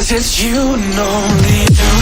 Because it's you and only you.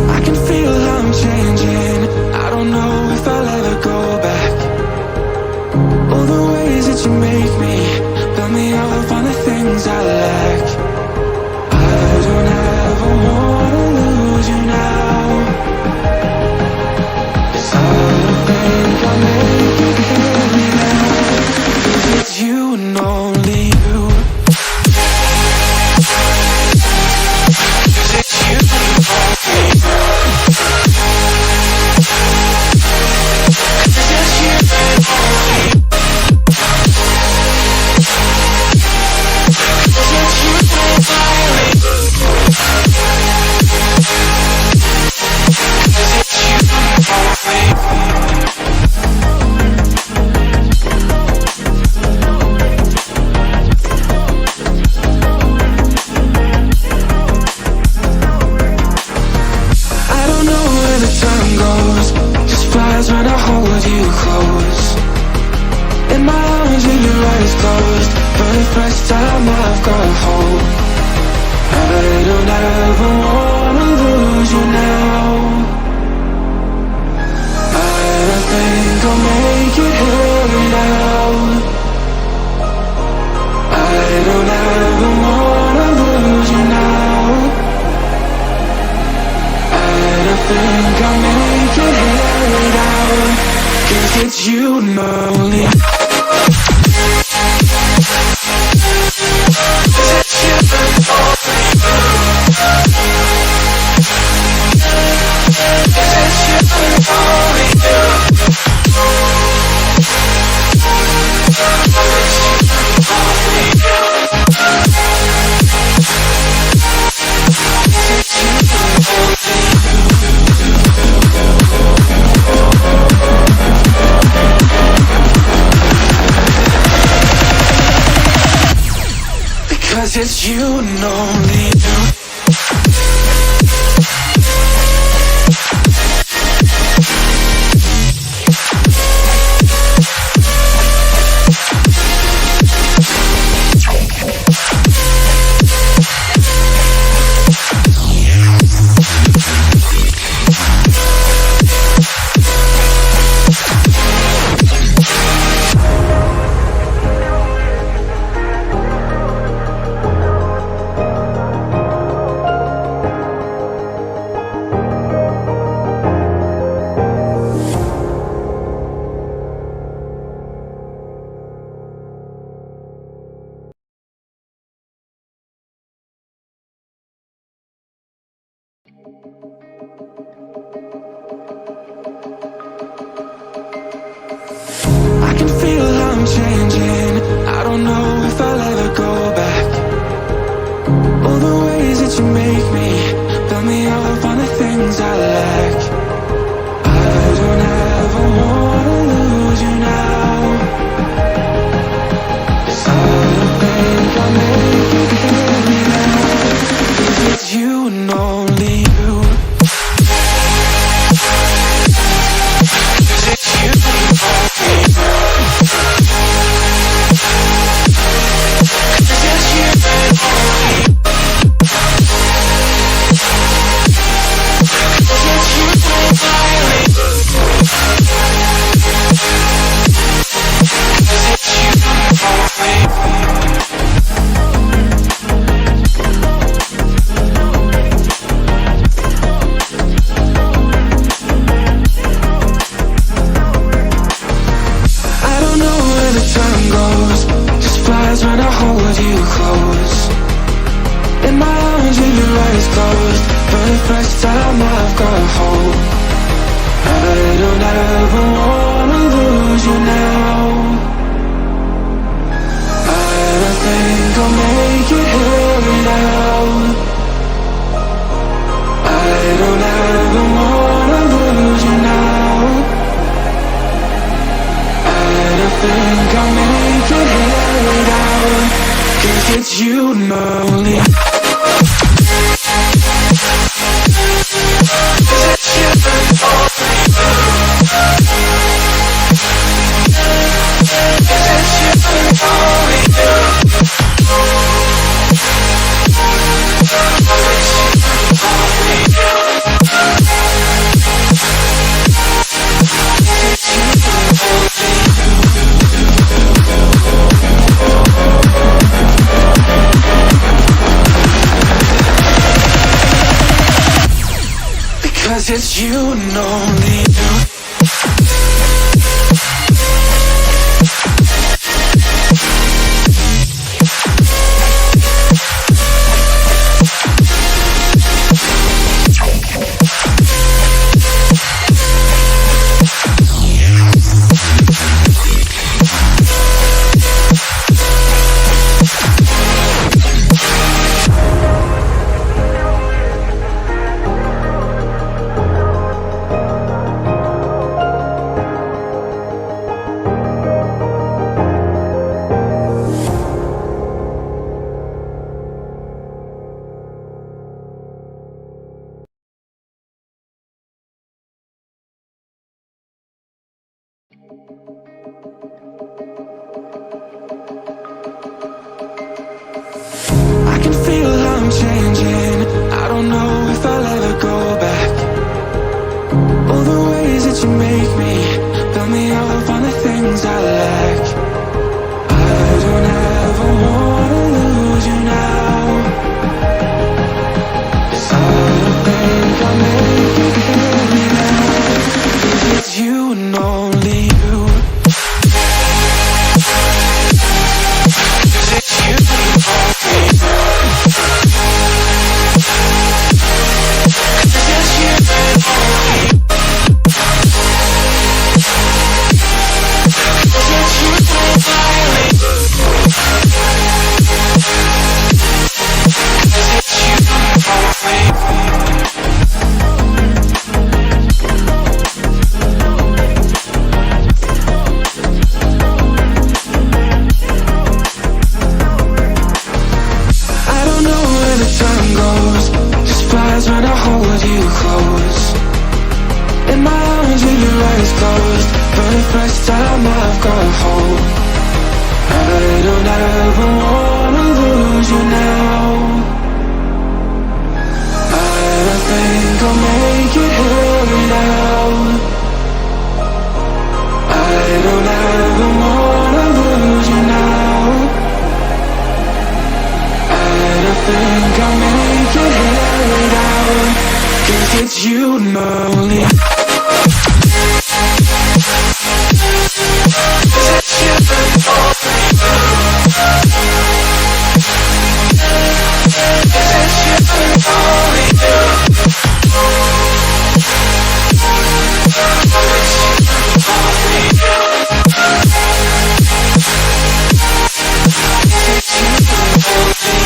I can feel I'm changing. I don't know if I'll ever go back. All the ways that you make me, build me up on the things I lack. I don't ever wanna lose you now. 'Cause I don't think I'll make it here now. 'Cause it's you and only you. When I hold you close in my arms with your eyes closed, for the first time I've got hope. I don't ever wanna lose you now. I don't think I'll make it here now. I don't ever wanna lose you now. I don't think I'll make it here now. 'Cause it's you and only you. Because it's you and only you. I can feel I'm changing. I don't know if I'll ever go back. All the ways that you make me, build me up on the things I lack. I don't ever wanna lose you now. 'Cause I don't think I'll make it here now. 'Cause it's you and only you. It's you and only you. lose you now. I don't think I'll make it here now. I don't ever wanna lose you now. I don't think I'll make it here now. 'Cause it's you and only. Because it's you and only you. I can feel how I'm changing. I don't know if I'll ever go back. All the ways that you make me, build me up on the things I lack. I don't ever wanna lose you now. 'Cause I don't think I'll make it here now. 'Cause it's you and only you. 'Cause it's you and only you. When I hold you close, in my arms with your eyes closed, for the first time I've got hope. I don't ever wanna lose you now. I don't think I'll make it here now. I don't ever wanna lose you now. I don't think I'll make it here now. 'Cause it's you and only. 'Cause it's you and only. 'Cause it's you and only. 'Cause it's you and only.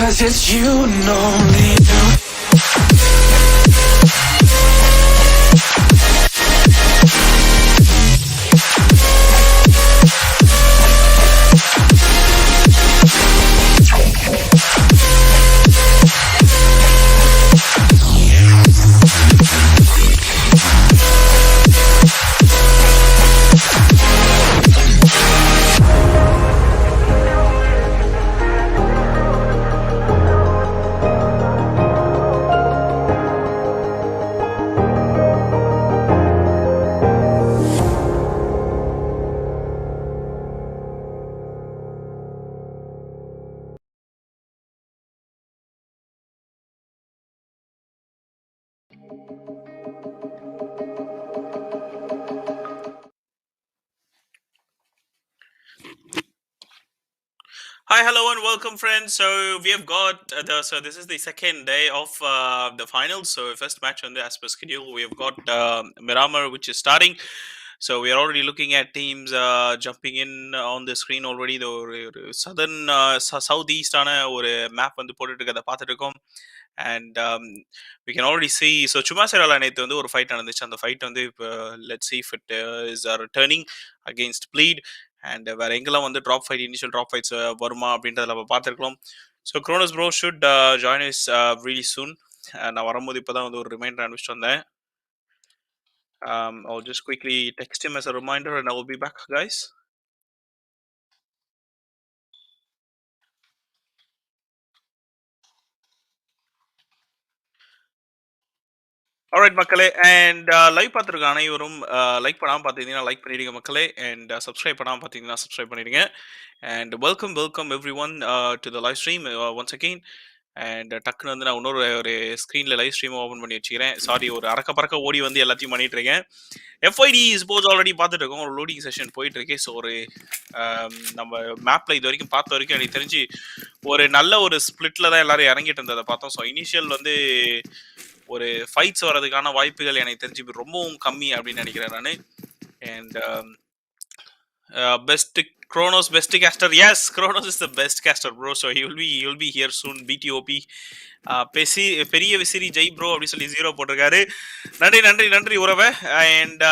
'Cause it's you and only. Because it's you and only you. Hi, hello, and welcome, friends. So we have got this is the second day of the finals. So first match on the as per schedule, we have got Miramar, which is starting. So we are already looking at teams jumping in on the screen already. The southern southeast ஆன ஒரு map வந்து போட்டுட்டு இருக்கத பார்த்துட்டு இருக்கோம். And we can already see. So சும்மாசேரால நேத்து வந்து ஒரு fight நடந்துச்சு. அந்த ஃபைட் வந்து இப்போ let's see if it is returning against Bleed. And வேற எங்கெல்லாம் வந்து drop fight initial drop fights வருமா அப்படின்றத நம்ம பார்த்துருக்கலாம். So Kronos bro should join is really soon. நான் வரும்போது இப்போ தான் வந்து ஒரு ரிமைண்டர் அனுப்பிச்சிட்டு வந்தேன். I'll just quickly text him as a reminder and I will be back, guys. Alright மக்களே, அண்ட் லைவ் பார்த்துருக்க அனைவரும் லைக் பண்ணாமல் பார்த்தீங்கன்னா லைக் பண்ணிடுங்க மக்களே, அண்ட் சப்ஸ்கிரைப் பண்ணாமல் பார்த்தீங்கன்னா சப்ஸ்கிரைப் பண்ணிடுங்க. And welcome every one to the live stream once again. And டக்குன்னு வந்து நான் இன்னொரு ஒரு ஸ்க்ரீனில் லைவ் ஸ்ட்ரீமை ஓப்பன் பண்ணி வச்சுக்கிறேன். சாரி, ஒரு அறக்க பறக்க ஓடி வந்து எல்லாத்தையும் பண்ணிட்டு இருக்கேன். எஃப்ஐடி ஸ்போர்ட்ஸ் ஆல்ரெடி பார்த்துட்டு இருக்கோம், ஒரு லோடிங் செஷன் போயிட்டு இருக்கு. ஸோ ஒரு நம்ம மேப்ல இது வரைக்கும் பார்த்த வரைக்கும் எனக்கு தெரிஞ்சு ஒரு நல்ல ஒரு ஸ்பிளிட்ல தான் எல்லாரும் இறங்கிட்டு இருந்ததை பார்த்தோம். ஸோ இனிஷியல் வந்து ஒரு ஃபைட்ஸ் வர்றதுக்கான வாய்ப்புகள் எனக்கு தெரிஞ்சு ரொம்பவும் கம்மி அப்படின்னு நினைக்கிறேன் நான். And best Kronos best caster. Yes, Kronos is the best caster, bro. So he will be here soon. BTOP பெரிய விசிறி ஜெய் ப்ரோ அப்படி சொல்லி 0 போட்டிருக்காரு. நன்றி உறவை. அண்ட்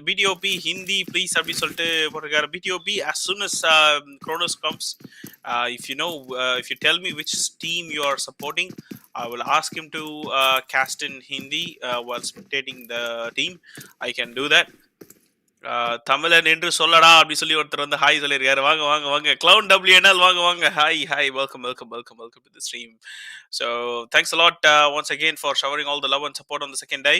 பிடிஓபி ஹிந்தி ப்ளீஸ் அப்படி சொல்லிட்டு போட்டிருக்காரு. பிடிஓபி as soon as Kronos comes, if you tell me which team you are supporting, I will ask him to cast in Hindi while spectating the team. I can do that. தமிழன் என்று சொல்லடா அப்படி சொல்லி ஒருத்தர் வந்து ஹாய் சொல்லியிருக்காரு. வாங்க clown WNL வாங்க hi welcome to the stream. So thanks a lot once again for showering all the love and support on the second day.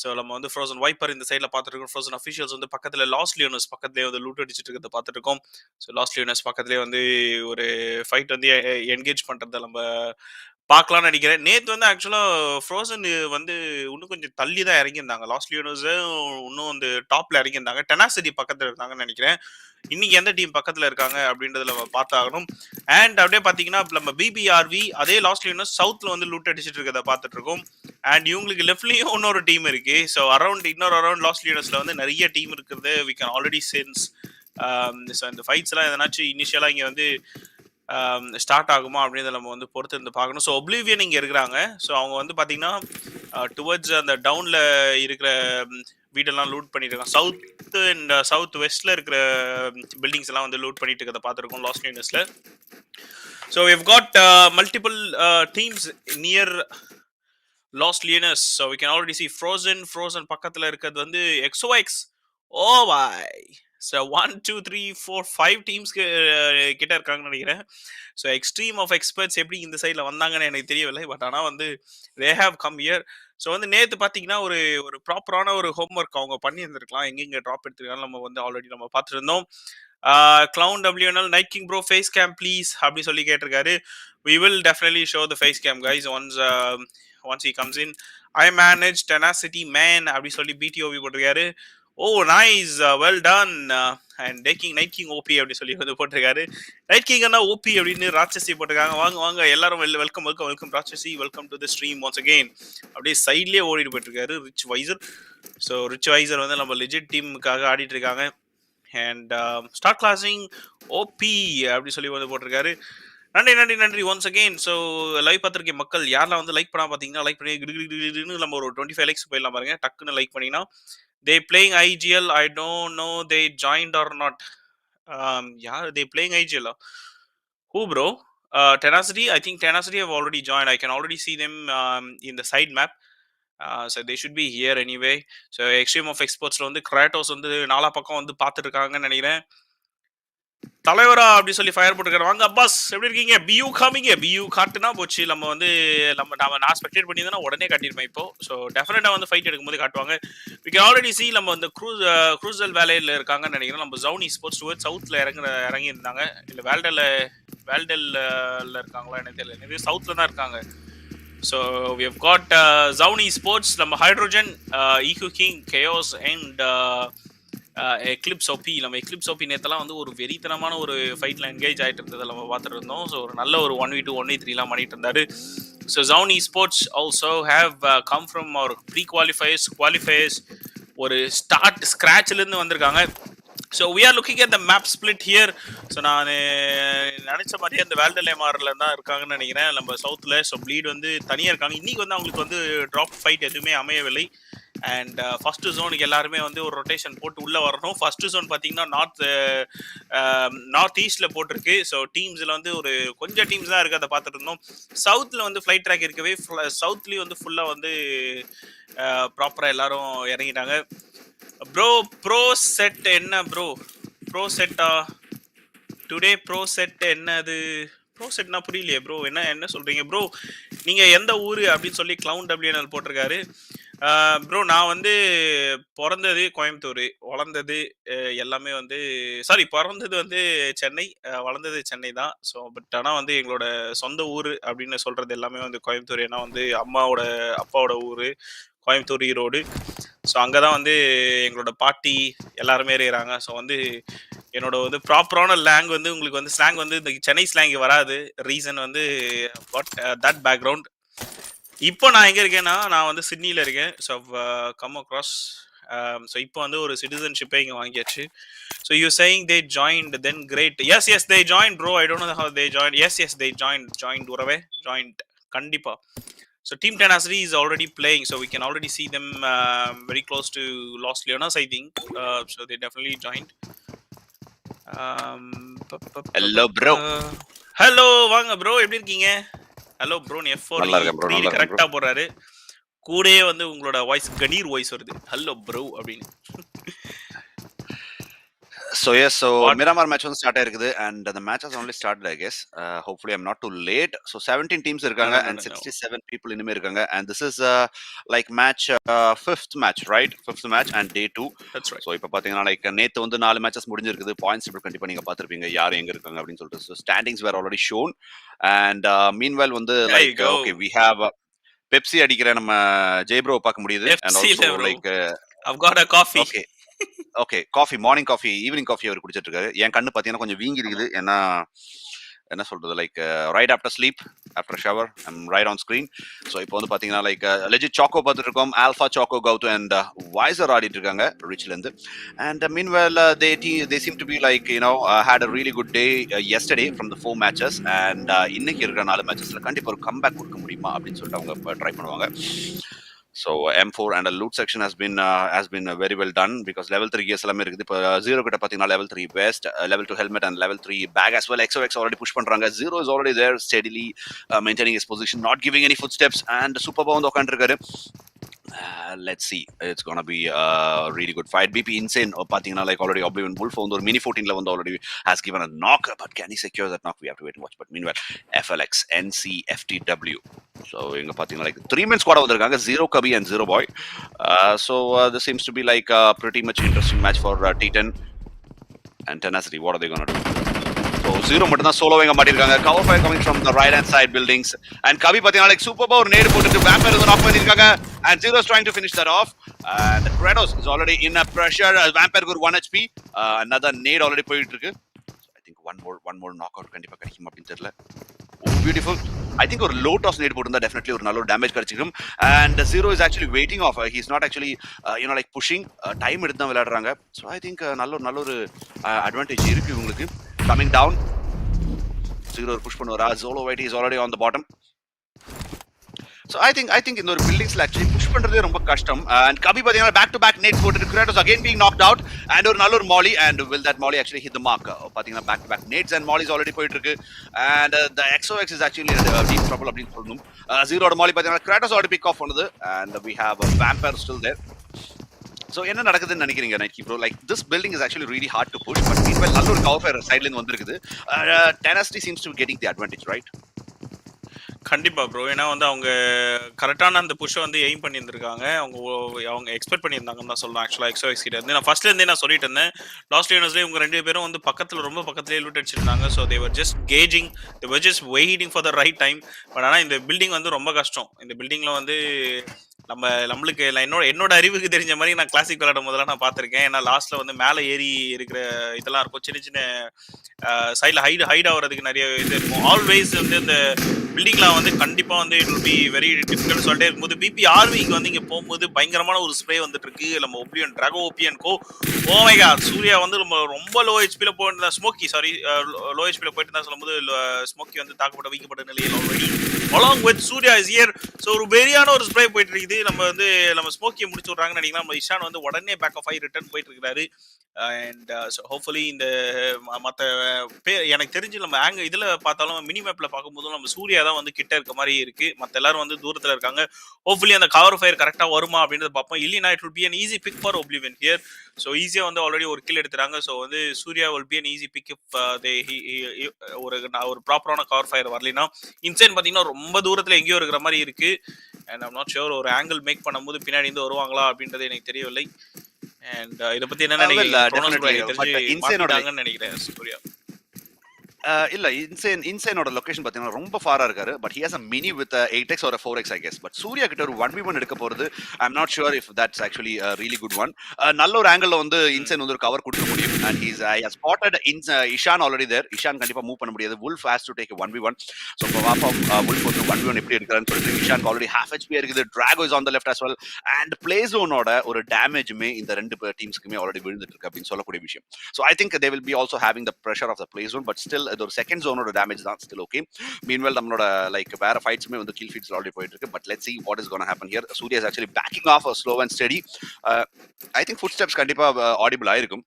So நம்ம வந்து ஃப்ரோசன் வைப்பர் இந்த சைடில் பார்த்துட்டு இருக்கோம். ஃப்ரோசன் அஃபிஷியல்ஸ் வந்து பக்கத்தில் லாஸ்ட் லியோனஸ் பக்கத்துலேயே வந்து லூட் அடிச்சுட்டு இருக்கிறத பார்த்துட்டு இருக்கோம். ஸோ லாஸ்ட் லியோனஸ் பக்கத்துலேயே வந்து ஒரு ஃபைட் வந்து என்கேஜ் பண்ணுறத நம்ம பார்க்கலாம்னு நினைக்கிறேன். நேற்று வந்து ஆக்சுவலாக ஃப்ரோசன் வந்து இன்னும் கொஞ்சம் தள்ளி தான் இறங்கியிருந்தாங்க. லாஸ்ட் லியோனஸ் இன்னும் வந்து டாப்ல இறங்கியிருந்தாங்க. டெனாசிட்டி பக்கத்தில் இருந்தாங்கன்னு நினைக்கிறேன். இன்னைக்கு எந்த டீம் பக்கத்தில் இருக்காங்க அப்படின்றத நம்ம பார்த்தாகணும். அண்ட் அப்படியே பார்த்தீங்கன்னா நம்ம பிபிஆர்வி அதே லாஸ்ட் லியோனஸ் சவுத்தில் வந்து லூட் அடிச்சுட்டு இருக்கிறத பார்த்துட்டு இருக்கோம். அண்ட் இவங்களுக்கு லெஃப்ட்லேயும் இன்னொரு டீம் இருக்கு. ஸோ அரௌண்ட் லாஸ்ட் லியோனஸ்ல வந்து நிறைய டீம் இருக்கிறது we can already sense. So இந்த ஃபைட்ஸ்லாம் எதனாச்சும் இனிஷியலாக இங்கே வந்து ஸ்டார்ட் ஆகுமா அப்படின்றத நம்ம வந்து பொறுத்து இருந்து பார்க்கணும். ஸோ ஒப்ளிவியன் இங்கே இருக்கிறாங்க. ஸோ அவங்க வந்து பார்த்தீங்கன்னா டுவர்ட்ஸ் அந்த டவுனில் இருக்கிற வீடெல்லாம் லூட் பண்ணிட்டு இருக்காங்க. சவுத் அண்ட் சவுத் வெஸ்ட்ல இருக்கிற பில்டிங்ஸ் எல்லாம் வந்து லூட் பண்ணிட்டு இருக்கிறத பார்த்துருக்கோம் லாஸ்ட் யூனிட்ஸ்ல. So we've got multiple teams near Lost Leonis. So we can already see Frozen பக்கத்தில் இருக்கிறது வந்து XOX. Oh my. ஸோ 1 2 3 4 5 டீம்ஸ்க்கு கிட்ட இருக்காங்கன்னு நினைக்கிறேன். ஸோ எக்ஸ்ட்ரீம் ஆஃப் எக்ஸ்பர்ட்ஸ் எப்படி இந்த சைடில் வந்தாங்கன்னு எனக்கு தெரியவில்லை. பட் ஆனால் வந்து they have come here. So வந்து நேற்று பார்த்தீங்கன்னா ஒரு ப்ராப்பரான ஒரு ஹோம்ஒர்க் அவங்க பண்ணியிருந்திருக்கலாம். எங்கெங்கே ட்ராப் எடுத்துருக்காங்க நம்ம வந்து ஆல்ரெடி நம்ம பார்த்துருந்தோம். Clown WNL Night King bro face cam please அப்படி சொல்லி கேட்டிருக்காரு. We will definitely show the face cam, guys, once he comes in. I manage Tenacity man அப்படி சொல்லி BTOV போட்டிருக்காரு. Oh nice, well done. And Night King OP அப்படி சொல்லி வந்து போட்டிருக்காரு. நைட் கிங் அண்ணா ஓபி அப்படின்னு ராட்சசி போட்டிருக்காங்க. வாங்க எல்லாரும் welcome Ratchasi, welcome to the stream once again. அப்படியே சைட்லேயே ஓடிட்டு போயிட்டு rich visor. So rich visor வந்து நம்ம லெஜிட் டீமுக்காக ஆடிட்டு இருக்காங்க. அண்ட் ஸ்டார்ட் கிளாசிங் ஓபி அப்படி சொல்லி வந்து போட்டிருக்காரு. நன்றி ஒன்ஸ் அகெயின். ஸோ லைவ் பார்த்துருக்கேன் மக்கள் யாரெல்லாம் வந்து லைக் பண்ணா பார்த்தீங்கன்னா லைக் பண்ணி நம்ம ஒரு 25 லைக்ஸ் போயிடலாம் பாருங்க. டக்குன்னு லைக் பண்ணிங்கன்னா they playing IGL. I don't know they joined or not. Yeah, they playing IGL. Who bro? Tenacity. I think Tenacity have already joined. I can already see them in the side map. So they should be here anyway. So extreme of exports வந்து Kratos வந்து நாலா பக்கம் வந்து பார்த்துட்டு இருக்காங்கன்னு நினைக்கிறேன். தலைவரா அப்படி சொல்லி ஃபயர் போட்டுருக்காரு. வாங்க அப்பாஸ், எப்படி இருக்கீங்க? பியூ காமிங்க. பியூ காட்டுனா போச்சு. நம்ம வந்து நான் ஸ்பெக்டேட் பண்ணியிருந்தேன்னா உடனே காட்டியிருப்பேன் இப்போ. ஸோ டெஃபினட்டாக வந்து ஃபைட் எடுக்கும்போது காட்டுவாங்க. வி கேன் ஆல்ரெடி சி நம்ம வந்து க்ரூசல் வேலையில் இருக்காங்கன்னு நினைக்கிறேன். நம்ம ZOWN ESPORTS டுவர்ட்ஸ் சவுத்தில் இறங்கியிருந்தாங்க. இல்லை வேல்டெல்ல இருக்காங்களா எனக்கு தெரியல. நிறைய சவுத்தில் தான் இருக்காங்க. So we have got ZOWN ESPORTS, நம்ம Hydrogen, EQ King, Chaos and Eclipse OP நம்ம எக்லிப்ஸ் ஓபி நேத்தெல்லாம் வந்து ஒரு வெறித்தனமான ஒரு ஃபைட்ல என்கேஜ் ஆகிட்டு இருந்ததை நம்ம பார்த்துட்டு இருந்தோம். ஸோ ஒரு நல்ல ஒரு 1v2 1v3 பண்ணிட்டு இருந்தாரு. So ZOWN esports also have come from our pre-qualifiers qualifiers ஒரு ஸ்க்ராட்ச்ல இருந்து வந்திருக்காங்க. So we are looking at the map split here. So நான் நினைச்ச மாதிரியே அந்த வேல்டலேமாரில் தான் இருக்காங்கன்னு நினைக்கிறேன் நம்ம சவுத்தில். ஸோ ப்ளீட் வந்து தனியாக இருக்காங்க. இன்னைக்கு வந்து அவங்களுக்கு வந்து ட்ராப் ஃபைட் எதுவுமே அமையவில்லை. அண்ட் ஃபர்ஸ்ட் ஜோனுக்கு எல்லாருமே வந்து ஒரு ரொட்டேஷன் போட்டு உள்ளே வரணும். ஃபர்ஸ்ட் ஜோன் பார்த்தீங்கன்னா நார்த் ஈஸ்டில் போட்டிருக்கு. ஸோ டீம்ஸில் வந்து ஒரு கொஞ்சம் டீம்ஸ் தான் இருக்குது, அதை பார்த்துட்டு இருந்தோம். சவுத்தில் வந்து ஃப்ளைட் ட்ராக் இருக்கவே சவுத்லேயும் வந்து ஃபுல்லாக வந்து ப்ராப்பராக எல்லாரும் இறங்கிட்டாங்க. ப்ரோ ப்ரோ செட் என்ன ப்ரோ? ப்ரோ செட்டா டுடே? ப்ரோ செட் என்னது? ப்ரோ செட்னா புரியலையே ப்ரோ, என்ன சொல்றீங்க ப்ரோ? நீங்க எந்த ஊரு அப்படின்னு சொல்லி கிளவுன் WNL போட்டிருக்காரு. ப்ரோ நான் வந்து பிறந்தது கோயம்புத்தூர், வளர்ந்தது எல்லாமே வந்து பிறந்தது வந்து சென்னை, வளர்ந்தது சென்னை தான். ஸோ பட் ஆனால் வந்து எங்களோட சொந்த ஊர் அப்படின்னு சொல்றது எல்லாமே வந்து கோயம்புத்தூர். ஏன்னா வந்து அப்பாவோட ஊர் கோயம்புத்தூர், ஈரோடு. ஸோ அங்கே தான் வந்து எங்களோட பாட்டி எல்லாருமே இருக்கிறாங்க. ஸோ வந்து என்னோட வந்து ப்ராப்பரான வந்து உங்களுக்கு வந்து ஸ்லாங் வந்து இந்த சென்னை ஸ்லாங் வராது. ரீசன் வந்து தட் பேக்ரவுண்ட். இப்போ நான் எங்கே இருக்கேன்னா, நான் வந்து சிட்னியில் இருக்கேன். So come across. ஸோ இப்போ வந்து ஒரு சிட்டிசன்ஷிப்பே இங்கே வாங்கியாச்சு. So you saying they joined then great. Yes they join bro. I don't know how they join. Yes they joined உறவே ஜாயின்ட் கண்டிப்பாக. So Team Tenacity is already playing, so we can already see them very close to Los Leonas, I think. So they definitely joined. Hello bro. Hello வாங்க bro, எப்படி இருக்கீங்க? Hello bro, நீ F4 கரெக்டா போறாரு. கூடயே வந்து உங்களோட வாய்ஸ் கணீர் வாய்ஸ் வருது. Hello bro அப்படின்னு. So yes, Miramar match வந்து ஸ்டார்ட் ஆயிருக்குது and the match has only started, I guess. Hopefully I'm not too late. So 17 teams இருக்காங்க and 67 people இனிமே இருக்காங்க and this is like match fifth match, right? Fifth match and day 2. That's right. So இப்போ பாத்தீங்கன்னா like நேத்து வந்து 4 matches முடிஞ்சிருக்குது. Points table கண்டிப்பா நீங்க பாத்திருப்பீங்க யார் எங்க இருக்காங்க அப்படினு சொல்லிட்டு. So standings were already shown and meanwhile வந்து like okay we have Pepsi அடிக்கிற நம்ம ஜெய்ப்ரோ பார்க்க முடியுது and also like I've got a coffee. Okay coffee, morning coffee, evening coffee அவர் குடிச்சிட்டு இருக்காரு. என் கண்ணு பார்த்தீங்கன்னா கொஞ்சம் வீங்கி இருக்குது. ஏன்னா என்ன சொல்றது like right after sleep after shower I'm right on screen. So இப்போ வந்து பார்த்தீங்கன்னா லைக் லெஜிட் சாக்கோ பார்த்துட்டு இருக்கோம். ஆல்ஃபா சாக்கோ கௌத்து அண்ட் வாய்ஸர் ஆடிட்டு இருக்காங்க ரிச்லேருந்து. And meanwhile they seem to be like had a really good day yesterday from the 4 matches and இன்னைக்கு இருக்கிற 4 மேட்சஸ்ல கண்டிப்பா ஒரு கம்பேக் கொடுக்க முடியுமா அப்படின்னு சொல்லிட்டு அவங்க ட்ரை பண்ணுவாங்க. So M4 and a loot section has been very well done because level 3 gears எல்லாமே இருக்குது. இப்போ 0 கிட்ட பாத்தீங்கன்னா level 3 vest, level 2 helmet and level 3 bag as well. XOX already push பண்றாங்க. 0 is already there steadily maintaining his position, not giving any footsteps and super வந்து உட்கார்ந்திருக்காரு. Let's see, it's gonna be a really good fight. BP insane பாத்தீங்கன்னா like already Oblivion Wolf வந்து ஒரு mini 14 ல வந்து already has given a knock, but can he secure that knock? We have to wait and watch. But meanwhile FLX NC FTW, so இங்க பாத்தீங்கன்னா like 3 men squad வந்திருக்காங்க. 0 Kabi and 0 Boy. So this seems to be like a pretty much interesting match for T10 and Tenacity. What are they gonna do? So 0 மட்டும் தான் solo எங்க மாட்டிருக்காங்க. Cover fire coming from the right hand side buildings and Kabi பாத்தீங்கன்னா like super power நேடு போட்டுட்டு vampire வந்து knock பண்ணிருக்காங்க and 0 is trying to finish that off and Kratos is already in a pressure. Vampire க்கு 1 HP, another nade already போயிட்டு இருக்கு. So I think one more knockout கண்டிப்பா கிடைக்கும் அப்படினு தெரியல. Beautiful. I think ஒரு low toss nade போட்டுருந்தா definitely ஒரு நல்ல ஒரு damage கிடைச்சிடும் and 0 is actually waiting off. He's not actually like pushing. Time எடுத்து தான் விளையாடுறாங்க. So I think நல்ல ஒரு advantage இருக்கு உங்களுக்கு. Coming down 0 push பண்ணுவாரா? Zolo White is already on the bottom. So I think இந்த ஒரு buildings actually push பண்றதே ரொம்ப கஷ்டம் and Kabi பாத்தீங்கன்னா back to back nades போட்டுட்டு Kratos again being knocked out and ஒரு நல்ல ஒரு molly and will that molly actually hit the mark? பாத்தீங்கன்னா back to back nades and mollies already போயிட்டு இருக்கு and the XOX is actually deep trouble அப்படின்னு சொல்லணும். 0 ஓட molly பாத்தீங்கன்னா Kratos already pick off பண்ணுது and we have a vampire still there. So என்ன நடக்குதுன்னு நினைக்கிறீங்க Night bro? Like this building is actually really hard to push but meanwhile நல்ல ஒரு கவர் ஃபயர் சைடுல இருந்து வந்திருக்குது. Tenacity seems to be getting the advantage, right? கண்டிப்பா bro. ஏன்னா வந்து அவங்க கரெக்டான அந்த புஷை வந்து எய்ம் பண்ணியிருந்திருக்காங்க. அவங்க எக்ஸ்பெக்ட் பண்ணியிருந்தாங்கன்னு தான் சொல்லலாம். ஆக்சுவலாக XOX கிட்ட இருந்து நான் ஃபர்ஸ்ட்லேருந்தே நான் சொல்லிட்டு இருந்தேன். லாஸ்ட் யூனிவர்ஸ்லேயே இவங்க 2 பேரும் வந்து ரொம்ப பக்கத்துலேயே லூட் அடிச்சிருந்தாங்க. So they're just caging, they're just waiting for the right time. But ஆனால் இந்த பில்டிங் வந்து ரொம்ப கஷ்டம். இந்த பில்டிங்கில் வந்து நம்மளுக்கு என்னோட அறிவுக்கு தெரிஞ்ச மாதிரி நான் கிளாசிக் விளையாடும் போதெல்லாம் நான் பார்த்திருக்கேன். ஏன்னா லாஸ்ட்ல வந்து மேல ஏறி இருக்கிற இதெல்லாம் இருக்கும். சின்ன சின்ன சைடுல ஹைட் ஆகுறதுக்கு நிறைய இது இருக்கும். ஆல்வேஸ் வந்து இந்த பில்டிங்லாம் வந்து கண்டிப்பா வந்து it will be very difficult சொல்லிட்டே இருக்கும்போது பிபிஆர்விக்கு வந்து இங்க போகும்போது பயங்கரமான ஒரு ஸ்ப்ரே வந்துட்டு இருக்கு. நம்ம ஒப்லிவியன் டிராகோ ஓபியன் go oh my god Surya வந்து ரொம்ப லோ ஹெச்பில போயிட்டு இருந்தா ஸ்மோக்கி சாரி லோ ஹெச்பில போயிட்டு இருந்தா சொல்லும்போது ஸ்மோக்கி வந்து தாக்கப்பட்ட வீக்கப்பட்ட நிலையில் already along with Surya is here. So ஒரு பெரியான ஒரு ஸ்ப்ரே போயிட்டு இருக்குது. நம்ம ஸ்மோக்கியை முடிச்சு விட்றாங்கன்னு நினைக்கலாம். நம்ம இஷான் வந்து உடனே பேக் ஆஃப் ஆகி ரிட்டர்ன் போயிட்டு இருக்காரு. அண்ட் ஹோப்ஃபுல்லி இந்த மற்ற எனக்கு தெரிஞ்சு நம்ம இதில் பார்த்தாலும் மினி மேப்பில் பார்க்கும்போதும் நம்ம சூர்யா தான் வந்து கிட்ட இருக்க மாதிரி இருக்கு. மற்ற எல்லாரும் வந்து தூரத்தில் இருக்காங்க. ஹோப்ஃபுல்லி அந்த கவர் ஃபயர் கரெக்டாக வருமா அப்படின்றத பார்ப்போம். இல்லைனா it will be an easy pick for Oblivion here. So ஈஸியாக வந்து ஆல்ரெடி ஒரு கில் எடுத்துறாங்க. ஸோ வந்து Surya will be an easy pick ஒரு ப்ராப்பரான கவர் ஃபயர் வரலினா. இன்சைன் பார்த்தீங்கன்னா ரொம்ப தூரத்தில் எங்கேயோ இருக்கிற மாதிரி இருக்கு. அண்ட் ஐம் நாட் ஷுர் ஒரு ஆங்கிள் மேக் பண்ணும்போது பின்னாடி இருந்து வருவாங்களா அப்படின்றது எனக்கு தெரியவில்லை. அண்ட் இத பத்தி என்ன நினைக்கிறீங்க? நினைக்கிறேன் சூர்யா இல்ல இன்சேனோட லொகேஷன் பாத்தீங்கன்னா ரொம்ப ஃபாரா இருக்காரு. But he has a mini with a 8x or a 4x I guess. But Surya கிட்ட ஒரு 1v1 எடுக்க போறது I am not sure if that's actually a really good one. நல்ல ஒரு ஆங்கிள்ல வந்து இன்சேன் வந்து ஒரு கவர் கொடுக்க முடியும். and he has spotted Ishan already there. Ishan கண்டிப்பா மூவ் பண்ண முடியாது. Wolf has to take a 1v1. so பாப்பா Wolf வந்து 1v1 எப்படி எடுக்கறான்னு சொல்லிட்டு இஷான் already half HP இருக்குது. Drago is on the left as well. and play zone ஓட ஒரு டேமேஜ்மே இந்த ரெண்டு டீம்ஸ்க்குமே ஆல்ரெடி விழுந்துட்டு இருக்கு அப்படின்னு சொல்லக்கூடிய விஷயம். so I think they will be also having the pressure of the play zone, but still இது ஒரு செகண்ட் ஜோனோட டேமேஜ் தான் ஸ்டில் ஓகே. மீன்வெல் நம்மளோட லைக் வேற ஃபைட்ஸுமே வந்து கில் ஃபீட்ஸ் ஆல்ரெடி போயிட்டு இருக்கு. But let's see what is going to happen here. Surya is actually backing off a slow and steady. I think footsteps கண்டிப்பா audible ஆயிருக்கும்.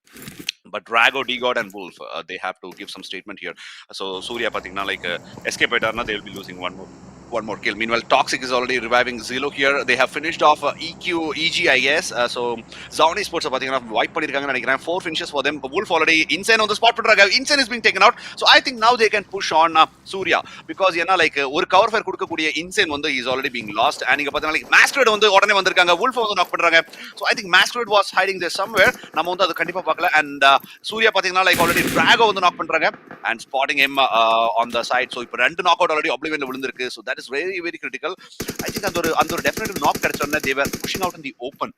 But Drago, D-God and Wolf, they have to give some statement here. So Surya pathina like escape aittarna they will be losing one more kill. Meanwhile, Toxic is already reviving Zillo here. They have finished off EG I guess. So ZOWN esports pathina wipe pannirukanga nenikiren. 4 finishes for them. Wolf already Insane on the spot பண்றாங்க. Insane is being taken out. So I think now they can push on Surya because ஏனா like ஒரு cover fire கொடுக்க கூடிய Insane வந்து is already being lost. and இங்க பாத்தீங்கன்னா like Masquerade வந்து உடனே வந்திருக்காங்க. Wolf வந்து knock பண்றாங்க. So I think Masquerade was hiding there somewhere. நம்ம வந்து அது கண்டிப்பா பார்க்கல. and Surya பாத்தீங்கன்னா like already Drago வந்து knock பண்றாங்க and spotting him on the side. So இப்போ ரெண்டு knock out already Oblivion விழுந்திருக்கு. So that is very very critical. I think அந்த ஒரு definite knock கிடைச்சோம்னா they were pushing out in the open.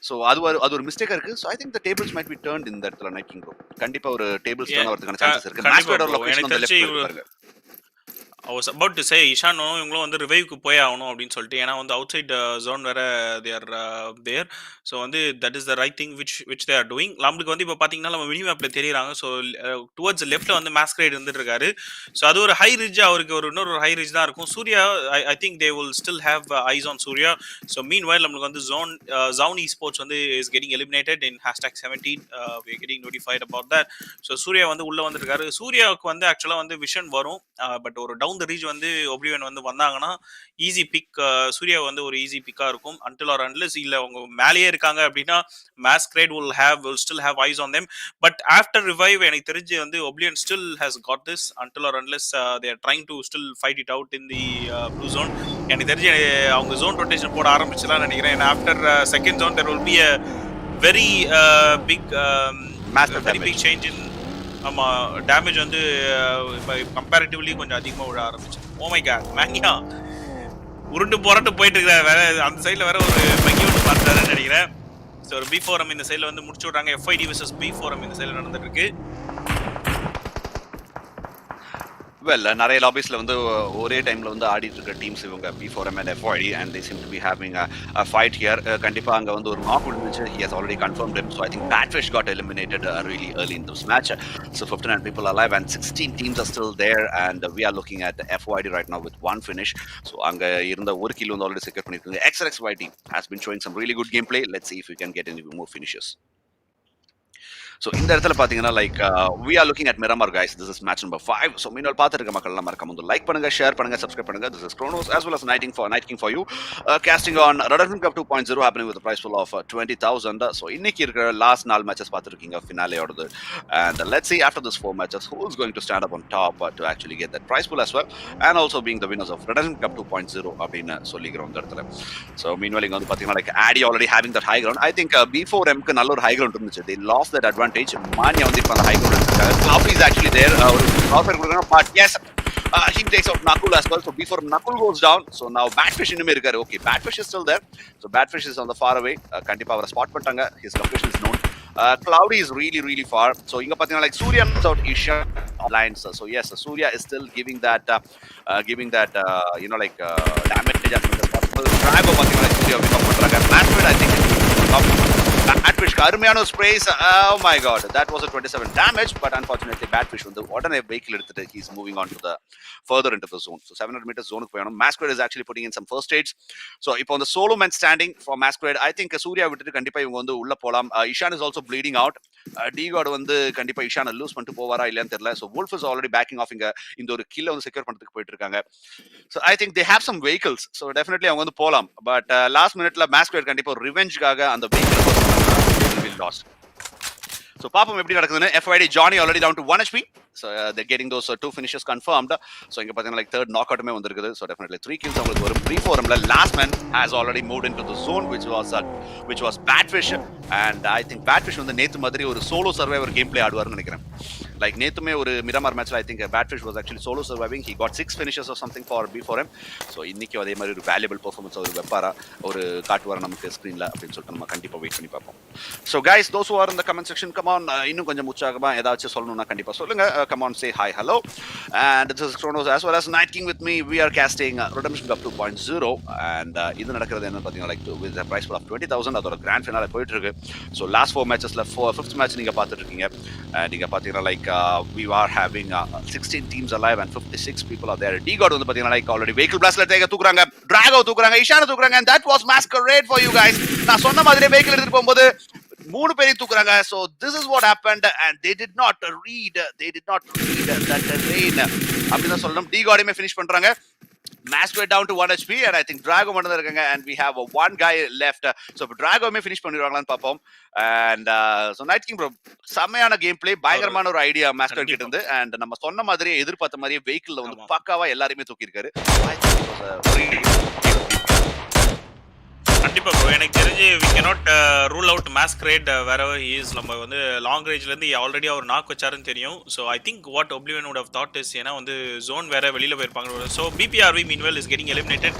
So அது ஒரு mistake இருக்கு. So I think the tables might be turned in that Night King bro. கண்டிப்பா ஒரு tables turn ஆகிறதுக்கான chances இருக்கு. Masquerade or location on the left இருக்காங்க. I was about to say இஷானும் இவங்களும் வந்து ரிவைவ்க்கு போய் ஆகணும் அப்படின்னு சொல்லிட்டு ஏன்னா வந்து அவுட் சைட் ஜோன் வேற தேர் தேர். ஸோ வந்து that is the right thing which they are doing. நம்மளுக்கு வந்து இப்போ பார்த்தீங்கன்னா நம்ம மினி மேப்ல தெரியுறாங்க. ஸோ டுவர்ட்ஸ் லெஃப்ட்ல வந்து Masquerade இருந்துட்டு இருக்காரு. ஸோ அது ஒரு ஹை ரிட்ஜ் அவருக்கு இன்னொரு ஹை ரிட்ஜ் தான் இருக்கும். Surya I think they will still have eyes on Surya. So meanwhile நம்மளுக்கு வந்து ZOWN esports வந்து is getting eliminated in #17. we are getting notified about that. So Surya வந்து உள்ள வந்துருக்காரு. சூர்யாவுக்கு வந்து ஆக்சுவலாக வந்து விஷன் வரும். பட் ஒரு டவுன் த ரீச் வந்து ஒப்லிவியன் வந்து வந்தாங்கன்னா ஈஸி பிக் சூர்யா வந்து ஒரு ஈஸி பிக்கா இருக்கும். until or unless இல்ல அவங்க மேலேயே இருக்காங்க அப்படின்னா Masquerade will still have eyes on them. but after revive எனக்கு தெரிஞ்சு வந்து ஒப்லிவியன் still has got this until or unless they are trying to still fight it out in the blue zone. எனக்கு தெரிஞ்சு அவங்க zone rotation போட ஆரம்பிச்சலாம் நினைக்கிறேன். after second zone there will be a very big very big change in ஆமா damage வந்து comparatively கொஞ்சம் அதிகமா விழ ஆரம்பிச்சு. ஓ மை காட் மேங்கியா உருண்டு போராட்டு போயிட்டு இருக்காரு. வேற அந்த சைட்ல வேற ஒரு பங்கி ஒன்று பார்த்தாருன்னு நினைக்கிறேன். ஸோ ஒரு B4M இந்த சைட்ல வந்து முடிச்சு விட்றாங்க. FID vs B4M இந்த சைட்ல நடந்துட்டு இருக்கு. Well, நிறைய லாபிஸ்ல வந்து ஒரே டைம்ல வந்து ஆடிட்டு இருக்க டீம்ஸ் இவங்க B4M and FID and they seem to be having a fight here. கண்டிப்பா அங்க வந்து ஒரு knock விழுந்துச்சு. He has already confirmed him. So I think Batfish got eliminated really early in this match. So 59 people alive and 16 teams are still there and we are looking at FYD right now with one finish. So அங்க இருந்த ஒரு kill வந்து already secure பண்ணிருக்காங்க. XTREME has been showing some really good gameplay. Let's see if we can get any more finishes. So இந்த இடத்துல பாத்தீங்கன்னா like we are looking at Miramar guys. This is match number 5. So மீனோல் பார்த்துருக்க மக்கள் எல்லாம் மறக்காம வந்து like பண்ணுங்க, share பண்ணுங்க, சப்ஸ்கிரைப் பண்ணுங்க. This is Chronos as well as Night King for you. Casting on Redemption Cup 2.0 happening with a prize pool of 20,000. So இன்னைக்கு இருக்கிற லாஸ்ட் 4 மேட்சஸ் பார்த்துருக்கீங்க ஃபினாலே ஓடுது. And let's see after this 4 matches who is going to stand up on top to actually get that prize pool as well and also being the winners of Redemption Cup 2.0 அப்படின்னு சொல்லிக்கிறோம் இந்த இடத்துல. So meanwhile இங்க வந்து பாத்தீங்கன்னா like Addy already having that high ground. I think B4M க்கு நல்ல ஒரு high ground இருந்துச்சு. They lost that advantage. Mania வந்து இப்ப அந்த high ground இருக்காங்க. Coffee is actually there. ஒரு ப்ராப்பர் கொடுக்கறாங்க. But yes, He takes out Nakul as well. So before Nakul goes down, so now Batfish in irukkaru. Okay, Batfish is still there. So Batfish is on the far away. Kandipa avara spot pantanga. His location is known. Cloudy is really, really far. So inga pathina like Surya knocks out Isha lines. So yes, Surya is still giving that damage as much as possible. Drago pathina like Surya pick up பண்றாங்க. Masquerade I think Batfish அருமையான sprays. Oh my god, that was a 27 damage, but unfortunately Batfish வந்து உடனே vehicle எடுத்துட்டு he's moving on to the further into the zone. So 700 meters zone க்கு போயணும். Masquerade is actually putting in some first aids. So இப்போ the solo man standing for Masquerade, I think Surya விட்டுட்டு கண்டிப்பா இவங்க வந்து உள்ள போலாம். Ishan is also bleeding out. D-God வந்து கண்டிப்பா Ishan லூஸ் பண்ணிட்டு போவாரா இல்லையான்னு தெரியல. So Wolf is already backing off இங்க இந்த ஒரு கில்ல வந்து செக்யூர் பண்றதுக்கு போயிட்டு இருக்காங்க. So I think they have some vehicles. So definitely அவங்க வந்து போலாம். But last minuteல Masquerade கண்டிப்பா ஒரு ரிவெஞ்ச்காக அந்த vehicle will be lost. So பாப்போம் எப்படி நடக்குதுன்னு. FYD Johnny already down to 1 HP. So they're getting those 2 finishes confirmed. So இங்க பாத்தீங்கன்னா like third knockout வந்திருக்குது. So definitely 3 kills அவங்களுக்கு ஒரு pre-forumல. Last man has already moved into the zone which was Batfish, and I think Batfish வந்து நேத்து மாதிரி ஒரு solo survivor gameplay ஆடுவார்னு நினைக்கிறேன். Like நேத்துமே ஒரு மிராமார் மேட்ச்ல I think Batfish was actually solo surviving. He got 6 finishes or something for B4M. So இன்னைக்கு அதே மாதிரி ஒரு valuable performance ஒரு வெப்பாரா ஒரு காட்டுவார நமக்கு ஸ்கிரீன்ல அப்படினு சொல்லிட்டு நம்ம கண்டிப்பா வெயிட் பண்ணி பார்ப்போம். So guys, those who are in the comment section, come on, இன்னும் கொஞ்சம் உற்சாகமா ஏதாச்சும் சொல்லணும்னா கண்டிப்பா சொல்லுங்க. Come on, say hi, hello. And this is Chronos as well as Night King with me. We are casting Redemption Cup 2.0, and இது நடக்கிறது என்ன பாத்தீங்கன்னா like with a prize pool of 20,000. அதோட grand finale போயிட்டு இருக்கு. So last 4 matchesல 5th match நீங்க பார்த்துட்டு இருக்கீங்க. நீங்க பாத்தீங்கன்னா like we are having 16 teams alive and 56 people are there. D-God வந்து பாத்தீங்கன்னா like already vehicle blastல தூக்குறாங்க, Drago தூக்குறாங்க, Ishana தூக்குறாங்க, and that was Masquerade for you guys. நான் சொன்ன மாதிரி vehicle எடுத்துட்டு போகும்போது 3 பேரையும் தூக்குறாங்க. So this is what happened, and they did not read that terrain அப்படிதான் சொல்லணும். D-Godமே finish பண்றாங்க. Masquerade down to 1 HP, and I think Drago மட்டும் தான் இருக்காங்க, and we have one guy left. So Dragoமே finish பண்ணிடுவாங்களான்னு பாப்போம். And so Night King bro, செமையான game play, பயங்கரமான ஒரு ஐடியா Masquerade கிட்ட இருந்து, and நம்ம சொன்ன மாதிரியே எதிர்பார்த்த மாதிரியே வெஹிக்கிள்ல வந்து பக்காவா எல்லாரையுமே தூக்கி இருக்காரு. கண்டிப்பா ப்ரோ, எனக்கு தெரிஞ்சு we cannot rule out Masquerade wherever he is. நம்ம வந்து லாங் ரேஞ்ச்ல இருந்து ஆல்ரெடி அவர் நாக் வச்சாருன்னு தெரியும். So I think what Oblivion would have thought is, ஏன்னா வந்து ஜோன் வேற வெளியில போயிருப்பாங்க. So BPRV meanwhile is getting eliminated,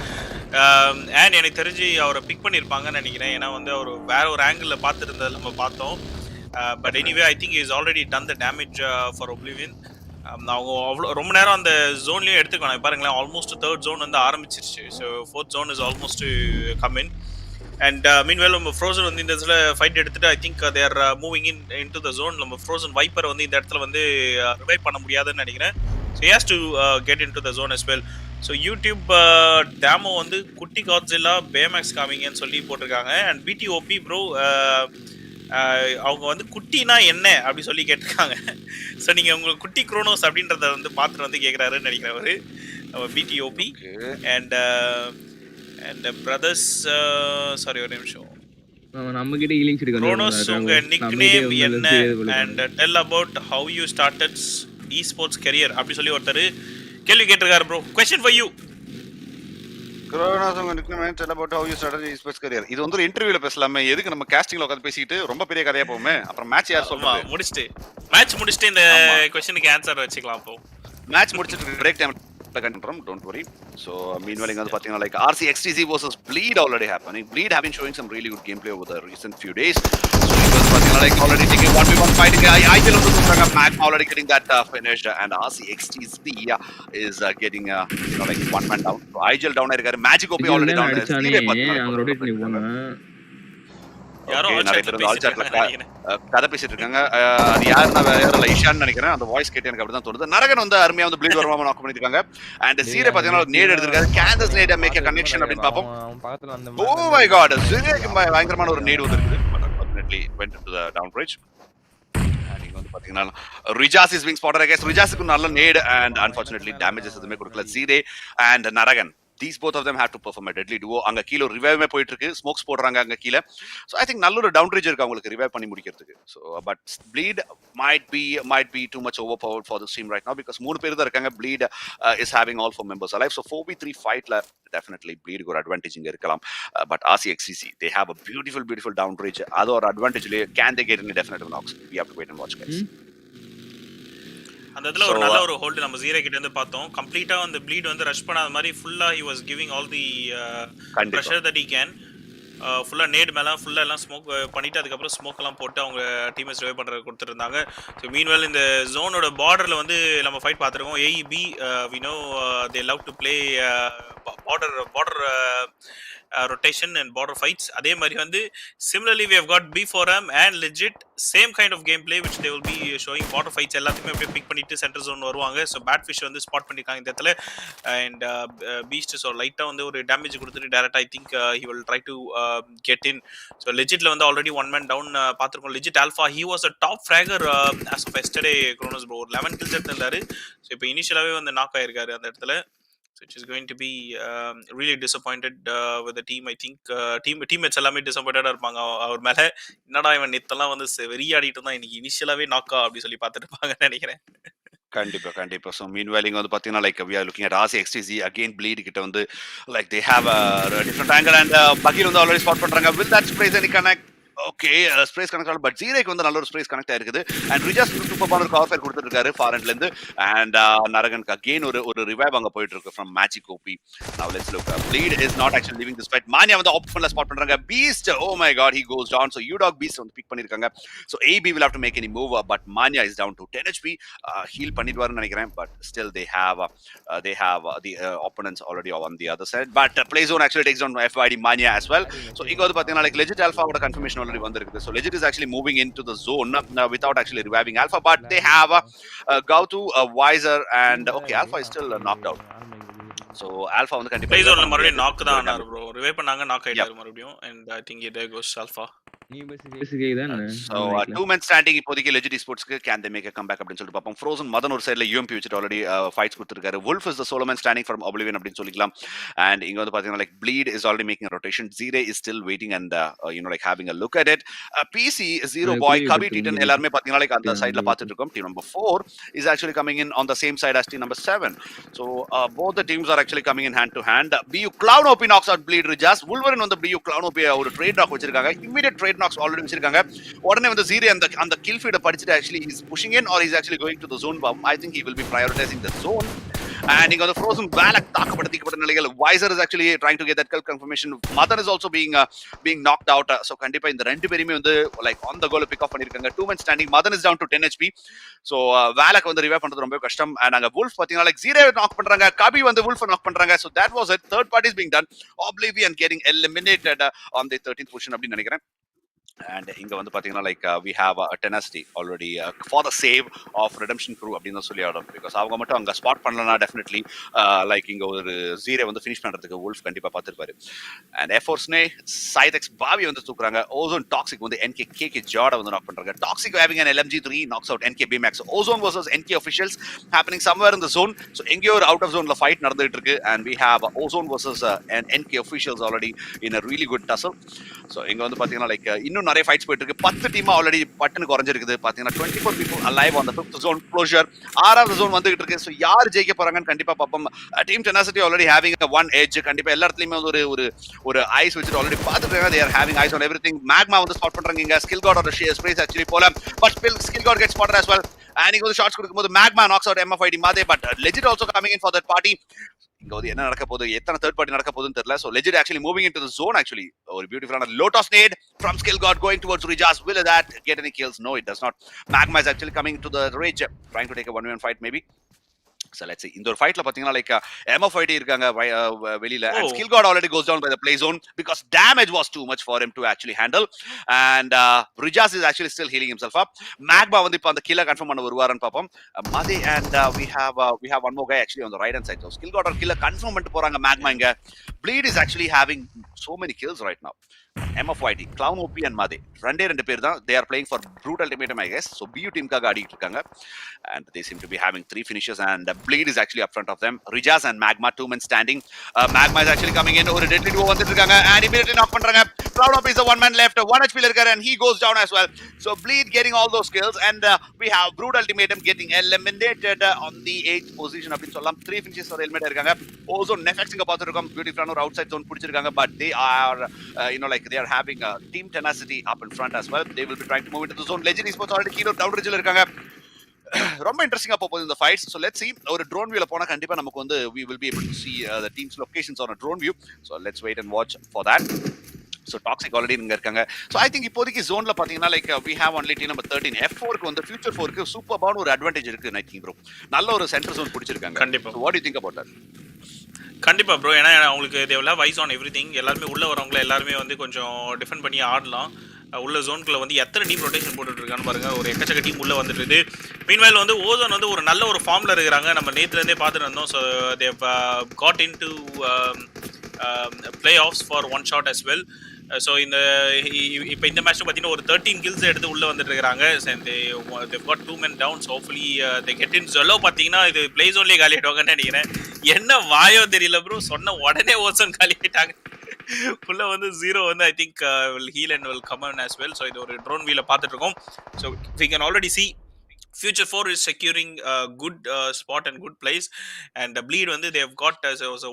and எனக்கு தெரிஞ்சு அவரை பிக் பண்ணியிருப்பாங்கன்னு நினைக்கிறேன். ஏன்னா வந்து அவர் வேற ஒரு ஆங்கிள் பார்த்துருந்தது நம்ம பார்த்தோம். But anyway I think is already done the damage for Oblivion. அவங்க அவ்வளோ ரொம்ப நேரம் அந்த ஜோன்லயும் எடுத்துக்கணும். பாருங்களேன், ஆல்மோஸ்ட் 3rd zone வந்து ஆரம்பிச்சிருச்சு. So 4th zone is almost to come in. And meanwhile நம்ம Frozen வந்து இந்த இடத்துல ஃபைட் எடுத்துட்டு I think they are moving into the zone. நம்ம Frozen Viper வந்து இந்த இடத்துல வந்து ரிவைவ் பண்ண முடியாதுன்னு நினைக்கிறேன். So he has to get into the zone as well. So YouTube டேமோ வந்து குட்டி Godzilla Baymax காமிங்கன்னு சொல்லி போட்டிருக்காங்க. And BTOP bro, அவங்க வந்து குட்டினா என்ன அப்படி சொல்லி கேட்டிருக்காங்க. ஸோ நீங்கள் உங்களுக்கு குட்டி குரோனோஸ் அப்படின்றத வந்து பார்த்துட்டு வந்து கேட்குறாருன்னு நினைக்கிறவர் BTOP. And brothers, sorry ஒரு நிமிஷம், நம்ம கிட்ட ஹீலிங்ஸ் இருக்கு. குரோனோஸ் உங்க நிக்நேம் என்ன and tell about how you started esports career அப்படி சொல்லி ஒருத்தர் கேள்வி கேட்டிருக்காரு bro. Question for you. குரோனோஸ் உங்க nickname tell about how you started esports career. இது வந்து ஒரு இன்டர்வியூல பேசலாமே, எதுக்கு நம்ம காஸ்டிங்ல உட்கார்ந்து பேசிட்டு ரொம்ப பெரிய கதையா போகுமே. அப்புறம் மேட்ச் யார் சொல்லுங்க, முடிச்சிட்டு இந்த क्वेश्चनக்கு ஆன்சர் வச்சுக்கலாம். அப்போ மேட்ச் முடிச்சிட்டு break time don't worry. So meanwhile inga pathina like RCXTZ versus Bleed already happening. Bleed have been showing some really good gameplay over the recent few days. So it was pathina like already taking 1v1 fighting. I feel Mac already getting that finished, and RCXTZ is getting like one man down. So IGL down irukkaru, Magic OP already down. அங்க rotate பண்ணி போனா யாரோ கதை பேசிட்டு இருக்காங்க. அது யாருன்னா வேற ஈஷான்னு நினைக்கிறேன். அந்த வாய்ஸ் கேட்டு எனக்கு அப்படிதான் தோணுது. நரகன் வந்து அருமையா வந்து ப்ளீட் வரமா நாக் பண்ணிருக்காங்க. அண்ட் சீரே பாத்தீங்கன்னா நேட் எடுத்திருக்காரு. கேண்டஸ் நேட் மேக் a connection அப்படினு பாப்போம். Oh my god, சீரேக்கு பயங்கரமான ஒரு நேட் வந்திருக்கு. But unfortunately went into the down bridge. And இங்க வந்து பாத்தீங்கன்னா ரிஜாஸ் is being spotted. I guess ரிஜாஸ்க்கு நல்ல நேட் and unfortunately damages எதுமே கொடுக்கல சீரே and நரகன். These both of them have to perform a deadly duo. அங்க கீழ ரிவைவ்மே போயிட்டு இருக்கு, ஸ்மோக்ஸ் போடுறாங்க அங்க கீழ. So I think நல்ல ஒரு டவுன் ரேஞ்ச் இருக்கு அவங்களுக்கு ரிவைவ் பண்ணி முடிக்கிறதுக்கு. So but Bleed might be too much overpowered for this team right now because மூணு பேர் தான் இருக்காங்க. Bleed is having all 4 members alive. So 4v3 fightல definitely Bleed ஒரு அட்வான்டேஜ் இங்க இருக்கலாம். But RCXCC they have a beautiful down range. அது ஒரு அட்வான்டேஜ்ல can they get any definitive knocks? We have to wait and watch guys. அந்த இடத்துல So ஒரு நல்ல ஒரு ஹோல்டு நம்ம ஜீரோ கிட்ட இருந்து பார்த்தோம். கம்ப்ளீட்டா அந்த ப்ளீட் வந்து ரஷ் பண்ணாத மாதிரி ஃபுல்லா ஹி வாஸ் கிவிங் ஆல் தி கண்டிப்பா ப்ரெஷர் தட் ஹி கேன். ஃபுல்லா நேட் மேல ஃபுல்லா எல்லாம் ஸ்மோக் பண்ணிட்டு அதுக்கப்புறம் ஸ்மோக் எல்லாம் போட்டு அவங்க டீமேட்ஸ் ரிவைவ் பண்றது கொடுத்துருந்தாங்க. ஸோ மீன்வெல் இந்த ஜோனோட பார்டர்ல வந்து நம்ம ஃபைட் பார்த்துருக்கோம். AEP we know they love to play border rotation and border fights. அதே மாதிரி வந்து similarly we have got B4M and legit same kind of game play which they will be showing. Border fights எல்லாத்தையுமே அப்படியே pick பண்ணிட்டு center zone வருவாங்க. So bad fish வந்து spot பண்ணிருக்காங்க இந்த இடத்துல. அண்ட் பீஸ்ட் ஸோ லைட்டாக வந்து ஒரு டேமேஜ் கொடுத்துட்டு direct I think he will try to get in. So லெஜிட்ல வந்து ஆல்ரெடி ஒன் மேன் டவுன் பார்த்துருக்கோம். Legit Alpha he was a top fragger as of yesterday Kronos bro. ஒரு 11 kills எடுத்திருந்தாரு. ஸோ இப்போ இனிஷியலாகவே வந்து நாக் ஆயிருக்காரு அந்த இடத்துல. So which is going to be really disappointed with the team. I think teammates எல்லாமே டிசப்பாயிண்டடா இருப்பாங்க அவர் மேல. என்னடா இவன் நேத்தெல்லாம் வந்து வெறியாடிட்டு இருந்தான், இன்னைக்கு இனிஷியலாவே நாக்கா அப்படி சொல்லி பார்த்துட்டு இருப்பாங்கன்னு நினைக்கிறேன். கண்டிப்பா. ஸோ மீன்வேல் இங்க வந்து பாத்தீங்கன்னா like we are looking at ராசி XTZ அகைன் ப்ளீட் கிட்ட வந்து like they have a different angle and பகீர் வந்து ஆல்ரெடி ஸ்பாட் பண்றாங்க. Will that sprays any connect? Okay sprays connect ஆகும். பட் ஜீரேக்கு வந்து நல்ல ஒரு ஸ்ப்ரேஸ் கனெக்ட் ஆயிருக்குது. அண்ட் ரிஜாஸ் சூப்பரான ஒரு கவர் ஃபயர் கொடுத்துருக்காரு ஃபார் எண்ட்ல இருந்து. அண்ட் நரகனுக்கு அகைன் ஒரு ரிவைவ் அங்க போயிட்டு இருக்கு from Magic OP. Now let's look. Bleed is not actually leaving this fight. Mania வந்து ஆப்ஷன்ல ஸ்பாட் பண்றாங்க. Beast oh my god he goes down. So யூடாக் பீஸ்ட் வந்து பிக் பண்ணிருக்காங்க. So AB will have to make any move, but Mania is down to 10 HP. Heal பண்ணிடுவாருன்னு நினைக்கிறேன். But still they have the opponents already on the other side. But PlayZone actually takes down FYD Mania as well. So இங்க வந்து பாத்தீங்கன்னா like legit alpha ஓட confirmation already வந்திருக்கு. So legit is actually moving into the zone without actually reviving alpha, but they have Gautu, Wiser, and okay, alpha is still knocked out. So alpha வந்து கண்டிப்பா play ஜோன்ல மறுபடியும் knock தான் ஆனாரு bro. Revive பண்ணாங்க, knock ஆயிட்டாரு மறுபடியும். and I think there goes alpha. நீ பேசிக்கே தான் So two men standing இப்போதைக்கு legit esportsக்கு can they make a comeback அப்படினு சொல்லிட்டு பாப்போம். Frozen மதன் ஒரு சைடுல UMP வச்சிட்டு ஆல்ரெடி ஃபைட்ஸ் கொடுத்திருக்காரு. Wolf is the solo man standing from Oblivion அப்படினு சொல்லிக்கலாம். and இங்க வந்து பாத்தீங்கன்னா like Bleed is already making a rotation. Zire is still waiting and like having a look at it. PC Zero Boy Kabi Titan எல்லாரும் பாத்தீங்கன்னா like அந்த சைடுல பார்த்துட்டு இருக்கோம். Team number 4 is actually coming in on the same side as team number 7. So both the teams are actually coming in hand to hand. BU Clown OP knocks out Bleed Rijas. Wolverine வந்து BU Clown OP ஒரு trade knock வச்சிருக்காங்க. Immediate trade knocks already வச்சிருக்காங்க. உடனே வந்து Zire அந்த kill feed படிச்சிட்டு actually he's pushing in or he's actually going to the zone bomb. I think he will be prioritizing the zone. And இங்க வந்து Frozen Valak தாக்கப்பட்ட நிலையில் Wiser is actually trying to get that kill confirmation. Mother is also being knocked out. So கண்டிப்பா இந்த ரெண்டு பேருமே வந்து like on the goal pick off பண்ணிருக்காங்க. Two men standing. Mother is down to 10 HP. So Valak வந்து revive பண்றது ரொம்ப கஷ்டம். and அங்க Wolf பாத்தீங்கன்னா like Zire knock பண்றாங்க. Kabi வந்து Wolf knock பண்றாங்க. So that was it. Third party is being done. Oblivion getting eliminated on the 13th position அப்படி நினைக்கிறேன். and இங்க வந்து பாத்தீங்கன்னா like we have a Tenacity already for the save of Redemption Crew அப்படின்னு சொல்லி ஆடும். because அவங்க மட்டும் அங்க ஸ்பாட் பண்ணலனா definitely like இங்க ஒரு Zire வந்து finish பண்றதுக்கு Wolf கண்டிப்பா பாத்துப்பாரு. and F4 SCYTHEX பாவி வந்து தூக்குறாங்க. Ozone Toxic வந்து NK ஜாட வந்து knock பண்றாங்க. Toxic having an LMG3 knocks out NK Baymax. Ozone versus NK officials happening somewhere in the zone. so எங்கேயோ ஒரு out of zone ல fight நடந்துட்டு இருக்கு. and we have Ozone versus NK officials already in a really good tussle. so இங்க வந்து பாத்தீங்கன்னா like இன்னும் நிறைய ஃபைட்ஸ் போயிட்டு இருக்கு. 10 டீம் ஆல்ரெடி பட்டனு குறைஞ்சிருக்குது. பாத்தீங்கன்னா 24 people alive on the 5th zone closure. 6th zone வந்துகிட்டு இருக்கு. சோ யார் ஜெயிக்க போறாங்கன்னு கண்டிப்பா பாப்போம். Team Tenacity already having a one edge. கண்டிப்பா எல்லா இடத்துலயுமே ஒரு ஐஸ் வச்சிட்டு ஆல்ரெடி பாத்துட்டாங்க. they are having eyes on everything. Magma வந்து ஸ்பாட் பண்றாங்க. இங்க skill god or sprays actually போல. but skill god gets spotted as well. and இங்க வந்து ஷாட்ஸ் கொடுக்கும்போது Magma knocks out MFID Made. but legit also coming in for that party. இங்க வந்து என்ன நடக்க போகுது, எத்தனை தேர்ட் பார்ட்டி நடக்க போகுதுன்னு தெரியல. so legit actually moving into the zone. actually ஒரு பியூட்டிஃபுல்லான lotus nade from skill god going towards Rijas. will that get any kills? no, it does not. Magma is actually coming to the ridge trying to take a 1v1 fight maybe. so let's see. இந்த ஒரு ஃபைட்ல பாத்தீங்கன்னா like MFID இருக்காங்க வெளியில. and skill god already goes down by the play zone because damage was too much for him to actually handle. and Rijas is actually still healing himself up. Magma வந்து இப்ப அந்த கில்ல confirm பண்ண வருவாருன்னு பாப்போம். Made and we have one more guy actually on the right hand side. so skill god or killer confirm பண்ணிட்டு போறாங்க Magma. இங்க Bleed is actually having so many kills right now. MFYD, Clown OP and Made. ரெண்டு பேர் தான். they are playing for Brute Ultimatum I guess. so BU டீமுக்காக ஆடிட்டு இருக்காங்க. and they seem to be having 3 finishes and Bleed is actually up front of them. Rijas and Magma, 2 men standing. Magma is actually coming in. ஒரு deadly duo வந்துட்டு இருக்காங்க and immediately knock பண்றாங்க. Clown OP is the one man left. 1 HP ல இருக்காரு and he goes down as well. so Bleed getting all those kills and we have Brute Ultimatum getting eliminated on the 8th position அப்படின்னு சொல்லலாம். 3 finishes ஒரு eliminate இருக்காங்க. Ozone Nefex இங்க பாத்துறோம். பியூட்டிஃபுல்லான ஒரு outside zone பிடிச்சிருக்காங்க. but they are like they are having team Tenacity up in front as well. they will be trying to move into the zone. Legend Esports already keynote down ridge ல இருக்காங்க. ரொம்ப இன்ட்ரெஸ்டிங்கா போகுது இந்த fights. So let's see ஒரு drone வியூல போனா கண்டிப்பா நமக்கு வந்து we will be able to see the team's locations on a drone view. So let's wait and watch for that. So Toxic already இங்க இருக்காங்க. ஸோ ஐ திங்க் இப்போதைக்கு ஜோன்ல பாத்தீங்கன்னா like we have only team number 13. F4க்கு வந்து Future 4க்கு சூப்பர்பான ஒரு advantage இருக்கு நைட்டிங் ப்ரோ. நல்ல ஒரு சென்டர் ஜோன் பிடிச்சிருக்காங்க. கண்டிப்பா. What to you think about that? கண்டிப்பா ப்ரோ. ஏன்னா அவங்களுக்கு தேவையில்ல வைஸ் ஆன் எவ்ரிதிங். எல்லாருமே உள்ள வரவங்கள எல்லாருமே வந்து கொஞ்சம் டிஃபெண்ட் பண்ணி ஆடலாம். உள்ள ஜோன்குள்ள வந்து எத்தனை டீம் ரொட்டேஷன் போட்டுட்டு இருக்கான்னு பாருங்க. ஒரு எக்கச்சக்க டீம் உள்ள வந்துட்டு இருக்கு. மீன்வைல் வந்து ஓசோன் வந்து ஒரு நல்ல ஒரு ஃபார்ம்ல இருக்கிறாங்க. நம்ம நேத்துல இருந்தே பார்த்துட்டு இருந்தோம். So they got in to play offs for one shot as well. So இப்போ இந்த மேட்ச் பார்த்தீங்கன்னா ஒரு 13 கில்ஸ் எடுத்து உள்ள வந்துட்டு இருக்காங்க. they've got 2 men down. So hopefully they get in. ஜொலோ பார்த்தீங்கன்னா இது பிளே ஜோன்லேயே காலி ஆயிடுவாங்கன்னு நினைக்கிறேன். என்ன வாயோ தெரியல ப்ரோ, சொன்ன உடனே ஓசோன் காலி ஆயிட்டாங்க. உள்ள வந்து ஜீரோ வந்து I think will heal and will come on as well. So இது ஒரு ட்ரோன் வியூல பார்த்துட்டு இருக்கோம். So we can already see Future 4 is securing a good spot and good place, and bleed வந்து they have got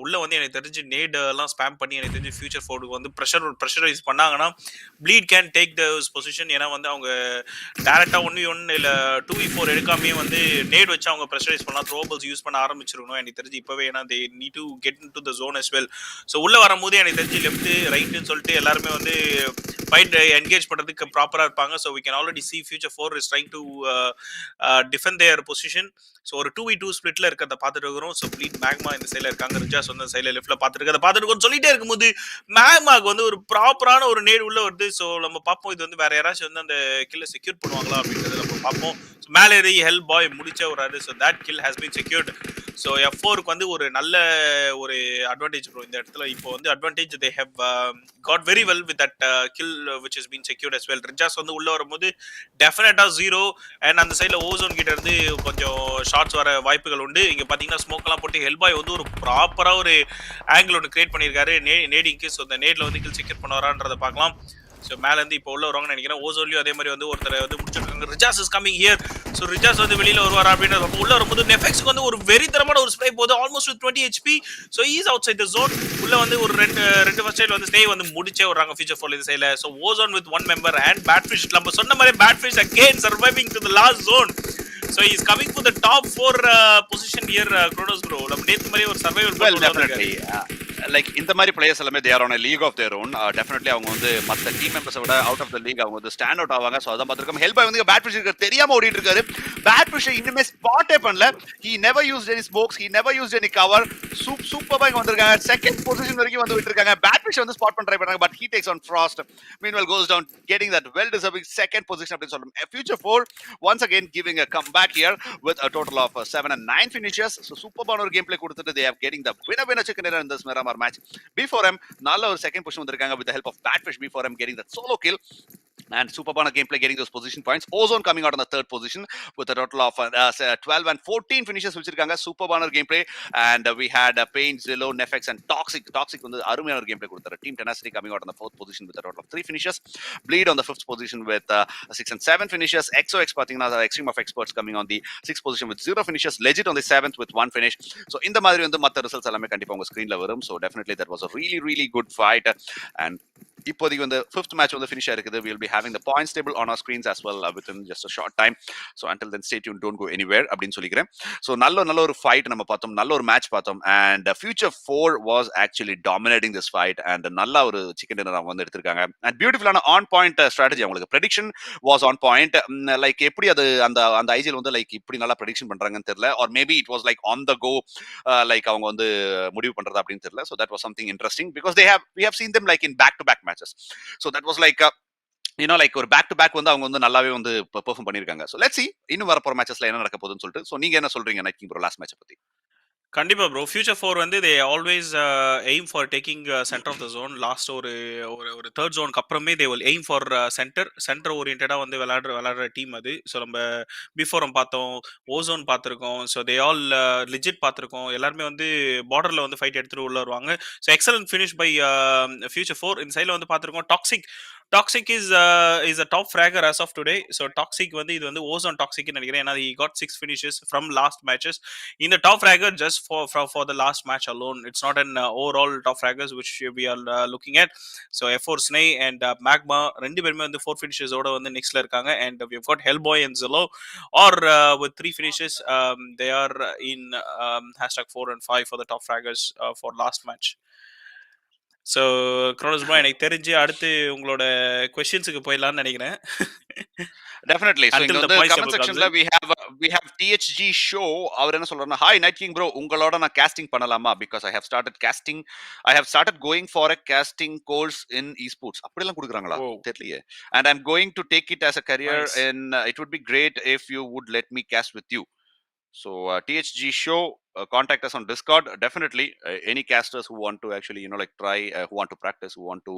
உள்ள வந்து எனக்கு தெரிஞ்சு நேட் எல்லாம் ஸ்பாம் பண்ணி எனக்கு தெரிஞ்சு ஃபியூச்சர் 4க்கு வந்து ப்ரெஷரைஸ் பண்ணாங்கன்னா bleed can take those position. ஏன்னா வந்து அவங்க டைரக்டா 1v1 இல்ல 2v4 எடுக்காமே வந்து நேட் வச்சு அவங்க ப்ரெஷரைஸ் பண்ணலாம், த்ரோபல்ஸ் யூஸ் பண்ண ஆரம்பிச்சிருக்கணும் எனக்கு தெரிஞ்சு இப்பவே. ஏன்னா they need to get into the zone as well. So உள்ள வரும்போது எனக்கு தெரிஞ்சு லெஃப்ட் ரைட்னு சொல்லிட்டு எல்லாருமே வந்து ஃபைட் என்கேஜ் பண்றதுக்கு ப்ராப்பரா இருப்பாங்க. So we can already see Future 4 is trying to defend there position. So ஒரு 2v2 ஸ்பிளிட்ல இருக்கிறத பார்த்துட்டு இருக்கிறோம். ஸோ ப்ளீட் மேக்மா இந்த சைடில் இருக்காங்க, ரிஜாஸ் வந்து சைடில் லெஃப்ட்ல பார்த்துட்டு பார்த்துட்டு சொல்லிட்டே இருக்கும்போது மேக்மாக்கு வந்து ஒரு ப்ராப்பரான ஒரு நேர் உள்ள வருது. ஸோ நம்ம பார்ப்போம் இது வந்து வேற யாராச்சும் வந்து அந்த கில்லை செக்யூர் பண்ணுவாங்களா அப்படின்றத நம்ம பார்ப்போம். ஸோ மேலே ஏறி ஹெல்ப் பாய் முடிச்ச ஒரு so that kill has been secured. So F4க்கு வந்து ஒரு நல்ல ஒரு அட்வான்டேஜ் ப்ரோ இந்த இடத்துல. இப்போ வந்து advantage they have got very well with that kill which has been secured as well. ரிஜாஸ் வந்து உள்ள வரும்போது டெஃபினட்டா ஜீரோ. அண்ட் அந்த சைடில் ஓசோன் கிட்ட இருந்து கொஞ்சம் ஷார்ட்ஸ் வர வாய்ப்புகள் உண்டு. இங்க பாத்தீங்கன்னா ஸ்மோக் எல்லாம் போட்டு ஹெல்பாய் வந்து ஒரு ப்ராப்பரா ஒரு ஆங்கிள் ஒன்று கிரியேட் பண்ணியிருக்காரு நேடிங்க்கு. ஸோ அந்த நேட்ல வந்து கில் செக்யூர் பண்ண வரான்றதை பார்க்கலாம். ஸோ மேல இருந்து இப்போ உள்ள வருவாங்கன்னு நினைக்கிறேன். ஓசோன்லயும் அதே மாதிரி வந்து ஒருத்தர் வந்து முடிச்சிருக்காங்க. ரிஜாஸ் இஸ் கமிங் ஹியர். ஸோ ரிஜாஸ் வந்து வெளியில வருவாரா அப்படின்னு உள்ள வரும்போது நெஃபெக்ஸ்க்கு வந்து ஒரு வெரி தரமான ஒரு ஸ்ப்ரே போகுது almost with 20 HP. So is outside the zone. உள்ள வந்து ஒரு ரெண்டு ஃபர்ஸ்ட் சைடு வந்து ஸ்டே வந்து முடிச்சே வர்றாங்க ஃபியூச்சர் 4 இந்த சைடில். So Ozone with 1 member and Batfish. நம்ம சொன்ன மாதிரி Batfish again surviving to the last zone. So he is coming for the top 4 position here, Kronos bro. நம்ம நேத்து மாதிரி ஒரு சர்வைவல் well definitely like இந்த மாதிரி பிளேயர்ஸ் எல்லாமே they are on a league of their own. Definitely அவங்க வந்து மத்த டீம் மெம்பர்ஸை விட அவுட் ஆஃப் த லீக் அவங்க வந்து ஸ்டாண்ட் அவுட் ஆவாங்க. ஸோ அதான் பார்த்துருக்கோம். ஹெல்ப் பாய் வந்து பேட் ஃபிஷ் இருக்க தெரியாம ஓடிட்டு இருக்காரு. பேட் ஃபிஷ் இன்னுமே ஸ்பாட்டே பண்ணல. he never used any smokes, he never used any cover. Super boy வந்திருக்காங்க. செகண்ட் பொசிஷன் வரைக்கும் வந்து விட்டுருக்காங்க. பேட் ஃபிஷ் வந்து ஸ்பாட் பண்ண ட்ரை பண்ணாங்க, but he takes on frost. Meanwhile goes down getting that well deserving second position அப்படின்னு சொல்றோம். Future 4 once again giving a comeback here with a total of 7 and 9 finishes. So superban or gameplay கொடுத்துட்டு they are getting the winner chicken dinner in this Miramar match. Before him நல்ல ஒரு second position வந்திருக்காங்க with the help of Batfish. Before him getting that solo kill and superban gameplay getting those position points. Ozone coming out on the third position with a total of 12 and 14 finishes வச்சிருக்காங்க. superban gameplay and we had Pain, Zillow, Nefex and Toxic வந்து அருமையான ஒரு gameplay கொடுத்தாரு. Team Tenacity coming out on the fourth position with a total of 3 finishes. Bleed on the fifth position with 6 and 7 finishes. XOX பாத்தீங்கன்னா Extreme of Experts coming on the sixth position with 0 finishes. Legit on the 7th with 1 finish. So இந்த மாதிரி வந்து மத்த results எல்லாமே கண்டிப்பா உங்க ஸ்கிரீன்ல வரும். So definitely that was a really good fight. And இப்போதைக்கு வந்து ஃபிஃப்த் மேட்ச் வந்து ஃபினிஷ் ஆயிருக்குது. we will be having the points table on our screens as well within just a short time. So until then stay tuned, don't go anywhere அப்படின்னு சொல்லிக்கிறேன். So நல்ல ஒரு fight நம்ம பார்த்தோம், நல்ல ஒரு மேட்ச் பார்த்தோம். and Future 4 was actually dominating this fight and நல்ல ஒரு சிக்கன் டின்னர் அவங்க வந்து எடுத்திருக்காங்க. and பியூட்டிஃபுல்லான ஆன் பாயிண்ட் ஸ்ட்ராட்டஜி. அவங்களுக்கு prediction was on point. Like எப்படி அது அந்த ஐஜிஎல் வந்து லைக் இப்படி நல்லா ப்ரெடிக்ஷன் பண்றாங்கன்னு தெரியல. or maybe it was like on the go like அவங்க வந்து முடிவு பண்றதா அப்படின்னு தெரியல. so that was something interesting because we have seen them like in back to back matches. So that was like like ஒரு back to back வந்து அவங்க வந்து நல்லாவே வந்து பெர்ஃபார்ம் பண்ணிருக்காங்க. so let's see இன்னும் வர போற மேட்சஸ்ல என்ன நடக்க போகுதுன்னு சொல்லிட்டு. so நீங்க என்ன சொல்றீங்க Night King bro last match பத்தி? கண்டிப்பா ப்ரோ. ஃபியூச்சர் 4 வந்து they always aim for taking centre of the zone. Last ஒரு தேர்ட் ஜோனுக்கு அப்புறமே they will aim for centre ஓரியன்டா வந்து விளையாடுற டீம் அது. ஸோ நம்ம பிஃபோரம் பார்த்தோம், ஓசோன் பார்த்துருக்கோம். ஸோ தே ஆல் லிஜிட் பார்த்துருக்கோம். எல்லாருமே வந்து பார்டர்ல வந்து ஃபைட் எடுத்துட்டு உள்ள வருவாங்க. So excellent finish by Future 4. இந்த சைடில் வந்து பார்த்துருக்கோம் Toxic is a top fragger as of today. So Toxic வந்து இது வந்து ஓசோன் டாக்ஸிக் நினைக்கிறேன். ஏன்னா he got 6 finishes from last matches. இந்த top fragger just for the last match alone. It's not an overall top fraggers which we are looking at. So F4 Snay and Magma ரெண்டு பேருமே வந்து 4 finishes ஓட வந்து நெக்ஸ்ட்ல இருக்காங்க. And we've got Hellboy and Zillow or with 3 finishes. They are in hashtag 4 and 5 for the top fraggers for last match. So Kronos bro, எனக்கு தெரிஞ்சு அடுத்து உங்களோட கொஸ்டின்ஸுக்கு போயிடலாம்னு நினைக்கிறேன். Definitely. So in Until the the points comment table section comes la in. we have THG show. அவர் என்ன சொல்றாருன்னா, hi Night King bro, உங்களோட நான் casting பண்ணலாமா? Because I have started casting. I have started going for a casting course in esports. அப்படிலாம் கொடுக்குறாங்களா? Whoa. தெரியலையே. And I'm going to take it as a career. Nice. And it would be great if you would let me cast with you. So THG show, contact us on Discord. Definitely, any casters who want to actually like try, who want to practice, who want to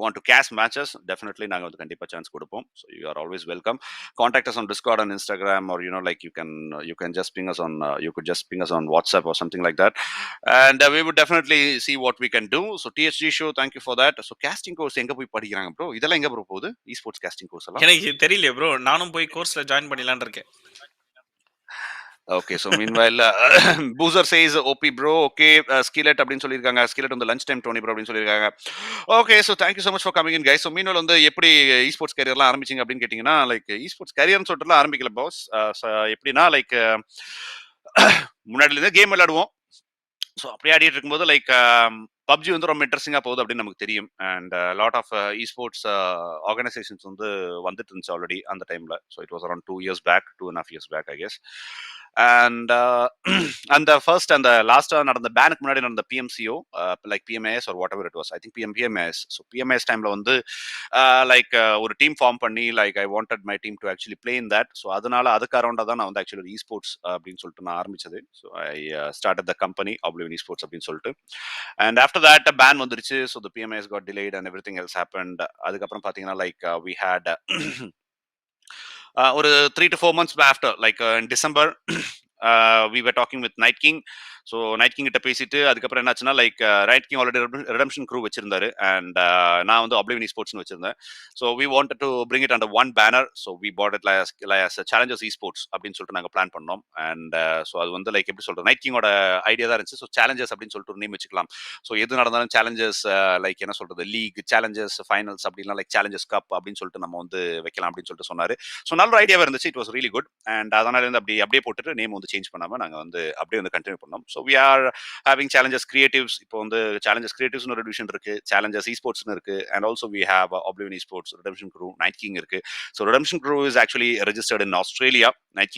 want to cast matches, definitely naanga vandu kandipa chance kodupom. So you are always welcome. Contact us on Discord and Instagram, or like you can just ping us on you could just ping us on WhatsApp or something like that, and we would definitely see what we can do. So THG show, thank you for that. So casting course enga poi padikranga bro? Idella enga bro podu esports casting course alla? எனக்கு தெரியல bro, நானும் போய் கோர்ஸ்ல join பண்ணிடலாம்னு இருக்கேன். Okay, so meanwhile, Boozer says, OP bro, okay, Skillet அப்படின்னு சொல்லியிருக்காங்க. Skillet on the lunch time, Tony bro அப்படின்னு சொல்லியிருக்காங்க. Okay, so thank you so much for coming in, guys. So meanwhile வந்து எப்படி esports careerலாம் ஆரம்பிச்சிங்க அப்படின்னு கேட்டிங்கன்னா, like esports careerன்னு சொல்லிட்டுலாம் ஆரம்பிக்கல பாஸ். எப்படின்னா லைக் முன்னாடிலேருந்து கேம் விளையாடுவோம். ஸோ அப்படியே ஆடிட்டு இருக்கும்போது லைக் பப்ஜி வந்து ரொம்ப இன்ட்ரெஸ்டிங்காக போகுது அப்படின்னு நமக்கு தெரியும். And lot of esports organisations வந்து வந்துட்டு இருந்துச்சு ஆல்ரெடி அந்த டைமில். So it was around 2 years back, 2.5 years back I guess. And அந்த ஃபர்ஸ்ட் அந்த லாஸ்ட்டாக நடந்த பேனுக்கு முன்னாடி நடந்த PMCO like PMAS or whatever it was, I think PMAS. So PMAS டைமில் வந்து லைக் ஒரு டீம் ஃபார்ம் பண்ணி like I wanted my team to actually play in that. So அதனால அதுக்கு அரௌண்டாக தான் நான் வந்து ஆக்சுவலி esports அப்படின்னு சொல்லிட்டு நான் ஆரம்பிச்சது. So I started the company OBLIVION esports அப்படின்னு சொல்லிட்டு. And after that a ban வந்துருச்சு. So the PMAS got delayed and everything else happened. அதுக்கப்புறம் பார்த்தீங்கன்னா லைக் we had ஒரு 3 to 4 months after, like in December, we were talking with Night King. So Night King கிட்ட பேசிட்டு அதுக்கப்புறம் என்னாச்சுன்னா like Night King already Redemption Crew வச்சிருந்தாரு. And நான் வந்து OBLIVION esportsனு வச்சிருந்தேன். So we wanted to bring it under one banner. So we put it like Challengers esports அப்படின்னு சொல்லிட்டு நாங்கள் பிளான் பண்ணோம். அண்ட் ஸோ அது வந்து லைக் எப்படி சொல்றது, நைட் கிங்கோட ஐடியா தான் இருந்துச்சு. ஸோ சேலஞ்சர்ஸ் அப்படின்னு சொல்லிட்டு ஒரு நேம் வச்சுக்கலாம். ஸோ எது நடந்தாலும் சேலஞ்சர்ஸ் லைக் என்ன சொல்றது, லீக் சேலஞ்சர்ஸ் ஃபைனல்ஸ் அப்படின்னா லைக் சேலஞ்சர்ஸ் கப் அப்படின்னு சொல்லிட்டு நம்ம வந்து வைக்கலாம் அப்படின்னு சொல்லிட்டு சொன்னாரு. ஸோ நல்ல ஐடியாவாக இருந்துச்சு. It was really good. And அதனால இருந்து அப்படியே போட்டுட்டு நேம் வந்து சேஞ்ச் பண்ணாமல் நாங்கள் வந்து அப்படியே வந்து கண்டினியூ பண்ணோம். So we are having challenges creatives. இப்போ வந்து challenges creatives ஒரு division இருக்கு, challenges esports இருக்கு, and also we have OBLIVION esports, redemption crew, night king இருக்கு. So redemption crew is actually registered in Australia, night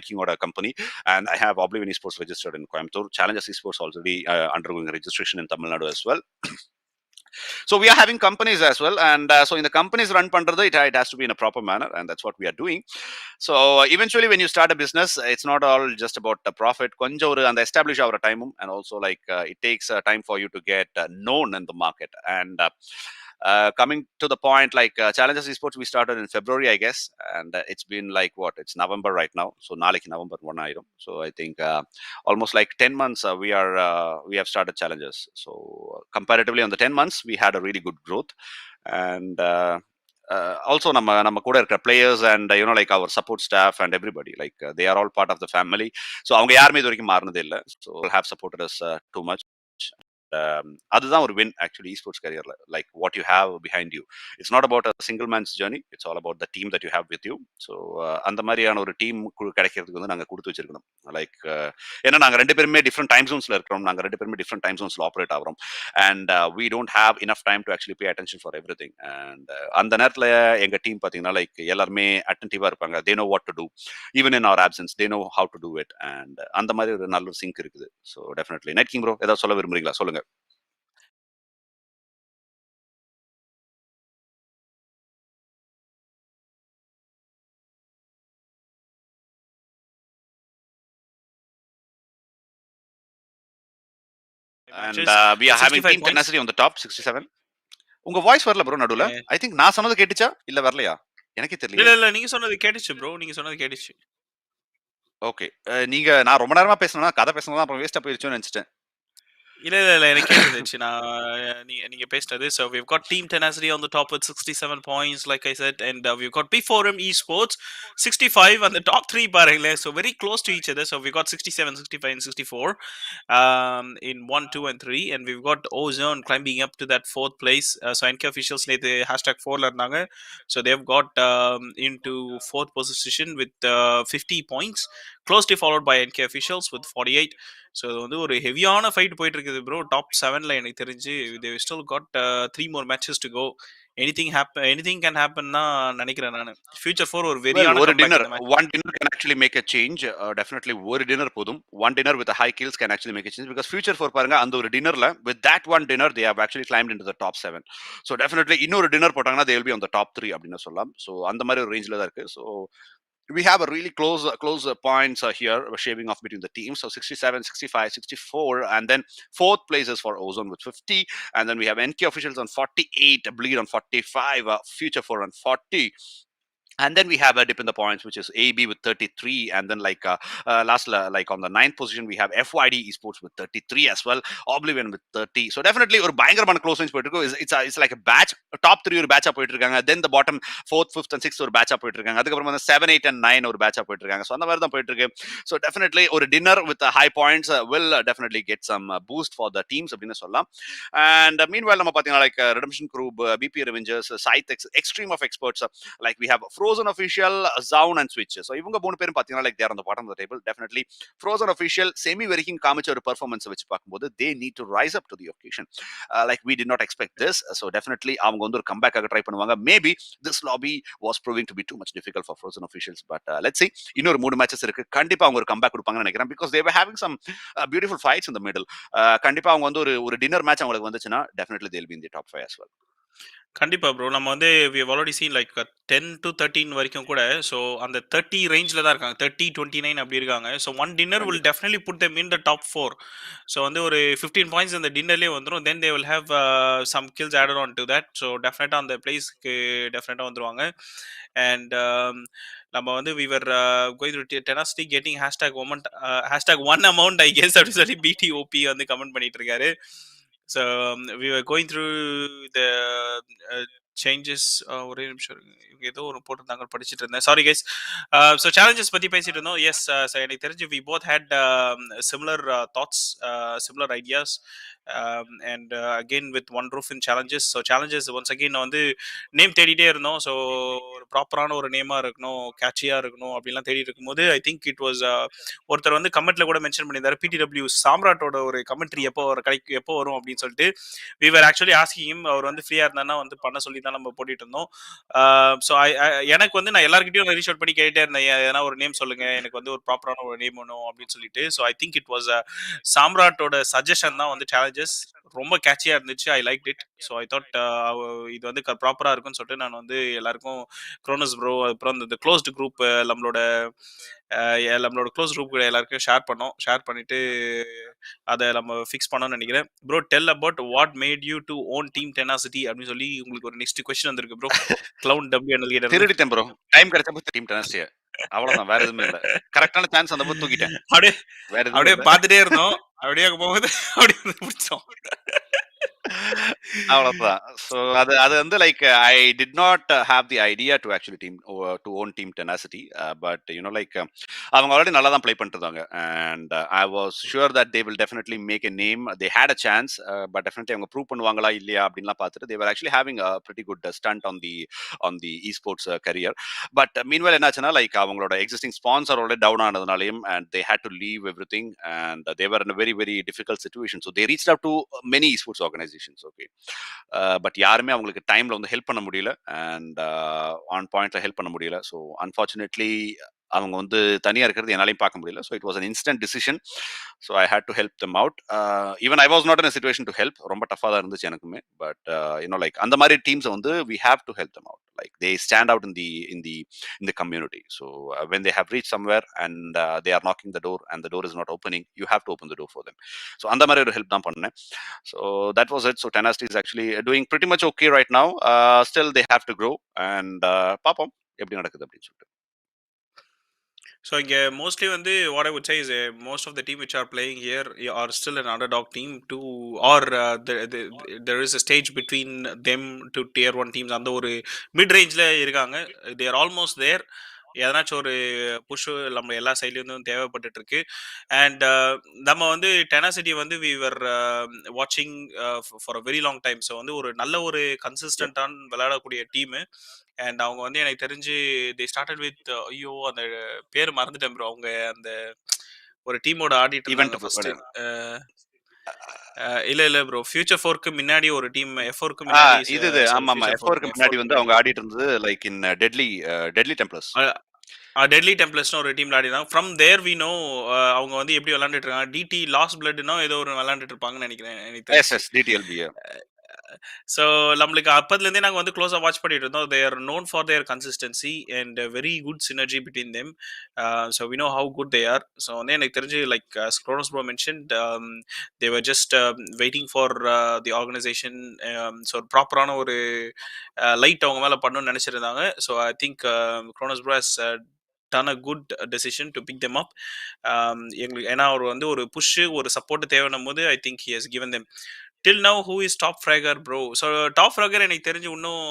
king oda company, and I have OBLIVION esports registered in Coimbatore. Challenges esports already undergoing registration in Tamil Nadu as well. So we are having companies as well, and so in the companies run pandrathu, it has to be in a proper manner, and that's what we are doing. So eventually when you start a business, it's not all just about the profit. Konja oru and establish our time, and also like it takes time for you to get known in the market. And coming to the point, like challenges esports we started in February I guess, and it's been like what, it's November right now. So naliki November 1 item. So I think almost like 10 months we have started challenges. So comparatively on the 10 months we had a really good growth. And also நம்ம கூட இருக்கிற players and like our support staff and everybody, like they are all part of the family. So அவங்க யாருமே இது வரைக்கும் மாறினதே இல்லை. So have supported us too much. அதுதான் ஒரு win actually esports careerல, like what you have behind you. It's not about a single man's journey, it's all about the team that you have with you. So அந்த மாதிரியான ஒரு team கிடைக்கிறதுக்கு வந்து நாங்க கொடுத்து வச்சிருக்கணும். லைக் ஏன்னா நாங்க ரெண்டு பேருமே டிஃப்ரெண்ட் டைம் ஜோன்ஸ்ல இருக்கிறோம், நாங்க ரெண்டு பேருமே டிஃப்ரெண்ட் டைம் ஜோன்ஸ்ல ஆப்ரேட் ஆகிறோம். And we don't have enough time to actually pay attention for everything. And அந்த நேரத்துல எங்க டீம் பாத்தீங்கன்னா லைக் எல்லாருமே அட்டென்டிவா இருப்பாங்க. they know what to do even in our absence, they know how to do it. And அந்த மாதிரி ஒரு நல்ல சிங்க் இருக்குது. So definitely Night King bro, ஏதாவது சொல்ல விரும்புறீங்களா? சொல்லுங்க. And we are having team Tenacity on the top 67. உங்க வாய்ஸ் வரல ப்ரோ நடுவுல. ஐ திங்க் நான் சொன்னது கேட்டுச்சா இல்ல வரலையா எனக்கே தெரியல. இல்ல நீங்க சொன்னது கேட்டுச்சு ப்ரோ, நீங்க சொன்னது கேட்டுச்சு. ஓகே, நீங்க நான் ரொம்ப நேரமா பேசணும்னா கதை பேசணும் அப்புறம் வேஸ்டா போயிருச்சுன்னு நினைச்சிட்டேன். இல்ல எனக்கு கேட்டுருந்துச்சு. நான் நீங்க பேசினது. So we've got Team Tenacity on the top with 67 points, like I said, and we've got P4M Esports 65 and the top three பாருங்களேன். So very close to each other. So we've got 67, 65, and 64 in 1, 2, and 3, and we've got OZONE climbing up to that fourth place. So NK officials நேத்து #4ல இருந்தாங்க. So they've got into fourth position with 50 points, closely followed by NK officials with 48. So அது வந்து ஒரு ஹெவியான fight போயிட்டு இருக்குது bro. Top 7ல எனக்கு தெரிஞ்சு they still got 3 more matches to go. Anything can happen தான் நினைக்கிறேன் நான். ஃபியூச்சர் 4 ஒரு Well, வெறியான ஒரு கம்பேக் dinner, இந்த match. one dinner can actually make a change. Definitely, ஒரு dinner போதும். One dinner with the high kills can actually make a change because future for பாருங்க அந்த ஒரு dinnerல with that one dinner they have actually climbed into the top 7. So definitely இன்னொரு dinner போட்டாங்கன்னா they will be on the top 3 அப்படின்னு சொல்லலாம். So அந்த மாதிரி ஒரு ரேஞ்சில தான் இருக்கு. So we have a really close points here shaving off between the teams. So 67, 65, 64, and then fourth places for Ozone with 50, and then we have NK officials on 48, Bleed on 45, Future 4 on 40. And then we have a dip in the points, which is AB with 33, and then last like on the 9th position we have FYD Esports with 33 as well, Oblivion with 30. So definitely ஒரு பயங்கரமான close range போயிட்டு இருக்கு. It's like a batch. Top 3 ஒரு batch போயிட்டு இருக்காங்க. Then the bottom 4th, 5th and 6th ஒரு batch போயிட்டு இருக்காங்க. அதுக்கப்புறம் வந்து 7, 8 and 9 ஒரு batch போயிட்டு இருக்காங்க. So அந்த மாதிரி தான் போயிட்டு இருக்கு. So definitely ஒரு dinner with high points will definitely get some boost for the teams அப்படின்னு சொல்லலாம். And meanwhile நம்ம பாத்தீங்கன்னா like Redemption Group, BP Revengers, SCYTHEX, Extreme of Experts, like we have Frozen Official, ZOWN and Switch. So இவங்க மூணு பேரும் பாத்தீங்கன்னா like they are on the bottom of the table. Definitely Frozen Official semi வரைக்கும் காமிச்ச ஒரு performance வச்சு பார்க்கும்போது they need to rise up to the occasion. Like we did not expect this. So definitely அவங்க வந்து ஒரு comeback ஆக try பண்ணுவாங்க. Maybe this lobby was proving to be too much difficult for Frozen Officials, but let's see. இன்னொரு 3 matches இருக்கு. கண்டிப்பா அவங்க ஒரு comeback கொடுப்பாங்கன்னு நினைக்கிறேன் because they were having some beautiful fights in the middle. கண்டிப்பா அவங்க வந்து ஒரு டின்னர் மேட்ச் அவங்களுக்கு வந்துச்சுன்னா definitely they'll be in the top 5 as well. கண்டிப்பா ப்ரோ. நம்ம வந்து we have already seen like 10 to 13 வரைக்கும் கூட. ஸோ அந்த 30 ரேஞ்சில் தான் இருக்காங்க. 30, 29 அப்படி இருக்காங்க. So one dinner will definitely put them in the top 4. So வந்து ஒரு 15 பாயிண்ட்ஸ் அந்த டின்னர்லேயே வந்துடும். தென் they will have some kills added on to that. So டெஃபினட்டாக அந்த பிளேஸ்க்கு டெஃபினட்டாக வந்துருவாங்க. அண்ட் நம்ம வந்து we were going through Tenacity getting #1 amount I guess அப்படின்னு சொல்லி BTOP வந்து கமெண்ட் பண்ணிட்டு இருக்காரு. So we were going through the changes. ஒரே நிமிஷம் இவங்க ஏதோ ஒரு போட்டிருந்தாங்க படிச்சுட்டு இருந்தேன். Sorry guys. ஸோ சேலஞ்சஸ் பற்றி பேசிட்டு இருந்தோம். எஸ், எனக்கு தெரிஞ்சு we both had similar thoughts, similar ideas, and again with one roof in challenges. So challenges once again வந்து நேம் தேடிட்டே இருந்தோம். ஸோ ஒரு ப்ராப்பரான ஒரு நேமாக இருக்கணும், கேட்சியாக இருக்கணும் அப்படின்லாம் தேடிட்டு இருக்கும்போது ஐ திங்க் இட் வாஸ் ஒருத்தர் வந்து கமெண்ட்ல கூட மென்ஷன் பண்ணியிருந்தாரு, PTW சாம்ராட்டோட ஒரு கமெண்ட்ரி எப்போ வரும் அப்படின்னு சொல்லிட்டு. we were actually asking him, அவர் வந்து ஃப்ரீயா இருந்தானா வந்து பண்ண சொல்லி தான் நம்ம போட்டுட்டு இருந்தோம். ஸோ எனக்கு வந்து நான் எல்லார்கிட்டயும் ரீச் அவுட் பண்ணி கேட்டே இருந்தேன், ஏன்னா ஒரு நேம் சொல்லுங்க, எனக்கு வந்து ஒரு ப்ராப்பரான ஒரு நேம் வேணும் அப்படின்னு சொல்லிட்டு. So I think it was சாம்ராட்டோட சஜஷன் தான் வந்து சேலஞ்சஸ். ரொம்ப கேட்சியா இருந்துச்சு. I like it. So I thought இது வந்து ப்ராப்பரா இருக்கும்னு சொல்லிட்டு நான் வந்து எல்லாருக்கும் குரோனஸ் ப்ரோ, அப்புறம் இந்த க்ளோஸ்டு குரூப் நம்மளோட க்ளோஸ் குரூப் எல்லாருக்கும் ஷேர் பண்ணிட்டு அதை நம்ம ஃபிக்ஸ் பண்ணோம்னு நினைக்கிறேன். Bro tell about what made you to own team tenacity அப்படின்னு சொல்லி உங்களுக்கு ஒரு நெக்ஸ்ட் கொஸ்டின் வந்திருக்கு ப்ரோ. கிளவுன் WNL கிட்ட திருடிட்டேன் ப்ரோ. டைம் கிடைச்சப்ப டீம் டெனாசிட்டி அவ்வளவுதான், வேற எதுவுமே இல்ல. கரெக்டான சான்ஸ் அந்த போது தூக்கிட்டேன். அப்படியே பார்த்துட்டே இருந்தோம். அப்படியே போகும்போது அப்படியே பிடிச்சோம். அவ்வளவுதான். ஸோ அது வந்து like I did not have the idea to actually to own team Tenacity, but you know like அவங்க ஆல்ரெடி நல்லா தான் ப்ளே பண்ணிட்டு இருந்தாங்க. And I was sure that they will definitely make a name. They had a chance, but definitely அவங்க prove பண்ணுவாங்களா இல்லையா அப்படின்லாம் பார்த்துட்டு they were actually having a pretty good stint on the esports career. But meanwhile என்னாச்சுன்னா like அவங்களோட existing ஸ்பான்சரோட down ஆனதுனாலையும் and they had to leave everything and they were in a very very difficult situation. So they reach up to many esports organisations. Okay, but யாருமே அவங்களுக்கு டைம்ல வந்து help பண்ண முடியல and on பாயிண்ட்ல help பண்ண முடியல. So unfortunately அவங்க வந்து தனியா இருக்கிறது என்னாலையும் பார்க்க முடியல. So it was an instant decision. So I had to help them out. Even I was not in a situation to help. ரொம்ப டஃபாக தான் இருந்துச்சு எனக்குமே. பட் யூனோ லைக் அந்த மாதிரி டீம்ஸை வந்து we have to help them out. Like they stand out in the community. So when they have reached somewhere and they are knocking the door and the door is not opening, you have to open the door for them. So அந்த மாதிரி ஒரு help தான் பண்ணேன். So that was it. So Tenacity is actually doing pretty much okay right now. Still they have to grow and பாப்போம் எப்படி நடக்குது அப்படின்னு சொல்லிட்டு. So mostly வந்து what I would say is most of the team which are playing here are still an underdog team to or there is a stage between them to tier 1 teams அந்த ஒரு mid rangeல இருக்காங்க. They are almost there. எதனாச்சும் ஒரு push நம்ம எல்லா சைட்லேருந்தும் தேவைப்பட்டுட்டு இருக்கு. And நம்ம வந்து டெனாசிட்டி வந்து வி வர் வாட்சிங் for a very long time. So வந்து ஒரு நல்ல ஒரு கன்சிஸ்டன்டான விளையாடக்கூடிய டீமு. அண்ட் அவங்க வந்து எனக்கு தெரிஞ்சு தே ஸ்டார்டட் வித் ஐயோ அந்த பேர் மறந்துட்டேன் ப்ரோ. அவங்க அந்த ஒரு டீமோட ஆடிட்டு இருந்தாங்க ஃபர்ஸ்ட். இல்ல ப்ரோ, ஃபியூச்சர் 4க்கு முன்னாடி ஒரு டீம் F4க்கு முன்னாடி இது ஆமா ஆமா F4க்கு முன்னாடி வந்து அவங்க ஆடிட்டு இருந்தது like in Deadly Templars. Deadly டெம்ப்ளர்ஸ்னு ஒரு டீம் விளையாடினாங்க. ஃப்ரம் தேர் வி நோ அவங்க வந்து எப்படி விளையாண்டுட்டு இருக்காங்க. டிடி லாஸ்ட் பிளட்னா ஏதோ ஒரு விளையாண்டுட்டு இருப்பாங்கன்னு நினைக்கிறேன் எனக்கு தெரிஞ்சு. டிடிஎல்பி. ஸோ நம்மளுக்கு அப்பதுலேருந்தே நாங்கள் வந்து க்ளோஸாக வாட்ச் பண்ணிட்டு இருந்தோம். They are known for their consistency and very good synergy between them. So we know how good they are. So வந்து எனக்கு தெரிஞ்சு like Kronos bro mentioned they were just waiting for the organisation. So ப்ராப்பரான ஒரு light அவங்க மேலே பண்ணணும்னு நினச்சிருந்தாங்க. So I think Kronos bro has done a good decision to pick them up. எங்களுக்கு ஏன்னா அவர் வந்து ஒரு புஷ் ஒரு சப்போர்ட் தேவைன்னும் போது I think he has given them. Till now who is top fragger bro? So top fragger எனக்கு தெரிஞ்சு இன்னும்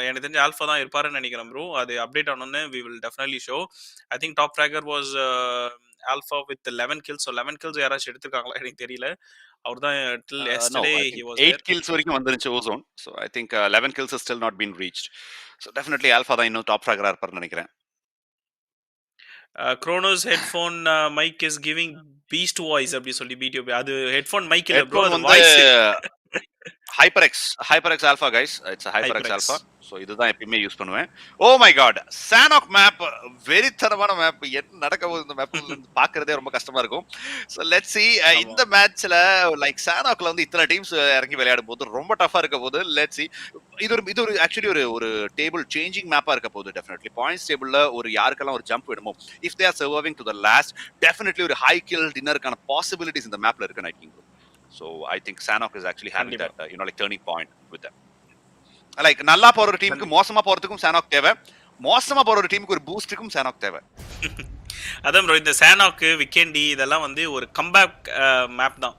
எனக்கு தெரிஞ்சு ஆல்ஃபா தான் இருப்பாருன்னு நினைக்கிறேன் ப்ரோ. அது update ஆனோன்னு we will definitely show. I think top fragger was alpha with 11 kills. So 11 kills யாராச்சும் எடுத்துருக்காங்களா எனக்கு தெரியல. அவர் தான் till yesterday he was 8 kills வரைக்கும் வந்துருச்சு ozone. So I think 11 kills has still not been reached. So definitely alpha தான் இன்னும் top ஃபிராகரா இருப்பாருன்னு நினைக்கிறேன். Chronos headphone mic is giving beast voice அப்படி சொல்லி BTOP. அது ஹெட்ஃபோன் மைக் இல்ல ப்ரோ, அது voice. HyperX Alpha guys, it's a HyperX Alpha. So இதுதான் எப்பவுமே யூஸ் பண்ணுவேன். ஓ மை காட், சானோக் மேப் வெறித்தனமான மேப். என்ன நடக்க போகுது இந்த மேப்ல பாக்குறதே ரொம்ப கஷ்டமா இருக்கும். So let's see இந்த மேட்ச்ல லைக் சானோக்ல வந்து இத்தனை டீம்ஸ் இறங்கி விளையாடும் போது ரொம்ப டஃபா இருக்க போது. let's see. இது ஒரு ஆக்சுவலி ஒரு டேபிள் சேஞ்சிங் மேப்பா இருக்க போகுது. டெஃபினெட்லி பாயிண்ட்ஸ் டேபிள்ல ஒரு யாருக்கெல்லாம் ஒரு ஜம்ப் வேணுமோ, if they are surviving to the last, definitely ஒரு ஹை கில் டின்னருக்கான பாசிபிலிட்டிஸ் இந்த மேப்ல இருக்கு night king. So I think Sanok is actually having that like turning point with them. Like நல்லா போற ஒரு டீமுக்கு மோசமா போறதுக்கும் Sanok தேவை, மோசமா போற ஒரு டீமுக்கு ஒரு பூஸ்டுக்கும் Sanok தேவை. அதான் ப்ரோ, இந்த Sanok விக்கெண்டி இதெல்லாம் வந்து ஒரு கம்பேக் மேப் தான்.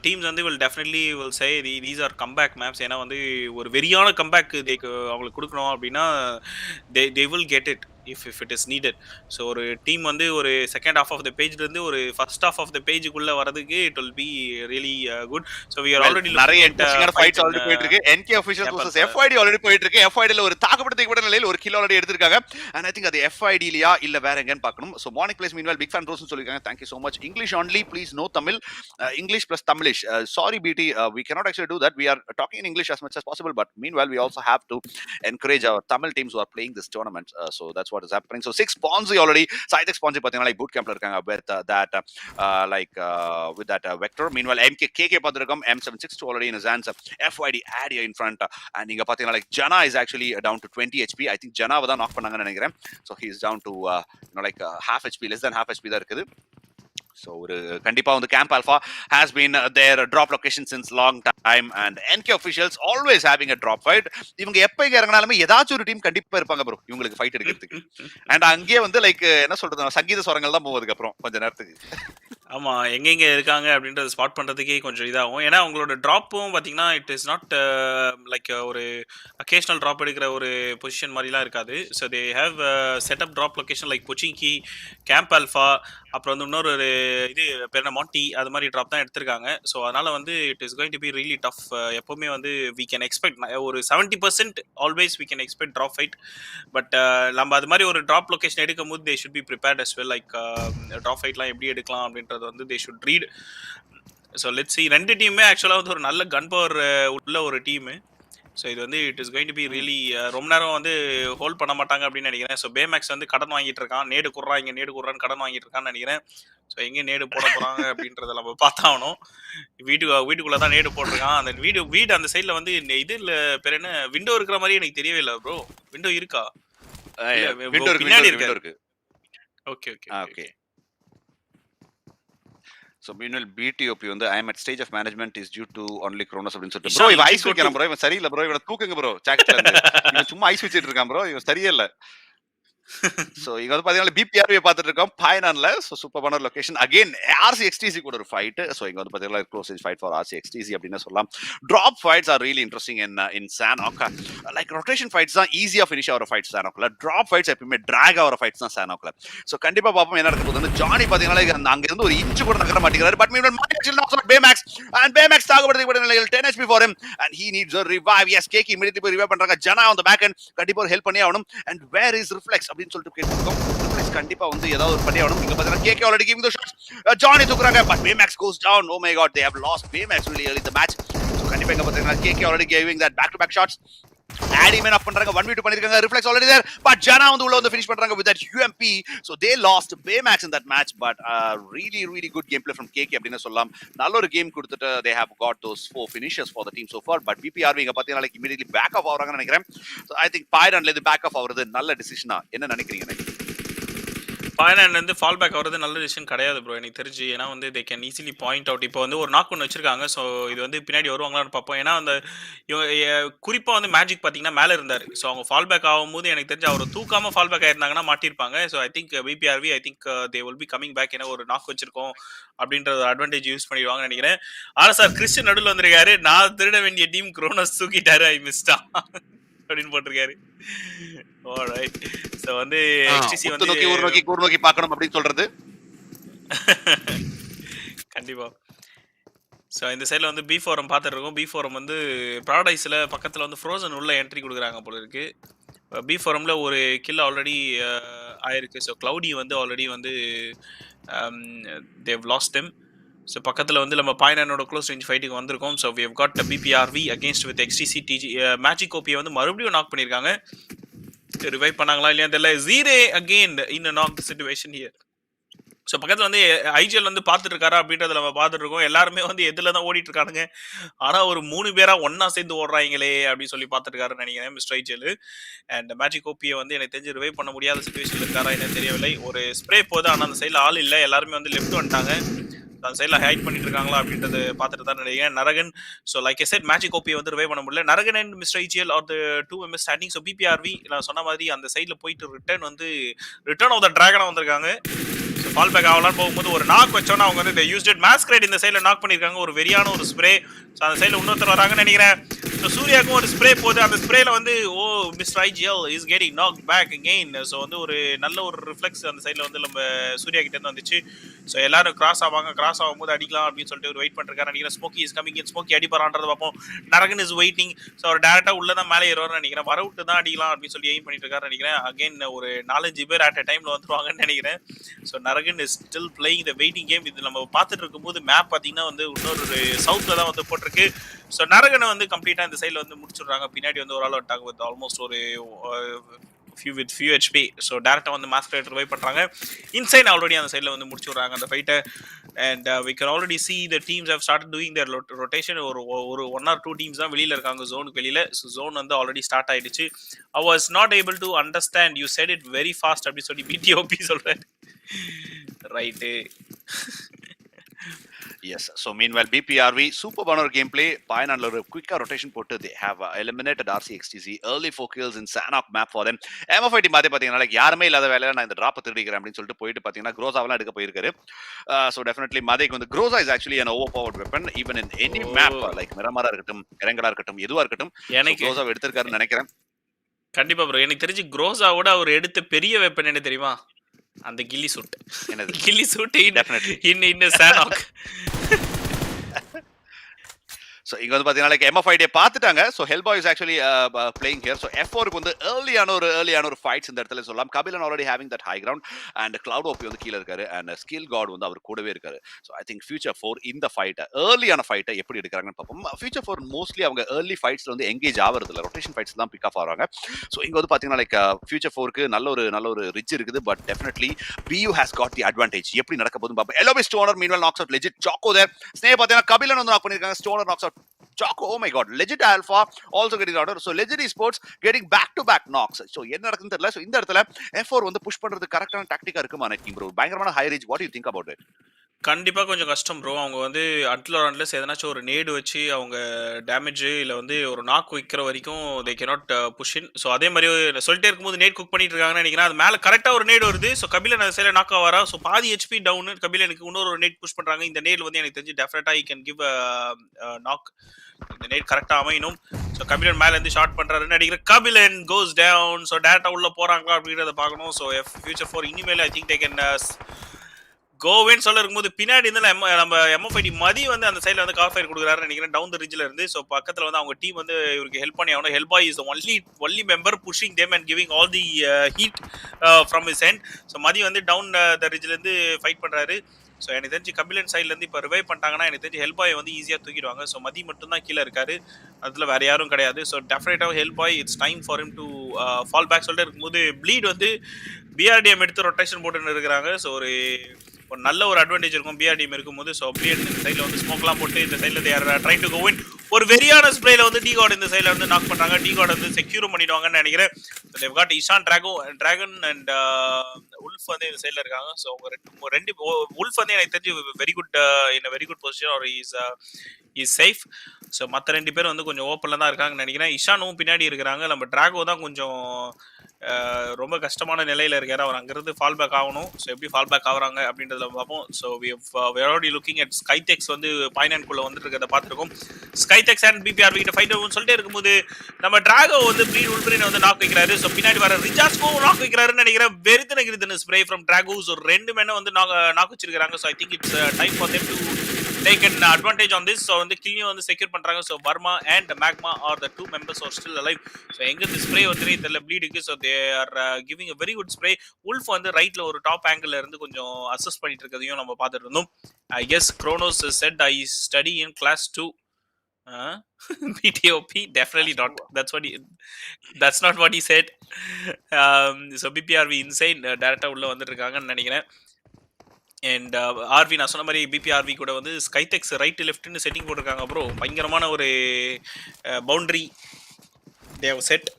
டீம்ஸ் வந்து will definitely will say these are comeback maps. ஏன்னா வந்து ஒரு வெறியான கம்பேக் அவங்களுக்கு கொடுக்கணும் அப்படின்னா they will get it if it is needed. So ஒரு டீம் வந்து ஒரு செகண்ட் ஹாஃப் ஆஃப் த பேஜ்ல இருந்து ஒரு ஃபர்ஸ்ட் ஹாஃப் ஆஃப் த பேஜுக்குள்ள வரதுக்கு it will be really good. So we are already நிறைய இன்ட்ரஸ்டிங்கான ஃபைட்ஸ் ஆல்ரெடி போயிட்டு இருக்கு. NK officials vs FID already போயிட்டு இருக்கு. FID ல ஒரு தாக்குப்பிடித்த நிலையில் ஒரு கில் ஆல்ரெடி எடுத்துருக்காங்க. and I think அது FID லியா இல்ல வேற எங்கன்னு பார்க்கணும். So morning place meanwhile big fan bros சொல்லிருக்காங்க. thank you so much. English only please, no Tamil. English plus Tamilish. Sorry BT, we cannot actually do that. We are talking in English as much as possible, but meanwhile we also have to encourage our Tamil teams who are playing this tournament. So that's what is happening. So 6 Ponzi already. SCYTHEX Ponzi pathina like boot camp la irukanga with that with that vector. Meanwhile MKK pathirukam M762 already in his hands. FYD ad here in front. And inga pathina like Jana is actually down to 20 HP. I think Jana va da knock pannanga nenikiren. So he is down to like half HP, less than half HP da irukudhu. So kandipa on the Camp Alpha has been their drop location since long time, and NK officials always having a drop fight. இவங்க எப்ப இறங்கினாலுமே ஏதாச்சும் ஒரு team கண்டிப்பா இருப்பாங்க bro இவங்களுக்கு fight எடுக்கிறதுக்கு. And அங்கேயே வந்து லைக் என்ன சொல்றது, சங்கீத ஸ்வரங்கள் தான் போவதுக்கு அப்புறம் கொஞ்ச நேரத்துக்கு. ஆமா, எங்கெங்க இருக்காங்க அப்படின்றத ஸ்பாட் பண்றதுக்கே கொஞ்சம் இதாகும். ஏன்னா அவங்களோட ட்ராப்பும் பாத்தீங்கன்னா இட் இஸ் நாட் லைக் ஒரு அக்கேஷனல் ட்ராப் எடுக்கிற ஒரு பொசிஷன் மாதிரிலாம் இருக்காது. So they have setup drop location like Pochinki, Camp Alpha, அப்புறம் வந்து இன்னொரு ஒரு இது பேர் மாண்டி, அது மாதிரி ட்ராப் தான் எடுத்திருக்காங்க. ஸோ அதனால வந்து it is going to be really tough. எப்பவுமே வந்து வி கேன் எக்ஸ்பெக்ட் ஒரு 70% always we can expect drop fight. But நம்ம அது மாதிரி ஒரு ட்ராப் லொகேஷன் எடுக்கும் போது they should be prepared as well. Like drop ஃபைட்லாம் எப்படி எடுக்கலாம் அப்படின்றது வந்து they should read. So let's see. ரெண்டு டீமுமே ஆக்சுவலாக வந்து ஒரு நல்ல கன் பவர் உள்ள ஒரு டீமு. ஸோ இது வந்து it is going to be really ரொம்ப நேரம் வந்து ஹோல்ட் பண்ண மாட்டாங்க அப்படின்னு நினைக்கிறேன். ஸோ பேமேக்ஸ் வந்து கடன் வாங்கிட்டு இருக்கான், நேடு குடுறான், இங்கே நேடு குடுறான்னு கடன் வாங்கிட்டு இருக்கான்னு நினைக்கிறேன். ஸோ எங்கே நேடு போட போகிறாங்க அப்படின்றத நம்ம பார்த்தாகணும். வீட்டுக்குள்ளே தான் நேடு போட்டிருக்கான். அந்த வீடு அந்த சைடில் வந்து இது இல்லை பேர் என்ன, விண்டோ இருக்கிற மாதிரி எனக்கு தெரியவே இல்லை ப்ரோ. விண்டோ இருக்கா? பின்னாடி இருக்கு. Okay okay okay. So meanwhile BTOP வந்து I am at stage of management is due to only Kronos அப்படின்னு சொல்லிட்டு bro இவன் ஐஸ் வைக்கிறான் bro. இவன் சரியில்லை bro, இவனை தூக்குங்க bro. சாக்ஸ்ல இருந்து இவன் சும்மா ஐஸ் வச்சிட்டு இருக்கான் bro. இவன் சரியே இல்ல. ஸோ இங்க வந்து பாத்தீங்கன்னா பிபிஆர்வி பார்த்துட்டு இருக்கோம் பைனான்ல. ஸோ சூப்பரான லொகேஷன் அகைன் ஆர்சி எக்ஸ்டிசி கூட ஒரு ஃபைட். ஸோ இங்க வந்து பாத்தீங்கன்னா close range fight for RC XDC அப்படின்னு சொல்லலாம். Drop fights are really interesting in Sanhok. Like rotation fights தான் ஈஸியா ஃபினிஷ் ஆகிற ஃபைட்ஸ் சானாக்ல. டிராப் ஃபைட்ஸ் எப்பவுமே டிராக் ஆகிற ஃபைட்ஸ் தான் சானாக்ல. ஸோ கண்டிப்பா பார்ப்போம் என்ன நடக்க போகுது. ஜானி பாத்தீங்கன்னா அங்க இருந்து ஒரு இன்ச்சு கூட நகர மாட்டேங்கிறாரு. But mean Baymax and Baymax தாகப்படுத்தப்பட்ட நிலையில் 10 HP for him and he needs a revive. Yes, கேக்கி immediately போய் ரிவைவ் பண்றாங்க. ஜனா on the back end கண்டிப்பா ஒரு ஹெல்ப் பண்ணி ஆகணும். and where is reflex அப்படின்னு சொல்லிட்டு கேட்டிருக்கோம். reflex கண்டிப்பா வந்து ஏதாவது ஒரு பண்ணி ஆகணும். இங்க பாத்தீங்கன்னா கேக்கி already giving the shots. Johnny தூக்குறாங்க but Baymax goes down. Oh my god, they have lost Baymax really early in the match. so கண்டிப்பா இங்க பாத்தீங்கன்னா கேக்கி already giving that back to back shots. Addy man up பண்றாங்க 1v2 பண்ணிருக்காங்க. reflex already there but Jana வந்து உள்ள வந்து finish பண்றாங்க with that UMP. so they lost Baymax in that match but really good gameplay from KK அப்படினு சொல்லலாம். நல்ல ஒரு கேம் கொடுத்துட்டு they have got those 4 finishes for the team so far but BPRV இங்க பாத்தீங்கன்னா like immediately back off ஆவறாங்கன்னு நினைக்கிறேன். so I think Pyronல இருந்து back off ஆவறது நல்ல டிசிஷனா என்ன நினைக்கிறீங்க? ஃபைனல் வந்து ஃபால் பேக் ஆகிறது நல்ல டிசிஷன் கிடையாது ப்ரோ எனக்கு தெரிஞ்சு. ஏன்னா வந்து they can easily point out. இப்போ வந்து ஒரு நாக் ஒன்று வச்சிருக்காங்க. ஸோ இது வந்து பின்னாடி வருவாங்களான்னு பார்ப்போம். ஏன்னா அந்த குறிப்பாக வந்து மேஜிக் பார்த்தீங்கன்னா மேலே இருந்தார். ஸோ அவங்க ஃபால் பேக் ஆகும்போது எனக்கு தெரிஞ்சு அவர் தூக்காமல் ஃபால் பேக் ஆயிருந்தாங்கன்னா மாட்டிருப்பாங்க. So I think BBRV I think they will be coming back. ஏன்னா ஒரு நாக் வச்சிருக்கோம் அப்படின்ற அட்வான்டேஜ் யூஸ் பண்ணிடுவாங்கன்னு நினைக்கிறேன். ஆனால் சார் கிறிஸ்டியன் நடுவில் வந்திருக்காரு. நான் திருட வேண்டிய டீம் குரோனஸ் தூக்கிட்டாரு. ஐ மிஸ்டா அப்படின்னு போட்டிருக்காரு. ஆல்ரைட். சோ வந்து எக்ஸ்டிசி வந்து கூர் நோக்கி பார்க்கணும் அப்படி சொல்றது கண்டிப்பா. சோ இந்த சைடுல வந்து பி ஃபோரம் பார்த்துட்டு இருக்கோம். பி ஃபோரம் வந்து பாரடைஸ்ல பக்கத்துல வந்து ஃப்ரோசன் உள்ள என்ட்ரி கொடுக்குறாங்க போல இருக்கு. பி ஃபோரம்ல ஒரு கில் ஆல்ரெடி ஆயிருக்கு. ஸோ கிளவுடி வந்து ஆல்ரெடி வந்து தேவ் லாஸ்ட் தெம். ஸோ பக்கத்தில் வந்து நம்ம பாயினோட க்ளோஸ் ரேஞ்ச் ஃபைட்டுக்கு வந்திருக்கோம். So we have got BBRV against with XTZ DG. Magic ஓபியை வந்து மறுபடியும் நாக் பண்ணியிருக்காங்க. ரிவைவ் பண்ணாங்களா இல்லையா தெரியல. ஜீரே again in knock situation here. So பக்கத்தில் வந்து ஐஜிஎல் வந்து பார்த்துட்டு இருக்காரா அப்படின்றத நம்ம பார்த்துட்டு இருக்கோம். எல்லாருமே வந்து எதில் தான் ஓடிட்டு இருக்கானுங்க. ஆனால் ஒரு 3 பேரா ஒன்னா சேர்ந்து ஓடுறாங்களே அப்படின்னு சொல்லி பார்த்துட்டு இருக்காருன்னு நினைக்கிறேன் மிஸ்டர் ஐஜிஎல். அண்ட் மேஜிக் ஓபியை வந்து எனக்கு தெரிஞ்சு ரிவைவ் பண்ண முடியாத சிச்சுவேஷன் இருக்காரா என்ன தெரியவில்லை. ஒரு ஸ்ப்ரே போது ஆனால் அந்த சைடில் ஆள் இல்லை. எல்லாருமே வந்து லெஃப்ட் வந்துட்டாங்க. அந்த சைடில் ஹைட் பண்ணிட்டு இருக்காங்களா அப்படின்றது பார்த்துட்டு தான் நினைக்கிறேன். நரகன் so like a set Magic ஓபியை வந்து ரிவைவ் பண்ண முடியல. நரகன் and Mister IGL are the 2 members standing. So BBRV நான் சொன்ன மாதிரி அந்த சைடில் போயிட்டு ரிட்டர்ன் ஆஃப் த டிராகனாக வந்திருக்காங்க. ஸோ ஃபால் பேக் ஆகலான்னு போகும்போது ஒரு நாக் வச்சோன்னா அவங்க வந்து யூஸ்ட் மாஸ்க்ரைட் இந்த சைடில் நாக் பண்ணியிருக்காங்க. ஒரு வெறியான ஒரு ஸ்ப்ரே. ஸோ அந்த சைடில் இன்னொருத்தர் வராங்கன்னு நினைக்கிறேன். ஸோ சூர்யாவுக்கும் ஒரு ஸ்ப்ரே போகுது. அந்த ஸ்ப்ரேல வந்து mister IGL is getting knock back again. So வந்து ஒரு நல்ல ஒரு ரிஃப்ளெக்ஸ் அந்த சைடில் வந்து நம்ம சூர்யா கிட்ட இருந்து வந்துச்சு. ஸோ எல்லாரும் கிராஸ் ஆவாங்க. கிராஸ் ஆகும்போது அடிக்கலாம் அப்படின்னு சொல்லிட்டு ஒரு வெயிட் பண்ணிருக்காரு நினைக்கிறேன். Smokey is coming in. Smokey அடிப்பாரான்றதை பார்ப்போம். நரகன் இஸ் வெயிட்டிங். ஸோ அவர் டேரக்டா உள்ள தான் மேலே ஏறுவார்னு நினைக்கிறேன். வர விட்டு தான் அடிக்கலாம் அப்படின்னு சொல்லி எய்ம் பண்ணிட்டு இருக்காரு நினைக்கிறேன். அகைன் ஒரு 4-5 பேர் அட் அ டைம்ல வந்துருவாங்கன்னு நினைக்கிறேன். ஸோ நரகன் is still playing the waiting game. இது நம்ம பார்த்துட்டு இருக்கும்போது மேப் பார்த்தீங்கன்னா வந்து இன்னொரு சவுத்ல தான் வந்து போட்டிருக்கு. ஸோ நரகனை வந்து கம்ப்ளீட்டா இந்த சைடில் வந்து முடிச்சுடுறாங்க. பின்னாடி வந்து ஒரு ஆள் வந்துட்டாங்க வித் ஆல்மோஸ்ட் ஒரு few HP. ஸோ டேரக்டாக வந்து மாஸ்கரேட் ரிவைவ் பண்ணுறாங்க. இன்சைட் ஆல்ரெடி அந்த சைடில் வந்து முடிச்சு விட்றாங்க அந்த ஃபைட்டை. And we can already see the teams have started doing their rotation. ஒரு 1 or 2 டீம்ஸ் தான் வெளியில் இருக்காங்க ஜோனுக்கு வெளியில். ஸோ ஜோன் வந்து ஆல்ரெடி ஸ்டார்ட் ஆயிடுச்சு. I was not able to understand. You said it very fast அப்படின்னு சொல்லி பிடிஓபி சொல்கிறேன். Right. Yes. So meanwhile, BPRV super banner gameplay. Pioneer a quicker rotation put. They have eliminated RCXTC early 4 kills in Sanok map for them. MFI team பாத்தே பாத்தீங்கன்னா like யாருமே இல்லாத வேலையில நான் இந்த டிராப் திருடிக்கிறேன் அப்படின்னு சொல்லிட்டு போயிட்டு பாத்தீங்கன்னா க்ரோசாவெல்லாம் எடுக்க போயிருக்காரு. So definitely மதேக்கு வந்து க்ரோசா is actually an overpowered weapon even in any map like மிரமாரா இருக்கட்டும் இறங்கலா இருக்கட்டும் எதுவா இருக்கட்டும் எனக்கு க்ரோசாவை எடுத்திருக்காருன்னு நினைக்கிறேன். கண்டிப்பா ப்ரோ. எனக்கு தெரிஞ்சு க்ரோசாவோட அவர் எடுத்த பெரிய வெப்பன் என்ன தெரியுமா? அந்த கில்லி சூட். என்னது கில்லி சூட் இன் சானாக். So இங்க வந்து பாத்தீங்கன்னா like MFI டே பார்த்துட்டாங்க. So Hellboy is actually playing here. So F4 க்கு வந்து earlyயான ஒரு fights இந்த இடத்துல சொல்லலாம். Kabilan already having that high ground and Cloud OP வந்து கீழ இருக்காரு and Skill God வந்து அவர் கூடவே இருக்காரு. So I think Future 4 இந்த ஃபைட் earlyயான ஃபைட்டை எப்படி எடுக்கறாங்கன்னு பாப்போம். Future 4 mostly அவங்க early fightsல வந்து engage ஆவறது இல்ல. rotation fights தான் pick off ஆறாங்க. So இங்க வந்து பாத்தீங்கன்னா like Future 4 க்கு நல்ல ஒரு ரிட்ஜ் இருக்குது but definitely BU has got the advantage. எப்படி நடக்க போகுதுன்னு பாப்போம். Elobe Stoner meanwhile knocks out legit Choco there. Snake பாத்தீங்கன்னா Kabilan வந்து knock பண்ணிருக்காங்க. Stoner knocks out Choco. Oh my god, legit Alpha also getting order. So legit esports getting back to back knocks. So என்ன நடக்குதுன்னு தெரியல. So இந்த இடத்துல F4 வந்து push பண்றது கரெக்ட்டான டாக்டிக்கா இருக்குமா நினைக்கிறீங்க ப்ரோ? பயங்கரமான high reach. What do you think about it? கண்டிப்பா கொஞ்சம் கஷ்டம் ப்ரோ. அவங்க வந்து அன்லெஸ் எதனாச்சும் ஒரு நேடு வச்சு அவங்க டேமேஜ் இல்ல வந்து ஒரு நாக் வைக்கிற வரைக்கும் they cannot push in. So அதே மாதிரி நான் சொல்லிட்டே இருக்கும்போது நேட் குக் பண்ணிட்டு இருக்காங்கன்னு நினைக்கிறேன். அது மேல கரெக்டா ஒரு நேடு வருது. ஸோ கபிலன் அந்த சைடில் நாக் ஆவாரா. ஸோ பாதி ஹெச்பி டவுன். கபிலனுக்கு இன்னொரு ஒரு நேட் புஷ் பண்றாங்க. இந்த நேட் வந்து எனக்கு தெரிஞ்சு டெஃபினட்டா ஐ கேன் கிவ் நாக். இந்த நேட் கரெக்டா அமையணும். ஸோ கபிலன் மேல இருந்து ஷார்ட் பண்றாருன்னு நினைக்கிறேன். கபிலன் கோஸ் டவுன். ஸோ டேரக்டா உள்ள போறாங்களா அப்படின்றத பார்க்கணும். ஸோ ஃபியூச்சர் ஃபார் இனிமேல் ஐ திங்க் தே கேன் கோவேன்னு சொல்ல இருக்கும்போது பின்னாடி இருந்து நம்ம எம்எஃப்ஐடி மதி வந்து அந்த சைடில் வந்து கார் ஃபயர் கொடுக்குறாருன்னு நினைக்கிறேன் டவுன் த ரிட்ஜில் இருந்து. ஸோ பக்கத்தில் வந்து அவங்க டீம் வந்து இவருக்கு ஹெல்ப் பண்ணி ஆகணும். Help boy is only member pushing them and giving all the heat from his end. So Mathi வந்து டவுன் த ரிட்ஜிலேருந்து ஃபைட் பண்ணுறாரு. ஸோ எனக்கு தெரிஞ்சு கபிலன் சைட்லேருந்து இப்போ ரிவைவ் பண்ணிட்டாங்கன்னா எனக்கு தெரிஞ்சு ஹெல்ப் பாய் வந்து ஈஸியாக தூக்கிடுவாங்க. ஸோ மதி மட்டும் தான் கீழே இருக்காரு, அதில் வேறு யாரும் கிடையாது. ஸோ டெஃபினட்டாக help boy it's time for him to fall back சொல்லிட்டு இருக்கும்போது ப்ளீட் வந்து பிஆர்டிஎம் எடுத்து ரொட்டேஷன் போட்டுன்னு இருக்கிறாங்க. ஸோ ஒரு நல்ல ஒரு அட்வான்டேஜ் இருக்கும் பிஆர்டிஎம் இருக்கும்போது. ஸோ அப்படியே இந்த சைடில் வந்து ஸ்மோக்லாம் போட்டு இந்த சைடில் தேர் ட்ரைங் டு கோ இன். ஒரு வெரியான ஸ்ப்ரேல வந்து டிகாட் இந்த சைடில் வந்து நாக் பண்ணுறாங்க. டிகாட் வந்து செக்யூரும் பண்ணிடுவாங்கன்னு நினைக்கிறேன். They've got Ishan dragon and wolf வந்து இந்த சைடில் இருக்காங்க. ஸோ அவங்க ரெண்டு உல்ஃப் வந்து எனக்கு தெரிஞ்சு very good in very good position R is safe. So மற்ற ரெண்டு பேரும் வந்து கொஞ்சம் ஓப்பனில் தான் இருக்காங்கன்னு நினைக்கிறேன். இஷானும் பின்னாடி இருக்கிறாங்க. நம்ம டிராகோ தான் கொஞ்சம் ரொம்ப கஷ்டமான நிலையில இருக்காரு. அவர் அங்கிருந்து ஃபால் பேக் ஆகணும். ஸோ எப்படி ஃபால் பேக் ஆகுறாங்க அப்படின்றத பார்ப்போம். So we already looking at SCYTHEX வந்து பைனான்குள்ள வந்துட்டு இருக்கிறத பார்த்துருக்கோம். SCYTHEX அண்ட் பிபிஆர் கிட்ட ஃபைட் சொல்லிட்டே இருக்கும்போது நம்ம டிராகோ வந்து ப்ளீட் உல்வரினை வந்து நாக் வைக்கிறாரு. ஸோ பின்னாடி வர ரிஜாஸ்கோ நாக் வைக்கிறாருன்னு நினைக்கிறேன். வெறித்தன ஸ்ப்ரே ஃப்ரம் டிராகோ. ஸோ ரெண்டு மேனும் வந்து நாக் வச்சிருக்காங்க. So I think it's time for them to take an advantage on this. So வந்து கில்லியும் வந்து செக்யூர் பண்றாங்க. So Burma and Magma are the two members who are still alive. So எங்க இந்த spray வந்து தெரியல ப்ளீடுக்கு. So they are giving a very good spray. Wolf வந்து ரைட்ல ஒரு டாப் ஆங்கிள் இருந்து கொஞ்சம் அசஸ் பண்ணிட்டு இருக்கதையும் நம்ம பார்த்துட்டு இருந்தோம். I guess Kronos said I study in class 2. BTOP definitely not. That's not what he said. So BPRV insane டைரக்டா உள்ள வந்துட்டு இருக்காங்கன்னு நினைக்கிறேன். அண்ட் ஆர்வி நான் சொன்ன மாதிரி பிபிஆர்வி கூட வந்து ஸ்கைடெக்ஸ் ரைட் லெஃப்ட்னு செட்டிங் போட்டிருக்காங்க ப்ரோ. பயங்கரமான ஒரு பவுண்டரி தேவ் செட்.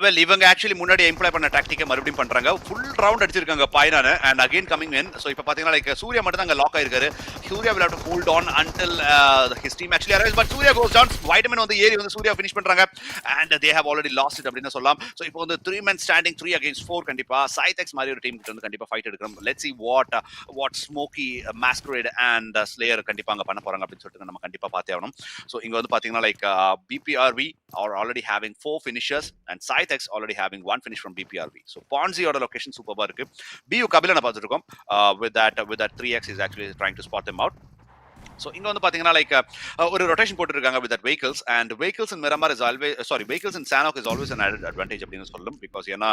வெல் இவங்க ஆக்சுவலி முன்னாடி எம்ப்ளாய் பண்ண டாக்டிக்கை மறுபடியும் பண்றாங்க. ஃபுல் ரவுண்ட் அடிச்சிருக்காங்க பாய்னான and again coming in. So இப்போ பார்த்தீங்கன்னா லைக் சூர்யா மட்டும் தான் அங்கே லாக் ஆயிருக்காரு. Surya will have to hold on until his team actually arrives. But Surya goes down. Vitamin வந்து ஏறி வந்து சூர்யா ஃபினிஷ் பண்றாங்க and they have already lost it அப்படின்னு சொல்லலாம். ஸோ இப்போ வந்து 3 men standing 3 against 4 கண்டிப்பா SCYTHEX மாதிரி ஒரு டீம் கிட்ட வந்து கண்டிப்பா ஃபைட் எடுக்கிறோம். Let's see what Smokey, Masquerade and Slayer கண்டிப்பா அங்க பண்ண போறாங்க அப்படின்னு சொல்லிட்டு நம்ம கண்டிப்பா பார்த்தே ஆகணும். ஸோ இங்க வந்து பாத்தீங்கன்னா like BPRV are already having 4 finishers and SCYTHEX already having 1 finish from BPRV. So Ponzi-oda location சூப்பரா இருக்கு. BU Kabilana பார்த்துருக்கோம். With that 3x is actually trying to spot them out. So இங்க வந்து பாத்தீங்கன்னா லைக் ஒரு ரொட்டேஷன் போட்டுருக்காங்க with that vehicles and vehicles in Miramar is always vehicles in Sanok is always an added advantage அப்படின்னு சொல்லலாம். because ஏன்னா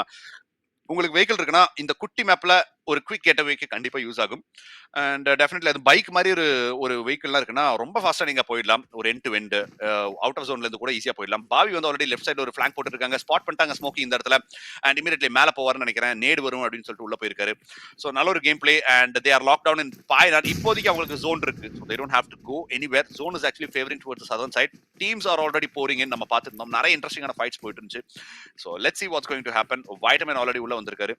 உங்களுக்கு vehicle இருக்குன்னா இந்த குட்டி மேப்ல ஒரு குவிக் கேட்டவேக்கு கண்டிப்பா யூஸ் ஆகும். அண்ட் டெஃபினெட்லி அது பைக் மாதிரி ஒரு வெஹிக்கிள்லாம் இருக்குன்னா ரொம்ப ஃபாஸ்டா நீங்க போயிடலாம். ஒரு end to end out of ஜோன்ல இருந்து கூட ஈஸியா போயிடலாம். பாவி வந்து ஆல்ரெடி லெஃப்ட் சைடு ஒரு ஃபிளாங்க் போட்டுருக்காங்க. ஸ்பாட் பண்ணிட்டாங்க ஸ்மோக்கி இந்த இடத்துல அண்ட் இமீடியட்லி மேல போவார்னு நினைக்கிறேன். நேடு வரும் அப்படின்னு சொல்லிட்டு உள்ள போயிருக்காரு. ஸோ நல்ல ஒரு game play and they are lock down in பாய்னார். இப்போதைக்கு அவங்களுக்கு ஜோன் இருக்கு. So they don't have to go anywhere. Zone is actually favoring towards southern side. Teams are already pouring in. நம்ம பார்த்துருந்தோம் நிறைய இன்ட்ரெஸ்டிங்கான ஃபைட்ஸ் போயிட்டு இருந்துச்சு. So let's see what's going to happen. Vitamin already உள்ள வந்திருக்காரு.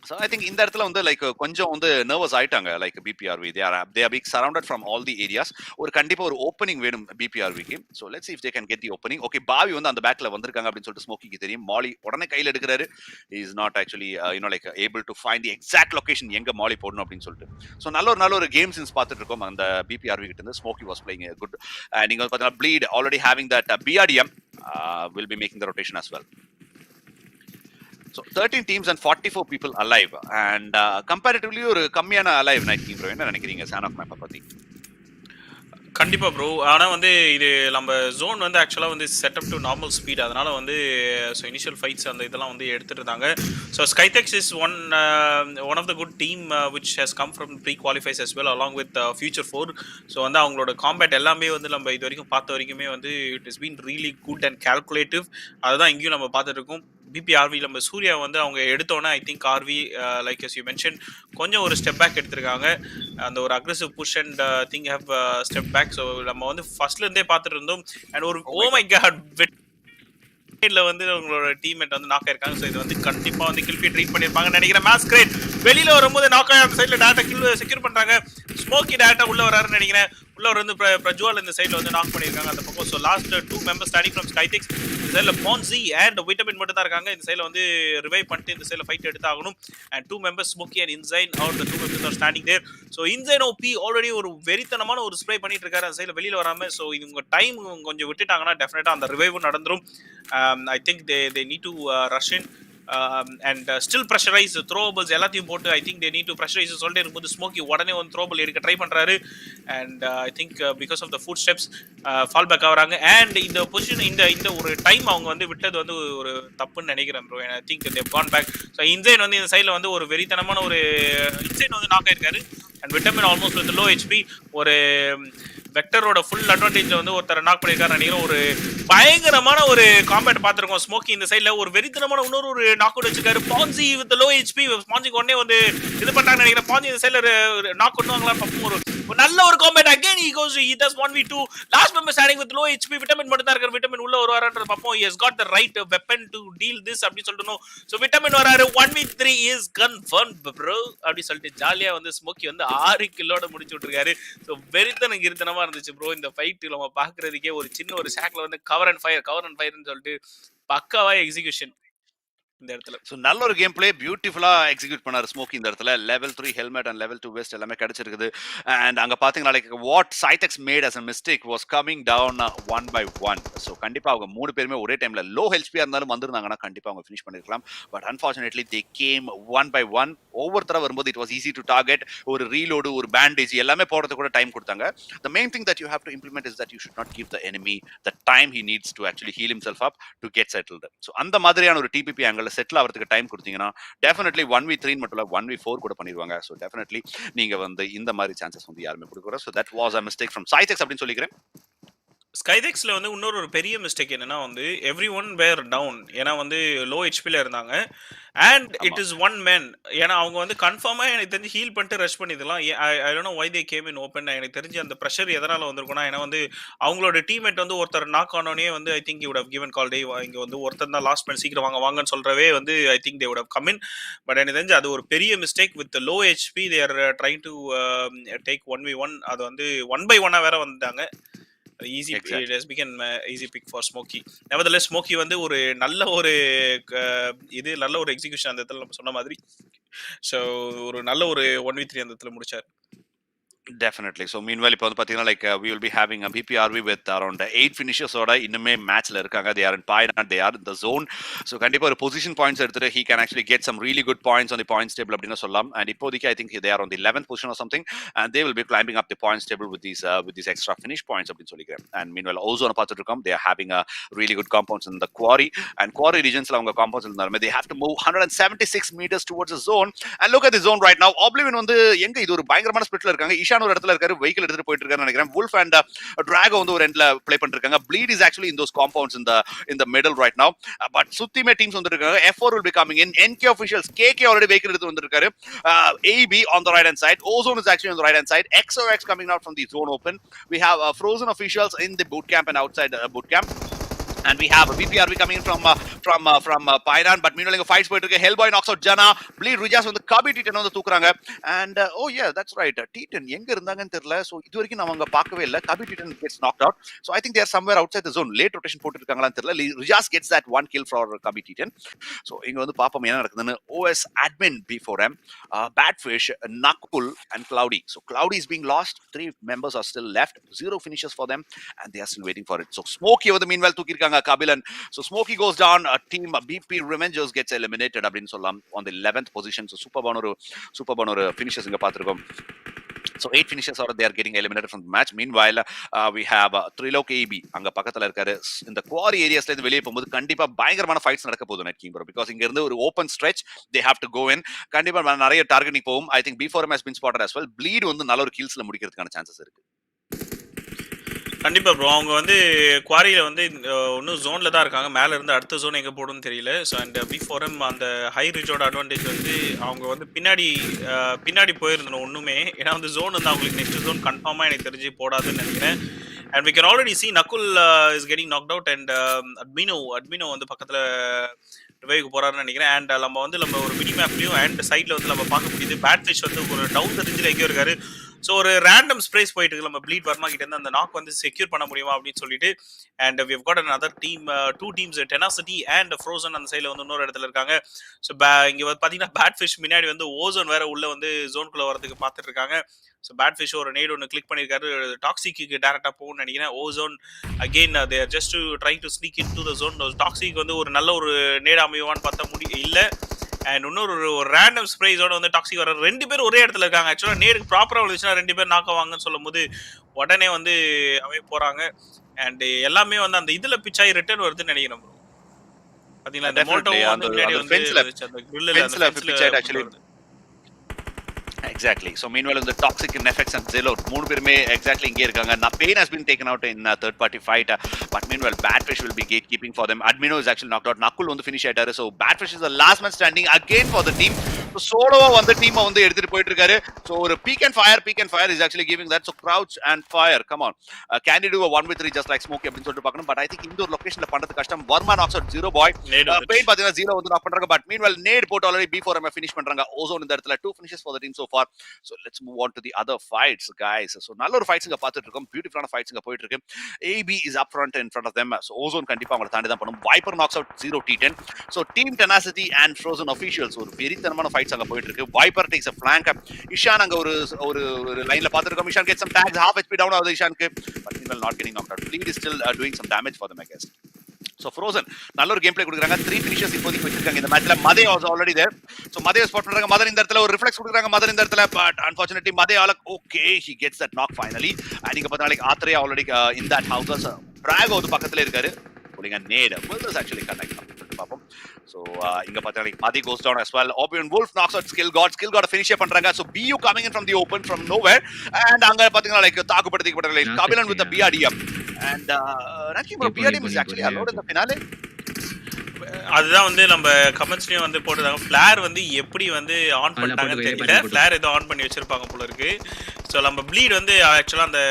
So I think இந்த இடத்துல வந்து லைக் கொஞ்சம் வந்து நர்வஸ் ஆயிட்டாங்க like பிபிஆர்வி. they are being surrounded from all the areas. ஒரு கண்டிப்பா ஒரு ஓப்பனிங் வேணும் பிபிஆர்விக்கு. so let's see if they can get the opening. okay பாவி வந்து அந்த பேக்ல வந்திருக்காங்க அப்படின்னு சொல்லிட்டு ஸ்மோக்கிக்கு தெரியும். மாலி உடனே கையில எடுக்கிறாரு. he is not actually like able to find the exact location எங்க மாலி போடணும் அப்படின்னு சொல்லிட்டு. so நல்ல ஒரு கேம் சின்ஸ் பார்த்துட்டு இருக்கோம் அந்த பிபிஆர்வி கிட்ட இருந்து. Smoky was playing a good and நீங்க பார்த்தீங்கன்னா bleed already having that BRDM will be making the rotation as well. So 13 teams and 44 people alive and comparatively ஒரு கம்மியான alive night team bro. என்ன நினைக்கிறீங்க சானோக் மேப் பத்தி? கண்டிப்பா ப்ரோ. ஆனா வந்து இது நம்ம ஜோன் வந்து ஆக்சுவலா வந்து செட்டப் டு நார்மல் ஸ்பீட். அதனால வந்து ஸோ இனிஷியல் ஃபைட்ஸ் அந்த இதெல்லாம் வந்து எடுத்துட்டு இருந்தாங்க. So SCYTHEX is one of the good team which has come from pre qualifies as well along with future 4. So வந்து அவங்களோட காம்பேட் எல்லாமே வந்து நம்ம இது வரைக்கும் பார்த்த வரைக்குமே வந்து it is been really good and calculative. அதுதான் இங்கேயும் நம்ம பார்த்துட்டு இருக்கோம். பிபிஆர்வி நம்ம சூர்யா வந்து அவங்க எடுத்தோன்னே I think RV like as you mention கொஞ்சம் ஒரு ஸ்டெப் பேக் எடுத்திருக்காங்க. அந்த ஒரு aggressive push and think have step back. So நம்ம வந்து ஃபர்ஸ்ட்ல இருந்தே பார்த்துட்டு இருந்தோம். அண்ட் ஒரு ஓ மை காட் வந்து உங்களோட டீம்மேட் வந்து நாக் ஆயிருக்காங்க. ஸோ இது வந்து கண்டிப்பா வந்து கில்ஃபி ட்ரீட் பண்ணியிருப்பாங்கன்னு நினைக்கிறேன். மாஸ்கரேட் வெளியில வரும்போது நாக் ஆகி அந்த சைடுல டேரக்டா கில் செக்யூர் பண்றாங்க. ஸ்மோக்கி டேரக்டா உள்ள வராருன்னு நினைக்கிறேன். உள்ள வந்து பிரஜ்வால் இந்த சைடுல வந்து நாக் பண்ணிருக்காங்க அந்த பக்கம். So last 2 members standing from SCYTHEX. இந்த சைடுல பான்சி அண்ட் விட்டமின் மட்டும் தான் இருக்காங்க. இந்த சைடுல வந்து ரிவைவ் பண்ணிட்டு இந்த சைடுல ஃபைட் எடுத்தாகணும். And 2 members Smokey and Insane are the 2 members are standing there. So Insane OP already ஒரு வெறித்தனமான ஒரு ஸ்ப்ரே பண்ணிட்டு இருக்காரு அந்த சைடுல வெளியில வராம. சோ இவங்க டைம் கொஞ்சம் விட்டுட்டாங்கன்னா டெஃபினட்டா அந்த ரிவைவ் நடந்துரும். I think they need to rush in and still pressurize throwables எல்லாத்தையும் போட்டு I think they need to pressurize சொல்லிட்டே இருக்கும்போது ஸ்மோக்கி உடனே வந்து throwable எடுக்க ட்ரை பண்றாரு. And I think because of the footsteps fall back ஆவறாங்க. And இந்த பொசிஷன் இந்த ஒரு டைம் அவங்க வந்து விட்டது வந்து ஒரு தப்புன்னு நினைக்கிறேன் bro. I think they've gone back. So இன்சைன் வந்து இந்த சைடுல வந்து ஒரு வெறித்தனமான ஒரு இன்சைன் வந்து நாக் ஆயிருக்காரு. And Vitamin almost with low HP ஒரு வெக்டரோட ஃபுல் அட்வான்டேஜ்ல வந்து ஒருத்தர் நாக் பண்ணிருக்காரு நினைக்கிறேன். ஒரு பயங்கரமான ஒரு காம்பேட் பார்த்திருக்கோம். ஸ்மோக்கி இந்த சைடுல ஒரு வெறித்தனமான இன்னொரு ஒரு நாக் அவுட் வச்சிருக்காரு. பான்சி வித் லோ HP பான்சிக்கு உடனே வந்து இது பண்றாங்க நினைக்கிறேன். பான்சி இந்த சைடுல நாக் பண்ணுவாங்களா பாப்போம். ஒரு நல்ல ஒரு combat again he goes he does 1v2 last member standing with low HP vitamin மட்டும் தான் இருக்காரு. விட்டமின் உள்ள வருவாரான்றது பாப்போம். he has got the right weapon to deal this அப்படி சொல்லணும். சோ விட்டமின் வராரு. 1v3 is confirmed bro அப்படி சொல்லிட்டு ஜாலியா வந்து ஸ்மோக்கி வந்து 6 கில்லோட முடிச்சு விட்டுருக்காரு. சோ வெறித்தனம் கிருத்தனமா இருந்துச்சு ப்ரோ இந்த ஃபைட். நம்ம பாக்குறதுக்கே ஒரு சின்ன ஒரு ஷாக்ல வந்து கவர் அண்ட் ஃபயர்னு சொல்லிட்டு பக்காவா எக்ஸிகியூஷன் இந்த இடத்துல. சோ நல்ல ஒரு கேம் பிளே பியூட்டிஃபுல்லா எக்ஸிக்யூட் பண்ணாரு ஸ்மோக்கி இந்த இடத்துல. Level 3 helmet and level 2 vest எல்லாமே கிடைச்சிருக்குது. அண்ட் அங்க பாத்தீங்கன்னா like what SCYTHEX made as a mistake was coming down 1 by 1. So கண்டிப்பா அவங்க மூணு பேருமே ஒரே டைம்ல லோ ஹெல்த் இருந்தாலும் வந்திருந்தாங்கன்னா கண்டிப்பா அவங்க ஃபினிஷ் பண்ணிருக்கலாம். But unfortunately they came 1 by 1. ஒவ்வொருத்தர வரும்போது it was easy to target. ஒரு ரீலோடு ஒரு பேண்டேஜ் எல்லாமே போடுறதுக்கு கூட டைம் கொடுத்தாங்க. The main thing that you have to implement is that you should not give the enemy the time he needs to actually heal himself up to get settled. So அந்த மாதிரியான ஒரு TPP angle settle ஆகிறதுக்கு time கொடுத்தீங்கன்னா definitely 1v3 மட்டும் இல்ல 1v4 கூட பண்ணிடுவாங்க. So definitely நீங்க வந்து இந்த மாதிரி சான்சஸ் வந்து யாருமே கொடுக்குற. So that was a mistake from SCYTHEX அப்படின்னு சொல்லிக்கிறேன். SCYTHEXல வந்து இன்னொரு ஒரு பெரிய மிஸ்டேக் என்னன்னா வந்து எவ்ரி ஒன் வேர் டவுன். ஏன்னா வந்து லோ ஹெச்பில இருந்தாங்க. And it is one man. ஏன்னா அவங்க வந்து கன்ஃபார்மா எனக்கு தெரிஞ்சு ஹீல் பண்ணிட்டு ரஷ் பண்ணிடலாம். I don't know why they came in open. எனக்கு தெரிஞ்சு அந்த ப்ரெஷர் எதனால வந்திருக்கும்னா ஏன்னா வந்து அவங்களோட டீம்மேட் வந்து ஒருத்தர் நாக் ஆனோடனே வந்து I think would have given call டே இங்க வந்து ஒருத்தர் தான் லாஸ்ட் மேன் சீக்கிரம் வாங்கன்னு சொல்றவே வந்து I think they would have come in. But எனக்கு தெரிஞ்சு அது ஒரு பெரிய mistake. With low HP they are trying to take 1v1. அது வந்து 1 by 1 வேற வந்துட்டாங்க. easy exactly. It has become easy pick for Smokey. Nevertheless Smokey வந்து ஒரு நல்ல ஒரு நல்ல ஒரு எக்ஸிகியூஷன் அந்த இடத்துல நம்ம சொன்ன மாதிரி. சோ ஒரு நல்ல ஒரு 1v3 அந்த இடத்துல முடிச்சார். Definitely. So meanwhile இப்போ வந்து பாத்தீங்கன்னா like we will be having a BPRV with around 8 finishers ஓட இன்னுமே மேட்ச்ல இருக்காங்க. They are in Pyron, they are in the zone. So கண்டிப்பா ஒரு position points எடுத்துட்டு he can actually get some really good points on the points table அப்படினு சொல்லலாம். And இப்போதைக்கு I think they are on the 11th position or something and they will be climbing up the points table with these extra finish points அப்படினு சொல்லிக்கிறேன். And meanwhile OZONE பார்த்துட்டு இருக்கோம். They are having a really good compounds in the quarry and quarry regionsல அவங்க compounds இருந்தாலுமே they have to move 176 meters towards the zone. And look at the zone right now. Oblivion வந்து எங்க இது ஒரு பயங்கரமான ஸ்பிளிட்ல இருக்காங்க. ஒரு இடத்துல இருக்காரு. வெஹிக்கிள் எடுத்துட்டு போயிட்டு இருக்காரு நினைக்கிறேன். Wolf and Drago வந்து ஒரு எண்ட்ல ப்ளே பண்ணிருக்காங்க. Bleed is actually in those compounds in the middle right now. But சுத்திமே டீம்ஸ் வந்திருக்காங்க. F4 will be coming in. NK officials KK already vehicle எடுத்து வந்திருக்காரு. AB on the right hand side. OZONE is actually on the right hand side. XOX coming out from the zone open. We have Frozen officials in the boot camp and outside boot camp. And we have a BPRV coming in from Pyron. But meanwhile இங்க fights போயிட்டு இருக்கு. Hellboy knocks out Jana. Bleed Rijas வந்து Kabi Titan வந்து தூக்குறாங்க. And oh yeah, that's right. Titan எங்க இருந்தாங்கன்னு தெரியல. So இது வரைக்கும் நாம அங்க பார்க்கவே இல்ல. Kabi Titan gets knocked out. So I think they are somewhere outside the zone. Late rotation போட்டு இருக்காங்களான்னு தெரியல. Rijas gets that one kill for Kabi Titan. So இங்க வந்து பாப்போம் என்ன நடக்குதுன்னு. OS admin B4M, Badfish, Nakul and Cloudy. So Cloudy is being lost. 3 members are still left. 0 finishes for them and they are still waiting for it. So Smokey வந்து meanwhile தூக்கிருக்காங்க Kabilan. So Smokey goes down. Team BP Revengers gets eliminated அப்படின்னு சொல்லலாம் on the 11th position. So superb ஒரு finishes இங்க பார்த்திருக்கோம். So 8 finishers are they are getting eliminated from the match. Meanwhile we have Trilok AB அங்க பக்கத்துல இருக்காரு. இந்த quarry areasல இருந்து வெளிய போகும்போது கண்டிப்பா பயங்கரமான ஃபைட்ஸ் நடக்க போகுது Net King bro, because இங்க இருந்து ஒரு open stretch they have to go in. கண்டிப்பா நிறைய டார்கெட்டிங் போகும். I think B4M has been spotted as well. Bleed வந்து நல்ல ஒரு kills ல முடிக்கிறதுக்கான chances இருக்கு. கண்டிப்பா ப்ரோ. அவங்க வந்து குவாரியில வந்து இன்னும் ஜோன்ல தான் இருக்காங்க. மேல இருந்து அடுத்த ஜோன் எங்க போடுன்னு தெரியல. ஸோ அண்ட் B4M அந்த ஹை ரிச்சோட அட்வான்டேஜ் வந்து அவங்க வந்து பின்னாடி போயிருந்தணும் ஒண்ணுமே. ஏன்னா வந்து ஜோன் வந்து அவங்களுக்கு நெக்ஸ்ட் ஜோன் கன்ஃபார்மா எனக்கு தெரிஞ்சு போடாதுன்னு நினைக்கிறேன். And we can already see Nakul is getting knocked out and Admino வந்து பக்கத்துல ரிவைவ்க்கு போறாருன்னு நினைக்கிறேன். அண்ட் நம்ம ஒரு மினி மேப்லயும் அண்ட் சைட்ல வந்து நம்ம பார்க்க முடியுது பேட் ஃபிஷ் வந்து ஒரு டவுன் ரேஞ்சில் எங்கேயோ இருக்காரு. ஸோ ஒரு ரேண்டம் ஸ்ப்ரேஸ் போயிட்டு இருக்கு நம்ம ப்ளீட் வர்மா கிட்ட இருந்து அந்த நாக் வந்து செக்யூர் பண்ண முடியுமா அப்படின்னு சொல்லிட்டு. And we have got another team, 2 teams Tenacity and Frozen அந்த சைடில் வந்து இன்னொரு இடத்துல இருக்காங்க. ஸோ இங்கே வந்து பார்த்தீங்கன்னா பேட் ஃபிஷ் முன்னாடி வந்து ஓசோன் வேற உள்ள வந்து ஜோனுக்குள்ள வரதுக்கு பார்த்துட்டு இருக்காங்க. ஸோ பேட் ஃபிஷ் ஒரு நேட் ஒன்று கிளிக் பண்ணியிருக்காரு. டாக்ஸிக்கு டேரக்டாக போகும்னு நினைக்கிறேன். Ozone again they are just trying to sneak in to the zone. Toxic வந்து ஒரு நல்ல ஒரு நேட் அமைவான்னு பார்த்தா இல்லை. அண்ட் இன்னொரு ஒரு ரேண்டம் ஸ்ப்ரேஸோட வந்து டாக்ஸிக் வர 2 பேர் ஒரே இடத்துல இருக்காங்க. ஆக்சுவலாக நேருக்கு ப்ராப்பராக வந்துச்சுன்னா 2 பேர் நாக்கவாங்கன்னு சொல்லும் போது உடனே வந்து அவே போறாங்க. அண்ட் எல்லாமே வந்து அந்த இதுல பிச்சாய் ரிட்டர்ன் வருதுன்னு நினைக்கிறேன். பாத்தீங்களா இந்த மோட்டோ வந்து முன்னாடி வந்து அந்த கிரில்ல அந்த பிச்சாய் actually exactly. So meanwhile in the toxic in FX and Zillow மூணு பேருமே exactly இங்கே இருக்காங்க. Now Pain has been taken out in third party fight, but meanwhile Badfish will be gatekeeping for them. Admino is actually knocked out. Nakul வந்து finish ஆயிட்டாரு. So Badfish is the last man standing again for the team. So soloவா வந்து டீமை வந்து எடுத்துட்டு போயிட்டு இருக்காரு. So ஒரு peek and fire is actually giving that. So crouch and fire, come on, can you do a 1v3 just like Smokey அப்படின்னு சொல்லிட்டு பார்க்கணும். But I think இந்த ஒரு லொகேஷன்ல பண்றது கஷ்டம். Varma knocks out Zero Boy. Pain பாத்தீங்கன்னா Zero வந்து knock பண்றாங்க. But meanwhile Nade போட்டு already B4 finish பண்றாங்க. Ozone இந்த இடத்துல 2 finishes for the team so far. So let's move on to the other fights, guys. So நல்ல ஒரு fights இங்க பார்த்துட்டு இருக்கோம். பியூட்டிஃபுல்லான ஃபைட்ஸ் இங்க போயிட்டு இருக்கு. AB is up front in front of them. So Ozone கண்டிப்பா அவங்கள தாண்டி தான் பண்ணும். Viper knocks out 0T10. So Team Tenacity and Frozen officials ஒரு பெரியதனமான ஃபைட்ஸ் அங்க போயிட்டு இருக்கு. Viper takes a flank. Ishan அங்க ஒரு லைன்ல பார்த்துருக்கோம். Ishan gets some tags, half HP down ஆகுது Ishanக்கு. But meanwhile not getting knocked out. Bleed is still doing some damage for them, I guess. So Frozen நல்ல ஒரு கேம் ப்ளே கொடுக்குறாங்க. 3 finishes இப்போதைக்கு வச்சிருக்காங்க இந்த மேட்ச்ல. Mathe was already there. So Mathe spot பண்றாங்க. மதன் இந்த இடத்துல ஒரு ரிஃப்ளெக்ஸ் கொடுக்குறாங்க. மதன் இந்த இடத்துல பட் அன்ஃபார்ச்சுனேட்லி மதே ஆல okay he gets that knock finally. and இங்க பார்த்தா like Athre already in that house. Drago வந்து பக்கத்துல இருக்காரு. putting a nade. Will this actually connect பாப்போம். So இங்க பார்த்தா like Madi goes down as well. Oblivion Wolf knocks out Skill God finish பண்றாங்க. So BU coming in from the open from nowhere and அங்க பாத்தீங்கன்னா like தாக்குப்படுத்திக்கப்பட்ட like Kabilan with the BRDM. And Ranking BRDM is actually allowed in the finale. அதுதான் வந்து நம்ம கமெண்ட்ஸ்லயும் வந்து போட்டுருக்காங்க. Flare வந்து எப்படி வந்து ஆன் பண்ணிட்டாங்கன்னு தெரியல. ஃபிளேர் ஏதோ ஆன் பண்ணி வச்சிருப்பாங்க போல இருக்கு. ஸோ நம்ம ப்ளீட் வந்து ஆக்சுவலாக அந்த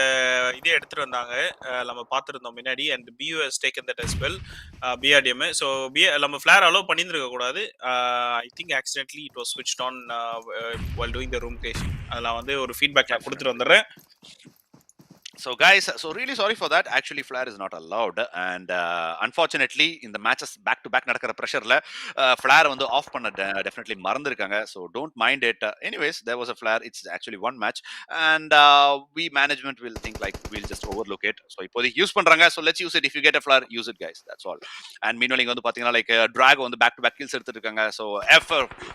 இதே எடுத்துட்டு வந்தாங்க. நம்ம பார்த்துருந்தோம் முன்னாடி. And BU has taken that as well, BRDM. So நம்ம ஃபிளேர் அலோவ் பண்ணியிருக்க கூடாது. I think accidentally it was switched on while doing the room creation. அதெல்லாம் வந்து ஒரு ஃபீட்பேக் நான் கொடுத்துட்டு வந்துடுறேன். So guys, so really sorry for that. Actually Flare is not allowed and unfortunately in the matches back to back நடக்கிற பிரஷர்ல Flare வந்து of பண்ண definitely மறந்துருக்காங்க. So don't mind it. Anyways, there was a Flare. It's actually one match and we management will think like we'll just overlook it. So இப்போதைக்கு use பண்றாங்க. So let's use it. If you get a Flare, use it guys. That's all. And meanwhile இங்க வந்து பாத்தீங்கன்னா like Drago வந்து back to back kills எடுத்துட்டு இருக்காங்க. So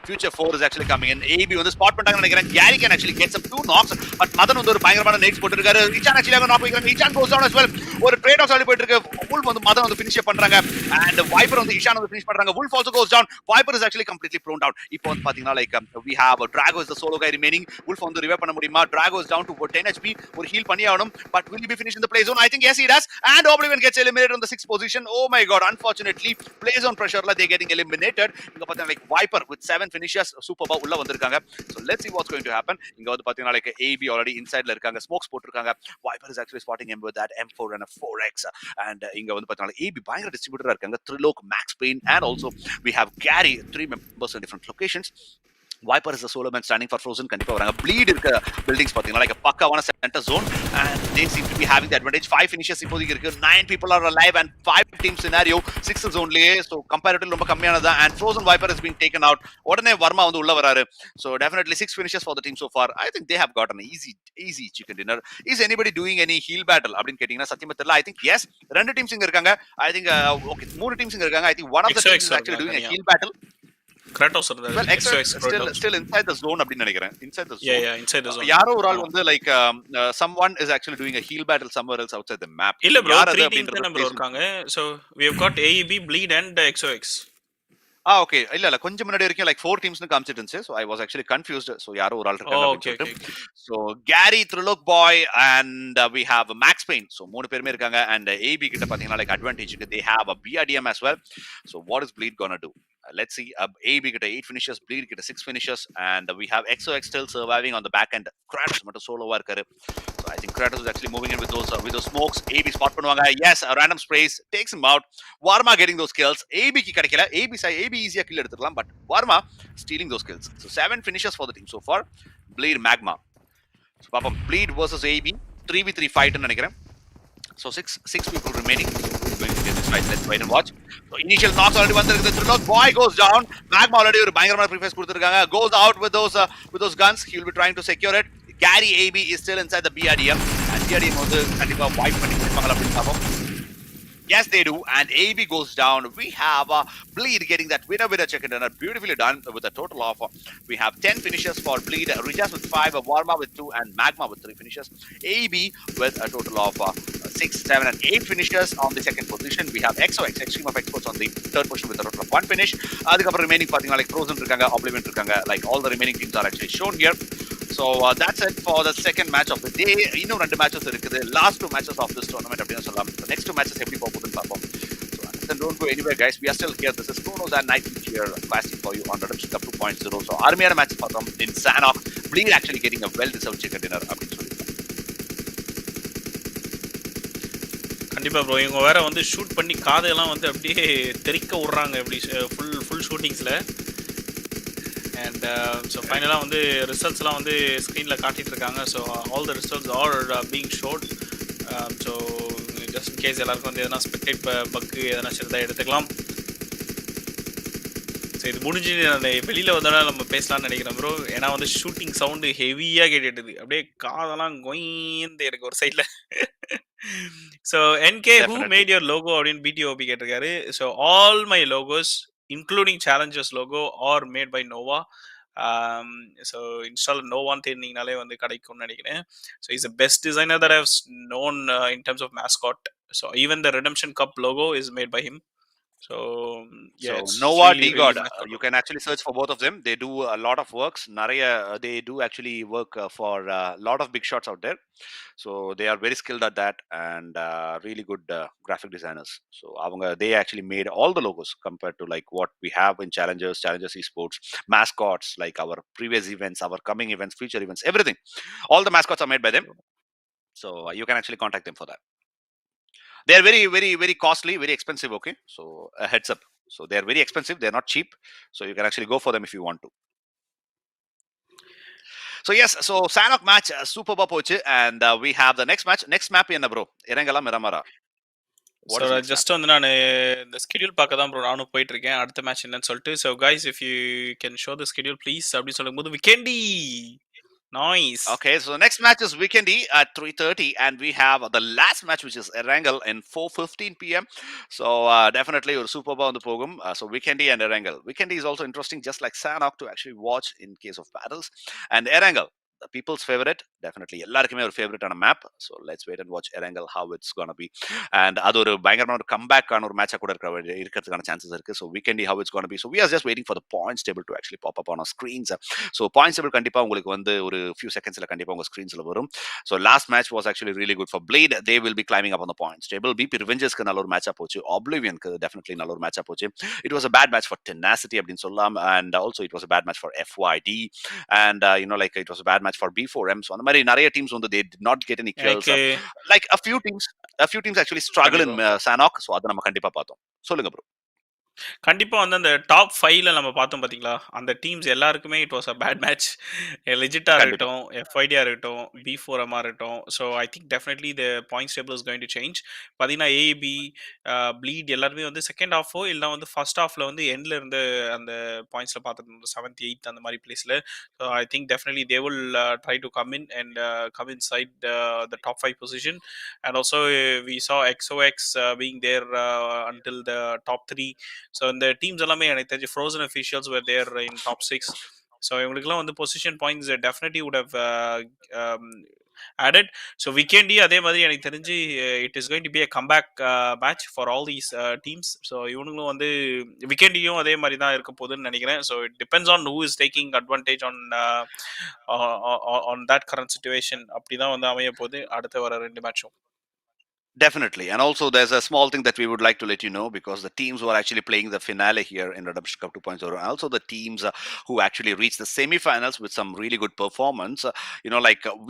Future 4 is actually coming in. AB வந்து spot பண்ணிட்டாங்கன்னு நினைக்கிறேன். Gary can actually get some 2 knocks but Madan வந்து ஒரு பயங்கரமான நெட்ஸ் போட்டுருக்காரு. Ichan actually knock பண்ணிக்கிறாங்க. Ichan goes down as well. ஒரு ட்ரேட் ஆஃப் ஆடி போயிட்டு இருக்கு. Wolf வந்து மதன் வந்து finish பண்றாங்க and Viper வந்து Ishan வந்து finish பண்றாங்க. Wolf also goes down. Viper is actually completely prone down. இப்போ வந்து பாத்தீங்கன்னா like we have Drago is the solo guy remaining. Wolf வந்து revive பண்ண முடியுமா? Drago is down to 10 HP. ஒரு heal பண்ணி ஆகணும். But will he be finished in the play zone? I think yes he does. And Oblivion gets eliminated on the 6th position. Oh my god, unfortunately play zone pressure la they getting eliminated. இங்க பாத்தீங்கன்னா like Viper with 7 finishes சூப்பரா உள்ள வந்திருக்காங்க. So let's see what's going to happen. இங்க வந்து பாத்தீங்கன்னா like AB already insideல இருக்காங்க. Smokes போட்டுருக்காங்க. Viper is actually spotting him with that M4 and a 4X and இங்க வந்து பாத்தீங்கன்னா AB பயங்கர டிஸ்ட்ரிபியூட்டரா இருக்காங்க. Trilok, Max Payne and also we have Gary, 3 members in different locations. Viper is the solo man standing for Frozen. கண்டிப்பா வராங்க. Bleed இருக்க buildings பாத்தீங்கன்னா like a பக்காவான center zone and they seem to be having the advantage. 5 finishes இப்போதைக்கு இருக்கு. 9 people are alive and 5 team scenario 6 zoneலயே. So comparatively ரொம்ப கம்மியானதா and Frozen Viper has been taken out. உடனே வர்மா வந்து உள்ள வராரு. So definitely 6 finishes for the team so far. I think they have got an easy chicken dinner. Is anybody doing any heal battle அப்படினு கேட்டிங்கன்னா சத்தியமா தெரியல. I think yes, ரெண்டு teams இங்க இருக்காங்க. I think okay, மூணு டீம்ஸ் இங்க இருக்காங்க. I think one of the teams is actually doing a heal battle. Kratos are well, still inside the zone அப்படினு நினைக்கிறேன். Inside the zone. Yeah, inside the zone. யாரோ ஒரு ஆள் வந்து like someone is actually doing a heal battle somewhere else outside the map. இல்ல bro, 3 teams தான் bro இருக்காங்க. So we have got AEB, Bleed and XOX. Okay, இல்ல கொஞ்சம் முன்னாடி வரைக்கும் like 4 teams னு காமிச்சிட்டு இருந்துச்சு. So I was actually confused. So யாரோ ஒரு ஆள் இருக்காங்க அப்படின்னு சொல்லிட்டு. So Gary, Trilok Boy and we have Max Payne. So மூணு பேருமே இருக்காங்க and AB கிட்ட பாத்தீங்கன்னா like advantage they have a BRDM as well. So what is Bleed gonna do? let's see. AB get 8 finishes, Bleed get 6 finishes, and we have XOX still surviving on the back end. Kratos மட்டும் solo-வா இருக்காரு. So I think Kratos is actually moving in with those smokes. AB spot பண்ணுவாங்க. Yes, a random sprays takes him out. Varma getting those kills. AB க்கு கிடைக்கல. AB easy kill எடுத்துக்கலாம், but Varma stealing those kills. So 7 finishes for the team so far. Bleed Magma. So Papa Bleed versus AB 3v3 fight ன்னு நினைக்கிறேன். So six people remaining. So who's going to get this fight? Let's wait and watch. So initial knocks already வந்திருக்கு. Trilog boy goes down. Magma already ஒரு பயங்கரமான preface கொடுத்திருக்காங்க. Goes out with those guns. He will be trying to secure it. Gary AB is still inside the BRDM. And BRDM வந்து கண்டிப்பா wipe பண்ணி கொடுப்பாங்களா அப்படின்னு பார்ப்போம். Yes, they do. And AB goes down. We have Bleed getting that winner chicken dinner. Beautifully done with a total of, we have 10 finishes for Bleed. Rijas with 5, Warma with 2, and Magma with 3 finishes. AB with a total of 6, 7, and 8 finishes on the second position. We have XOX, Extreme of Exports, on the third position with a total of 1 finish. The remaining like Frozen, Oblivion, like all the remaining teams are actually shown here. So that's it for the second match of the day. இன்னும் 2 matches இருக்குது. Last 2 matches of this tournament அப்படினு சொல்லலாம். The next 2 matches எப்படி போகுதுன்னு பார்ப்போம். So then don't go anywhere guys. We are still here. This is Chronos and Night here casting for you on Redemption Cup 2.0. So அருமையான match பார்த்தோம் in Sanok. Bleed actually getting a well deserved chicken dinner அப்படினு சொல்லிருக்காங்க. கண்டிப்பா bro, இவங்க வேற வந்து shoot பண்ணி காதெல்லாம் வந்து அப்படியே தெறிக்க விடுறாங்க இப்படி ஃபுல் ஷூட்டிங்ஸ்ல. அண்ட் ஸோ ஃபைனலாக வந்து ரிசல்ட்ஸ்லாம் வந்து ஸ்க்ரீனில் காட்டிகிட்டு இருக்காங்க. So all the results are being showed. So just in case எல்லாருக்கும் வந்து எதனா ஸ்பெக்டேட் பக்கு எதனா சிறதாக எடுத்துக்கலாம். ஸோ இது முடிஞ்சு நான் வெளியில் வந்தாலும் நம்ம பேசலாம்னு நினைக்கிறேன் ப்ரோ. ஏன்னா வந்து ஷூட்டிங் சவுண்டு ஹெவியாக கேட்டுட்டுது, அப்படியே காதெல்லாம் கொய்ந்து எனக்கு ஒரு சைடில். So NK who made your logo அப்படின்னு பிடிஓபி கேட்டிருக்காரு. So all my logos including challenges logo are made by Nova. So install Nova தேர்ந்தீங்கனாலே வந்து கிடைக்கும்னு நினைக்கிறேன். So he's the best designer that I've known in terms of mascot. So even the Redemption Cup logo is made by him. So yeah, so Nova really, D-God, really you can actually search for both of them. They do a lot of works. They do actually work for a lot of big shots out there. So they are very skilled at that and really good graphic designers. So they actually made all the logos compared to like what we have in Challengers Esports, mascots, like our previous events, our coming events, future events, everything. All the mascots are made by them. So you can actually contact them for that. They are very, very, very costly, very expensive. Okay, so a heads up. So they are very expensive. They are not cheap. So you can actually go for them if you want to. So yes, so Sanok match super pochu, and we have the next match. Next map enna bro? Erangala Miramara. What so just வந்து நான் the schedule பார்க்க தான் bro நானும் போயிட்டு இருக்கேன் அடுத்த match என்னன்னு சொல்லிட்டு. So guys, if you can show the schedule please அப்படி சொல்லும்போது Weekendy. Nice. Okay, so the next match is Weekendy at 3:30, and we have the last match, which is Erangel in 4:15 p.m. So definitely a super on the program. So Weekendy and Erangel. Weekendy is also interesting, just like Sanok, to actually watch in case of battles. And Erangel, the people's favorite, definitely எல்லாருக்குமே ஒரு favorite on a map. So let's wait and watch Erangel how it's gonna be. And அது ஒரு பயங்கரமான ஒரு comeback ஆன ஒரு மேட்சா கூட இருக்கிறதுக்கான chances இருக்கு. So Weekendy how it's gonna be. So we are just waiting for the points table to actually pop up on our screens. So points table கண்டிப்பா உங்களுக்கு வந்து ஒரு few secondsல கண்டிப்பா உங்க screensல வரும். So last match was actually really good for Blade. They will be climbing up on the points table. BP Revengersக்கு நல்ல ஒரு மேட்சா போச்சு. Oblivionக்கு definitely நல்ல ஒரு மேட்சா போச்சு. It was a bad match for Tenacity அப்படின்னு சொல்லலாம். And also it was a bad match for FYD. And like it was a bad match for B4M. So அந்த மாதிரி நிறைய teams வந்து they did not get any kills. Like a few teams actually struggle in Sanok. So அதை நம்ம கண்டிப்பா பார்த்தோம். சொல்லுங்க bro. கண்டிப்பா வந்து அந்த டாப் 5ல நம்ம பார்த்தோம் பாத்தீங்களா, அந்த டீம்ஸ் எல்லாருக்குமே it was a bad match. லெஜிட்டா இருக்கட்டும், எஃப்ஐடியா இருக்கட்டும், B4M இருக்கட்டும். So I think definitely the points table is going to change. பார்த்தீங்கன்னா ஏபி, ப்ளீட் எல்லாருமே வந்து செகண்ட் ஹாஃபோ இல்லை வந்து ஃபர்ஸ்ட் ஹாஃப்ல வந்து எண்ட்ல இருந்து அந்த பாயிண்ட்ஸ்ல பார்த்துட்டு 7th 8th அந்த மாதிரி பிளேஸ்ல. So I think definitely they will try to come in and come in side the top 5 position. And also we saw XOX being there until the top 3. So இந்த டீம்ஸ் எல்லாமே எனக்கு தெரிஞ்சு Frozen officials were there in top 6. So இவங்களுக்குலாம் வந்து position points definitely would have added. So Weekendy அதே மாதிரி எனக்கு தெரிஞ்சு it is going to be a comeback match for all these teams. So இவங்களும் வந்து Weekendyயும் அதே மாதிரி தான் இருக்க போகுதுன்னு நினைக்கிறேன். So it depends on who is taking advantage on that current situation. அப்படி தான் வந்து அமைய போகுது அடுத்த வர 2 மேட்சும். Definitely. And also, there's a small thing that we would like to let you know, because the teams who are actually playing the finale here in Redemption Cup 2.0, and also the teams who actually reached the semifinals with some really good performance,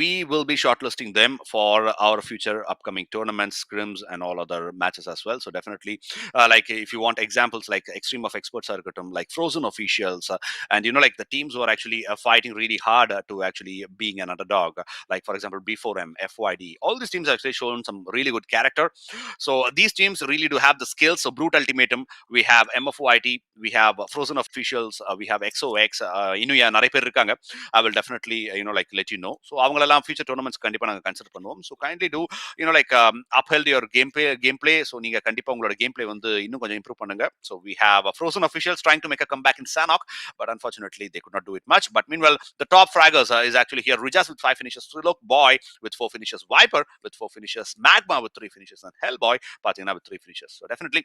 we will be shortlisting them for our future upcoming tournaments, scrims, and all other matches as well. So, definitely, if you want examples like Extreme of Experts Circuitum, like Frozen Officials, and the teams who are actually fighting really hard to actually being an underdog, like for example B4M, FYD, all these teams have actually shown some really good character. So these teams really do have the skills. So Brute Ultimatum, we have MFYT, we have Frozen Officials, we have XOX, Inuya நிறைய பேர் இருக்காங்க. I will definitely let you know. So அவங்களெல்லாம் future tournaments கண்டிப்பா நாங்க consider பண்ணுவோம். So kindly do upheld your gameplay. So நீங்க கண்டிப்பா உங்களோட gameplay வந்து இன்னும் கொஞ்சம் improve பண்ணுங்க. So we have Frozen Officials trying to make a comeback in Sanok, but unfortunately they could not do it much. But meanwhile, the top fraggers is actually here. Rijas with 5 finishes, Trilok Boy with 4 finishes, Viper with 4 finishes, Magma with 3 finishes, and Hellboy பாத்தீங்கன்னா with 3 finishes. So definitely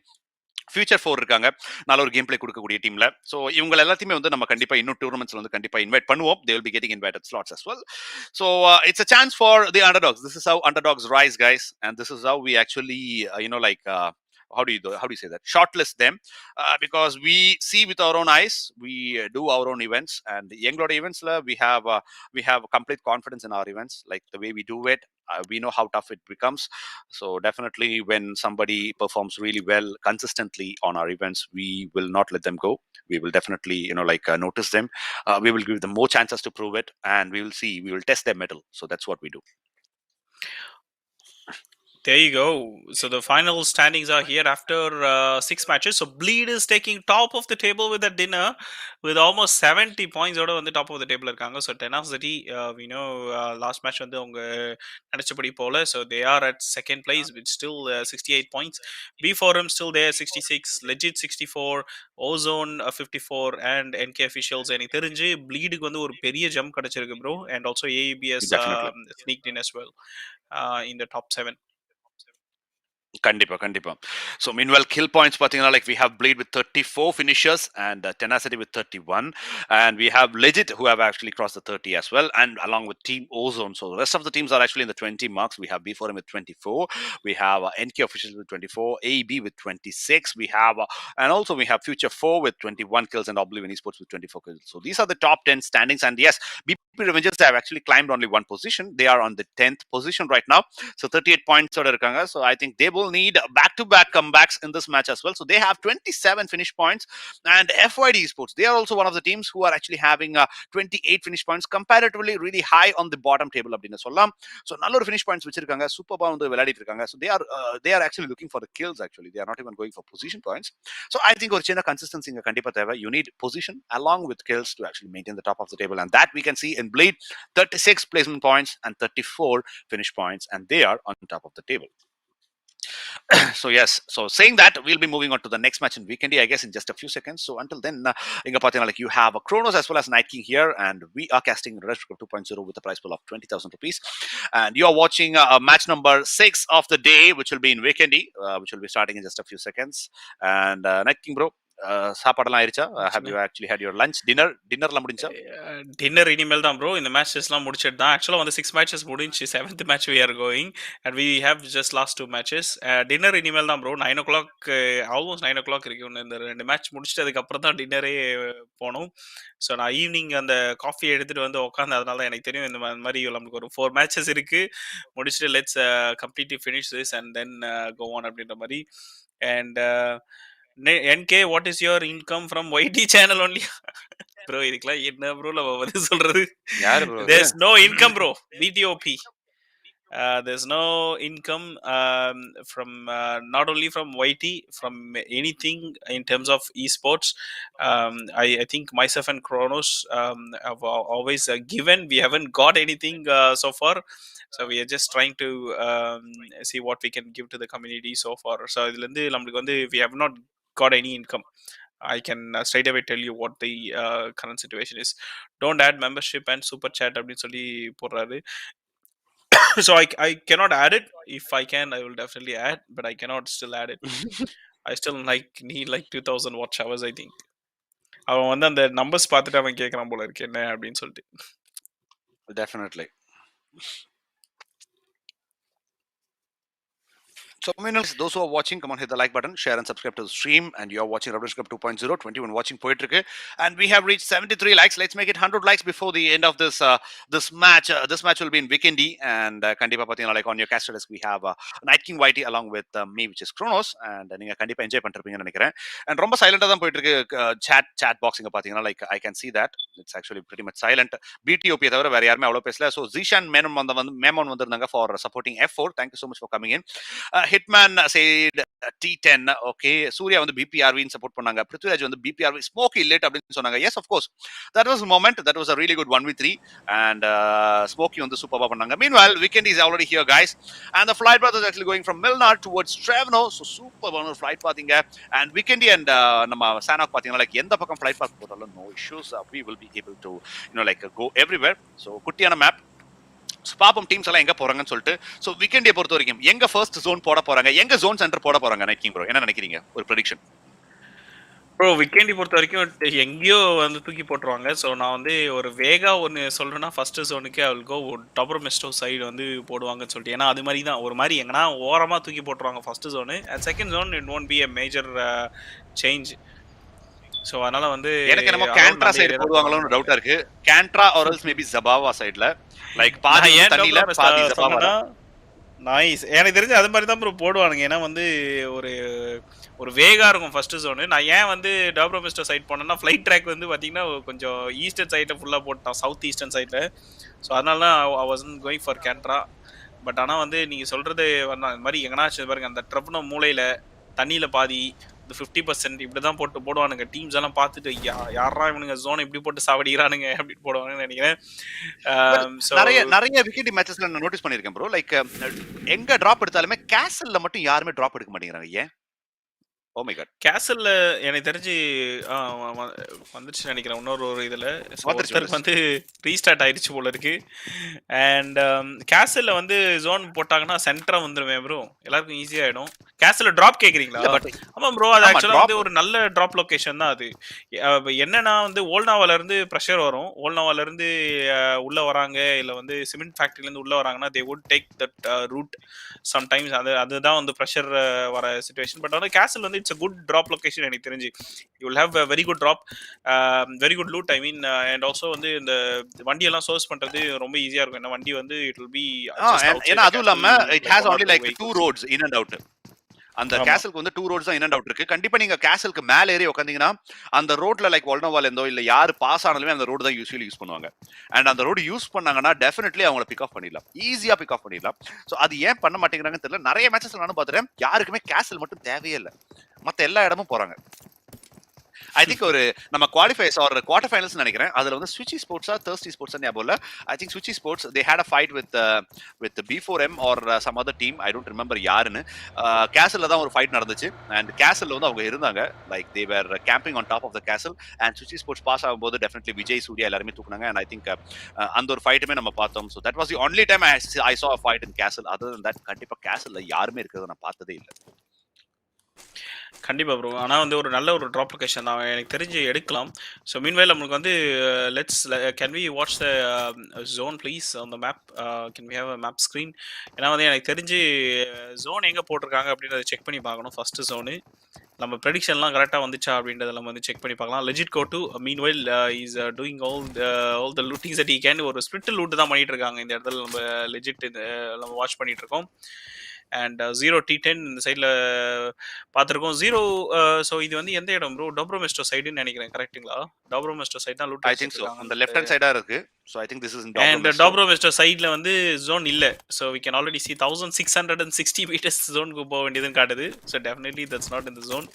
future 4 இருக்காங்க, நல்ல ஒரு game play கொடுக்கக்கூடிய டீம்ல. So இவங்க எல்லாத்தையுமே வந்து நம்ம கண்டிப்பா இன்னும் டூர்னமெண்ட்ஸ்ல வந்து கண்டிப்பா இன்வைட் பண்ணுவோம். They will be getting invited slots as well. So it's a chance for the underdogs. This is how underdogs rise, guys, and this is how we actually how do you say that, shortlist them, because we see with our own eyes, we do our own events, and எங்களோட events-ல we have complete confidence in our events, like the way we do it. We know how tough it becomes. So definitely when somebody performs really well consistently on our events, we will not let them go. We will definitely notice them. We will give them more chances to prove it, and we will test their mettle. So that's what we do. There you go. So the final standings are here after 6 matches. So Bleed is taking top of the table with a dinner with almost 70 points out on the top of the table. So Tenacity, we know last match வந்து அவங்க நினைச்சபடி போல. So they are at second place with still 68 points. B4M still there 66, Legit 64, OZONE 54, and NK Officials. எனக்கு தெரிஞ்சு Bleedக்கு வந்து ஒரு பெரிய jump கிடைச்சிருக்கு bro, and also AEBS Definitely. sneaked in as well in the top 7. கண்டிப்பா. So meanwhile, kill points பாத்தீங்கன்னா, like we have Blade with 34 finishes, and Tenacity with 31, and we have Legit who have actually crossed the 30 as well, and along with Team Ozone. So the rest of the teams are actually in the 20 marks. We have B4M with 24, we have NK Officials with 24, AEB with 26, we have and also we have Future 4 with 21 kills, and Oblivion Esports with 24 kills. So these are the top 10 standings, and yes, BP Revengers have actually climbed only one position. They are on the 10th position right now. So 38 points oda irukanga. So I think they will need back-to-back comebacks in this match as well. So they have 27 finish points, and FYD Esports, they are also one of the teams who are actually having 28 finish points, comparatively really high on the bottom table அப்படினு சொல்லலாம். So நல்ல ஒரு finish points வச்சிருக்காங்க, சூப்பரா வந்து விளையாடிட்டு இருக்காங்க. So they are actually looking for the kills. Actually they are not even going for position points. So I think ஒரு சின்ன consistency இங்க கண்டிப்பா தேவை. You need position along with kills to actually maintain the top of the table, and that we can see in Blade, 36 placement points and 34 finish points, and they are on top of the table. So yes, so saying that, we'll be moving on to the next match in Weekend, I guess, in just a few seconds. So until then, you have Kronos as well as Night King here, and we are casting Redemption Cup 2.0 with a prize pool of 20,000 rupees, and you are watching match number 6 of the day, which will be in Weekend, which will be starting in just a few seconds. And Night King bro, சாப்பாடெல்லாம் ஆயிருச்சா? Have you actually had your lunch, dinnerலாம் முடிஞ்சா? Dinner இனிமேல் தான் bro. இந்த மேட்சஸ்லாம் முடிச்சிட்டு தான் ஆக்சுவலாக வந்து 6 மேட்சஸ் முடிஞ்சு 7th match we are going, and we have just last 2 matches. Dinner இனிமேல் தான் ப்ரோ. 9 o'clock, ஆல்மோஸ்ட் 9 o'clock இருக்கு. இந்த 2 மேட்ச் முடிச்சுட்டு அதுக்கப்புறம் தான் டின்னரே போகணும். ஸோ நான் ஈவினிங் அந்த காஃபி எடுத்துகிட்டு வந்து உட்காந்து, அதனால எனக்கு தெரியும் இந்த மாதிரி நமக்கு ஒரு 4 மேட்சஸ் இருக்குது, முடிச்சுட்டு let's completely finish this and then go on அப்படின்ற மாதிரி. And NK, what is your income from YT channel only? Bro, இதுக்கெல்லாம் என்ன ப்ரோ நம்ம வந்து சொல்றது? யாரு bro? There's no income bro. BTOP. There's no income from not only from YT, from anything in terms of esports. I think myself and Kronos have always given. We haven't got anything so far. So we are just trying to see what we can give to the community so far. So இதுலேருந்து நம்மளுக்கு வந்து we have not got any income. I can straight away tell you what the current situation is. Don't add membership and super chat அப்படின்னு சொல்லி போடுறாரு. So I cannot add it. If I can, I will definitely add, but I cannot still add it. I still need 2000 watch hours, I think. அவன் வந்து அந்த numbers பார்த்துட்டு அவன் கேட்கறான் போல இருக்கு என்ன அப்படின்னு சொல்லிட்டு. Definitely. So, those who are watching, come on, hit the like button, share and subscribe to the stream. And you're watching Revolution Cup 2.0, 21 watching Poetry. And we have reached 73 likes. Let's make it 100 likes before the end of this match. This match will be in Weekendy. And Kandipa Patina, like on your cast list, we have Night King Whitey along with me, which is Kronos. And Ninga Kandipa enjoy Pantrapinga Nikara. And Romba silent than Poetry chat boxing Patina. Like I can see that. It's actually pretty much silent. BTOP, very army. So Zishan Memon for supporting F4. Thank you so much for coming in. Hitman said T10. Okay, Surya on the BPRV in support பண்ணாங்க. Prithviraj on the BPRV Smokey late அப்படின்னு சொன்னாங்க. Yes, of course. That was a moment. That was a really good 1v3 and Smokey on the superba பண்ணாங்க. Meanwhile, Weekend is already here, guys. And the flight path is actually going from Milnar towards Trevno. So super one flight pathing and Weekend and நம்ம Sanok பாத்தீங்கன்னா like எந்த பக்கம் flight path போட்டாலும் no issues. We will be able to like go everywhere. So குட்டியான map. பாப்போம் teams எல்லாம் எங்க போறாங்கன்னு சொல்லிட்டு. சோ வீக்கெண்டே பொறுத்த வரைக்கும் எங்க ஃபர்ஸ்ட் ஜோன் போட போறாங்க, எங்க ஜோன் சென்டர் போட போறாங்க நைட் கிங் ப்ரோ, என்ன நினைக்கிறீங்க? ஒரு ப்ரெடிக்ஷன் ப்ரோ. வீக்கெண்டி பொறுத்த வரைக்கும் எங்கேயோ வந்து தூக்கி போட்டுருவாங்க. ஸோ நான் வந்து ஒரு வேகா ஒன்று சொல்றேன்னா ஃபர்ஸ்ட் ஜோனுக்கு அவள் கோ டப்ரோமெஸ்டோ சைடு வந்து போடுவாங்கன்னு சொல்லிட்டு. ஏன்னா அது மாதிரி தான் ஒரு மாதிரி எங்கன்னா ஓரமா தூக்கி போட்டுருவாங்க first zone. And second zone it won't be a major change. So அதனால வந்து எனக்கு நம்ம கேண்ட்ரா சைடு போடுவாங்களோன்னு டவுட்டா இருக்கு. கேண்ட்ரா ஆர் எல்ஸ் மேபி ஜபாவா சைடுல லைக் பாதி தண்ணில பாதி ஜபாவா. நைஸ். எனக்கு தெரிஞ்சு அது மாதிரி தான் ப்ரோ போடுவானுங்க. ஏன்னா வந்து ஒரு வேகா இருக்கும் ஃபர்ஸ்ட் ஜோனு. நான் ஏன் வந்து டப்ரோமெஸ்டோ சைட் போனேன்னா ஃப்ளைட் ட்ராக் வந்து பார்த்தீங்கன்னா கொஞ்சம் ஈஸ்டர்ன் சைட்டை ஃபுல்லாக போட்டான், சவுத் ஈஸ்டர்ன் சைட்டில். ஸோ அதனால தான் ஐ wasn't going for Khandra. But ஆனால் வந்து நீங்கள் சொல்கிறது இந்த மாதிரி எங்கனாச்சு பாருங்க, அந்த ட்ரப்னோ மூலையில் தண்ணியில் பாதி 50% இப்படிதான் போடுவானுங்க. டீம்ஸ் எல்லாம் பார்த்துட்டு யாரா இவனுங்க ஜோன் இப்படி போட்டு சாவடிக்கிறானுங்க அப்படின்னு போடுவாங்கன்னு நினைக்கிறேன். நிறைய விக்கெட் மேட்சஸ்ல நான் நோட்டீஸ் பண்ணிருக்கேன் ப்ரோ. லைக் எங்க டிராப் எடுத்தாலுமே கேசல்ல மட்டும் யாருமே டிராப் எடுக்க மாட்டேங்கிறாங்க. ஏன்? ஓ மை காட். கேசல்ல எனக்கு தெரிஞ்சு வந்துருச்சு நினைக்கிறேன் இன்னொரு இதுல ஒருத்தருக்கு வந்து ரீஸ்டார்ட் ஆயிடுச்சு போல இருக்கு. அண்ட் கேசல்ல வந்து ஜோன் போட்டாங்கன்னா சென்டரா வந்துருமே ப்ரோ, எல்லாருக்கும் ஈஸியா ஆயிடும். கேசல்ல டிராப் கேக்குறீங்களா? ஆமா ப்ரோ, அது ஆக்சுவலா வந்து ஒரு நல்ல டிராப் லொகேஷன் தான் அது. என்னன்னா வந்து ஓல்னாவால இருந்து ப்ரெஷர் வரும். ஓல்னாவால இருந்து உள்ள வராங்க, இல்ல வந்து சிமெண்ட் ஃபேக்டரியில இருந்து உள்ள வராங்கன்னா they would take that route sometimes. அதுதான் வந்து ப்ரெஷர் வர சிச்சுவேஷன். பட் வந்து கேசல் வந்து it's a good drop location எனக்கு தெரிஞ்சு. you will have a very good drop, very good loot, I mean, and also வந்து இந்த வண்டி எல்லாம் சோர்ஸ் பண்றது ரொம்ப ஈஸியா இருக்கும். ஏன்னா வண்டி வந்து it will be ஏன்னா அதுவும் இல்லாம it has only like 2 roads in and out. அந்த கேசலுக்கு வந்து 2 roads தான் இன் அண்ட் அவுட் இருக்கு. கண்டிப்பா நீங்க கேசலுக்கு மேல ஏறி உட்காந்தீங்கன்னா அந்த ரோட்ல லைக் ஒல்னோவால இருந்தோ இல்ல யாரு பாஸ் ஆனாலுமே அந்த ரோடு தான் யூஸ்வலி யூஸ் பண்ணுவாங்க. அண்ட் அந்த ரோடு யூஸ் பண்ணாங்கன்னா டெஃபினெட்லி அவங்கள பிக் ஆஃப் பண்ணிடலாம், ஈஸியா பிக் ஆஃப் பண்ணிடலாம். சோ அது ஏன் பண்ண மாட்டேங்கிறாங்கன்னு தெரியல. நிறைய மேட்சஸ்ல நானும் பாத்துறேன், யாருக்குமே கேசல் மட்டும் தேவையே இல்லை, மத்த எல்லா இடமும் போறாங்க. I think ஒரு நம்ம குவாலிஃபைஸ் ஆர் குவார்டர் ஃபைனல்ஸ் நினைக்கிறேன். அதுல வந்து ஸ்விட்சி ஸ்போர்ட்ஸா தர்ஸ்டி ஸ்போர்ட்ஸ் ஞாபகம் இல்ல. ஐ திங்க் ஸ்விட்சி sports they had a fight with B4M or some other team, I don't remember யாருன்னு. கேசல்ல தான் ஒரு ஃபைட் நடந்துச்சு. அண்ட் கேசல்ல வந்து அவங்க இருந்தாங்க, like they were camping on top of the castle. and ஸ்விட்சி ஸ்போர்ட்ஸ் பாஸ் ஆகும்போது டெஃபினெட்லி விஜய் சூர்யா எல்லாரும் தூக்குனாங்க. and I think அந்த ஒரு ஃபைட்டுமே நம்ம பார்த்தோம். so that was the only time I saw a fight in castle. other than that கண்டிப்பா கேசல்ல யாருமே இருக்கிறத நான் பார்த்ததே இல்லை. கண்டிப்பா ப்ரோ. ஆனா வந்து ஒரு நல்ல ஒரு டிராப் லொகேஷன் தான் எனக்கு தெரிஞ்சு எடுக்கலாம். ஸோ மீன்வைல் நம்மளுக்கு வந்து can we watch the zone please on the map? Can we have a map screen? ஏன்னா வந்து எனக்கு தெரிஞ்சு ஜோன் எங்கே போட்டிருக்காங்க அப்படின்றத செக் பண்ணி பார்க்கணும். ஃபர்ஸ்ட் ஜோனு நம்ம ப்ரெடிக்ஷன்லாம் கரெக்டாக வந்துச்சா அப்படின்றத நம்ம வந்து செக் பண்ணி பார்க்கலாம். Legit go to meanwhile is doing all the lootings that he can. ஒரு ஸ்பிரிட் லூட் தான் பண்ணிட்டு இருக்காங்க இந்த இடத்துல. நம்ம லெஜிட் நம்ம வாட்ச் பண்ணிட்டு இருக்கோம். அண்ட் 0T10 இந்த சைடில் பார்த்துருக்கோம். 0. ஸோ இது வந்து எந்த இடம் ப்ரோ? டப்ரோமெஸ்டோ சைடுன்னு நினைக்கிறேன், கரெக்ட்டுங்களா? டப்ரோமெஸ்டோ சைடு தான் லூட் ஐ திங்க் சோ. அந்த லெஃப்ட் ஹேண்ட் சைடா இருக்கு. So I think this is in and டப்ரோமெஸ்டோ சைடுல வந்து ஜோன் இல்ல. so we can already see 1660 meters zone க்கு போக வேண்டியதுன்னு காட்டுது. so definitely that's not in the zone.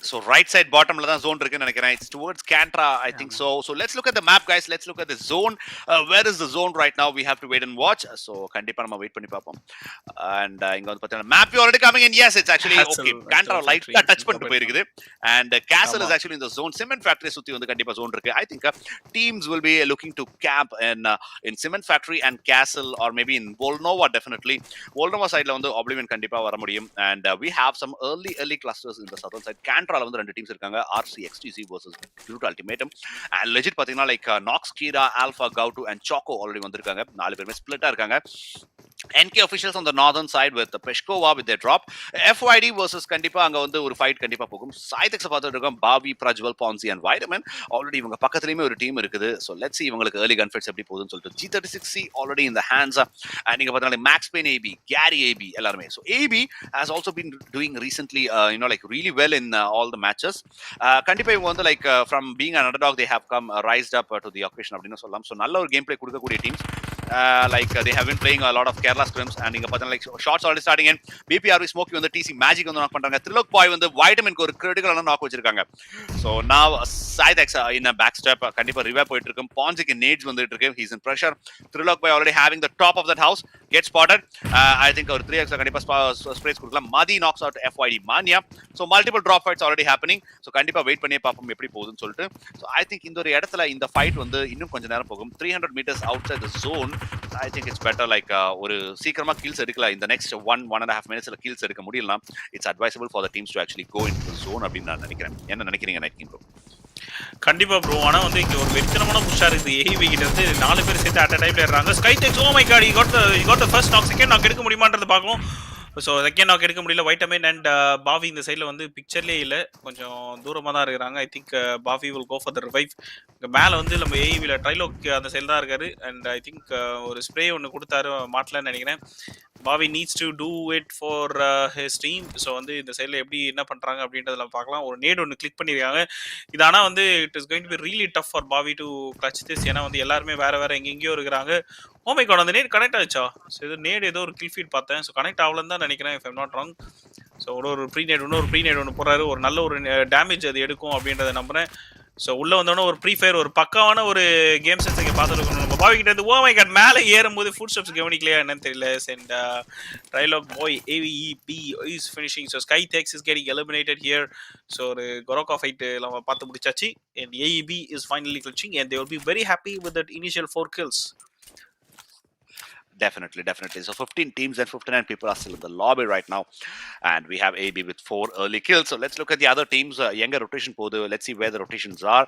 So right side bottomல தான் zone இருக்குன்னு நினைக்கிறேன். It's towards Cantra, I think so. So let's look at the map, guys. Let's look at the zone. Where is the zone right now? We have to wait and watch. So கண்டிப்பா நம்ம wait பண்ணி பார்ப்போம். And இங்க வந்து பார்த்தீங்கன்னா map already coming in. Yes, it's actually okay. Cantra லைட்டா touch பண்ணிட்டு போயிருக்குது. And castle is actually in the zone. Cement factory சுத்தி வந்து கண்டிப்பா zone இருக்கு. I think teams will be looking to camp in cement factory and castle, or maybe in Volnova. Definitely Volnova sideல வந்து Oblivion கண்டிப்பா வர முடியும். And we have some early clusters in the southern side. Cantra வந்து ரெண்டு teams இருக்காங்க, RC XTC versus ULTIMATUM. and legit பாத்தீங்கன்னா like knocks கீரா Alpha கவுட்டு அண்ட் சாக்கோ ஆல்ரெடி வந்திருக்காங்க. 4 பேருமே ஸ்ப்ளிட்டா இருக்காங்க. NK officials on the northern side with Peshkova with their drop. FYD versus Kandipa அங்க வந்து ஒரு ஃபைட் கண்டிப்பா போகும். SCYTHEX பார்த்துட்டு இருக்கோம். பாவி, Prajwal, Ponzi and vitamin already இவங்க பக்கத்துலயுமே ஒரு டீம் இருக்குது. So let's see இவங்களுக்கு early gun fights எப்படி போகுதுன்னு சொல்லிட்டு. G36C already in the hands. And நீங்க பார்த்தா Max Payne AB, Gary AB எல்லாருமே. So AB has also been doing recently like really well in all the matches. கண்டிப்பா இவங்க வந்து like from being an underdog they have come rised up to the occasion அப்படின்னு சொல்லலாம். So நல்ல ஒரு game play கொடுக்கக்கூடிய teams. They have been playing a lot of Kerala scrims and நீங்க பார்த்தா like shots already starting in. BPRV Smokey வந்து TC Magic வந்து knock பண்றாங்க. Trilok Boy வந்து Vitamin க்கு ஒரு critical knock வச்சிருக்காங்க. So now SCYTHEX in a backstep கண்டிப்பா ரிவைவ் போயிட்டு இருக்கு. Ponzik nades வந்துட்டு இருக்கு. He's in pressure. Trilok Boy already having the top of that house gets spotted. I think ஒரு 3x கண்டிப்பா sprays கொடுக்கலாம். Madi knocks out FYD Mania. So multiple drop fights already happening. So கண்டிப்பா wait பண்ணி பாப்போம் எப்படி போகுதுன்னு சொல்லிட்டு. So I think இந்த ஒரு இடத்துல இந்த ஃபைட் வந்து இன்னும் கொஞ்ச நேரம் போகும். 300 meters outside the zone. I think it's better like ஒரு சீக்கிரமா kills எடுக்கலாம். இந்த next 1.5 minutesல kills எடுக்க முடியலனா it's advisable for the teams to actually go into the zone அப்படின்னு நான் நினைக்கிறேன். என்ன நினைக்கிறீங்க நைட் கிங் ப்ரோ? கண்டிப்பா ப்ரோ. ஆனா வந்து இங்க ஒரு வெறித்தனமான புஷா இருக்குது. ஏவி கிட்ட இருந்து 4 பேர் சேர்த்து அட் டைம்ல ஏறாங்க. SCYTHEX oh my god, he got the first knock. Second knock எடுக்க முடியுமான்றத பார்க்கலாம். ஸோ செகண்ட் நாக் எடுக்க முடியல. வைட்டமின் அண்ட் பாவி இந்த சைடில் வந்து பிக்சர்லேயே இல்லை, கொஞ்சம் தூரமாக தான் இருக்கிறாங்க. ஐ திங்க் பாவி will go for the revive. இங்கே மேலே வந்து நம்ம ஏஇவியில் ட்ரைலோக் அந்த சைடில் தான் இருக்காரு. அண்ட் ஐ திங்க் ஒரு ஸ்ப்ரே ஒன்று கொடுத்தாரு, மாட்டலன்னு நினைக்கிறேன். பாவி needs to do it for his team. So வந்து இந்த சைடில் எப்படி என்ன பண்ணுறாங்க அப்படின்றத பார்க்கலாம். ஒரு நேட் ஒன்று கிளிக் பண்ணியிருக்காங்க. இது ஆனால் வந்து it is going to be really tough for பாவி டு கிளச் திஸ். ஏன்னா வந்து எல்லாருமே வேறு எங்கெங்கேயோ இருக்கிறாங்க. ஓ மை காட், அந்த நேட் கனெக்ட் ஆச்சா? ஸோ இது நேட் ஏதோ ஒரு கில் ஃபீட் பார்த்தேன். ஸோ கனெக்ட் ஆகலன்னு தான் நினைக்கிறேன், if I'm not wrong. So ஒரு ப்ரீ நேட் ஒன்று போடுறாரு. ஒரு நல்ல ஒரு டேமேஜ் அது எடுக்கும் அப்படின்றத நம்புறேன். ஸோ உள்ளே வந்தோடனே ஒரு ப்ரீ ஃபயர் ஒரு பக்காவான ஒரு கேம் சென்ஸ் இங்கே பார்த்துருக்கணும். நம்ம பாவிக்கிட்ட இருந்து ஓ மை காட் மேலே ஏறும்போது ஃபுட் ஸ்டெப்ஸ் கவனிக்கலையா என்னன்னு தெரியல. அண்ட் ட்ரைலாக் by AVEP is finishing. So SCYTHEX is getting eliminated here. So ஒரு கொரோக்கா ஃபைட்டு நம்ம பார்த்து முடிச்சாச்சு. And AEB is finally clutching and they will be very happy with that initial 4 kills. Definitely. So 15 teams and 59 people are still in the lobby right now, and we have AB with 4 early kills. So let's look at the other teams. Younger rotation podu. Let's see where the rotations are.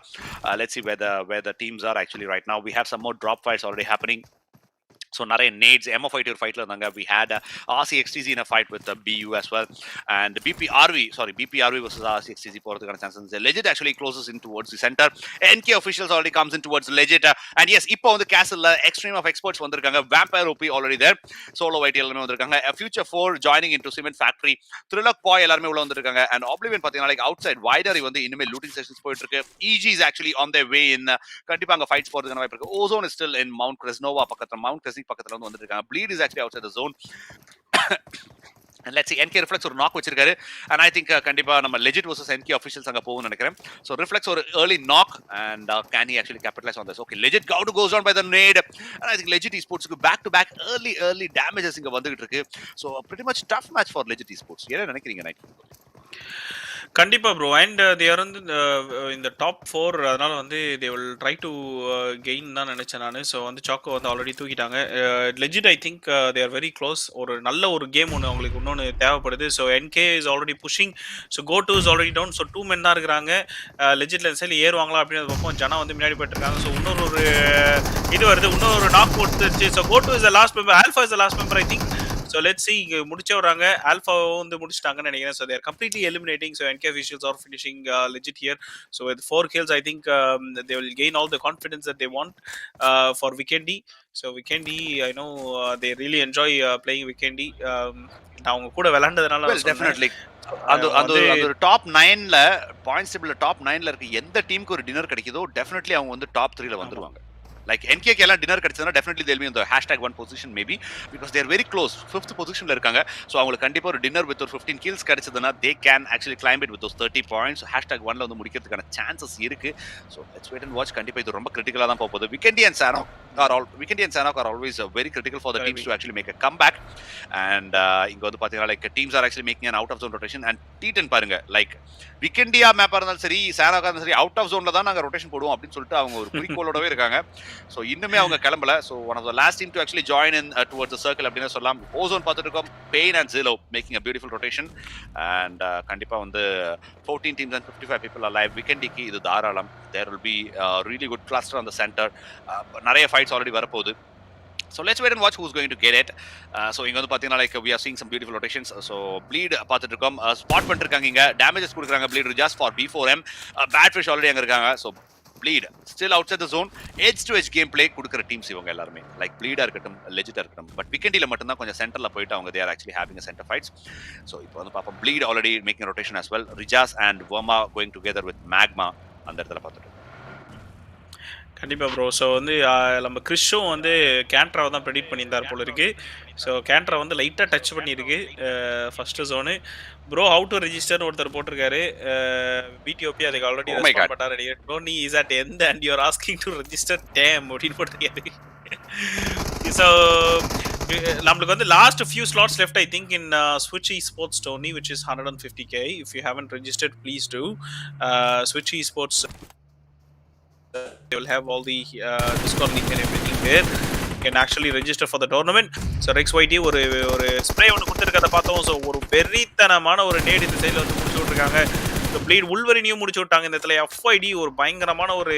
Let's see where the teams are actually right now. We have some more drop fights already happening. So நிறைய nades MO fight ஒரு ஃபைட்ல இருந்தாங்க. We had RCXTZ in a fight with BU as well, and BPRV versus RCXTZ போறதுக்கான chances. Legit actually closes in towards the center. NK officials already comes in towards Legit, and yes இப்போ வந்து castle XTREME of experts வந்திருக்காங்க. Vampire OP already there. Solo YT எல்லாமே வந்திருக்காங்க. Future 4 joining into Cement Factory. Trilok Boy எல்லாமே உள்ள வந்திருக்காங்க. And Oblivion பாத்தீங்கன்னா like outside wider வந்து இன்னுமே looting sessions போயிட்டு இருக்கு. EG is actually on their way in. கண்டிப்பா அங்க fights போறதுக்கான வாய்ப்பு இருக்கு. OZONE is still in Mount Kresnova பக்கத்துல Mount Kresnova பக்கத்துல வந்து வந்திருக்காங்க. Bleed is actually outside the zone. And let's see, NK Reflex ஒரு knock வச்சிருக்காரு. And I think கண்டிப்பா நம்ம Legit versus NK officials அங்க போகும்னு நினைக்கிறேன். So Reflex ஒரு early knock, and can he actually capitalize on this? Okay, Legit goes on by the nade, and I think Legit Esports back to back early damages இங்க வந்துகிட்டு இருக்கு. So pretty much tough match for Legit Esports. என்ன நினைக்கிறீங்க night? கண்டிப்பா bro. And they R வந்து இந்த top 4, அதனால வந்து they will try to gain தான் நினைச்சேன் நான். ஸோ வந்து சாக்கோ வந்து ஆல்ரெடி தூக்கிட்டாங்க. Legit I think they are very close. ஒரு நல்ல ஒரு கேம் ஒன்று அவங்களுக்கு இன்னொன்று தேவைப்படுது. So NK is already pushing. So GoTo is already down. So 2 men தான் இருக்கிறாங்க. லெஜிட்ல சைடில் ஏறுவாங்களா அப்படின்னு பார்ப்போம். ஜனா வந்து முன்னாடி போயிட்டு இருக்காங்க. ஸோ இன்னொரு இது வருது, இன்னொரு நாக் கொடுத்துருச்சு. So GoTo is the last member, Alpha is the last member I think. So let's see, முடிச்சே வராங்க. ஆல்ஃபா வந்து முடிச்சிட்டாங்கன்னு நினைக்கிறேன். So they are completely eliminating. So NK officials are finishing Legit here. So with 4 kills I think they will gain all the confidence that they want for Weekendy. So Weekendy, I know they really enjoy playing Weekendy. அவங்க கூட விளையாண்டதனால well definitely அந்த top 9ல points டேபிள்ல top 9ல இருக்க எந்த டீமுக்கு ஒரு dinner கிடைக்குதோ definitely அவங்க வந்து டாப் 3ல வந்துருவாங்க. Like NK எல்லாம் dinner கிடைச்சதுனா definitely they'll be in the #1 position maybe because they are very close 5th positionல இருக்காங்க. So அவங்களுக்கு கண்டிப்பா ஒரு டின்னர் with ஒரு 15 kills கிடைச்சதுனா they can actually climb it with those 30 points. #1ல வந்து முடிக்கிறதுக்கான chances இருக்கு. So let's wait and watch. கண்டிப்பா இது ரொம்ப கிரிட்டிக்கலா தான் போகுது. Weekendy and Sanok are always very critical for the teams to actually make a comeback. And இங்க வந்து பாத்தீங்கன்னா like teams are actually making an out of zone rotation. And T10 பாருங்க, like Weekendy மேப்பா இருந்தாலும் சரி, Sanok இருந்தாலும் சரி, out of ஜோன்ல தான் நாங்க ரொட்டேஷன் போடுவோம் அப்படின்னு சொல்லிட்டு அவங்க ஒரு குறிக்கோளோடவே இருக்காங்க. So இன்னுமே அவங்க கிளம்பல. So one of the last team to actually join in towards the circle அப்படின்னு சொல்லலாம். OZONE பார்த்துட்டு இருக்கோம். Pain and Zillow making a beautiful rotation. And கண்டிப்பா வந்து 14 teams and 55 people alive. Weekendyக்கு இது தாராளம். There will be a really good cluster on the center. நிறைய fights already வரப்போகுது. So let's wait and watch who's going to get it. So இங்க வந்து பாத்தீங்கன்னா like we are seeing some beautiful rotations. So bleed பார்த்துட்டு இருக்கோம். Spot பண்ணிருக்காங்க இங்க. Damages கொடுக்குறாங்க bleed just for B4M. Bad fish already அங்க இருக்காங்க. So bleed still outside the zone. Edge to edge gameplay கொடுக்குற டீம்ஸ் இவங்க எல்லாரும். Like bleed இருக்கட்டும், legit இருக்கட்டும். But weekendல மட்டும் தான் கொஞ்சம் சென்டர்ல போயிட்டு அவங்க they are actually having a center fights. So இப்போ வந்து பாப்போம் bleed already making a rotation as well. Rijas and Verma going together with Magma அந்த இடத்துல பார்த்துட்டு. கண்டிப்பாக ப்ரோ. ஸோ வந்து நம்ம கிறிஷும் வந்து கேண்ட்ராவை தான் ப்ரெடிக்ட் பண்ணியிருந்தார் போல இருக்கு. ஸோ கேண்ட்ரா வந்து லைட்டாக டச் பண்ணியிருக்கு first zone. Bro how to ரெஜிஸ்டர்னு ஒருத்தர் போட்டிருக்காரு. பிடிஓபி அதுக்கு ஆல்ரெடி ரெஸ்பாண்ட் பண்ணார். ப்ரோ நீ இஸ் அட் எந்த and you're asking to register them அப்படின்னு போட்டிருக்காரு. ஸோ நம்மளுக்கு வந்து last few slots left I think in ஸ்விட்ச் esports Tony which is 150k. if you haven't registered please do. Switch esports they will have all the Discord link and everything there. You can actually register for the tournament. So XYT ஒரு spray ஒன்று கொடுத்துருக்கதை பார்த்தோம். So ஒரு பெரித்தனமான ஒரு NAT இந்த சைடில் வந்து முடிச்சு விட்ருக்காங்க. ஸோ ப்ளீட் உள்வரினியும் முடிச்சு விட்டாங்க இந்த இடத்துல. FYD ஒரு பயங்கரமான ஒரு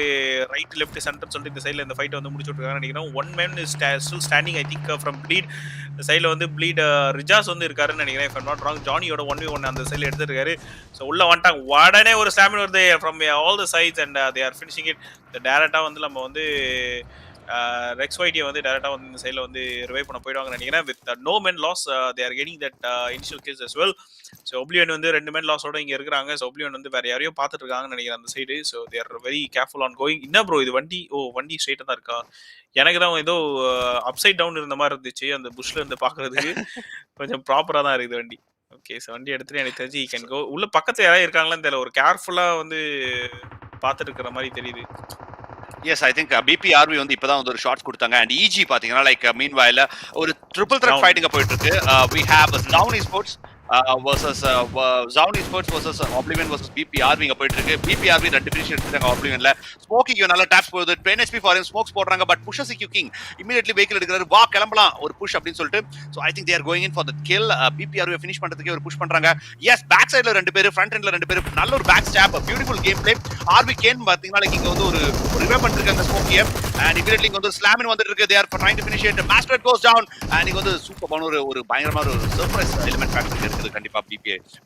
ரைட் லெஃப்ட் சென்டர் சொல்லிட்டு இந்த சைடில் இந்த ஃபைட்டை வந்து முடிச்சு விட்ருக்காங்கன்னு நினைக்கிறேன். One man is still standing I think from bleed. இந்த சைடில் வந்து ப்ளீட் ரிஜாஸ் வந்து இருக்காருன்னு நினைக்கிறேன். இஃப் நாட் ராங் ஜானியோட 1v1 அந்த சைடில் எடுத்துருக்காரு. ஸோ உள்ளே வந்துட்டாங்க. உடனே ஒரு ஸ்டாமின் வருது from all the sides and they are finishing it. டேரெக்டாக வந்து நம்ம வந்து XYT வந்து டேரெக்டாக வந்து இந்த சைடில் வந்து ரிவைவ் பண்ண போயிடுவாங்கன்னு நினைக்கிறேன். With no men loss they are getting that initial kills as well. So OBLIVION வந்து 2 மென் லாஸோட இங்கே இருக்கிறாங்க. ஸோ OBLIVION வந்து வேறு யாரையோ பார்த்துட்டு இருக்காங்கன்னு நினைக்கிறேன் அந்த side. So they are very careful on going. என்ன ப்ரோ இது வண்டி வண்டி ஸ்ட்ரைட்டாக தான் இருக்கா? எனக்கு தான் ஏதோ அப்சைட் டவுன் இருந்த மாதிரி இருந்துச்சு அந்த புஷ்ல இருந்து பார்க்கறதுக்கு. கொஞ்சம் ப்ராப்பராக தான் இருக்குது வண்டி. ஓகே ஸோ வண்டி எடுத்துட்டு எனக்கு தெரிஞ்சு ஈ கேன் கோ. உள்ள பக்கத்தில் யாராவது இருக்காங்களான்னு தெரியல. ஒரு கேர்ஃபுல்லாக வந்து பார்த்துட்டு இருக்கிற மாதிரி தெரியுது. Yes, I think BPRV வந்து இப்பதான் வந்து ஒரு ஷாட்ஸ் கொடுத்தாங்க. and EG பாத்தீங்கன்னா like meanwhile ஒரு triple threat fight இங்க போயிட்டு இருக்கு. We have ZOWN esports versus ZOWN esports versus OBLIVION versus BPRV இங்க போயிட்டு இருக்கு. BPRV ரெண்டு ஃபினிஷ் எடுத்துட்டாங்க OBLIVIONல. ஸ்மோக்கிங் நல்ல டாப்ஸ் போகுது. 10 HP ஃபார் ஸ்மோக்ஸ் போடுறாங்க. பட் புஷஸ் கிங் இமிடியட்லி வெஹிக்கிள் எடுக்கிறாரு. வா கிளம்பலாம் ஒரு புஷ் அப்படின்னு சொல்லிட்டு. So I think they are going in for the kill. BPRV finish பண்றதுக்கு ஒரு புஷ் பண்றாங்க. Yes, பேக் சைடுல ரெண்டு பேர், ஃப்ரண்ட் எண்ட்ல ரெண்டு பேர். நல்ல ஒரு back stop, beautiful game play. RV can பாத்தீங்கன்னா like இங்க வந்து ஒரு ரிவைவ் பண்ணிருக்காங்க ஸ்மோக்கிய. and immediately இங்க வந்து ஸ்லாமின் வந்துட்டு இருக்கு. they are trying to finish it. Master goes down and இங்க வந்து சூப்பரான ஒரு பயங்கரமான ஒரு சர்ப்ரைஸ் எலிமெண்ட் ஃபேக்டர் இருக்குது கண்டிப்பா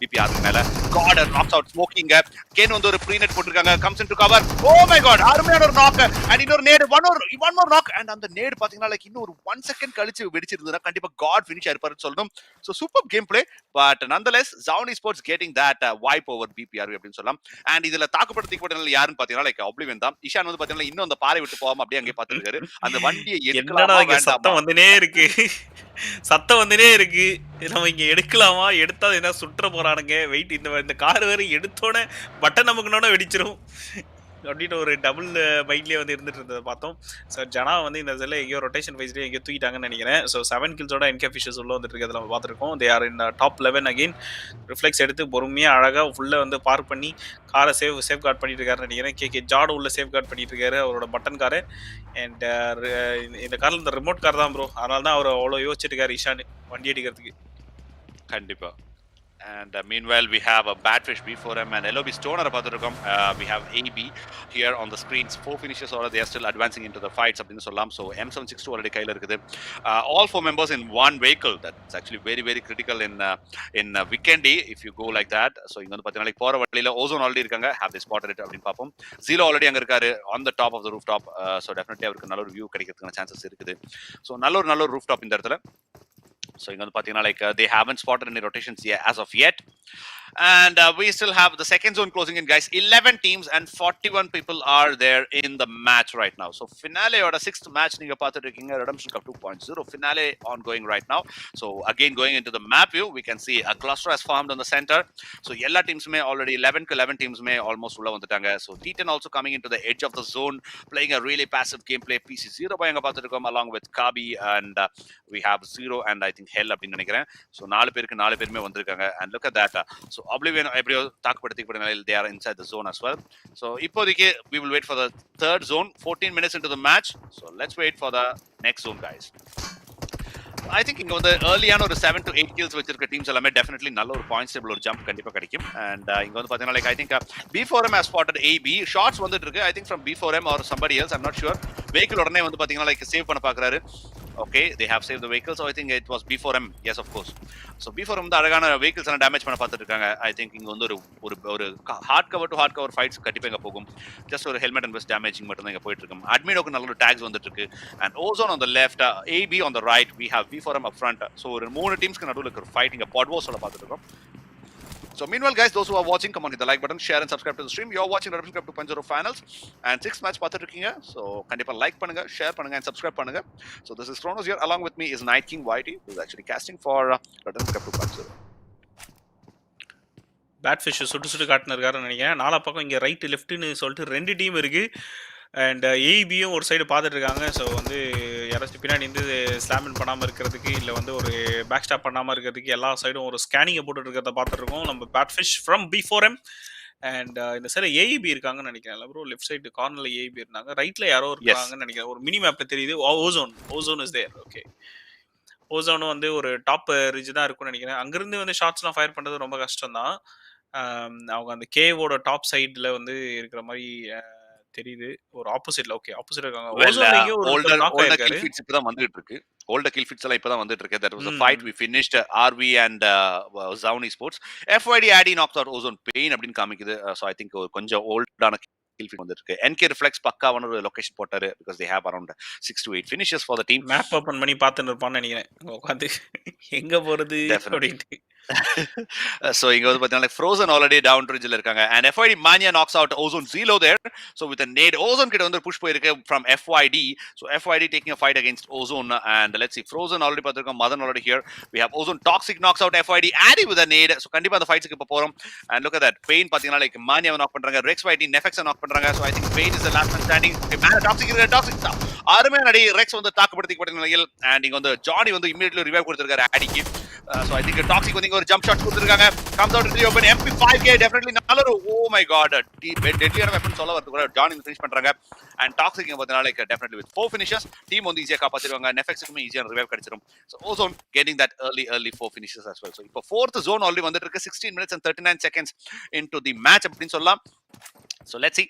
BPR மேல. God knocks out smoking. Can வந்து ஒரு ப்ரீநெட் போட்டுருக்காங்க. comes into cover. oh my god, அருமையான ஒரு knock and இன்னொரு NAT, one more knock. and அந்த நேட் பாத்தீங்கன்னா like இன்னும் ஒரு 1 செகண்ட் கழிச்சு வெடிச்சிருந்தா கண்டிப்பா God finish ஆயிருப்பாருன்னு சொல்லணும். so superb gameplay but nonetheless ZOWN esports getting that wipe over BPRV அப்படின்னு சொல்லலாம். and இதுல தாக்குப்படுத்திக்கப்பட்டவங்க யாருன்னு பாத்தீங்கன்னா like OBLIVION தான். இஷான் வந்து பாத்தீங்கன்னா இன்னும் அந்த பாறை விட்டு போகாம அப்படியே அங்கே பாத்துருக்காரு. அந்த வண்டியை எடுக்கலாமா சத்தம் வந்துனே இருக்கு. சத்தம் வந்துனே இருக்கு. நம்ம இங்க எடுக்கலாமா? எடுத்தா என்ன சுற்ற போறானுங்க. வெயிட் இந்த கார் வேற எடுத்தோட பட்டன் நமக்குனோட வெடிச்சிரும் அப்படின்னு ஒரு டபுள் மைண்ட்லேயே வந்து இருந்துட்டு இருந்ததை பார்த்தோம். ஸோ ஜனா வந்து இந்த இதில் எங்கேயோ ரொட்டேஷன் வைஸ்லேயே எங்கேயோ தூக்கிட்டாங்கன்னு நினைக்கிறேன். ஸோ 7 கில்ஸோட என்கே ஃபிஷஸ் உள்ள வந்துட்டு இருக்கிறது நம்ம பார்த்துருக்கோம். They are in top 11 again. Reflex எடுத்து பொறுமையாக அழகாக ஃபுல்லாக வந்து பார்க் பண்ணி காரை சேஃப் கார்ட் பண்ணிட்டு இருக்காருன்னு நினைக்கிறேன். கேகே ஜாடு உள்ள சேஃப் கார்ட் பண்ணிட்டு இருக்காரு அவரோட பட்டன் காரை. அண்ட் இந்த காரில் இந்த ரிமோட் கார் தான் ப்ரோ. அதனால தான் அவர் அவ்வளோ யோசிச்சுட்டு இருக்காரு இஷான் வண்டி அடிக்கிறதுக்கு. கண்டிப்பா. and meanwhile we have a Badfish B4M and LOB Stoner பார்த்துருக்கோம். we have AB here on the screens. 4 finishes or they are still advancing into the fights அப்படின்னு சொல்லலாம். so M762 already கையில இருக்குது. all 4 members in one vehicle. that's actually very very critical in weekendy if you go like that. so இங்க வந்து பாத்தீங்கன்னா like போற வழியில OZONE already இருக்காங்க. have they spotted it அப்படின்னு பாப்போம். Zero already அங்க இருக்காரு on the top of the rooftop. so definitely அவருக்கு நல்ல ஒரு வியூ கிடைக்கிறதுக்கான chances இருக்குது. so நல்ல ஒரு rooftop இந்த இடத்துல. so இங்க வந்து பாத்தீங்கன்னா like they haven't spotted any rotations yet as of yet. and we still have the second zone closing in guys. 11 teams and 41 people are there in the match right now. so finale or the 6th match நீங்க பார்த்துட்டு இருக்கீங்க. redemption cup 2.0 finale ongoing right now. so again going into the map view we can see a cluster has formed on the center. so எல்லா டீம்ஸ்மே already 11 டீம்ஸ்மே almost உள்ள வந்துட்டாங்க. so T10 also coming into the edge of the zone playing a really passive gameplay. PC0 போய் அங்க பார்த்துட்டு இருக்கோம் along with Kabi and we have Zero and I think Hell அப்படின்னு நினைக்கிறேன். so 4 பேருமே வந்திருக்காங்க. and look at that. so OBLIVION எப்படியோ தாக்குப்படுத்திக்கப்பட்ட நிலையில் they are inside the zone as well. so இப்போதைக்கு we will wait for the third zone. 14 minutes into the match. so let's wait for the next zone guys. I think இங்க வந்து earlyயான ஒரு 7 to 8 kills வச்சிருக்க teams எல்லாமே definitely நல்ல ஒரு points table ஒரு jump கண்டிப்பா கிடைக்கும். and இங்க வந்து பாத்தீங்கன்னா like I think B4M has spotted AB. shots வந்துட்டு இருக்கு I think from B4M or somebody else, I'm not sure. vehicle உடனே வந்து பாத்தீங்கன்னா like சேவ் பண்ண பாக்குறாரு. Okay, they have saved the vehicle, so I think it was B4M. Yes, of course. So B4M the அழகான vehicles எல்லாம் damage பண்ண பார்த்துட்டு இருக்காங்க. I think இங்க வந்து ஒரு hard cover to hard cover fights கண்டிப்பா இங்க போகும். ஜஸ்ட் ஒரு ஹெல்மெட் அண்ட் வெஸ்ட் டேமேஜிங் மட்டும் தான் இங்க போயிட்டு இருக்கு. அட்மினோக்கு நல்ல ஒரு டாக்ஸ் வந்துட்டு இருக்கு. And Ozone on the left, AB on the right, we have B4M up front. So ஒரு மூணு டீம்ஸ்க்கு நடுவுல இருக்கிற ஃபைட் இங்க பாட்வோஸோட பார்த்துட்டு இருக்கோம். So meanwhile guys, those who are watching, come on, hit the like button, share and subscribe to the stream. You're watching Revolution Cup 2.0 finals and 6 match பார்த்துட்டு இருக்கீங்க. So கண்டிப்பா like பண்ணுங்க, share பண்ணுங்க and subscribe பண்ணுங்க. So this is Chronos here. Along with me is Night King YT, who is actually casting for Revolution Cup 2.0. Bad fish சுட்டு காட்டினிருக்காருன்னு நினைக்கிறேன். நாலா பக்கம் இங்கே ரைட்டு லெஃப்ட்டுன்னு சொல்லிட்டு 2 டீம் இருக்குது. அண்ட் ஏபியும் ஒரு சைடு பார்த்துட்டு இருக்காங்க. ஸோ வந்து யாராச்சும் பின்னாடி வந்து ஸ்லாமின் பண்ணாமல் இருக்கிறதுக்கு இல்லை வந்து ஒரு பேக் ஸ்டாப் பண்ணாமல் இருக்கிறதுக்கு எல்லா சைடும் ஒரு ஸ்கேனிங்கை போட்டுட்டு இருக்கிறத பார்த்துருக்கோம் நம்ம bad fish from B4M. And இந்த சைடு ஏஇபி இருக்காங்கன்னு நினைக்கிறேன். ப்ரோ லெஃப்ட் சைடு கார்னரில் ஏஇபி இருந்தாங்க, ரைட்டில் யாரோ இருக்காங்கன்னு நினைக்கிறேன். ஒரு மினி மேப்பில் தெரியுது ஓசோன் இஸ் தேர். ஓகே, ஓசோனும் வந்து ஒரு டாப் ரிட்ஜ் தான் இருக்கும்னு நினைக்கிறேன். அங்கேருந்து வந்து ஷார்ட்ஸ்லாம் ஃபயர் பண்ணுறது ரொம்ப கஷ்டம் தான். அவங்க அந்த கேவோட டாப் சைடில் வந்து இருக்கிற மாதிரி தெரியுது. ஒரு ஆப்போசிட்ல ஆப்போசிட் இருக்காங்க. ஓசோன்லயே ஒரு நாக் ஆயிருக்காரு. கில் ஃபீட்ஸ் இப்பதான் வந்துட்டு இருக்கு. ஓல்டர் கில் ஃபீட்ஸ் எல்லாம் இப்பதான் வந்துட்டு இருக்கு. That was a fight we finished RV and ZOWN esports. FYD AD knocked out Ozone Pain அப்படினு காமிக்குது. So I think கொஞ்சம் ஓல்டான கில் ஃபீட் வந்துருக்கு. NK Reflex பக்காவான ஒரு லொகேஷன் போட்டாரு because they have around 6 to 8 finishes for the team. Map open பண்ணி பார்த்துட்டு இருப்பான்னு நினைக்கிறேன். உட்கார்ந்து எங்க போறது அப்படினு. So இங்க வந்து பாத்தீங்கன்னா like Frozen already down ridge ல இருக்காங்க and FYD Mania knocks out Ozone Zelo there. So with a nade Ozone கிட்ட வந்து push போயிருக்கு from FYD. So FYD taking a fight against Ozone and let's see Frozen already பாத்துறோம், Madan already here. We have Ozone Toxic knocks out FYD Addy with a nade. So கண்டிப்பா அந்த ஃபைட்ஸ்க்கு இப்ப போறோம். And look at that, Pain பாத்தீங்கன்னா like Mania knock பண்றாங்க, Rex YT Nefex knock பண்றாங்க. So I think Pain is the last man standing. Okay, man Toxic அருமையான அடி Rex வந்து தாக்குப்படுத்திக்கப்பட்ட நிலையில் and இங்க வந்து ஜானி வந்து immediately revive கொடுத்திருக்காரு Addyக்கு. So I think Toxic வந்து ஒரு jump shot கொடுத்திருக்காங்க. Comes out into the open MP5K definitely நல்ல ஒரு oh my god deadly-ஆன weapon சொல்ல வரது கூட ஜானி ஃபினிஷ் பண்றாங்க. And Toxic இங்க பார்த்தா like definitely with 4 finishes team வந்து ஈஸியா காப்பாத்திடுவாங்க. Nefexக்குமே ஈஸியா ரிவைவ் கிடைச்சிரும். So Ozone getting that early 4 finishes as well. So இப்போ 4th zone already வந்துட்டு இருக்கு. 16 minutes and 39 seconds into the match அப்படினு சொல்லலாம். So let's see.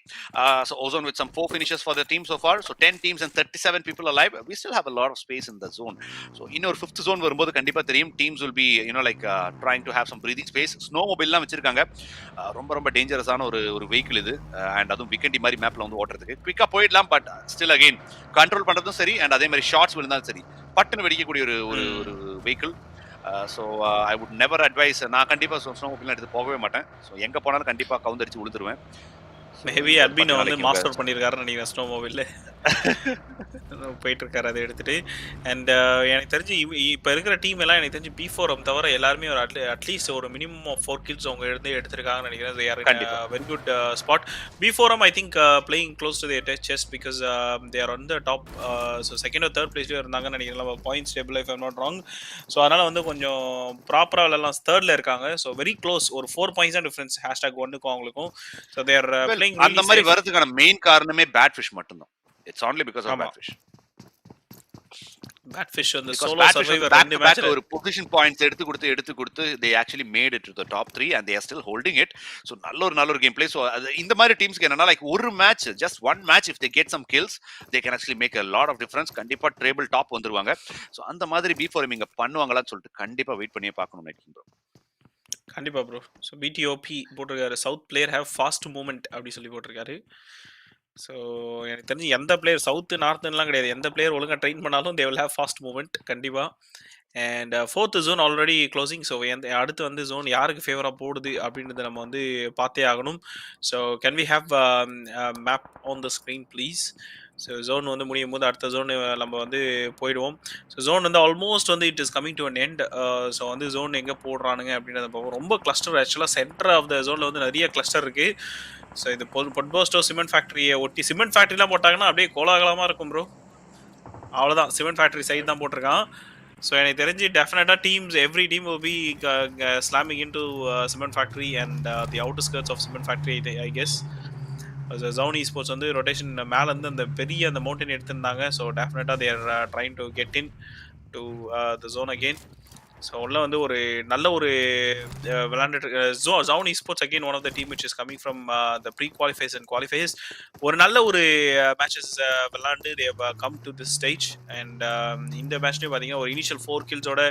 So Ozone with some 4 finishes for the team so far. So 10 teams and 37 people alive. We still have a lot of space in the zone. So in our 5th zone வரும்போது கண்டிப்பா தெரியும் teams will be like trying to have some breathing space. Snowmobile எல்லாம் வச்சிருக்காங்க. ரொம்ப டேஞ்சரஸான ஒரு vehicle இது. And அதுவும் வீக்கெண்டி மாதிரி மேப்ல வந்து ஓட்டுறதுக்கு குவிக்கா போயிடலாம். பட் ஸ்டில் அகைன் கண்ட்ரோல் பண்றதும் சரி அண்ட் அதே மாதிரி ஷார்ட்ஸ் விழுந்தாலும் சரி பட்டுன்னு வெடிக்கக்கூடிய ஒரு vehicle. So I would never advice. நான் கண்டிப்பா ஸ்னோமோபில் எடுத்து போகவே மாட்டேன். ஸோ எங்க போனாலும் கண்டிப்பா கவுந்தடிச்சு விழுந்துருவேன். மேபி அட்மின் வந்து மாஸ்டர் பண்ணியிருக்காருன்னு நினைக்கிறேன் ஸ்னோமோபில் போயிட்டு இருக்காரு அதை எடுத்துட்டு. அண்ட் எனக்கு தெரிஞ்சு இப்போ இருக்கிற டீம் எல்லாம் எனக்கு தெரிஞ்சு B4M தவிர எல்லாருமே ஒரு அட்லீஸ்ட் ஒரு மினிமம் ஆஃப் 4 kills அவங்க எடுத்திருக்காங்கன்னு நினைக்கிறேன். Very good spot. B4M I think playing close to the chest because they are on the top. So second or third பிளேஸ்லேயே இருந்தாங்கன்னு நினைக்கிறேன் points table if I'm not wrong. So அதனால் வந்து கொஞ்சம் ப்ராப்பராக எல்லாம் தேர்டில் இருக்காங்க. ஸோ வெரி க்ளோஸ் ஒரு 4 points தான் டிஃபரன்ஸ் #1க்கும் அவங்களுக்கும். ஸோ தேர் பிளேயிங் அந்த மாதிரி வரதுக்கான மெயின் காரணமே பேட் ஃபிஷ் மட்டும்தான். It's only because of Batfish. Batfish and the solo survivor ரெண்டு மேட்ச்ல ஒரு பொசிஷன் பாயிண்ட்ஸ் எடுத்து கொடுத்து they actually made it to the top 3 and they are still holding it. So நல்ல ஒரு கேம் ப்ளே. So இந்த மாதிரி டீம்ஸ்க்கு என்னன்னா like ஒரு match just one match if they get some kills they can actually make a lot of difference. கண்டிப்பா ட்ரேபிள் top வந்துருவாங்க. So அந்த மாதிரி B4M இங்க பண்ணுவாங்களான்னு சொல்லிட்டு கண்டிப்பா வெயிட் பண்ணியே பார்க்கணும் நினைக்கிறேன் bro. கண்டிப்பா ப்ரோ. ஸோ BTOP போட்டிருக்காரு south player have fast movement அப்படி சொல்லி போட்டிருக்காரு. ஸோ எனக்கு தெரிஞ்சு எந்த பிளேயர் சவுத்து நார்த்துலாம் கிடையாது, எந்த பிளேயர் ஒழுங்காக ட்ரெயின் பண்ணாலும் they will have fast movement கண்டிப்பாக. And 4th zone already closing. So அடுத்து வந்து ஜோன் யாருக்கு ஃபேவராக போடுது அப்படின்றத நம்ம வந்து பார்த்தே ஆகணும். So can we have map on the screen please. So zone வந்து முடியும் போது அடுத்த ஜோன் நம்ம வந்து போயிடுவோம். ஸோ ஜோன் வந்து ஆல்மோஸ்ட் வந்து it is coming to an end. So வந்து ஜோன் எங்கே போடுறானுங்க அப்படின்றத பார்ப்போம். ரொம்ப கிளஸ்டர் ஆக்சுவலாக சென்டர் ஆஃப் த ஜோனில் வந்து நிறைய கிளஸ்டர் இருக்குது. ஸோ இது பொட்போஸ்டோ சிமெண்ட் ஃபேக்ட்ரியை ஒட்டி சிமெண்ட் ஃபேக்ட்ரிலாம் போட்டாங்கன்னா அப்படியே கோலாகலமாக இருக்கும் ப்ரோ. அவ்வளோதான் சிமெண்ட் ஃபேக்ட்ரி சைடு தான் போட்டிருக்கான். ஸோ எனக்கு தெரிஞ்சு டெஃபினட்டாக teams every team will be slamming into cement factory and the outskirts of cement factory I guess. ZOWN esports வந்து ரொட்டேஷன் மேலேருந்து அந்த பெரிய அந்த மவுண்டன் எடுத்திருந்தாங்க. ஸோ டெஃபினட்டாக they are trying to get in to the zone again. So உள்ள வந்து ஒரு நல்ல ஒரு விளையாண்டுட்டு ZOWN esports again one of the team which is coming from the pre-qualifiers and qualifiers. ஒரு நல்ல ஒரு மேட்சஸ் விளையாண்டு they have come to this stage and இந்த மேட்ச்லேயும் பார்த்தீங்கன்னா ஒரு இனிஷியல் 4 kills-ஓட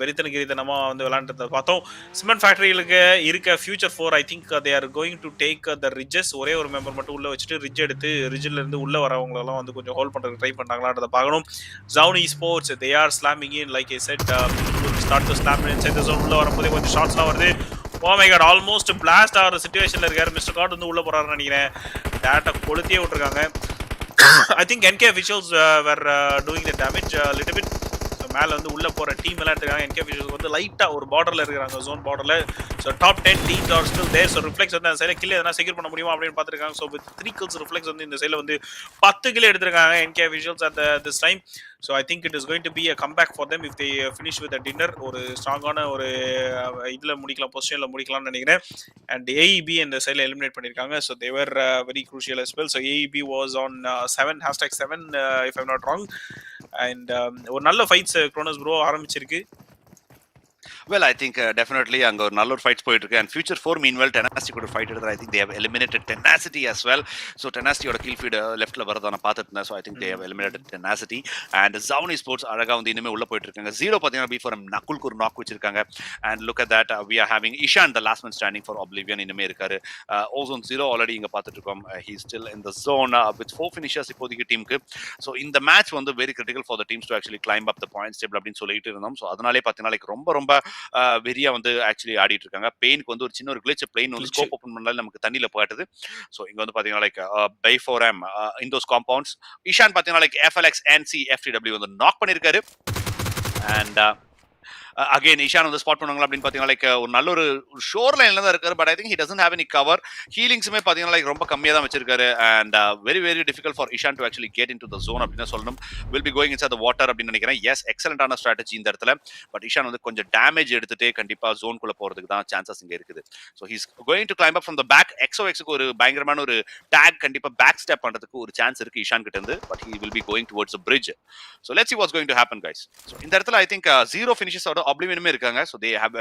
வெறித்தனமா வந்து விளையாண்டுறத பார்த்தோம். சிமெண்ட் ஃபேக்டரியிலுக்கு இருக்க future 4 I think they are going to take the ridges. ஒரே ஒரு மெம்பர் மட்டும் உள்ள வச்சுட்டு ரிட்ஜ் எடுத்து ரிட்ஜில் இருந்து உள்ள வரவங்களெல்லாம் வந்து கொஞ்சம் ஹோல்ட் பண்ணுறதுக்கு ட்ரை பண்ணுறாங்களான்றத பார்க்கணும். ZOWN esports they are slamming in like I said start to slam inside the zone. உள்ள வரும்போதே கொஞ்சம் ஷாட்ஸ்லாம் வருது. Oh my god almost blast ஆகிற சிச்சுவேஷனில் இருக்காரு மிஸ்டர் காட் வந்து உள்ள போறாருன்னு நினைக்கிறேன். டேட்டா கொளுத்தியே விட்டுருக்காங்க. I think NK officials were doing the damage a little bit. மேலே வந்து உள்ள போகிற டீம் எல்லாம் எடுத்துருக்காங்க. NK officials வந்து லைட்டாக ஒரு பார்டரில் இருக்கிறாங்க ஜோன் பார்டரில். So top 10 teams are still there. So reflex வந்து அந்த சைடில் கில் எதனா செக்யூர் பண்ண முடியுமா அப்படின்னு பார்த்துருக்காங்க. ஸோ வித் 3 kills ரிஃப்ளெக்ஸ் வந்து இந்த சைடில் வந்து 10 கில் எடுத்திருக்காங்க NK officials at this time. So I think it is going to be a comeback for them if they finish with a dinner. ஒரு ஸ்ட்ராங்கான ஒரு இதில் முடிக்கலாம், பொசிஷனில் முடிக்கலாம்னு நினைக்கிறேன். அண்ட் AEB இந்த சைடில் எலிமினேட் பண்ணியிருக்காங்க. So they were very crucial as well. So AEB was on 7 #7 if I'm not wrong. And ஒரு நல்ல ஃபைட்ஸ் க்ரோனஸ் ப்ரோ ஆரம்பிச்சிருக்கு. Well, I think definitely அங்க ஒரு நல்ல ஒரு ஃபைட்ஸ் போயிட்டு இருக்கு. And future 4 meanwhile Tenacity கூட ஃபைட் எடுத்து I think they have eliminated Tenacity as well. So Tenacity ஓட kill feed leftல வரத நான் பார்த்துட்டு இருந்தேன். So I think they have eliminated Tenacity. And ZOWN esports அழகா வந்து இனிமே உள்ள போயிட்டு இருக்காங்க. 0 பாத்தீங்கன்னா before நக்குல்க்கு ஒரு knock வச்சிருக்காங்க. And look at that, we are having Ishan the last man standing for Oblivion இனிமே இருக்காரு. OZONE 0 already இங்க பார்த்துட்டு இருக்கோம். He is still in the zone with 4 finishers இப்போதைக்கு டீமுக்கு. So இந்த மேட்ச் வந்து very critical for the teams to actually climb up the points table அப்படின்னு சொல்லிட்டு இருந்தோம். So அதனாலே பாத்தீங்கன்னா ரொம்ப வெரியா வந்து ஆக்சுவலி ஆடிட்டு இருக்காங்க. பெயினுக்கு வந்து ஒரு சின்ன ஒரு கிளிச் பிளேன் வந்து ஸ்கோப் ஓபன் பண்ணால நமக்கு தண்ணியில போயிட்டது. ஸோ இங்க வந்து பாத்தீங்கன்னா like by 4M in those compounds Ishan பாத்தீங்கன்னா லைக் FLX NC FTW வந்து நாக் பண்ணிருக்காரு. அண்ட் அகைன் இஷான் வந்து ஸ்பாட் பண்ணுவாங்க அப்படின்னு பாத்தீங்கன்னா லைக் ஒரு நல்ல ஒரு ஷோர் லைன்ல தான் இருக்காரு. But I think he doesn't have any cover. ஹீலிங்ஸுமே பாத்தீங்கன்னா லைக் ரொம்ப கம்மியா தான் வச்சிருக்காரு. And very difficult for Ishan to actually get into the zone அப்படின்னு சொல்லணும். Will be going inside the water அப்படின்னு நினைக்கிறேன். எஸ், எக்ஸலென்ட்டான ஸ்ட்ராட்டஜி இந்த இடத்துல. பட் இஷான் வந்து கொஞ்சம் டேமேஜ் எடுத்துட்டு கண்டிப்பா ஜோனுக்குள்ள போறதுக்கு தான் சான்சஸ் இங்க இருக்குது. So he's going to climb up from the back. XOXக்கு ஒரு பயங்கரமான ஒரு டேக் கண்டிப்பா பேக் ஸ்டெப் பண்றதுக்கு ஒரு சான்ஸ் இருக்கு இஷான் கிட்ட இருந்து. But he will be going towards the bridge. So let's see what's going to happen guys. ஸோ இந்த இடத்துல ஐ திங்க் 0 finishes ஓட Oblivionமே இருக்காங்க. So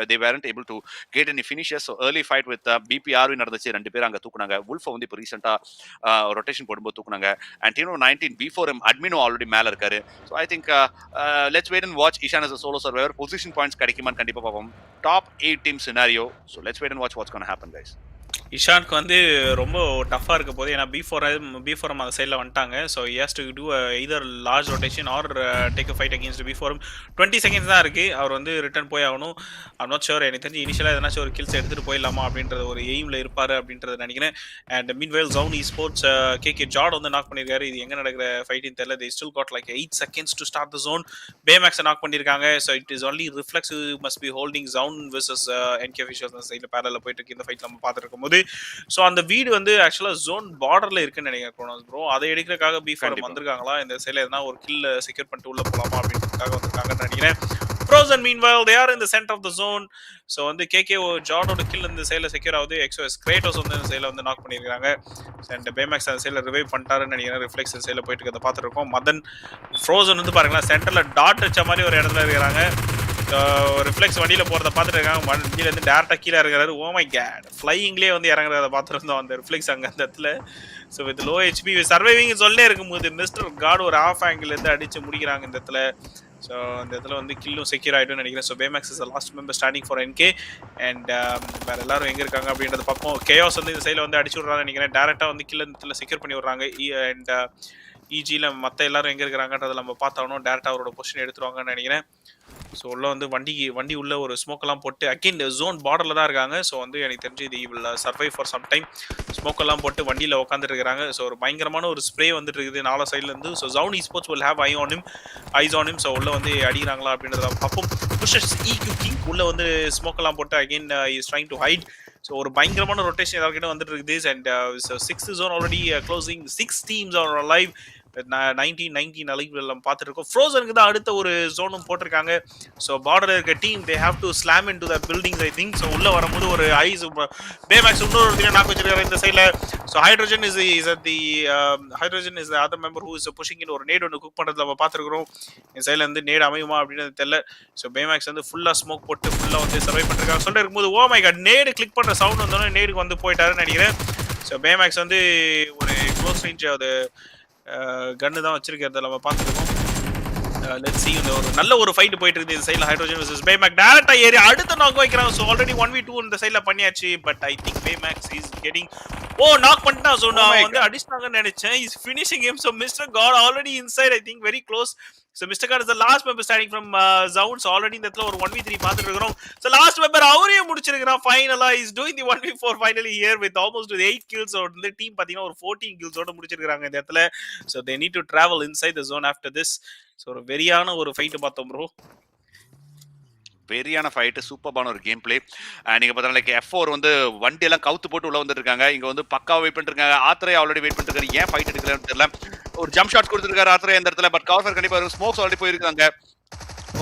they weren't able to get any finishes. So early fight with BPR நடந்துச்சு. ரெண்டு பேர் அங்க தூக்குனாங்க. Wolf வந்து இப்போ ரீசெண்டா ரொட்டேஷன் போடும்போது தூக்குனாங்க. And Tino 19 B4M admin already மேல இருக்காரு. So I think let's wait and watch. Ishan as a solo survivor position points கிடைக்குமான்னு கண்டிப்பா பாப்போம். Top 8 team scenario. So let's wait and watch what's going to happen guys. இஷானுக்கு வந்து ரொம்ப டஃப்பாக இருக்க போது. ஏன்னா B4M அந்த சைடில் வந்துட்டாங்க. So has to do either large rotation or take a fight against B4M. 20 seconds தான் இருக்குது. அவர் வந்து ரிட்டர்ன் போய் ஆகணும். I'm not sure. எனக்கு தெரிஞ்சு இனிஷியலாக எதனாச்சும் ஒரு கில்ஸ் எடுத்துகிட்டு போயிடலாமா அப்படின்றது ஒரு எய்மில் இருப்பார் அப்படின்றத நினைக்கிறேன். And meanwhile ZOWN esports KK ஜாட் வந்து நாக் பண்ணியிருக்காரு. இது எங்கே நடக்கிற ஃபைட்டின்னு தெரியல. they still got like 8 seconds to start the zone. பேமேக்ஸை நாக் பண்ணியிருக்காங்க. So it is only reflex must be holding ZOWN versus NK officials அந்த சைடில் பேரலில் போயிட்டு இருக்கு இந்த ஃபைட் நம்ம பார்த்துட்டு இருக்கும்போது. ஸோ அந்த வீடு வந்து ஆக்சுவலாக ஜோன் பார்டரில் இருக்குன்னு நினைக்கிறேன் க்ரோனோஸ் ப்ரோ. அதை எடுக்கிறதுக்காக B4M வந்திருக்காங்களா, இந்த சைடில் எதனா ஒரு கில் செக்யூர் பண்ணிட்டு உள்ள போகலாமா அப்படின்றதுக்காக வந்திருக்காங்கன்னு நினைக்கிறேன். Frozen meanwhile they are in the center of the zone. So வந்து KK ஜார்டோட கில் இந்த சைடில் செக்யூர் ஆகுது. XOS கிரேட்டோஸ் வந்து இந்த சைடில் வந்து நாக் பண்ணியிருக்காங்க. அண்ட் பேமேக்ஸ் அந்த சைடில் ரிவைவ் பண்ணிட்டாருன்னு நினைக்கிறேன். ரிஃப்ளெக்ஸ் இந்த சைடில் போயிட்டு இருக்கிறத பார்த்துருக்கோம். மதன் ஃப்ரோசன் வந்து பாருங்களேன் சென்டரில் டாட் வச்ச மாதிரி ஒரு இடத்துல இருக்கிறாங்க. ரிஃப்ளெக்ஸ் வண்டியில் போகிறத பார்த்துட்டு இருக்காங்க. வண்டியிலேருந்து டேரக்டாக கீழே இருக்கிறாரு. ஓ மை கேட், ஃப்ளையிங்லேயே வந்து இறங்குறத பார்த்துருந்தோம் அந்த ரிஃப்ளெக்ஸ் அங்கே அந்த இடத்துல. So with low HP surviving சொல்லே இருக்கும்போது மிஸ்டர் காட் ஒரு ஆஃப் ஆங்கிலேருந்து அடித்து முடிக்கிறாங்க இந்த இடத்துல. ஸோ அந்த இடத்துல வந்து கில்லும் செக்யூர் ஆகிடும்னு நினைக்கிறேன். So Baymax is last member standing for NK. And வேறு எல்லாரும் எங்கே இருக்காங்க அப்படின்றத பார்ப்போம். கேயாஸ் வந்து இந்த சைடில் வந்து அடிச்சு விட்றாங்கன்னு நினைக்கிறேன். டேரெக்டாக வந்து கில்ல இந்த இடத்துல செக்யூர் பண்ணி விட்றாங்க. அண்ட் EGயில் மற்ற எல்லாரும் எங்கே இருக்கிறாங்கன்றதை நம்ம பார்த்தாகணும். டேரெக்டாக அவரோட பொசிஷன் எடுத்துருவாங்கன்னு நினைக்கிறேன். ஸோ உள்ள வந்து வண்டி உள்ள ஒரு ஸ்மோக்கெல்லாம் போட்டு அகெயின் ஜோன் பார்டரில் தான் இருக்காங்க. ஸோ வந்து எனக்கு தெரிஞ்சு இது இவ்வளோ சர்வை ஃபார் சம் டைம். ஸ்மோக்கெல்லாம் போட்டு வண்டியில் உட்காந்துட்டு இருக்கிறாங்க. ஸோ ஒரு பயங்கரமான ஒரு ஸ்ப்ரே வந்துட்டு இருக்குது நாலா சைட்லேருந்து. So ZOWN esports will have eyes on him. So உள்ள வந்து அடிக்கிறாங்களா அப்படின்றத பார்ப்போம். புஷஸ் EQ உள்ள வந்து ஸ்மோக்கெல்லாம் போட்டு again is trying to hide. So ஒரு பயங்கரமான ரொட்டேஷன் எல்லாருக்கிட்ட வந்துட்டு இருக்குது. அண்ட் 6th zone already closing. 6 teams are alive. 1919 அளவில் நம்ம பார்த்துட்டு இருக்கோம். ஃப்ரோசனுக்கு தான் அடுத்த ஒரு ஜோனும் போட்டிருக்காங்க. ஸோ பார்டர்ல இருக்க team they have to slam in to the buildings I think. So உள்ள வரும்போது ஒரு ஐஸ் பேமேக்ஸ் இன்னொரு இடத்துல நாக்கு வச்சிருக்காரு இந்த சைடில். So hydrogen is at the hydrogen is other member who is pushing in ஒரு நேட் ஒன்று குக் பண்ணுறது நம்ம பார்த்துருக்கிறோம். இந்த சைடில் வந்து நேட் அமையுமா அப்படின்னு தெரியல. ஸோ பேமேக்ஸ் வந்து ஃபுல்லாக ஸ்மோக் போட்டு ஃபுல்லாக வந்து சர்வை பண்ணிருக்காங்க. சொல்லிட்டு இருக்கும்போது ஓ மை காட் நேடு கிளிக் பண்ணுற சவுண்ட் வந்தோடனே நேடுக்கு வந்து போயிட்டாருன்னு நினைக்கிறேன். ஸோ பேமேக்ஸ் வந்து ஒரு க்ளோஸ் ரேஞ்ச் அது கன்னு தான் வச்சிருக்கிறத நம்ம பார்த்துருக்கோம். லெட்ஸ் see இந்த ஒரு நல்ல ஒரு ஃபைட் போயிட்டு இருக்குது இந்த சைடில் ஹைட்ரோஜன் வர்சஸ் பேமேக் டேரக்டா ஏறி அடுத்த நாக் வைக்கிறாங்க. ஸோ ஆல்ரெடி 1v2 இந்த சைடில் பண்ணியாச்சு. பட் ஐ திங்க் பேமேக்ஸ் இஸ் கெட்டிங் நாக் பண்ணிட்டான். ஸோ நான் வந்து அடிச்சிட்டாங்கன்னு நினைச்சேன். Is finishing him. So mister god already inside I think very close. So Mr. God is the last member standing from ZOWN. So already இந்த இடத்துல ஒரு 1v3 பார்த்துட்டு இருக்கிறோம். So last member அவரையும் முடிச்சிருக்கான் ஃபைனலா. Is doing the 1v4 finally here with almost with 8 kills. So இந்த team பாத்தீங்கன்னா ஒரு 14 kills ஓட முடிச்சிருக்காங்க இந்த இடத்துல. So they need to travel inside the zone after this. So ஒரு வெரியான ஒரு ஃபைட் பார்த்தோம் ப்ரோ. வெரியான ஃபைட், சூப்பரான ஒரு கேம் பிளே. நீங்க பார்த்தா லைக் F4 வந்து வண்டி எல்லாம் கவுத்து போட்டு உள்ள வந்துட்டு இருக்காங்க. இங்க வந்து பக்கா வெயிட் பண்ணிட்டு இருக்காங்க. ஆத்ரே ஆல்ரெடி வெயிட் பண்ணிட்டு இருக்காரு. ஏன் ஃபைட் எடுக்கலன்னு தெரியல. ஒரு ஜம்ப் ஷாட் கொடுத்துருக்காரு ஆத்ரே இந்த இடத்துல. பட் கவர் கண்டிப்பா வரும். ஸ்மோக்ஸ் ஆல்ரெடி போயிருக்காங்க.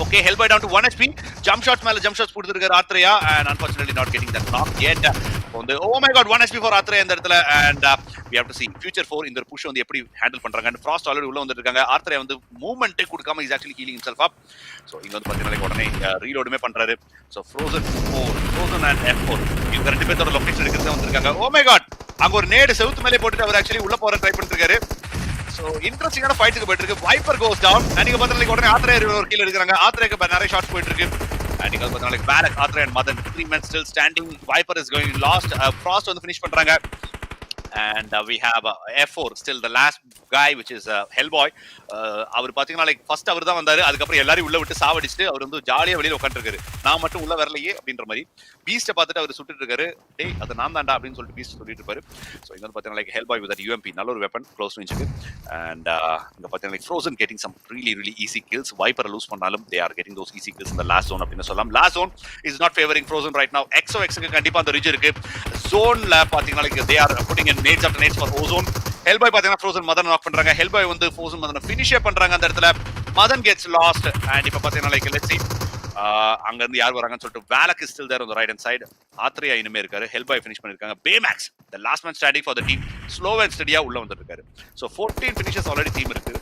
Okay, help by down to 1 HP. Jump shots மேல ஜம்ப் ஷாட்ஸ் கொடுத்துருக்காரு Athreya. And unfortunately not getting that knock yet. வந்து oh my god 1 HP for Athre இந்த இடத்துல. அண்ட் we have to see future 4 இந்த புஷ் வந்து எப்படி ஹேண்டில் பண்றாங்க. அண்ட் ஃப்ராஸ்ட் ஆல்ரெடி உள்ள வந்துட்டு இருக்காங்க. ஆத்ரே வந்து மூவ்மென்ட்டே கொடுக்காம is actually healing himself up. So இங்க வந்து பாத்தீங்கன்னா உடனே ரீலோடுமே பண்றாரு. சோ ஃப்ரோசன் அண்ட் F4 இவங்க ரெண்டு பேரோட லொகேஷன் எடுக்கிறத வந்திருக்காங்க. ஓ மை காட் அங்க ஒரு நேடு செவுத்து மேலே போட்டுட்டு அவர் ஆக்சுவலி உள்ள போற ட்ரை பண்ணிட்டு இருக்காரு. சோ இன்ட்ரஸ்டிங்கான ஃபைட்டுக்கு போயிட்டு இருக்கு. Viper goes down. நீங்க பாத்தீங்கன்னா உடனே ஆத்ரே ஒரு கீழ எடுக்கறாங்க. ஆத்ரேக்கு நிறைய ஷாட்ஸ் போயிட்டு இருக்கு. நீங்க பாத்தீங்கன்னா பேலக் ஆத்ரே and Madan 3 men still standing. Viper is going lost. Frost வந்து finish பண்றாங்க. And we have F4 still the last guy which is Hellboy. அவர் பாத்தீங்கன்னா லைக் ஃபர்ஸ்ட் அவர் தான் வந்தாரு. அதுக்கு அப்புறம் எல்லாரும் உள்ள விட்டு சாவடிச்சிட்டு அவர் வந்து ஜாலியா வெளியில உட்கார்ந்திருக்காரு. நான் மட்டும் உள்ள வரலையே அப்படின்ற மாதிரி பீஸ்ட பார்த்துட்டு அவர் சுட்டுட்டு இருக்காரு. டேய் அது நான் தான்டா அப்படின்னு சொல்லிட்டு பீஸ்ட் சொல்லிட்டு இருப்பாரு. சோ இங்க வந்து பாத்தீங்கன்னா like Hellboy with that UMP நல்ல ஒரு வெப்பன் க்ளோஸ் ரேஞ்சுக்கு. And இங்க பாத்தீங்கன்னா like Frozen getting some really easy kills. Viper lose பண்ணாலும் they are getting those easy kills in the last zone அப்படின்னு சொல்லலாம். Last zone is not favoring Frozen right now. XOX க்கு கண்டிப்பா அந்த ridge இருக்கு. Zoneல பாத்தீங்கன்னா like they are putting in nades after nades for OZONE. Hellboy பாத்தீங்கன்னா Frozen Madan knock பண்றாங்க. Hellboy வந்து Frozen மதனை ஃபினிஷ் பண்றாங்க அந்த இடத்துல. Madan gets lost. And இப்ப பாத்தீங்கன்னா லைக் let's see அங்க இருந்து யார் வராங்கன்னு சொல்லிட்டு வேலக் is still there on the right hand side. Atreya இனிமே இருக்காரு. Hellboy finish பண்ணிருக்காங்க. Baymax the last man standing for the team slow and steady உள்ள வந்துட்டு இருக்காரு. So 14 finishes already team இருக்கு.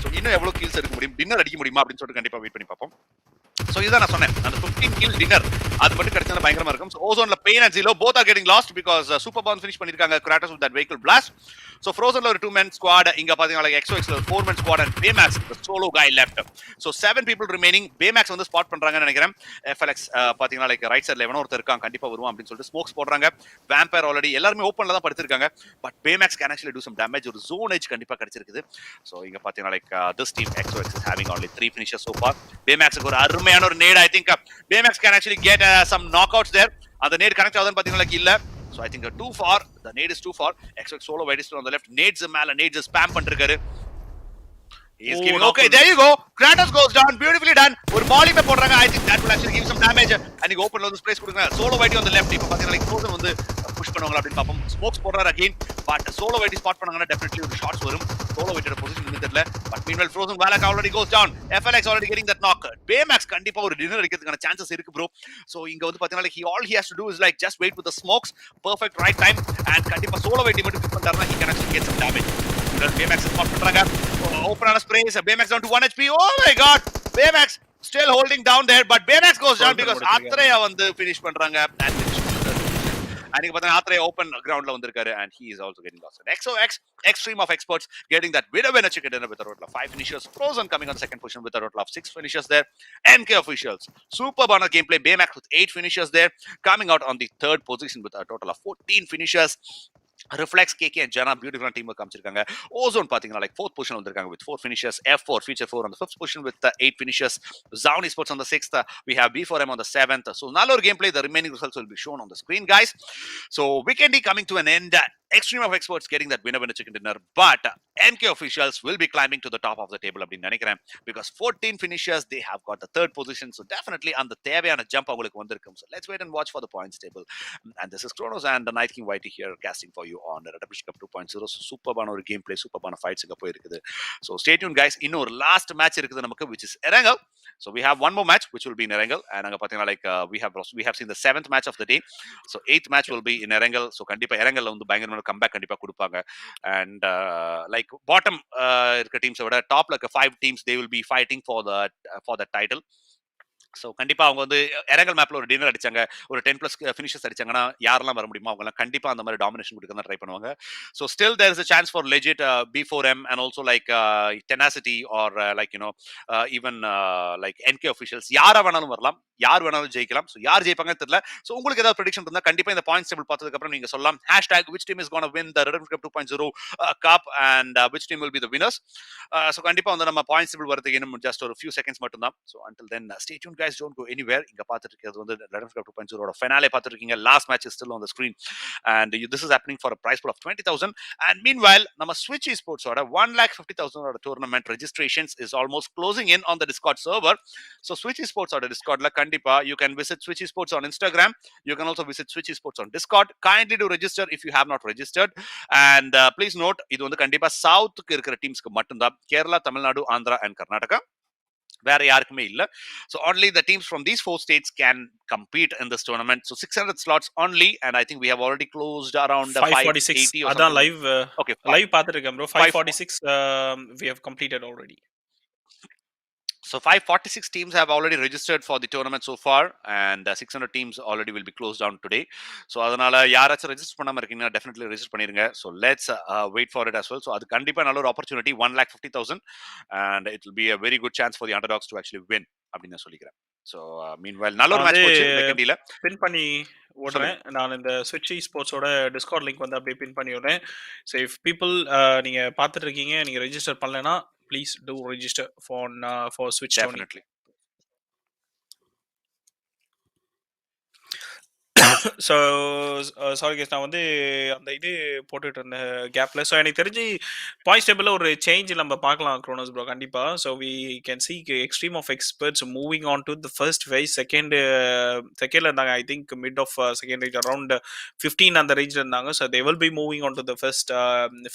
So இன்னும் எவ்வளவு kills எடுக்க முடியும், டின்னர் அடிக்க முடியுமா அப்படின்னு சொல்லிட்டு கண்டிப்பா வெயிட் பண்ணி பார்ப்போம். So இதுதான் நான் சொன்னேன், அந்த 15 kill dinner அது மட்டும் கிடைச்சா பயங்கரமா இருக்கும். So OZONEல Pain and Zelo both are getting lost because Super Bound finish பண்ணிருக்காங்க Kratos with that vehicle blast. So Frozenல ஒரு 2 man squad, இங்க பாத்தீங்கன்னா like XOXல ஒரு 4 man squad and Baymax the solo guy left. So 7 people remaining. Baymax வந்து spot பண்றாங்கன்னு நினைக்கிறேன். FLX பாத்தீங்கன்னா like right சைடுல எவனோ ஒருத்தர் இருக்கான் கண்டிப்பா வருவான் அப்படின்னு சொல்லிட்டு ஸ்மோக்ஸ் போடுறாங்க. Vampire already எல்லாரும் ஓபன்ல தான் படுத்திருக்காங்க. But Baymax can actually do some damage. ஒரு zone edge கண்டிப்பா கிடைச்சிருக்குது. So இங்க பாத்தீங்கன்னா like this team XOX is having only 3 finishes so far. Baymaxக்கு ஒரு அருமையான ஒரு NAT. I think Baymax can actually get some knockouts there. அந்த நேட் கனெக்ட் ஆகுதுன்னு பாத்தீங்கன்னா like இல்ல. So I think too far. The nade is too far. XOX solo wide is still on the left. Nades மேல nades spam பண்ணிருக்காரு. He is giving. Okay, there you go. Kratos goes down. Beautifully done. ஒரு volley பே போடுறாங்க. I think that will actually give some damage. And he open the space கொடுங்க. Solo wide on the left. இப்ப பாத்தீங்கன்னா like Frozen வந்து push பண்ணுவாங்க அப்படினு பாப்போம். Smokes போடுறாரு again. But solo wide spot பண்ணாங்கன்னா definitely ஒரு shots வரும். Solo wide position இன்னும் தெரியல. But meanwhile Frozen Valak already goes down. FLX already getting that knock. Baymax கண்டிப்பா ஒரு டின்னர் அடிக்கிறதுக்கான chances இருக்கு bro. So இங்க வந்து பாத்தீங்கன்னா like all he has to do is like just wait with the smokes. Perfect right time. And கண்டிப்பா solo wide மட்டும் pick பண்ணிட்டாருன்னா he can actually get some damage. Baymax spot பண்றாங்க. Open on a spray. Baymax down to 1 HP. Oh my god. Baymax still holding down there. But Baymax goes down because Atreya வந்து finish பண்றாங்க. And நீங்க பாத்தீங்கன்னா Atreya open groundல வந்திருக்காரு. And he is also getting lost. XOX, XTREME of experts getting that winner chicken dinner with a total of 5 finishers. Frozen coming on the second position with a total of 6 finishers there. MK officials. Superb on a gameplay. Baymax with 8 finishers there. Coming out on the third position with a total of 14 finishers. Reflex, KK and Jana beautiful team காமிச்சிருக்காங்க. OZONE பாத்தீங்கன்னா like 4th position வந்திருக்காங்க with 4 finishes. F4 Future 4 on the 5th position with 8 finishes. ZOWN ESPORTS on the 6th. We have B4M on the 7th. So நல்ல ஒரு gameplay. The remaining results will be shown on the screen guys. So weekend coming to an end. Extreme of Experts getting that winner chicken dinner, but NK officials will be climbing to the top of the table அப்படின்னு நினைக்கிறேன், because 14 finishers they have got the third position, so definitely அந்த தேவையான jump அவங்களுக்கு வந்திருக்கும். So let's wait and watch for the points table. And this is Kronos and the Night King Whitey here casting for you on Redemption Cup 2.0. So சூப்பரான ஒரு game play, சூப்பரான fights இங்க போயிருக்குது. So stay tuned guys, இன்னொரு last match இருக்குது நமக்கு, which is Erangel. So we have one more match which will be in Erangel, and அங்க பாத்தீங்கன்னா like we have seen the 7th match of the day. So 8th match will be in Erangel. So கண்டிப்பா Erangel வந்து பயங்கரமான comeback கண்டிப்பா கொடுப்பாங்க. And like bottom இருக்க டீம்ஸை விட டாப்ல இருக்க 5 teams they will be fighting for the title. So கண்டிப்பாக அவங்க வந்து எரங்கல் மேப்ல ஒரு டின்னர் அடிச்சாங்க, ஒரு 10+ ஃபினிஷஸ் அடிச்சாங்கன்னா யாரெல்லாம் வர முடியுமோ அவங்கலாம் கண்டிப்பாக அந்த மாதிரி டாமினேஷன் கொடுக்க தான் ட்ரை பண்ணுவாங்க. So still there is a chance for legit B4M and also like Tenacity or like you know even like NK officials யாரா வேணாலும் வரலாம், யார் வேணாலும் ஜெயிக்கலாம். ஸோ யார் ஜெயிப்பாங்கன்னு தெரியல. ஸோ உங்களுக்கு ஏதாவது ப்ரெடிக்ஷன் இருந்தால் கண்டிப்பாக இந்த பாயிண்ட்ஸ் டேபிள் பார்த்ததுக்கு அப்புறம் நீங்க சொல்லலாம். #which team is going to win the Redemption Cup 2.0 cup and which team will be the winners. So கண்டிப்பாக வந்து நம்ம பாயிண்ட்ஸ் டேபிள் வரதுக்கு இன்னும் ஜஸ்ட் ஒரு few seconds மட்டும் தான். So until then stay tuned guys, don't go anywhere. இங்க பார்த்துட்டு இருக்கிறது வந்து Redemption Cup 2.0 ஓட finale பார்த்துட்டு இருக்கீங்க. Last match is still on the screen and this is happening for a prize pool of 20,000. and meanwhile நம்ம Switch esports ஓட 1,50,000 ஓட tournament registrations is almost closing in on the Discord server. So Switch esports ஓட Discordல கண்டிப்பா you can visit Switch esports on Instagram, you can also visit Switch esports on Discord. Kindly do register if you have not registered, and please note இது வந்து கண்டிப்பா சவுத்துக்கு இருக்கிற டீம்ஸ்க்கு மட்டும்தான். Kerala, Tamil Nadu, Andhra and Karnataka வேற யாருக்குமே இல்ல. So only the teams from these 4 states can compete in this tournament. So 600 slots only, and I think we have already closed around 546 580 or அதான் something. Live Okay, live பார்த்துருக்கேன் bro. 546 we have completed already. So 546 teams have already registered for the tournament so far, and 600 teams already will be closed down today. So அதனால யாராச்சும் register பண்ணாம இருக்கீங்கன்னா definitely register பண்ணிருங்க. So let's wait for it as well. So அது கண்டிப்பா நல்ல ஒரு opportunity, 1,50,000, and it will be a very good chance for the underdogs to actually win அப்படின்னு நான் சொல்லிக்கிறேன். So meanwhile நல்ல ஒரு மேட்ச் போச்சு செகண்டில. பின் பண்ணி ஓடுறேன் நான் இந்த Switch esports-ஓட Discord லிங்க் வந்து அப்படியே பின் பண்ணி விடுறேன். So if people நீங்க பார்த்துட்டு இருக்கீங்க, நீங்க ரெஜிஸ்டர் பண்ணலனா please do register for Switch Tony. Definitely. So sorry guys, நான் வந்து அந்த இது போட்டுட்டு இருந்தேன் கேப்ல. ஸோ எனக்கு தெரிஞ்சு பாயிண்ட்ஸ் டேபிளில் ஒரு சேஞ்ச் நம்ம பார்க்கலாம் க்ரோனோஸ் ப்ரோ கண்டிப்பாக. So we can see extreme of experts moving on to the first phase. செகண்டில் இருந்தாங்க. I think mid of second range around 15 அந்த ரேஞ்சில் இருந்தாங்க. So they will be moving on to the first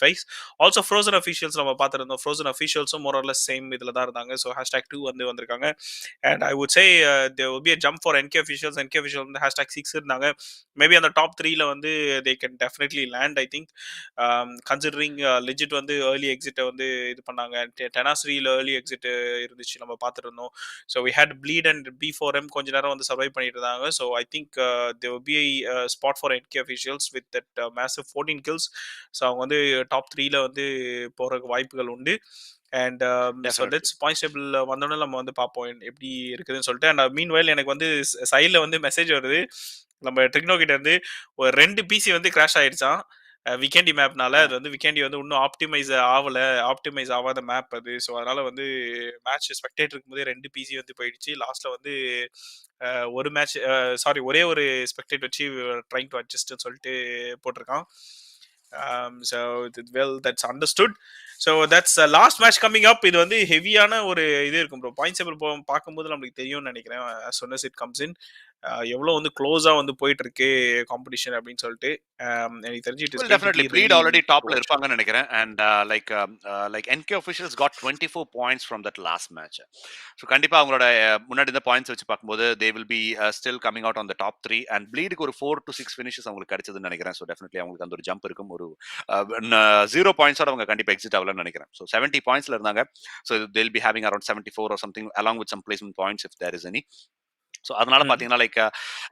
phase. Also Frozen officials நம்ம பார்த்துருந்தோம். Frozen அஃபீஷியல்ஸும் மோரலஸ் same இதில் தான் இருந்தாங்க. ஸோ #2 வந்து வந்திருக்காங்க. And I would say there will be a jump for NK officials. NK officials வந்து #6 இருந்தாங்க. மேபி அந்த டாப் 3ல வந்து they can definitely land, I think, considering legit வந்து early exit வந்து இது பண்ணாங்க. Tenacity-ல early exit இருந்துச்சு, நம்ம பார்த்துட்டு இருந்தோம். So we had bleed and B4M கொஞ்ச நேரம் வந்து சர்வை பண்ணிட்டு இருந்தாங்க. So I think there will be a spot for NK officials with that massive 14 kills. So அவங்க வந்து டாப் 3ல வந்து போறதுக்கு வாய்ப்புகள் உண்டு. And so let's points table வந்தோடனே நம்ம வந்து பார்ப்போம் எப்படி இருக்குதுன்னு சொல்லிட்டு. அண்ட் மீன்வைல் எனக்கு வந்து சைடில் வந்து மெசேஜ் வருது நம்ம ட்ரிக்னோ கிட்ட இருந்து, ஒரு 2 பிசி வந்து கிராஷ் ஆயிடுச்சான் விக்கெண்டி மேப்னால. அது வந்து விக்கெண்டி வந்து இன்னும் ஆப்டிமைஸ் ஆகாத மேப் அது. ஸோ அதனால வந்து மேட்ச் ஸ்பெக்டேட் இருக்கும்போதே 2 பிசி வந்து போயிடுச்சு. லாஸ்ட்ல வந்து ஒரு மேட்ச் ஒரே ஒரு ஸ்பெக்டேட் வச்சு ட்ரைங் டு அட்ஜஸ்ட்னு சொல்லிட்டு போட்டிருக்கான். So well, that's understood. So that's last match coming up. இது வந்து ஹெவியான ஒரு இது இருக்கும் ப்ரோ. பாயிண்ட்ஸ் டேபிள் பார்க்கும்போது நம்மளுக்கு தெரியும்னு நினைக்கிறேன் as soon as it comes in. எவ்வளவு வந்து க்ளோஸா வந்து போயிட்டு இருக்கு காம்படிஷன் அப்படின்னு சொல்லிட்டு எனக்கு தெரிஞ்சு it is definitely bleed already topல இருப்பாங்கன்னு நினைக்கிறேன். and like NK officials got 24 points from that last match. so கண்டிப்பா அவங்களோட முன்னாடி இந்த பாயிண்ட்ஸ் வச்சு பார்க்கும்போது they will be still coming out on the top 3, and bleedக்கு ஒரு 4 to 6 finishes அவங்களுக்கு கிடைச்சதுன்னு நினைக்கிறேன். so definitely அவங்களுக்கு அந்த ஒரு ஜம்ப் இருக்கும். ஒரு 0 points ஓட அவங்க கண்டிப்பா எக்ஸிட் ஆகலன்னு நினைக்கிறேன். so 70 pointsல இருந்தாங்க. so they'll be having around 74 or something along with some placement points if there is any. So அதனால பாத்தீங்கன்னா like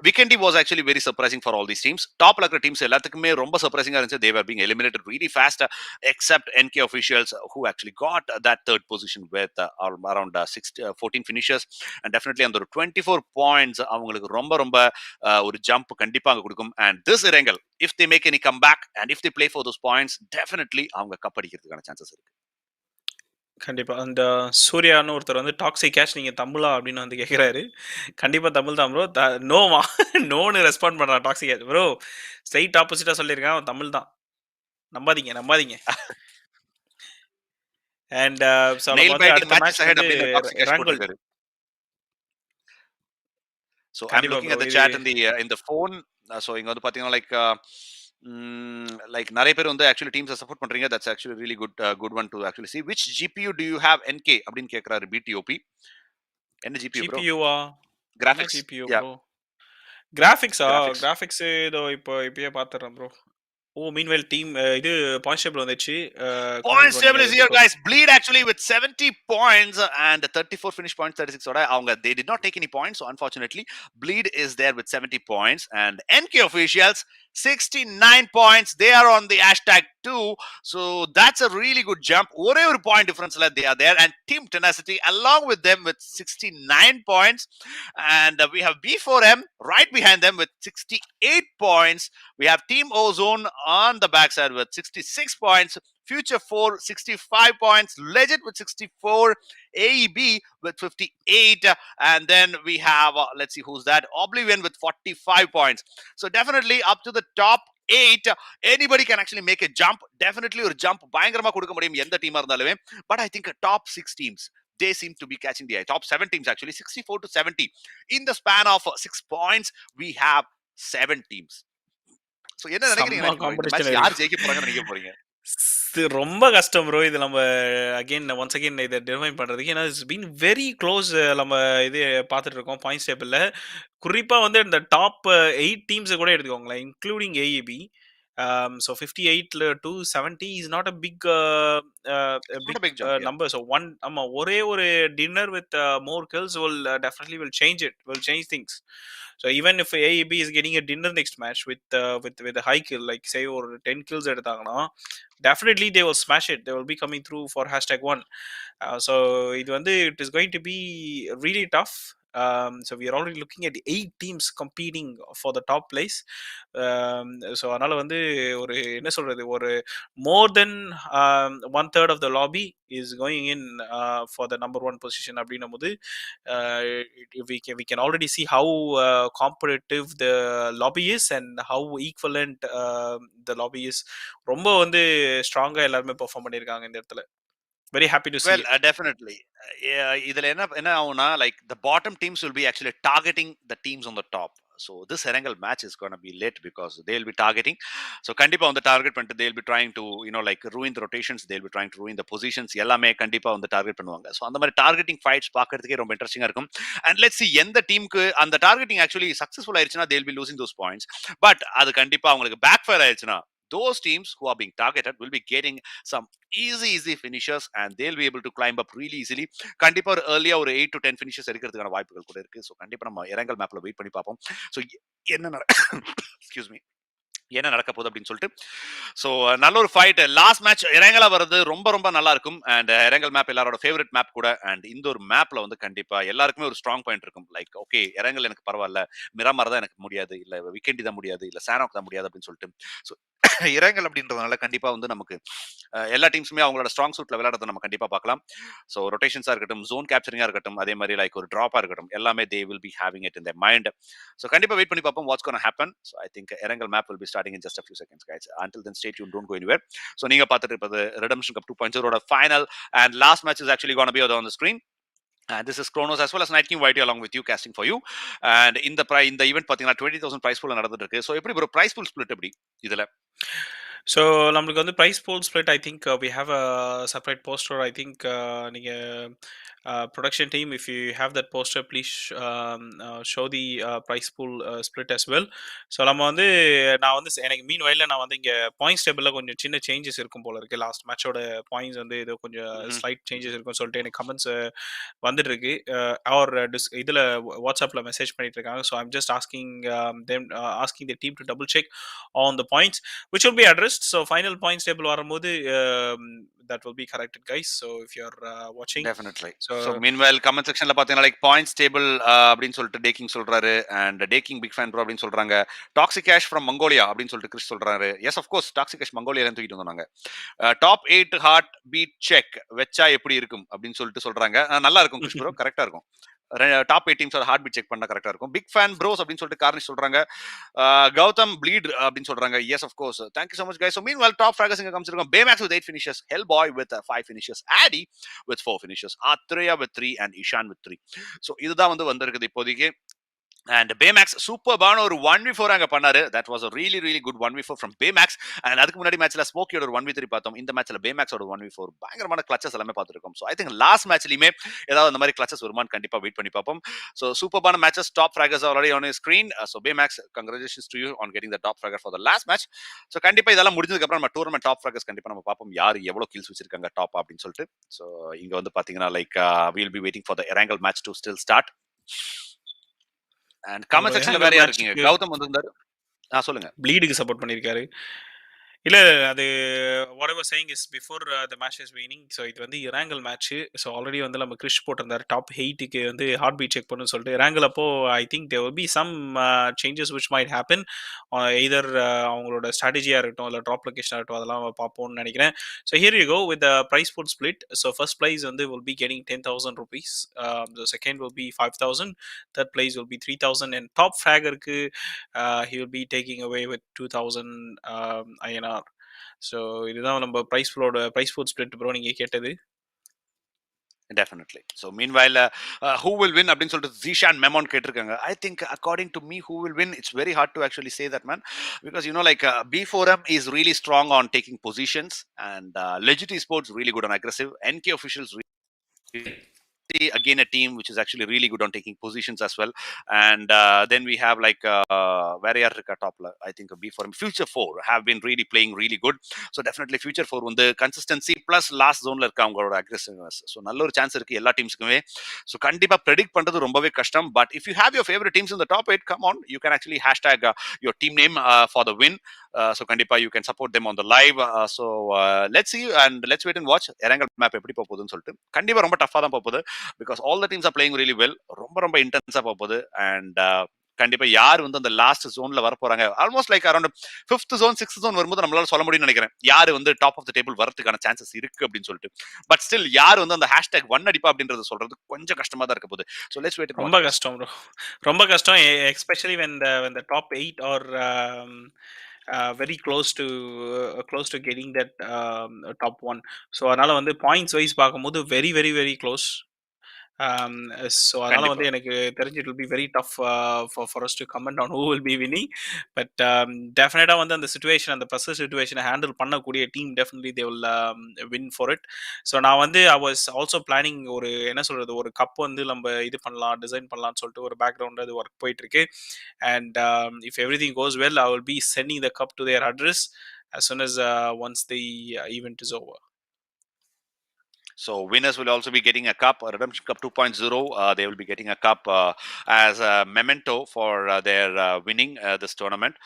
Vikendi was actually very surprising for all these teams. டாப்ல இருக்கிற டீம்ஸ் எல்லாத்துக்குமே ரொம்ப சர்ப்ரைசிங்கா இருந்துச்சு. they were being eliminated really fast except NK officials who actually got that third position with around 14 finishes, and definitely அந்த ஒரு 24 points அவங்களுக்கு ரொம்ப ஒரு ஜம்ப் கண்டிப்பா அங்க கொடுக்கும். and this Erangel, if they make any comeback and if they play for those points, definitely அவங்க cup அடிக்கிறதுக்கான chances இருக்கு. கண்டிப்பா. அந்த சூர்யான்னு ஒருத்தர் வந்து டாக்ஸிக் கேஷ் நீங்க தமிழா அப்படின்னு வந்து கேட்கிறாரு. கண்டிப்பா தமிழ் தான் ப்ரோ. நோவா நோன்னு ரெஸ்பாண்ட் பண்றான் டாக்ஸிக் கேஷ் ப்ரோ. ஸ்ட்ரைட் ஆப்போசிட்டா சொல்லியிருக்கான், அவன் தமிழ் தான். நம்பாதீங்க. அண்ட் சோ நம்ம நெயில் வந்து பைட்டிங் அடுத்த மேட்சஸ் மேட்ச் அஹெட் வந்து அப்படின்னு டாக்ஸிக் கேஷ் ரங்கோல்ட். போட்டிருக்காரு. So I'm கண்டிப்பா looking ப்ரோ. at the இது chat in the phone. So இங்க வந்து பாத்தீங்கன்னா like நிறைய பேர் வந்து actually teams support பண்றீங்க. That's actually really good one to actually see. Which GPU do you have NK அப்படின்னு கேக்குறாரு BTOP. என்ன GPU bro? ஜிபியூவா? என்ன Graphics. GPU Yeah, bro? கிராபிக்ஸா? graphics. கிராபிக்ஸ் இதோ இப்பயே பாத்துறேன் ப்ரோ. மீன்வைல் டீம் இது பாயிண்ட் டேபிள் வந்துச்சு. Points ப்ரோ table நீங்க is அத here, எப்படி guys. Bleed actually with 70 points and 34 finish points, 36. They did not take any points, so unfortunately, Bleed is there with 70 points. And NK officials, 69 points. They are on the hashtag 2. So that's a really good jump. Whatever point difference they are there. And Team Tenacity along with them with 69 points. And we have B4M right behind them with 68 points. We have Team Ozone on the backside with 66 points. Future 4, 65 points. Legend with 64. AEB with 58. And then we have, let's see who's that. Oblivion with 45 points. So definitely up to the top 8. Anybody can actually make a jump. Definitely a jump. பயங்கரமா கொடுக்க முடியும் எந்த டீமா இருந்தாலுமே. But I think top 6 teams, they seem to be catching the eye. Top 7 teams actually, 64 to 70. In the span of 6 points, we have 7 teams. So என்ன நினைக்கிறீங்க செம்ம bro? இந்த காம்படிஷன் மேட்ச் இருக்கு. யார் ஜெயிக்க போறாங்கன்னு நினைக்க போறீங்க? ரொம்ப கஷ்டம் ப்ரோ. இது நம்ம ஒன்ஸ் அகைன் இதை டிஃபைன் பண்றதுக்கு. ஏன்னா இட்ஸ் பீன் வெரி க்ளோஸ். நம்ம இது பார்த்துட்டு இருக்கோம் பாயிண்ட்ஸ் டேபிள்ல. குறிப்பா வந்து இந்த டாப் 8 டீம்ஸ் கூட எடுத்துக்கோங்களேன், இன்க்ளூடிங் ஏஇபி. ஸோ 58ல to 70 is not a big Not a big jump, yeah. Number. So ஆமா, ஒரே ஒரு dinner with more kills will definitely will change it, will change things. So even if AEB is getting a dinner next match with a high kill, like say or 10 kills எடுத்தாங்கன்னா, definitely they will smash it. They will be coming through for #1. So இது வந்து it is going to be really tough. So we are already looking at 8 teams competing for the top place. So அதனால வந்து ஒரு என்ன சொல்றது, ஒரு more than 1/3 of the lobby is going in for the number 1 position அப்படின்னும் போது we can already see how competitive the lobby is and how equivalent the lobby is. ரொம்ப வந்து ஸ்ட்ராங்கா எல்லாருமே பெர்ஃபார்ம் பண்ணிருக்காங்க இந்த இடத்துல. Very happy to see Well, it. definitely. இதுல என்ன ஆகும்னா, like the bottom teams will be actually targeting the teams on the top. So this Erangal match is going to be lit because they'll be targeting. So கண்டிப்பா on the target பண்ணிட்டு they'll be trying to like ruin the rotations. They'll be trying to ruin the positions. எல்லாமே கண்டிப்பா வந்து target பண்ணுவாங்க. So அந்த மாதிரி targeting fights பார்க்கிறதுக்கே ரொம்ப இன்ட்ரெஸ்டிங்கா இருக்கும். And let's see எந்த டீமுக்கு அந்த targeting actually successful ஆயிருச்சுனா they'll be losing those points. But அது கண்டிப்பா அவங்களுக்கு backfire ஆயிருச்சுனா those teams who are being targeted will be getting some easy finishes and they'll be able to climb up really easily. கண்டிப்பா ஒரு early ஒரு 8 to 10 finishes எடுக்கிறதுக்கான வாய்ப்புகள் கூட இருக்கு. ஸோ கண்டிப்பா நம்ம இரங்கல் மேப்ல வெயிட் பண்ணி பார்ப்போம். ஸோ என்ன எக்ஸ்கியூஸ் மீ என்ன நடக்க போகுது அப்படின்னு சொல்லிட்டு. ஸோ நல்ல ஒரு ஃபைட். லாஸ்ட் மேட்ச் இரங்கலா வர்றது ரொம்ப ரொம்ப நல்லா இருக்கும். அண்ட் இரங்கல் மேப் எல்லாரோட ஃபேவரட் மேப் கூட. அண்ட் இந்த ஒரு மேப்ல வந்து கண்டிப்பா எல்லாருக்குமே ஒரு ஸ்ட்ராங் பாயிண்ட் இருக்கும். லைக் ஓகே, இரங்கல் எனக்கு பரவாயில்ல, மிராமார் தான் எனக்கு முடியாது, இல்ல விக்கெண்டி தான் முடியாது, இல்ல சானோக் தான் முடியாது அப்படின்னு சொல்லிட்டு. ஸோ இரங்கல் அப்படின்றதுனால கண்டிப்பா வந்து நமக்கு எல்லா டீம்ஸுமே அவங்களோட ஸ்ட்ராங் சூட்ல விளையாடுறத நம்ம கண்டிப்பா பார்க்கலாம். ஸோ ரொட்டேஷன்ஸா இருக்கட்டும், ஜோன் கேப்சரிங்கா இருக்கட்டும், அதே மாதிரி லைக் ஒரு டிராப்பா இருக்கட்டும், எல்லாமே they will be having it in their mind. So கண்டிப்பா வெயிட் பண்ணி பார்ப்போம் what's gonna happen. So I think Erangel map will be starting in just a few seconds, guys. Until then, stay tuned, don't go anywhere. So நீங்க பார்த்துட்டு இருப்பது Redemption Cup 2.0 ஓட final and last match is actually going to be on the screen. And this is Kronos as well as Night King YT along with you, casting for you. And in the event பாத்தீங்கன்னா 20,000 prize pool நடந்துட்டு இருக்கு. So எப்படி bro prize pool split எப்படி இதுல? So நம்மளுக்கு வந்து prize pool split, I think we have a separate poster. I think நீங்கள் production team, if you have that poster please show the prize pool split as well. So நம்ம வந்து நான் வந்து எனக்கு மீன் வயலில் நான் வந்து இங்கே பாயிண்ட்ஸ் டேபிளில் கொஞ்சம் சின்ன சேஞ்சஸ் இருக்கும் போல இருக்குது. லாஸ்ட் மேட்சோட பாயிண்ட்ஸ் வந்து ஏதோ கொஞ்சம் ஸ்லைட் சேஞ்சஸ் இருக்கும்னு சொல்லிட்டு எனக்கு கமெண்ட்ஸ் வந்துட்டு இருக்கு. அவர் இதில் வாட்ஸ்அப்பில் மெசேஜ் பண்ணிட்டு இருக்காங்க. So I'm just asking the team to double check on the points which will be addressed. So final points table வரும்போது that will be corrected, guys. So if you're watching, definitely. So meanwhile comment sectionல பாத்தீங்கன்னா like points table அப்படினு சொல்லிட்டு taking சொல்றாரு. and taking big fan bro அப்படினு சொல்றாங்க. toxic cash from Mongolia அப்படினு சொல்லிட்டு Chris சொல்றாரு. yes of course toxic cash Mongolia ல தூக்கிட்டு வந்தாங்க. top 8 heart beat check வெச்சா எப்படி இருக்கும் அப்படினு சொல்லிட்டு சொல்றாங்க. நல்லா இருக்கும் கிறிஸ் bro, கரெக்ட்டா இருக்கும். டாப் 8 டீம்ஸோட ஹார்ட் பீட் செக் பண்ணா கரெக்டா இருக்கும். பிக் ஃபேன் ப்ரோஸ் அப்படின்னு சொல்லிட்டு கார்னிஷ் சொல்றாங்க. கௌதம் ப்ளீட் அப்படின்னு சொல்றாங்க. Yes of course. Thank you so much guys. So meanwhile top fraggers இங்க காமிச்சிருக்கோம். Baymax with 8 finishes, Hellboy with 5 finishes, Addy with 4 finishes, Atreya with 3 and Ishan with 3. So இதுதான் வந்து வந்திருக்குது இப்போதைக்கு. And Baymax சூப்பர்பான ஒரு 1v4 அங்க பண்ணாரு. That was a really really good 1v4 from Baymax. And அதுக்கு முன்னாடி மேட்ச்ல ஸ்மோக்கியோட ஒரு 1v3 பார்த்தோம். இந்த மேட்ச்ல Baymaxோட 1v4 பயங்கரமான கிளச்சஸ் எல்லாமே பார்த்திருக்கோம். So I think last matchலயுமே ஏதாவது அந்த மாதிரி கிளச்சஸ் வருமான்னு கண்டிப்பா வெயிட் பண்ணி பார்ப்போம். So சூப்பர்பான matches, top fraggers are already on your screen. So Baymax, congratulations to you on getting the top fragger for the last match. So கண்டிப்பா இதெல்லாம் முடிஞ்சதுக்கு அப்புறம் நம்ம டூர்னமெண்ட் டாப் fraggers கண்டிப்பா நம்ம பார்ப்போம் யார் எவ்வளவு kills வச்சிருக்காங்க டாப் அப்படின்னு சொல்லிட்டு. So இங்க வந்து பாத்தீங்கன்னா like we'll be waiting for the Erangel match to still start. And comment sectionல வேற யார் இருக்கீங்க? கௌதம் வந்திருந்தாரு. சொல்லுங்க. ப்ளீடுக்கு சப்போர்ட் பண்ணிருக்காரு. இல்ல அது what I was saying is before the match is winning, so இது வந்து இரங்கல் மேட்ச். ஸோ ஆல்ரெடி வந்து நம்ம கிறிஷ் போட்டிருந்தாரு டாப் 8க்கு வந்து ஹார்ட் பீட் செக் பண்ணு சொல்லிட்டு. இரங்கல் அப்போ I think there will be some changes which might happen, either அவங்களோட ஸ்ட்ராட்டஜியா இருக்கட்டும் இல்ல ட்ராப் லொகேஷனா இருக்கட்டும், அதெல்லாம் பார்ப்போம்னு நினைக்கிறேன். So here you go with the prize pool split. So first prize வந்து will be getting 10,000 rupees, the second will be 5,000, third place will be 3,000, and top fraggerக்கு he will be taking away with 2,000 INR. So இதுதான் நம்ம prize pool split bro நீங்க கேட்டது. Definitely. So meanwhile who will win அப்படினு சொல்லிட்டு Zishan Memon கேட்டிருக்காங்க. I think according to me who will win, it's very hard to actually say that, man, because you know like B4M is really strong on taking positions, and Legit Esports really good on aggressive. NK Officials again a team which is actually really good on taking positions as well. And then we have like where top, I think B4M Future 4 have been really playing really good. So definitely Future 4 on the consistency plus last zone la irukavanga aggressiveness, so நல்ல ஒரு chance இருக்கு எல்லா டீம்ஸ்க்குமே. So கண்டிப்பா predict பண்றது ரொம்பவே கஷ்டம். But if you have your favorite teams in the top 8, come on, you can actually hashtag your team name for the win. So கண்டிப்பா you can support them on the live. So let's see and let's wait and watch Erangel map எப்படி போகுதுன்னு சொல்லிட்டு. கண்டிப்பா ரொம்ப டஃபா தான் போகுது because all the teams are playing really well. ரொம்ப இன்டென்ஸா போகுது. And கண்டிப்பா யார் வந்து அந்த லாஸ்ட் ஜோன்ல வர போறாங்க, almost like around 5th zone 6th zone வரும்போது நம்மளால சொல்ல முடியும்னு நினைக்கிறேன் யார் வந்து டாப் ஆஃப் த டேபிள் வரதுக்கான சான்சஸ் இருக்கு அப்படின்னு சொல்லிட்டு. பட் ஸ்டில் யார் வந்து அந்த ஹேஷ்டேக் 1 அடிப்பா அப்படின்றது சொல்றது கொஞ்சம் கஷ்டமா தான் இருக்க போகுது. So let's wait. ரொம்ப கஷ்டம் bro, ரொம்ப கஷ்டம், especially when the top 8 are very close to getting that top 1. So அதனால வந்து points wise பார்க்கும்போது very very very close. So அதனால வந்து எனக்கு தெரிஞ்சு it will be very tough for us to comment on who will be winning. But definitely வந்து அந்த situation, அந்த pressure situation handle பண்ணக்கூடிய team definitely they will win for it. So நான் வந்து I was also planning ஒரு என்ன சொல்றது ஒரு கப் வந்து நம்ம இது பண்ணலாம் டிசைன் பண்ணலாம்னு சொல்லிட்டு ஒரு பேக்ரவுண்ட்ல அது ஒர்க் போயிட்டு இருக்கு. And if everything goes well, I will be sending the cup to their address as soon as once the event is over. So winners will also be getting a cup, a Redemption Cup 2.0. They will be getting a cup as a memento for their winning this tournament.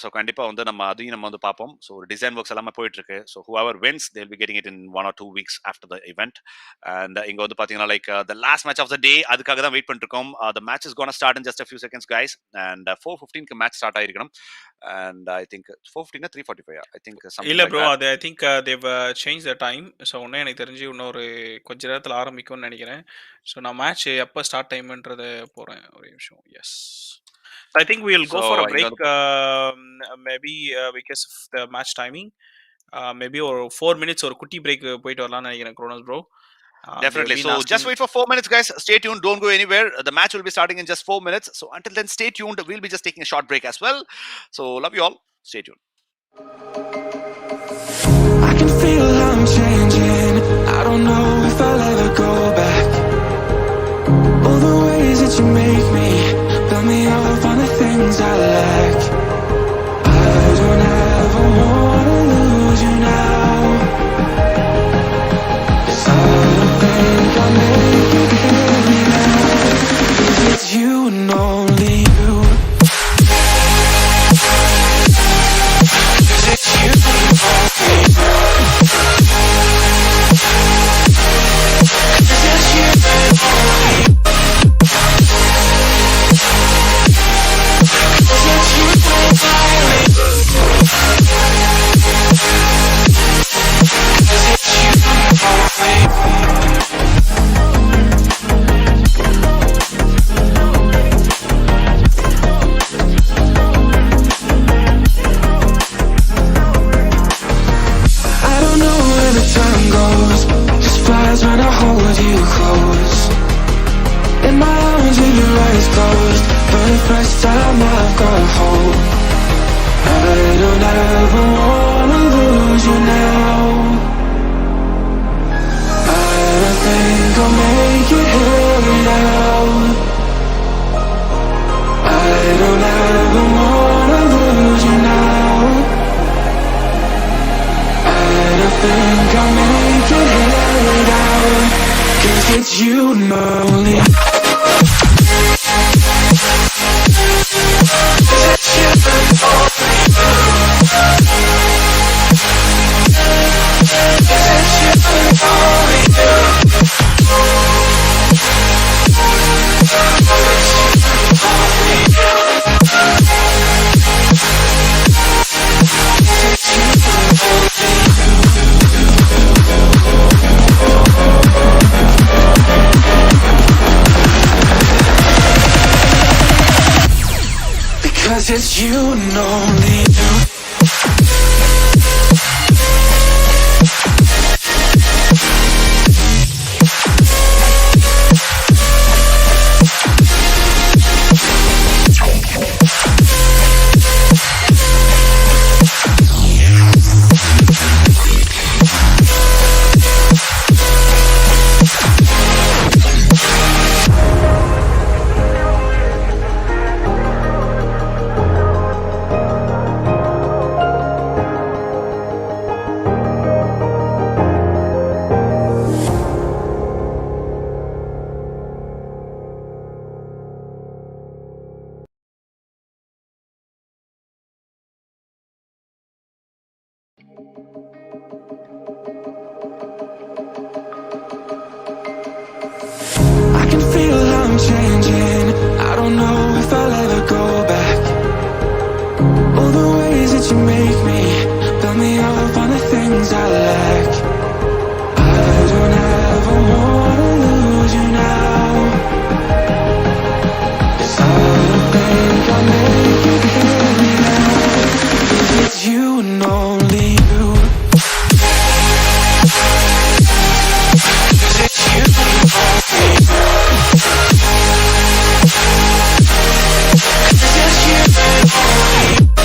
So கண்டிப்பா வந்து நம்ம அதையும் நம்ம வந்து பார்ப்போம். So design works எல்லாமே போயிட்டு இருக்கு. So whoever wins they will be getting it in 1 or 2 weeks after the event. And இங்க வந்து பாத்தீங்கன்னா like the last match of the day, அதுக்காக தான் வெயிட் பண்ணிட்டு இருக்கோம். The match is going to start in just a few seconds guys. And 4:15 க்கு match start ஆயிருக்கணும். And I think 4:15 3:45 I think something இல்ல like bro, that. I think they've changed the time. So ஒண்ணே எனக்கு தெரிஞ்சு இன்னொரு கொஞ்ச நேரத்துல ஆரம்பிக்கும்னு நினைக்கிறேன். ஸோ நான் மேட்ச் எப்போ ஸ்டார்ட் டைம்ன்றத போறேன் ஒரு நிமிஷம். Yes, I think we'll go for a break maybe because of the match timing. Maybe or 4 minutes or குட்டி break போயிட்டு வரலாம்னு நினைக்கிறேன் Kronos bro. Definitely. So just wait for 4 minutes guys. Stay tuned, don't go anywhere. The match will be starting in just 4 minutes. So until then stay tuned. We'll be just taking a short break as well. So love you all. Stay tuned. I can feel I'm changing. I don't know if I'll ever go back. All the ways that you make me, build me up on the things I lack. I don't ever wanna lose you now. I don't think I'll make it hear me now. It's you and only you. It's you and only you. It's you and only you. closed, for the first time I've got hope. I don't ever wanna lose you now. I think I'll make it here now. I don't ever wanna lose you now. I think I'll make it here now. 'Cause it's you and only. Because it's you and only you. I can feel I'm changing. I don't know if I'll ever go back. All the ways that you make me, build me up on the things I lack. I don't ever wanna lose you now. 'Cause I think I'll make it here now. 'Cause it's you and only you. 'Cause it's you and only you.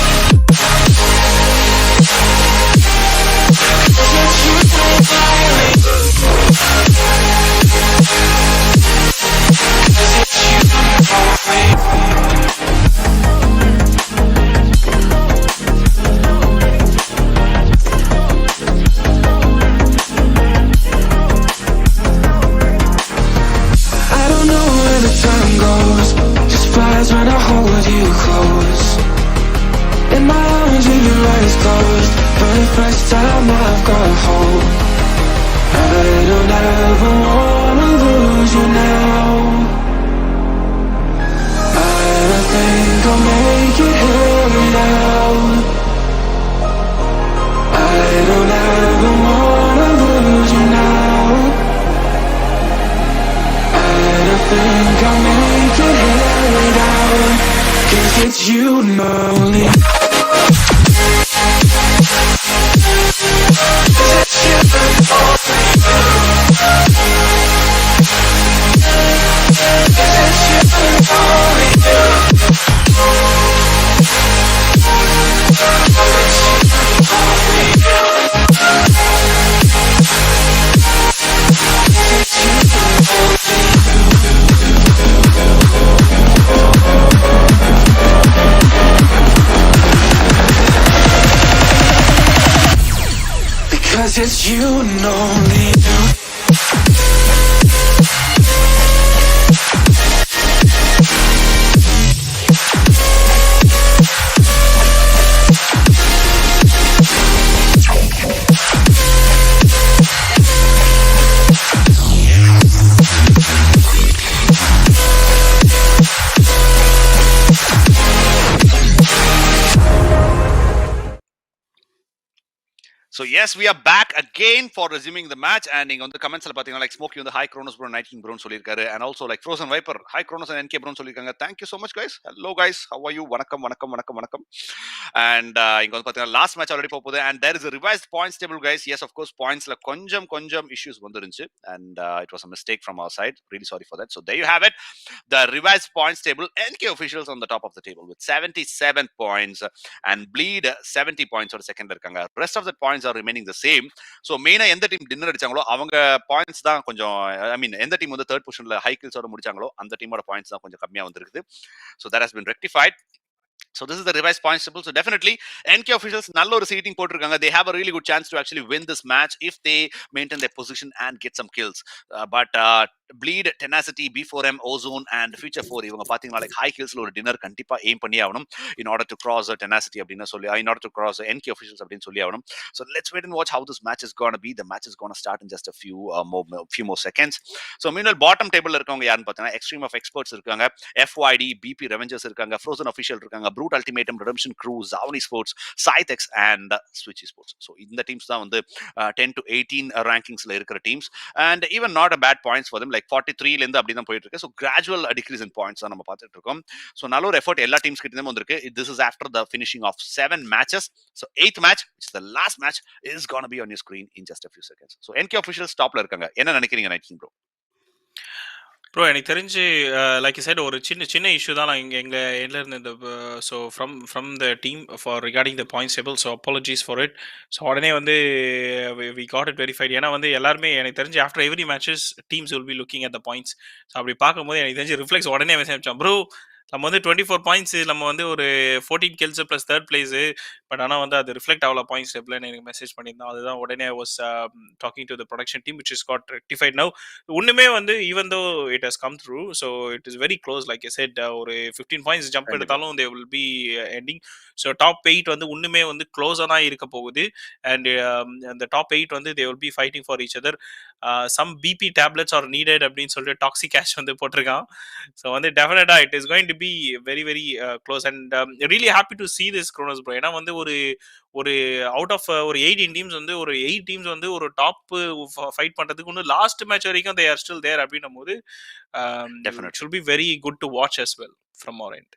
I don't know where the time goes, just flies when I hold you close. In my arms with your eyes closed, for the first time I've got hope. I don't ever wanna lose you now. I think I'll make it here now. I don't ever wanna lose you now. I think I'll make it here now. 'Cause it's you and only. Because it's you and only you. So yes, we are back again for resuming the match. And நீங்க வந்து கமெண்ட்ஸ்ல பாத்தீங்கன்னா like Smokey வந்து hi Kronos bro 19 bro சொல்லிருக்காரு, and also like Frozen Viper hi Kronos and NK bro சொல்லிருக்காங்க. Thank you so much guys. Hello guys, how are you? வணக்கம் வணக்கம் வணக்கம் வணக்கம். And இங்க வந்து பாத்தீங்கன்னா லாஸ்ட் மேட்ச் ஆல்ரெடி போகுது, and there is a revised points table guys. Yes, of course pointsல கொஞ்சம் issues வந்துருந்துச்சு, and it was a mistake from our side. Really sorry for that. So there you have it, the revised points table. NK officials on the top of the table with 77 points, and Bleed 70 points or second இருக்காங்க. Rest of the points are remaining the same. So மெயினா எந்த team dinner அடிச்சாங்களோ அவங்க points தான் கொஞ்சம், ஐ மீன் எந்த team வந்து third பொசிஷன்ல high கில்ஸோட முடிச்சாங்களோ அந்த டீமோட பாயிண்ட்ஸ் தான் கொஞ்சம் கம்மியா வந்திருக்குது. So that has been rectified. So this is the revised points table. So definitely NK officials நல்ல ஒரு seating போட்டுருக்காங்க. They have a really good chance to actually win this match if they maintain their position and get some kills. But Bleed, Tenacity, B4M, OZONE and Future 4 இவங்க பாத்தீங்கன்னா like high kills ஒரு dinner கண்டிப்பா aim பண்ணி ஆகணும் in order to cross Tenacity அப்படினு சொல்லி, in order to cross NK officials அப்படினு சொல்லி ஆகணும். So let's wait and watch how this match is going to be. The match is going to start in just a few more seconds. So meanwhile bottom table இருக்கவங்க யாருன்னு பார்த்தீங்கன்னா XTREME of experts இருக்காங்க, FYD, BP Revengers இருக்காங்க, Frozen official இருக்காங்க, Brute Ultimatum, Redemption Crew, ZOWN Sports, SCYTHEX and Switch Sports. So இந்த teams தான் வந்து 10 to 18 rankingsல இருக்கிற teams, and even not a bad points for them, like 43 ல இருந்து அப்படி தான் போயிட்டு இருக்கு. So gradual decrease in points தான் நம்ம பார்த்துட்டு இருக்கோம். So நல்ல ஒரு எஃபோர்ட் எல்லா டீம்ஸ் கிட்ட இருந்தும் வந்திருக்கு. This is after the finishing of 7 matches. So 8th match, which is the last match, is going to be on your screen in just a few seconds. So NK officials டாப்ல இருக்காங்க. என்ன நினைக்கிறீங்க Night bro? Bro எனக்கு தெரிஞ்சு like you said ஒரு சின்ன issue தான் நான் எங்க எண்ட்ல இருந்து இந்த so from the team for regarding the points table. So apologies for it. So உடனே வந்து வி காட் இட் வெரிஃபைட். ஏன்னா வந்து எல்லாருமே எனக்கு தெரிஞ்சு after every matches teams will be looking at the points. So அப்படி பார்க்கும்போது எனக்கு தெரிஞ்சு ரிஃப்ளெக்ஸ் உடனே மெசேஜ் அனுப்பிச்சோம், ப்ரோ நம்ம வந்து 24 பாயிண்ட்ஸ், நம்ம வந்து ஒரு 14 kills plus third place. But ஆனால் வந்து அது ரிஃப்ளெக்ட் ஆகல பாயிண்ட்ஸ் டேபிள். எனக்கு மெசேஜ் பண்ணியிருந்தோம். அதுதான் உடனே was talking to the production team which is got rectified now. ஒண்ணுமே வந்து even though it has come through, so it is very close. Like I said ஒரு 15 பாயிண்ட்ஸ் ஜம்ப் எடுத்தாலும் they will be ending. So top 8 வந்து ஒண்ணுமே வந்து க்ளோஸாக தான் இருக்க போகுது. அண்ட் அந்த டாப் 8 வந்து they will be fighting for each other. Some BP tablets are needed அப்படின்னு சொல்லிட்டு டாக்ஸிக் கேஷ் வந்து போட்டிருக்கான். ஸோ வந்து டெஃபினட்டா it is going to be very very close. And really happy to see this Kronos bro. ஏன்னா வந்து ஒரு out of ஒரு 18 டீம்ஸ் வந்து ஒரு 8 டீம்ஸ் வந்து ஒரு டாப் ஃபைட் பண்றதுக்கு இன்னும் லாஸ்ட் மேட்ச் வரைக்கும் they are still there அப்படின்னும் போது it should be very good to watch as well from our end.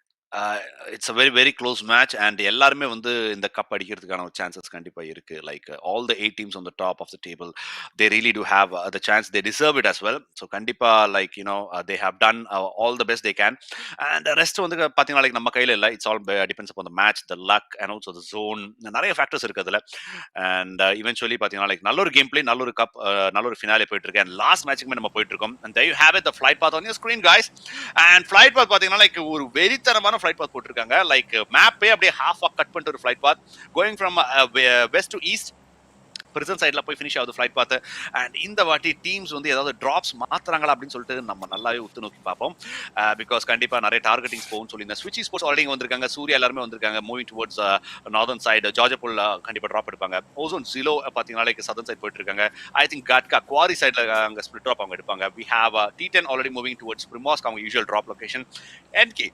It's a very very close match, and எல்லாருமே வந்து இந்த கப் அடிக்கிறதுக்கான சான்சஸ் கண்டிப்பா இருக்கு. Like all the 8 teams on the top of the table, they really do have the chance. They deserve it as well. So கண்டிப்பா like you know they have done all the best they can, and the rest வந்து பாத்தீங்கன்னா like நம்ம கையில இல்ல. It's all depends upon the match, the luck and also the zone. நிறைய factors இருக்கு அதுல, and eventually பாத்தீங்கன்னா like நல்ல ஒரு கேம் பிளே, நல்ல ஒரு கப், நல்ல ஒரு ஃபினாலே போயிட்டு இருக்கு. and லாஸ்ட் மேட்ச்க்கு நம்ம போயிட்டு இருக்கோம். and there you have it, the flight path on your screen guys. and flight path பாத்தீங்கன்னா like ஒரு வெறித்தனமான flight path போட்டிருக்காங்க. லைக் மேப்பே அப்படியே ஹாஃபா கட் பண்ணிட்டு ஒரு flight path going from west to east prison சைட்ல போய் ஃபினிஷ் ஆகுது ஃபிளைட் பாத்து. அண்ட் இந்த வாட்டி டீம்ஸ் வந்து ஏதாவது டிராப்ஸ் மாத்துறாங்களா அப்படின்னு சொல்லிட்டு நம்ம நல்லாவே உத்து நோக்கி பார்ப்போம். பிகாஸ் கண்டிப்பா நிறைய டார்கெட்டிங்ஸ் போகும்னு சொல்லி இந்த ஸ்விட்ச் ஸ்போர்ட்ஸ் ஆல்ரெடி வந்திருக்காங்க, சூர்யா எல்லாருமே வந்திருக்காங்க. மூவிங் டுவர்ட்ஸ் நார்தர்ன் சைடு, ஜார்ஜபூல் கண்டிப்பா டிராப் எடுப்பாங்க. ஓசோன் ஜிலோ பாத்தீங்கன்னா லைக் சதர்ன் சைட் போயிட்டு இருக்காங்க. ஐ திங்க் கட்கா குவாரி சைட்ல அங்க ஸ்பிளிட் டிராப் அவங்க எடுப்பாங்க. We have T10 already moving towards Primorsk, அவங்க usual drop location. NK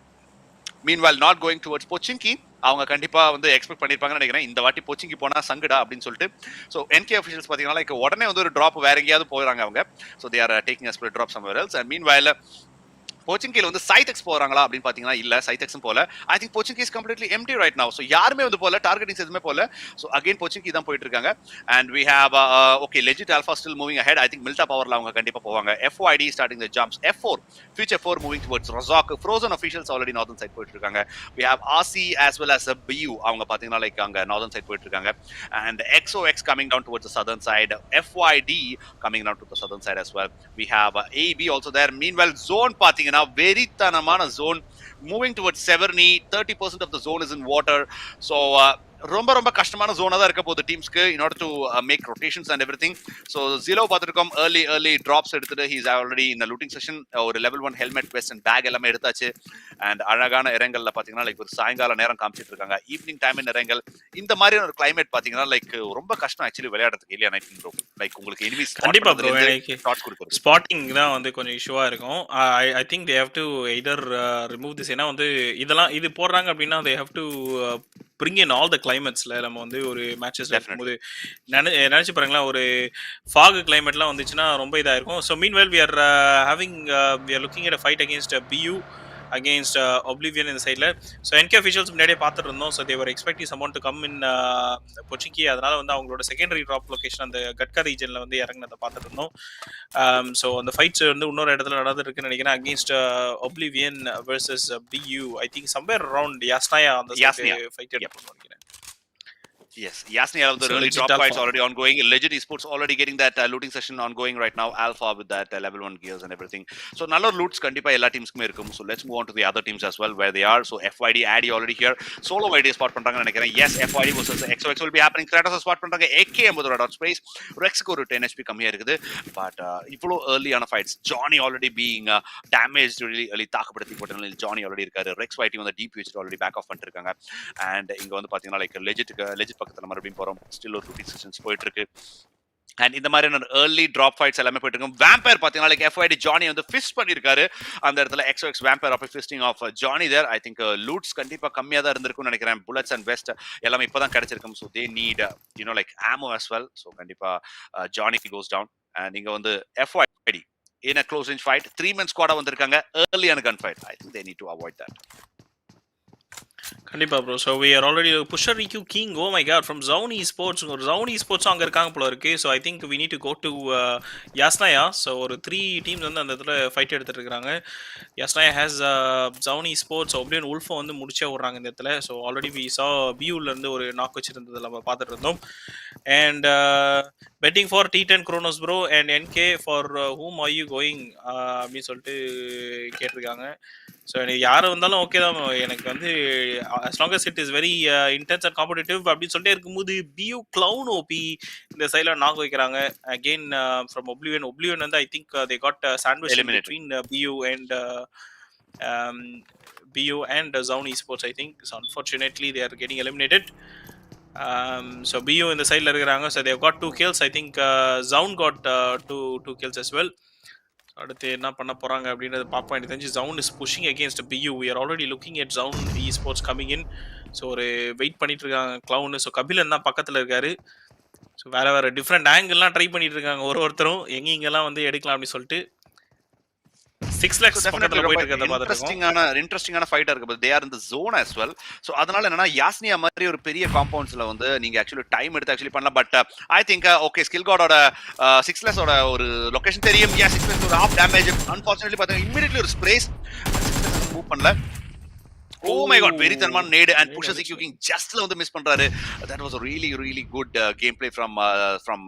meanwhile not going towards Pochinki. அவங்க கண்டிப்பா வந்து எக்ஸ்பெக்ட் பண்ணிருப்பாங்கன்னு நினைக்கிறேன், இந்த வாட்டி போச்சிங்கி போனா சங்கடா அப்படின்னு சொல்லிட்டு. ஸோ NK officials பாத்தீங்கன்னா லைக் உடனே வந்து ஒரு டிராப் வேற எங்கேயாவது போறாங்க அவங்க. So they are taking a split drop somewhere else. and meanwhile போச்சிங்கில வந்து SCYTHEX போறாங்களா அப்படின்னு பாத்தீங்கன்னா இல்ல, SCYTHEXும் போல. I think Pochinki is completely empty right now. So யாருமே வந்து போல, டார்கெட்டிங்ஸ் எதுவுமே போல. ஸோ அகைன் போச்சிங்கி தான் போயிட்டு இருக்காங்க. And we have okay legit Alpha still moving ahead. I think Mylta பவர்ல அவங்க கண்டிப்பா போவாங்க. FYD starting the jumps. F4 Future 4 moving towards Razak. Frozen officials already northern side போயிட்டு இருக்காங்க. We have RC as well as BU, அவங்க பாத்தீங்கன்னா like அங்க northern side போயிட்டு இருக்காங்க. And XOX coming down towards the southern side. FYD coming down to the southern side as well. We have AB also there. Meanwhile zone பாத்தீங்கன்னா very zone moving towards Severny. 30% of the zone is in water. So ரொம்ப ரொம்ப கஷ்டமான ஜோனா தான் இருக்க போகுது டீம்ஸ்க்கு in order to make rotations and everything. So Zilo பார்த்துருக்கோம் early drops எடுத்துட்டு he is already in the looting session. ஒரு level 1 helmet, vest and bag எல்லாமே எடுத்தாச்சு. and அழகான இரங்கல்ல பாத்தீங்கன்னா லைக் ஒரு சாயங்கால நேரம் காமிச்சிட்டு இருக்காங்க. ஈவினிங் டைம் இன் இரங்கல். இந்த மாதிரி ஒரு கிளைமேட் பாத்தீங்கன்னா லைக் ரொம்ப கஷ்டம் ஆக்சுவலி விளையாடுறதுக்கு இல்லையா நைட் ப்ரோ? லைக் உங்களுக்கு எனிமீஸ் கண்டிப்பா ப்ரோ ஷாட்ஸ் கொடுக்குறது ஸ்பாட்டிங் தான் வந்து கொஞ்சம் இஷ்யூவா இருக்கும். ஐ think they have to either remove this. ஏன்னா வந்து இதெல்லாம் இது போடுறாங்க அப்படின்னா தே have to bring in all the climateஸ்ல நம்ம வந்து ஒரு மேட்சஸ்ல Definitely. இருக்கும்போது நினைச்சு பாருங்களேன், ஒரு fog கிளைமேட்லாம் வந்துச்சுன்னா ரொம்ப இதா இருக்கும். So meanwhile we are we are looking at a fight against BU against Oblivion in the side. So NK officials முன்னாடியே பார்த்துட்டு இருந்தோம். So they were expecting someone to come in Pochiki. அதனால வந்து அவங்களோட செகண்டரி ட்ராப் லொகேஷன் அந்த கட்கா ரீஜன்ல வந்து இறங்குனதை பார்த்துட்டு இருந்தோம். ஸோ அந்த ஃபைட்ஸ் வந்து இன்னொரு இடத்துல நடந்துருக்குன்னு நினைக்கிறேன். Against Oblivion versus BU. I think somewhere around Yasnaya அந்த ஃபைட் எடுக்கணும்னு நினைக்கிறேன். Yes, Yasni, the So early legit drop Alpha. fights already ongoing. Legit Esports already getting that looting session ongoing right now. Alpha with that level 1 gears and everything. So நல்ல loots கண்டிப்பா எல்லா டீம்ஸ்க்குமே இருக்கும். So let's move on to the other teams as well where they are. So FYD Addy already here. Solo YD spot பண்றாங்கன்னு நினைக்கிறேன். Yes, FYD versus XOX will be happening. Kratos spot பண்றாங்க. AK என்பது dot space. Rexக்கு ஒரு 10 HP கம்மியா இருக்குது. But இவ்வளோ early ஆன fights. Johnny already being damaged really early தாக்கப்படுத்தி போட்டனால Johnny already இருக்காரு. Rex YT வந்து deep வச்சுட்டு already back off பண்ணிருக்காங்க. And இங்க வந்து பாத்தீங்கன்னா like legit பக்கத்துல மறுபடியும் போறோம். ஸ்டில் ஒரு 2 செஷன்ஸ் போயிட்டு இருக்கு. அண்ட் இந்த மாதிரியான ஏர்லி டிராப் ஃபைட்ஸ் எல்லாமே போயிட்டு இருக்கும். வேம்பயர் பார்த்தீங்கன்னா லைக் FYD ஜானி வந்து ஃபிஸ்ட் பண்ணியிருக்காரு அந்த இடத்துல. XOX vampire of fisting of Johnny there. I think loots கண்டிப்பாக கம்மியாக தான் இருந்திருக்கும்னு நினைக்கிறேன். புல்லட்ஸ் அண்ட் வெஸ்ட் எல்லாமே இப்போ தான் கிடைச்சிருக்கும். So they need like ammo as well. So கண்டிப்பாக ஜானிக்கு கோஸ் டவுன். அண்ட் இங்கே வந்து FYD in a close range fight 3-man squad வந்திருக்காங்க. early-ஆன gun fight. I think they need to avoid that. கண்டிப்பா bro. So we are already pusher EQ king. Oh my god, from ZOWN esports. ஒரு ZOWN esports அங்க இருக்காங்க போல இருக்கு. So I think we need to go to Yasnaya. So ஒரு 3 teams வந்து அந்த இடத்துல ஃபைட் எடுத்துட்டு இருக்காங்க. Yasnaya has ZOWN esports, Oblivion Wolf வந்து முடிச்சே விடுறாங்க இந்த இடத்துல. ஸோ ஆல்ரெடி we saw BUல இருந்து ஒரு நாக் வச்சிருந்தது நம்ம பார்த்துட்டு இருந்தோம். And betting for T10 Kronos bro and NK for whom are you going அப்படின்னு சொல்லிட்டு கேட்டிருக்காங்க. ஸோ எனக்கு யார் வந்தாலும் ஓகே தான். எனக்கு வந்து as long as it is very intense and competitive அப்படின்னு சொல்லிட்டே இருக்கும்போது BU clown OP இந்த சைடில் நாக் வைக்கிறாங்க. அகெயின் from Oblivion வந்து I think they got sandwiched between BU and ZOWN esports I think. So unfortunately they are getting eliminated. So BU in the side la irukkranga. So they have got 2 kills. I think ZOWN got two kills as well. அடுத்து என்ன பண்ண போறாங்க அப்படின்றது பார்ப்போம். எனக்கு தெரிஞ்சு ZOWN is pushing against BU. We are already looking at ZOWN esports coming in. So ஒரு wait பண்ணிட்டு இருக்காங்க கிளவுன். ஸோ கபிலன் தான் பக்கத்தில் இருக்காரு. ஸோ வேற டிஃப்ரெண்ட் ஆங்கிள்லாம் ட்ரை பண்ணிட்டு இருக்காங்க ஒருத்தரும் எங்கெல்லாம் வந்து எடுக்கலாம் அப்படின்னு சொல்லிட்டு. 6 lakhs பக்கத்துல போயிட்டு இருக்கத பாத்துறோம். இன்ட்ரஸ்டிங்கான ஃபைட்டா இருக்கு. They are in the zone as well. So அதனால என்னன்னா யாஸ்னியா மாதிரி ஒரு பெரிய காம்பவுண்ட்ஸ்ல வந்து நீங்க ஆக்சுவலி டைம் எடுத்து ஆக்சுவலி பண்ணலாம். But I think okay skill கார்டோட 6 lakhs ஓட ஒரு லொகேஷன் தெரியும். 6 lakhs ஒரு half damage. Unfortunately பாத்தீங்க immediately ஒரு ஸ்ப்ரேஸ் மூவ் பண்ணல. Oh my god, very thermal nade and pushes EQ King just வந்து மிஸ் பண்றாரு. That was a really good gameplay from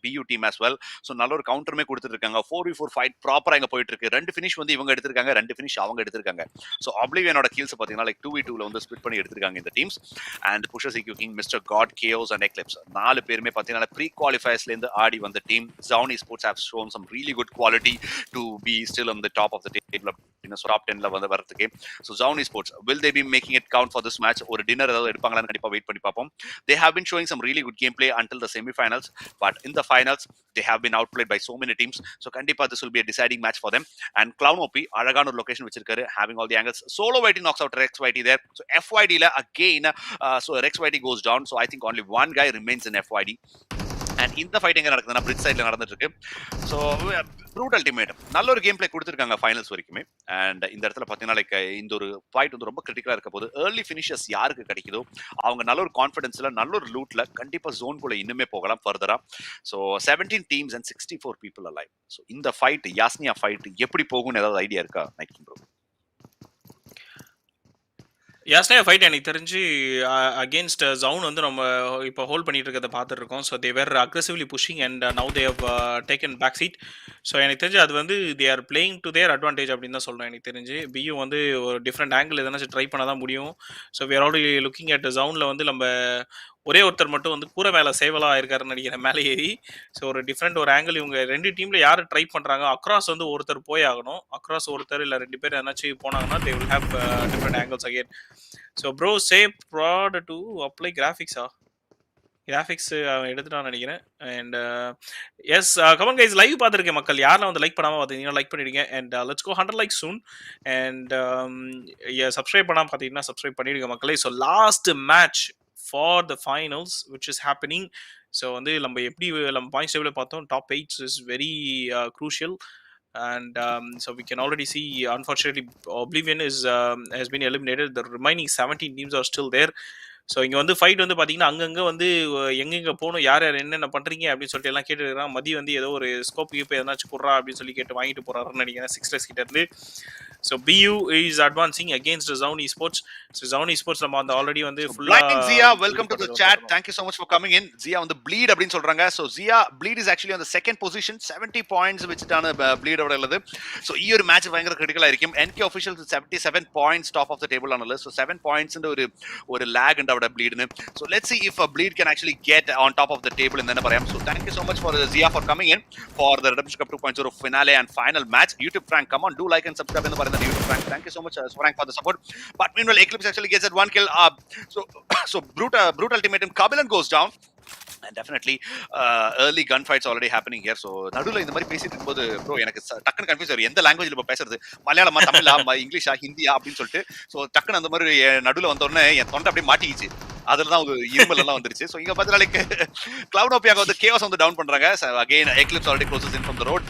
BU team as well. So நல்ல ஒரு கவுண்டர்மே கொடுத்துட்டு இருக்காங்க. 4v4 ஃபைட் ப்ராப்பரா இங்க போயிட்டு இருக்கு. 2 ஃபினிஷ் வந்து இவங்க எடுத்திருக்காங்க, 2 ஃபினிஷ் அவங்க எடுத்திருக்காங்க. So Oblivionோட kills பாத்தீங்கன்னா like 2v2ல வந்து ஸ்ப்ளிட் பண்ணி எடுத்திருக்காங்க இந்த teams. And pushes EQ King, Mr. God, Chaos and Eclipse 4 பேருமே பாத்தீங்கன்னா ப்ரீ குவாலிஃபயர்ஸ்ல இருந்து ஆடி வந்த team. ZOWN esports have shown some really good quality to be still on the top of the table in a top 10ல வந்து வரதுக்கு. So ZOWN esports will they be making it count for this match? ஒரு dinner ஏதாவது எடுப்பாங்களான்னு கண்டிப்பா wait பண்ணி பார்ப்போம். They have been showing some really good gameplay until the semi-finals, but in the finals they have been outplayed by so many teams. So கண்டிப்பா this will be a deciding match for them. And Clown OP அழகான ஒரு location வச்சிருக்காரு, having all the angles. Solo YT knocks out Rex YT there. So FYD ல again so Rex YT goes down. So I think only one guy remains in FYD. And இந்த fight எங்க நடக்குதுன்னா bridge சைடுல நடந்துட்டு இருக்கு. So fruit ultimate நல்ல ஒரு game play கொடுத்துருக்காங்க ஃபைனல்ஸ் வரைக்குமே. அண்ட் இந்த இடத்துல பார்த்தீங்கன்னா லைக் இந்த ஒரு ஃபைட் வந்து ரொம்ப கிரிட்டிக்கலா இருக்க போது. ஏர்லி ஃபினிஷர்ஸ் யாருக்கு கிடைக்குதோ அவங்க நல்ல ஒரு கான்ஃபிடன்ஸ்ல நல்ல ஒரு லூட்ல கண்டிப்பா ஜோன்குள்ள இன்னுமே போகலாம் ஃபர்தரா. So 17 teams and 64 people alive. So இந்த ஃபைட் யாஸ்னியா ஃபைட் எப்படி போகும்னு ஏதாவது ஐடியா இருக்கா நைட் ப்ரோ? யாஸ்னியா ஃபைட் எனக்கு தெரிஞ்சு அகேன்ஸ்ட் ZOWN வந்து நம்ம இப்போ ஹோல்ட் பண்ணிட்டு இருக்கிறத பார்த்துட்டு இருக்கோம். So they were aggressively pushing and now they have taken back seat. So எனக்கு தெரிஞ்சு அது வந்து they are playing to their advantage அப்படின்னு தான் சொல்கிறேன். எனக்கு தெரிஞ்சு BU வந்து ஒரு டிஃப்ரெண்ட் ஆங்கிள் எதனாச்சும் ட்ரை பண்ண தான் முடியும். So we are already looking at ZOWNல வந்து நம்ம ஒரே ஒருத்தர் மட்டும் வந்து கூரை மேலே சேவலாக ஆயிருக்காருன்னு நினைக்கிறேன், மேலே ஏறி. ஸோ ஒரு டிஃப்ரெண்ட் ஒரு ஆங்கிள் இவங்க 2 டீமில் யார் ட்ரை பண்ணுறாங்க. அக்ராஸ் வந்து ஒருத்தர் போய் ஆகணும். அக்ராஸ் ஒருத்தர் இல்லை 2 பேர் எதனாச்சும் போனாங்கன்னா they will have different angles again. So bro save ப்ராட் டு அப்ளை கிராஃபிக்ஸா? கிராஃபிக்ஸ் அவன் எடுத்துட்டான்னு நினைக்கிறேன். And yes come on guys, live பார்த்துருக்கேன் மக்கள். யாரெல்லாம் வந்து லைக் பண்ணாமல் பார்த்தீங்கன்னா லைக் பண்ணிடுங்க. And let's go 100 like soon. And subscribe பண்ணாமல் பார்த்தீங்கன்னா சப்ஸ்கிரைப் பண்ணிடுங்க மக்களே. So last match for the finals which is happening. So வந்து நம்ம எப்படி நம்ம பாயிண்ட்ஸ் டேபிள் பார்த்தோம், top 8 is very crucial. And so we can already see, unfortunately, Oblivion has been eliminated. The remaining 17 teams are still there. So இங்கே வந்து fight வந்து பார்த்தீங்கன்னா அங்கங்கே வந்து எங்கெங்கே போகணும், யார் யார் என்னென்ன பண்ணுறீங்க அப்படின்னு சொல்லிட்டு எல்லாம் கேட்டுருக்கான். மதி வந்து ஏதோ ஒரு ஸ்கோப் இப்போ எதனாச்சும் கொடுறா அப்படின்னு சொல்லி கேட்டு வாங்கிட்டு போகிறாருன்னு நினைக்கிறேன் சிக்ஸ்டர்ஸ் கிட்ட இருந்து. So BU is advancing against ZOWN esports. So ZOWN esports நம்ம அந்த ஆல்ரெடி வந்து Blinding Zia, welcome to the chat. Thank you so much for coming in. Zia on the bleed அப்படின்னு சொல்றாங்க. So Zia bleed is actually on the second position, 70 points வச்சுட்டான bleed ஓட உள்ளது. So ഈ ഒരു match ഭയങ്കര critical ആയിരിക്കും. NK officials 77 points top of the table on the list. So 7 points ന്റെ ഒരു lag ഉണ്ട് അവിടെ bleedന്. So let's see if bleed can actually get on top of the table എന്ന് തന്നെ പറയാം. So thank you so much for Zia for coming in for the Redemption Cup 2.0 finale and final match. YouTube Frank, come on, do like and subscribe എന്ന് പറയുന്നത് YouTube Frank. Thank you so much Frank for the support. But meanwhile Eclipse actually gets that one kill. So brutal ultimatum, Kabilan goes down. And definitely early gunfights already happening here. So நடுவுல இந்த மாதிரி பேசிட்டு இருக்கும்போது bro எனக்கு டக்குன்னு confuse ஆகும் எந்த லாங்குவேஜ்ல இப்ப பேசுறது, மலையாளமா தமிழா இங்கிலீஷா ஹிந்தியா அப்படின்னு சொல்லிட்டு. ஸோ டக்குன்னு அந்த மாதிரி நடுவுல வந்த உடனே என் தொண்டை அப்படியே மாட்டிக்கிச்சு, அதுல தான் ஒரு இருமல் எல்லாம் வந்துருச்சு. ஸோ இங்க பார்த்தா லைக் கிளவுட் ஓபியாக வந்து கேஓஸ் வந்து டவுன் பண்றாங்க. Again Eclipse already closes in from the road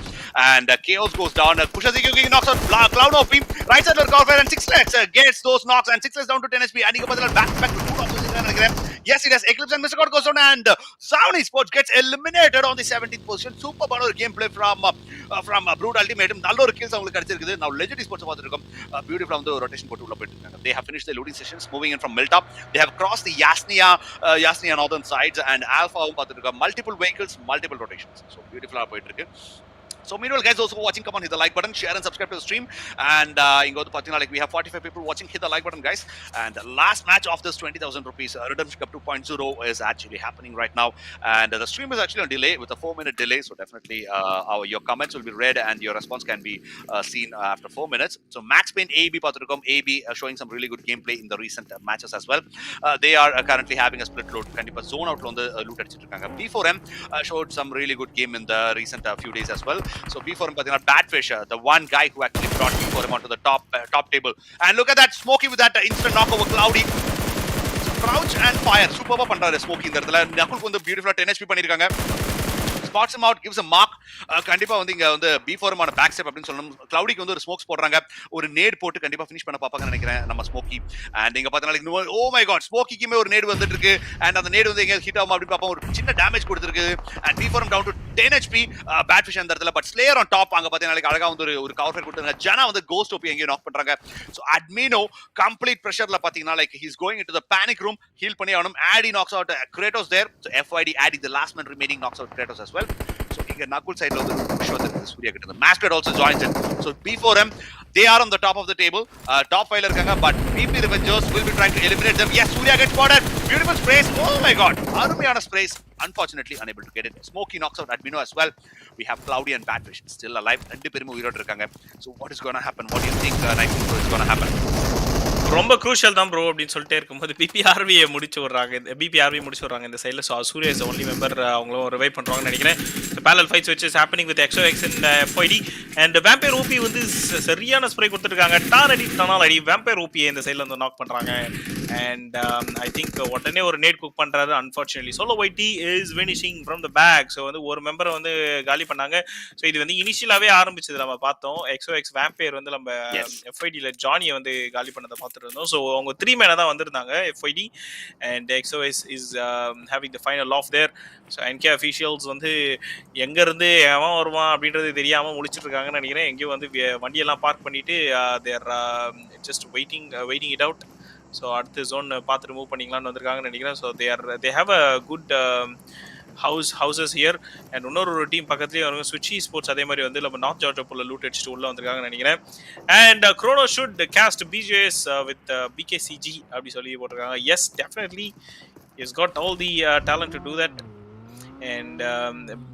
and chaos goes down. Kushaziki knocks out cloud OP right side of cover and SCYTHEX gets those knocks and 6 down to 10 HP and he goes back to 2 knocks. Yes, it has Eclipse and Mr. God goes down and ZOWN esports gets eliminated on the 17th position. Super banner gameplay from Brute Ultimatum. நல்ல ஒரு kills அவங்களுக்கு கிடைச்சிருக்குது. Now Legend esports பார்த்துருக்கோம். Beautiful from the rotation போட்டு உள்ள போயிட்டு இருக்காங்க. They have finished their looting sessions, moving in from Miltop. They have crossed the Yasnia northern sides and Alpha பார்த்துருக்கோம். Multiple vehicles, multiple rotations. So beautiful போயிட்டு இருக்கு. So meanwhile guys, those who are watching, come on, hit the like button, share and subscribe to the stream. And ingo pathina like we have 45 people watching. Hit the like button guys. And the last match of this 20,000 rupees Redemption Cup 2.0 is actually happening right now, and the stream is actually on delay with a 4-minute delay. So definitely your comments will be read and your response can be seen after 4 minutes. So Max Payne AB pathirukkom, AB showing some really good gameplay in the recent matches as well. They are currently having a split load. Kandipa zone out on the loot adichirukanga. B4M showed some really good game in the recent few days as well. So B4M pathina Badfish, the one guy who actually brought B4M onto the top table. And look at that Smokey with that instant knock over Cloudy. So crouch and fire, superba பண்றாரு Smokey இந்த இடத்துல. நகுலுக்கு வந்து பியூட்டிஃபுல்லா 10 HP பண்ணிருக்காங்க. Spots him out, gives a mark. கண்டிப்பா வந்து இங்க வந்து B4M ஆன பேக் ஸ்டெப் அப்படின்னு சொல்லணும். கிளவுடிக்கு வந்து ஒரு ஸ்மோக்ஸ் போடுறாங்க, ஒரு நேட் போட்டு கண்டிப்பா ஃபினிஷ் பண்ண பாப்பாங்கன்னு நினைக்கிறேன் நம்ம ஸ்மோக்கி. அண்ட் இங்க பார்த்தா ஓ மை காட், ஸ்மோக்கிக்குமே ஒரு நேட் வந்துட்டு இருக்கு. அண்ட் அந்த நேட் வந்து எங்க ஹிட் ஆகும் அப்படின்னு பாப்போம், ஒரு சின்ன டேமேஜ் கொடுத்துருக்கு. And B4M down to 10 HP, bad fish அந்த இடத்துல. பட் ஸ்லேயர் ஆன் டாப் அங்க பார்த்தீங்கன்னா அழகா வந்து ஒரு கவர் ஃபைட் கொடுத்தாங்க. ஜனா வந்து கோஸ்ட் ஓபி எங்கேயும் நாக் பண்றாங்க. ஸோ அட்மினோ கம்ப்ளீட் ப்ரெஷர்ல பாத்தீங்கன்னா like he's going into the panic room, heal பண்ணி ஆகணும். Aadi knocks out Kratos there. So FYD Aadi the last man remaining knocks out Kratos as well. So இங்க நகுல் சைடுல வந்து புஷ் வந்து சூர்யா கிட்ட. Masquerade also joins in. So B4M they are on the top of the table. Top 5 இருக்காங்க. But PP Revengers will be trying to eliminate them. Yes, Surya gets spotted. Beautiful sprays. Oh my god, அருமையான sprays. Unfortunately unable to get it. Smokey knocks out Admino as well. We have Cloudy and Badfish still alive. ரெண்டு பேரும் உயிரோட இருக்காங்க. So what is going to happen? What do you think is going to happen? ரொம்ப crucial தான் bro அப்படின்னு சொல்லிட்டே இருக்கும்போது பிபிஆர்வியை முடிச்சு விட்றாங்க, பிபிஆர்வி முடிச்சு விட்றாங்க இந்த சைடில். So Surya is only member, அவங்களும் ரிவைவ் பண்ணுறாங்கன்னு நினைக்கிறேன். Parallel fights which is happening with XOX and FYD and vampire OP வந்து சரியான ஸ்ப்ரே கொடுத்துருக்காங்க. டானால் அடி வேம்பயர் ஓபியை இந்த சைடில் வந்து நாக் பண்ணுறாங்க. அண்ட் ஐ திங்க் உடனே ஒரு நேட் குக் பண்ணுறாரு. அன்ஃபார்ச்சுனேட்லி சோலோ ஒய்டி is vanishing from the back. So வந்து ஒரு மெம்பரை வந்து காலி பண்ணாங்க. ஸோ இது வந்து இனிஷியலாகவே ஆரம்பிச்சது நம்ம பார்த்தோம். XOX வேம்பயர் வந்து நம்ம FYDயில் ஜானியை வந்து காலி பண்ணதை பார்த்து இருந்தோம். ஸோ அவங்க 3 மேனா தான் வந்திருந்தாங்க FYD and XOS is having the final off there. So NK officials வந்து எங்க இருந்து எவன் வருவான் அப்படின்றது தெரியாம முடிச்சிட்டு இருக்காங்கன்னு நினைக்கிறேன். எங்கேயும் வந்து வண்டியெல்லாம் பார்க் பண்ணிட்டு there just waiting it out. So அடுத்த ஜோன் பார்த்து மூவ் பண்ணிக்கலாம்னு வந்திருக்காங்கன்னு நினைக்கிறேன். So they have a good houses here. And இன்னொரு டீம் பக்கத்துலேயே வருங்க ஸ்விட்ச் ஸ்போர்ட்ஸ். அதே மாதிரி வந்து நம்ம நார்த் ஜார்ஜியா போல லூட் அடிச்சுட்டு உள்ள வந்திருக்காங்கன்னு நினைக்கிறேன். And Chrono should cast BJS with BKCG அப்படி சொல்லி போட்டிருக்காங்க. Yes, definitely he's got all the talent to do that. And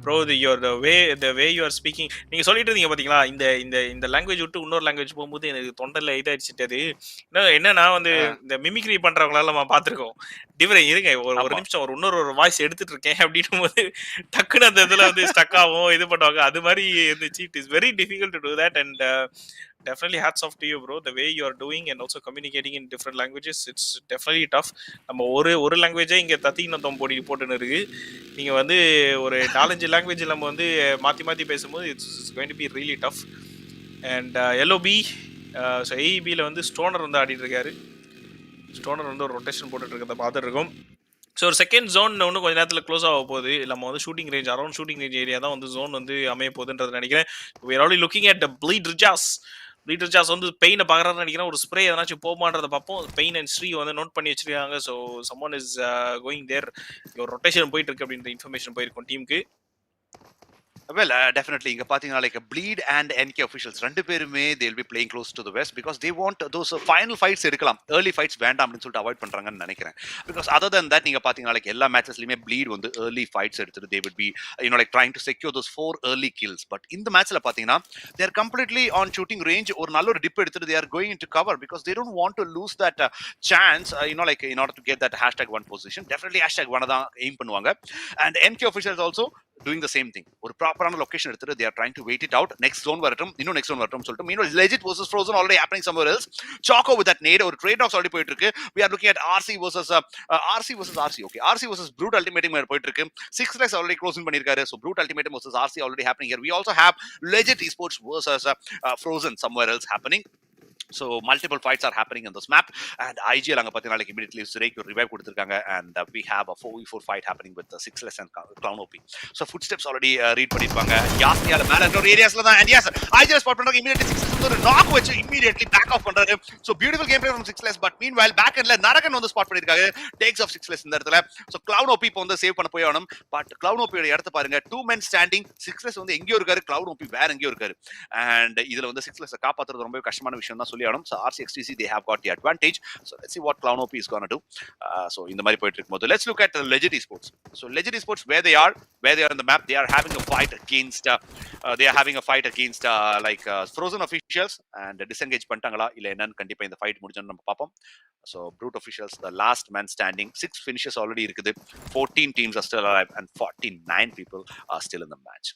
bro, the way you are speaking, நீங்க சொல்லிட்டு இருந்தீங்க பாத்தீங்களா, இந்த லாங்குவேஜ் விட்டு இன்னொரு லாங்குவேஜ் போகும்போது எனக்கு தொண்டையில இதாயிடுச்சுட்டது. என்னன்னா வந்து இந்த மிமிக்ரி பண்றவங்களால நம்ம பார்த்திருக்கோம். டிஃபரெண்ட் இருங்க, ஒரு நிமிஷம் இன்னொரு வாய்ஸ் எடுத்துட்டு இருக்கேன் அப்படின்னும் போது டக்குன்னு அந்த இதுல வந்து ஸ்டக் ஆகும், இது பண்ணுவாங்க. அது மாதிரி இருந்துச்சு. It is very difficult to do that. And definitely hats off to you, bro. The way you are doing and also communicating in different languages, it's definitely tough. நம்ம ஒரு லாங்குவேஜே இங்கே தத்தினத்தம் போட்டுன்னு இருக்கு. நீங்கள் வந்து ஒரு 4-5 லாங்குவேஜ் நம்ம வந்து மாற்றி பேசும்போது it's going to be really tough. And LOP so ஏஇபியில் வந்து ஸ்டோனர் வந்து ஆடிட்டு இருக்காரு. ஸ்டோனர் வந்து ஒரு ரொட்டேஷன் போட்டுட்டு இருக்கிறத பார்த்துட்டு இருக்கோம். ஸோ ஒரு செகண்ட் ஜோன் ஒன்று கொஞ்சம் நேரத்தில் க்ளோஸ் ஆக போகுது. நம்ம வந்து shooting range around shooting range area தான் வந்து ஜோன் வந்து அமைய போகுதுன்றது நினைக்கிறேன். we are already looking at the bleed ரிஜாஸ் வந்து பெயினை பார்க்குறாருன்னு நினைக்கிறேன். ஒரு ஸ்ப்ரே எதனாச்சும் போமான்றதை பார்ப்போம். பெயின் அண்ட் ஸ்ரீ வந்து நோட் பண்ணி வச்சிருக்காங்க. So summon is going there. ஒரு ரொட்டேஷன் போயிட்டு இருக்கு அப்படின்ற இன்ஃபர்மேஷன் போயிருக்கும் டீமுக்கு. Well, definitely. இங்க பாத்தீங்கன்னா like Bleed and NK officials ரெண்டு பேருமே they will be playing close to the west because they want those final fights எடுக்கலாம். early fights வேண்டாம் அப்படின்னு சொல்லிட்டு அவாய்ட் பண்றாங்கன்னு நினைக்கிறேன். because other than that நீங்க பாத்தீங்கன்னா like எல்லா மேட்சஸ்லயுமே Bleed வந்து early fights எடுத்துட்டு they would be like trying to secure those 4 early kills. but இந்த மேட்ச்ல பாத்தீங்கன்னா they are completely on shooting range. ஒரு நல்ல ஒரு dip எடுத்துட்டு they are going into cover because they don't want to lose that chance like in order to get that #1 position. definitely #1 தான் aim பண்ணுவாங்க. and NK officials also doing the same thing. ஒரு ப்ராப்பரான location எடுத்துட்டு they are trying to wait it out. next zone வரட்டும் next zone வரட்டும் சொல்லிட்டு meanwhile legit versus frozen already happening somewhere else. Choco with that nade ஒரு trade offs already போயிட்டு இருக்கு. we are looking at RC versus RC. okay, RC versus Brute Ultimatum போயிட்டு இருக்கு. 6lex already closing பண்ணிருக்காரு. so Brute Ultimatum versus RC already happening here. we also have legit esports versus frozen somewhere else happening. so multiple fights are happening in this map and IGL anga pathina like immediately Zurek revive kuduthirukanga and we have a 4v4 fight happening with the 6lex and Clown OP. so footsteps already read பண்ணிருப்பாங்க. யாஸ்னியால மேல இன்னொரு ஏரியாஸ்ல தான் and yes IGL spot பண்றாங்க. immediately 6lex ஒரு knock வச்சு immediately back off பண்றாரு. so beautiful gameplay from 6lex but meanwhile back endல நரகன் வந்து spot பண்ணிருக்காங்க. takes off 6lex இந்த இடத்துல. so Clown OP இப்போ வந்து சேவ் பண்ண போய் ஆகணும். but Clown OP யோட இடத்தை பாருங்க. 2 men standing. 6lex வந்து எங்கேயோ இருக்காரு. Clown OP வேற எங்கேயோ இருக்காரு. and இதுல வந்து 6lex காப்பாத்துறது ரொம்ப கஷ்டமான விஷயம் தான் சொல்லி ஆகணும். so RCXTC they have got the advantage. so let's see what Clown OP is going to do. so இந்த மாதிரி போயிட்டு இருக்கும்போது let's look at the legit esports. so legit esports where they are in the map, they are having a fight against like frozen officials and disengage பண்ணிட்டாங்களா இல்ல என்னன்னு கண்டிப்பா இந்த fight முடிஞ்சோன்னு நம்ம பாப்போம். so Brute officials the last man standing. 6 finishes already இருக்குது. 14 teams are still alive and 49 people are still in the match.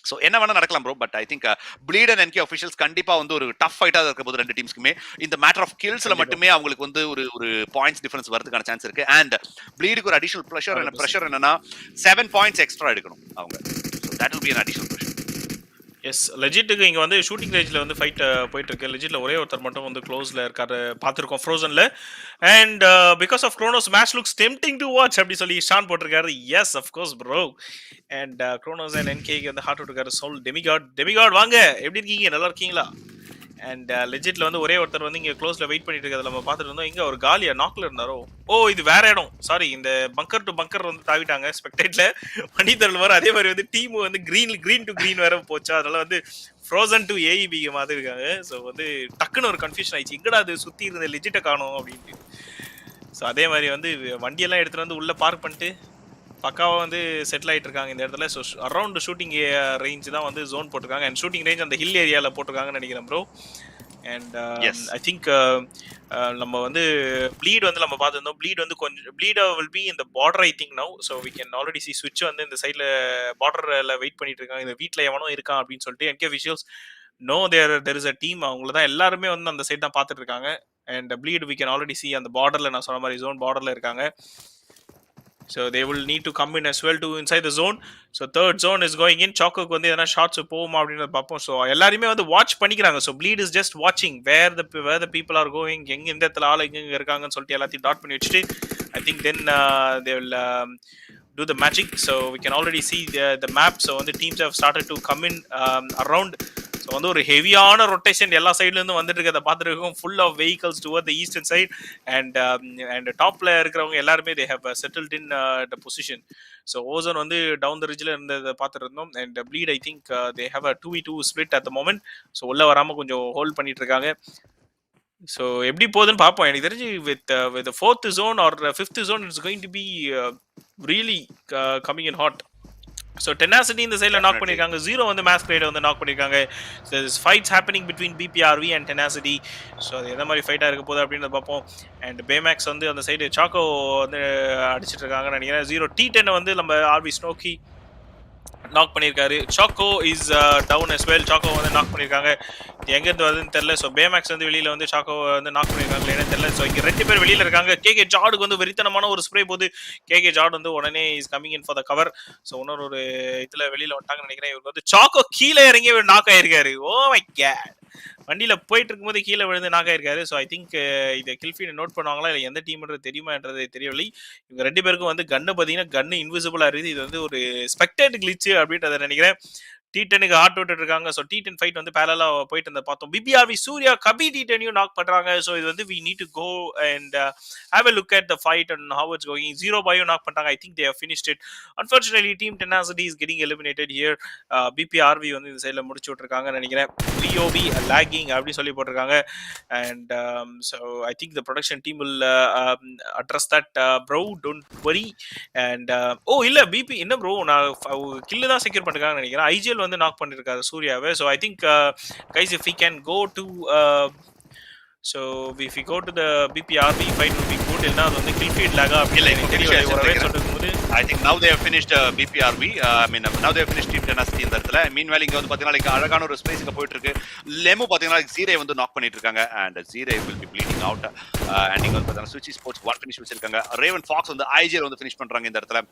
so என்ன வேணா நடக்கலாம் bro but I think Bleed and NK officials கண்டிப்பா வந்து ஒரு டஃப் ஃபைட்டா இருக்க போது ரெண்டு டீம்ஸ்க்குமே. இந்த மேட்டர் ஆஃப் கில்ஸ்ல மட்டுமே அவங்களுக்கு வந்து ஒரு பாயிண்ட்ஸ் டிஃபரன்ஸ் வரதுக்கான சான்ஸ் இருக்கு. and Bleedக்கு ஒரு அடிஷனல் பிரஷர் என்னன்னா 7 பாயிண்ட்ஸ் எக்ஸ்ட்ரா எடுக்கணும் அவங்க. so that will be an additional pressure. Yes லெஜிட்டுக்கு இங்கே வந்து ஷூட்டிங் ரேஞ்சில் வந்து ஃபைட் போயிட்டு இருக்கு. லெஜிட்டில் ஒரே ஒருத்தர் மட்டும் வந்து க்ளோஸில் இருக்காரு பார்த்துருக்கோம் ஃப்ரோசனில். And because of Kronos match looks tempting to watch அப்படி சொல்லி ஷான் போட்டிருக்காரு. Yes of course bro. And Kronos and என்கேக்கு வந்து ஹார்ட் விட்டுருக்காரு. சோல் டெமிகாட் வாங்க எப்படி இருக்கீங்க, நல்லா இருக்கீங்களா? அண்ட் லெஜிட்ல வந்து ஒரே ஒருத்தர் வந்து இங்கே க்ளோஸில் வெயிட் பண்ணிட்டு இருக்கிறத நம்ம பார்த்துட்டு இருந்தோம். இங்கே ஒரு காலியா நாக்கில் இருந்தாரோ. இது வேற இடம், சாரி இந்த பங்கர் டு பங்கர் வந்து தாவிட்டாங்க ஸ்பெக்டேட்ல மணித்தரல் வர. அதே மாதிரி வந்து டீம் வந்து கிரீன் டு கிரீன் வேற போச்சு. அதனால வந்து ஃப்ரோசன் டு ஏஇபி மாதிரி இருக்காங்க. ஸோ வந்து டக்குன்னு ஒரு கன்ஃபியூஷன் ஆயிடுச்சு, எங்கடா அது சுற்றி இருந்த லெஜிட்டை காணும் அப்படின்ட்டு. ஸோ அதே மாதிரி வந்து வண்டியெல்லாம் எடுத்துகிட்டு வந்து உள்ளே பார்க் பண்ணிட்டு பக்காவாக வந்து செட்டில் ஆகிட்டு இருக்காங்க இந்த இடத்துல. ஸோ அரௌண்ட் ஷூட்டிங் ரேஞ்ச் தான் வந்து ஜோன் போட்டிருக்காங்க. அண்ட் ஷூட்டிங் ரேஞ்ச் அந்த ஹில் ஏரியாவில் போட்டிருக்காங்கன்னு நினைக்கிறேன் ப்ரோ. அண்ட் ஐ திங்க் நம்ம வந்து ப்ளீட் வந்து நம்ம பார்த்துருந்தோம். ப்ளீட் வந்து கொஞ்சம் ப்ளீட் வில் பி இந்த border I think now. So we can already see ஸ்விட்ச் வந்து இந்த சைடில் பார்டரில் வெயிட் பண்ணிட்டு இருக்காங்க. இந்த வீட்டில் எவனோ இருக்கான் அப்படின்னு சொல்லிட்டு. NK visuals no there is a team. அவங்கள தான் எல்லாருமே வந்து அந்த சைட் தான் பார்த்துட்டு இருக்காங்க. And Bleed we can already see அந்த பார்டரில் நான் சொன்ன மாதிரி ஜோன் பார்டரில் இருக்காங்க. So they will need to come in as well to inside the zone. So third zone is going in. Chocoக்கு வந்து எதனா ஷாட்ஸ் போகுமா அப்படின்னு பார்ப்போம். ஸோ எல்லாருமே வந்து வாட்ச் பண்ணிக்கிறாங்க. So Bleed is just watching where the people are going. எங்க இந்த இடத்துல ஆள் எங்க இருக்காங்கன்னு சொல்லிட்டு எல்லாத்தையும் டாட் பண்ணி வச்சுட்டு I think then they will do the magic. So we can already see the map. So வந்து teams have started to come in around. So வந்து ஒரு ஹெவியான ரொட்டேஷன் எல்லா சைட்லேருந்து வந்துட்டு இருக்கிறத பார்த்துருக்கோம். Full of vehicles toward the eastern side. And டாப்பில் இருக்கிறவங்க எல்லாருமே they have settled in the position. So Ozone வந்து டவுன் த ரிட்ஜில் இருந்ததை பார்த்துட்டு இருந்தோம். And Bleed I think they have a 2v2 split at the moment. So உள்ளே வராமல் கொஞ்சம் ஹோல்ட் பண்ணிட்டு இருக்காங்க. ஸோ எப்படி போகுதுன்னு பார்ப்போம். எனக்கு தெரிஞ்சு with fourth zone or fifth zone it's going to be really coming in hot. So Tenacity இந்த சைடில் நாக் பண்ணியிருக்காங்க. ஜீரோ வந்து மேஸ்கிரேடை வந்து நாக் பண்ணியிருக்காங்க. So fights happening between PPRV and Tenacity. ஸோ அது எந்த மாதிரி ஃபைட்டாக இருக்க போகுது அப்படின்னு பார்ப்போம். அண்ட் பேமேக்ஸ் வந்து அந்த சைடு சாக்கோ வந்து அடிச்சிட்டு இருக்காங்கன்னு நினைக்கிறேன். 0 T10 வந்து நம்ம ஆர்வி ஸ்னோக்கி நாக் பண்ணியிருக்காரு. சாக்கோ இஸ் டவுன் as well. சாக்கோ வந்து நாக் பண்ணியிருக்காங்க. எங்க இருந்து வருதுன்னு தெரியல. ஸோ பேமேக்ஸ் வந்து வெளியில வந்து சாக்கோ வந்து நாக் பண்ணியிருக்காங்க என்னன்னு தெரியல. ஸோ இங்க 2 பேர் வெளியில இருக்காங்க. கேகே ஜார்டுக்கு வந்து வெறித்தனமான ஒரு ஸ்ப்ரே போது. கேகே ஜார்டு வந்து உடனே is coming in for the cover. So இன்னொரு ஒரு இதுல வெளியில வந்துட்டாங்கன்னு நினைக்கிறேன். இவருக்கு வந்து சாக்கோ கீழே இறங்கி நாக் ஆயிருக்காரு. Oh my god. வண்டியில போயிட்டு இருக்கும்போது கீழே விழுந்து நாக் ஆயிருக்காரு. ஸோ ஐ திங்க் இதை கில்ஃபீட் நோட் பண்ணுவாங்களா இல்லை எந்த டீம்ன்றது தெரியுமான்றது தெரியவில்லை. இவங்க 2 பேருக்கும் வந்து கன்னு பார்த்தீங்கன்னா கன்னு இன்விசிபிளா இருக்குது. இது வந்து ஒரு ஸ்பெக்டேட் கிளிச் அப்படின்றத நினைக்கிறேன். T10க்கு ஹார்ட் விட்டுட்டு இருக்காங்க. ஸோ T10 ஃபைட் வந்து பேரலா போயிட்டு இருந்த பார்த்தோம். பிபிஆர்வி சூர்யா கபி T10யும் நாக் பண்றாங்க. ஸோ இது வந்து we need to go and have a look at the fight and how it's going. 0-5 knock பண்றாங்க. I think they have finished it. Unfortunately, team Tenacity is getting eliminated here. பிபிஆர்வி வந்து இந்த சைடில் முடிச்சு விட்டுருக்காங்கன்னு நினைக்கிறேன். POV lagging அப்படி சொல்லி போட்டிருக்காங்க. And so I think the production team will address that, bro. Don't worry. And இல்ல பிபி என்ன ப்ரோ நான் கில்லு தான் செக்யூர் பண்ணிருக்காங்கன்னு நினைக்கிறேன். ஐஜிஎல் வந்து நாக் பண்ணிருக்காரு சூர்யாவை. So I think guys if we can go to so if we go to the BPRB fight will be good. இல்லைன்னா அது வந்து கில் ஃபீட் லாகா அப்படி சொல்லிருக்கும் போது I think now they have finished BPRB. I mean now they have finished Team Tenacity இந்த இடத்துல. Meanwhile இங்க வந்து பாத்தீங்கன்னா அழகான ஒரு ஸ்பேஸ் இங்க போயிட்டு இருக்கு. லெமு பாத்தீங்கன்னா ஜீரே வந்து நாக் பண்ணிட்டு இருக்காங்க and ஜீரே will be bleeding out. And இங்க வந்து பாத்தீங்கன்னா ஸ்விட்ச் ஸ்போர்ட்ஸ் 1 finish வச்சிருக்காங்க. ரேவன் ஃபாக்ஸ் வந்து ஐஜிஎல் வந்து ஃபினிஷ் பண்றாங்க இந்த இடத்துல.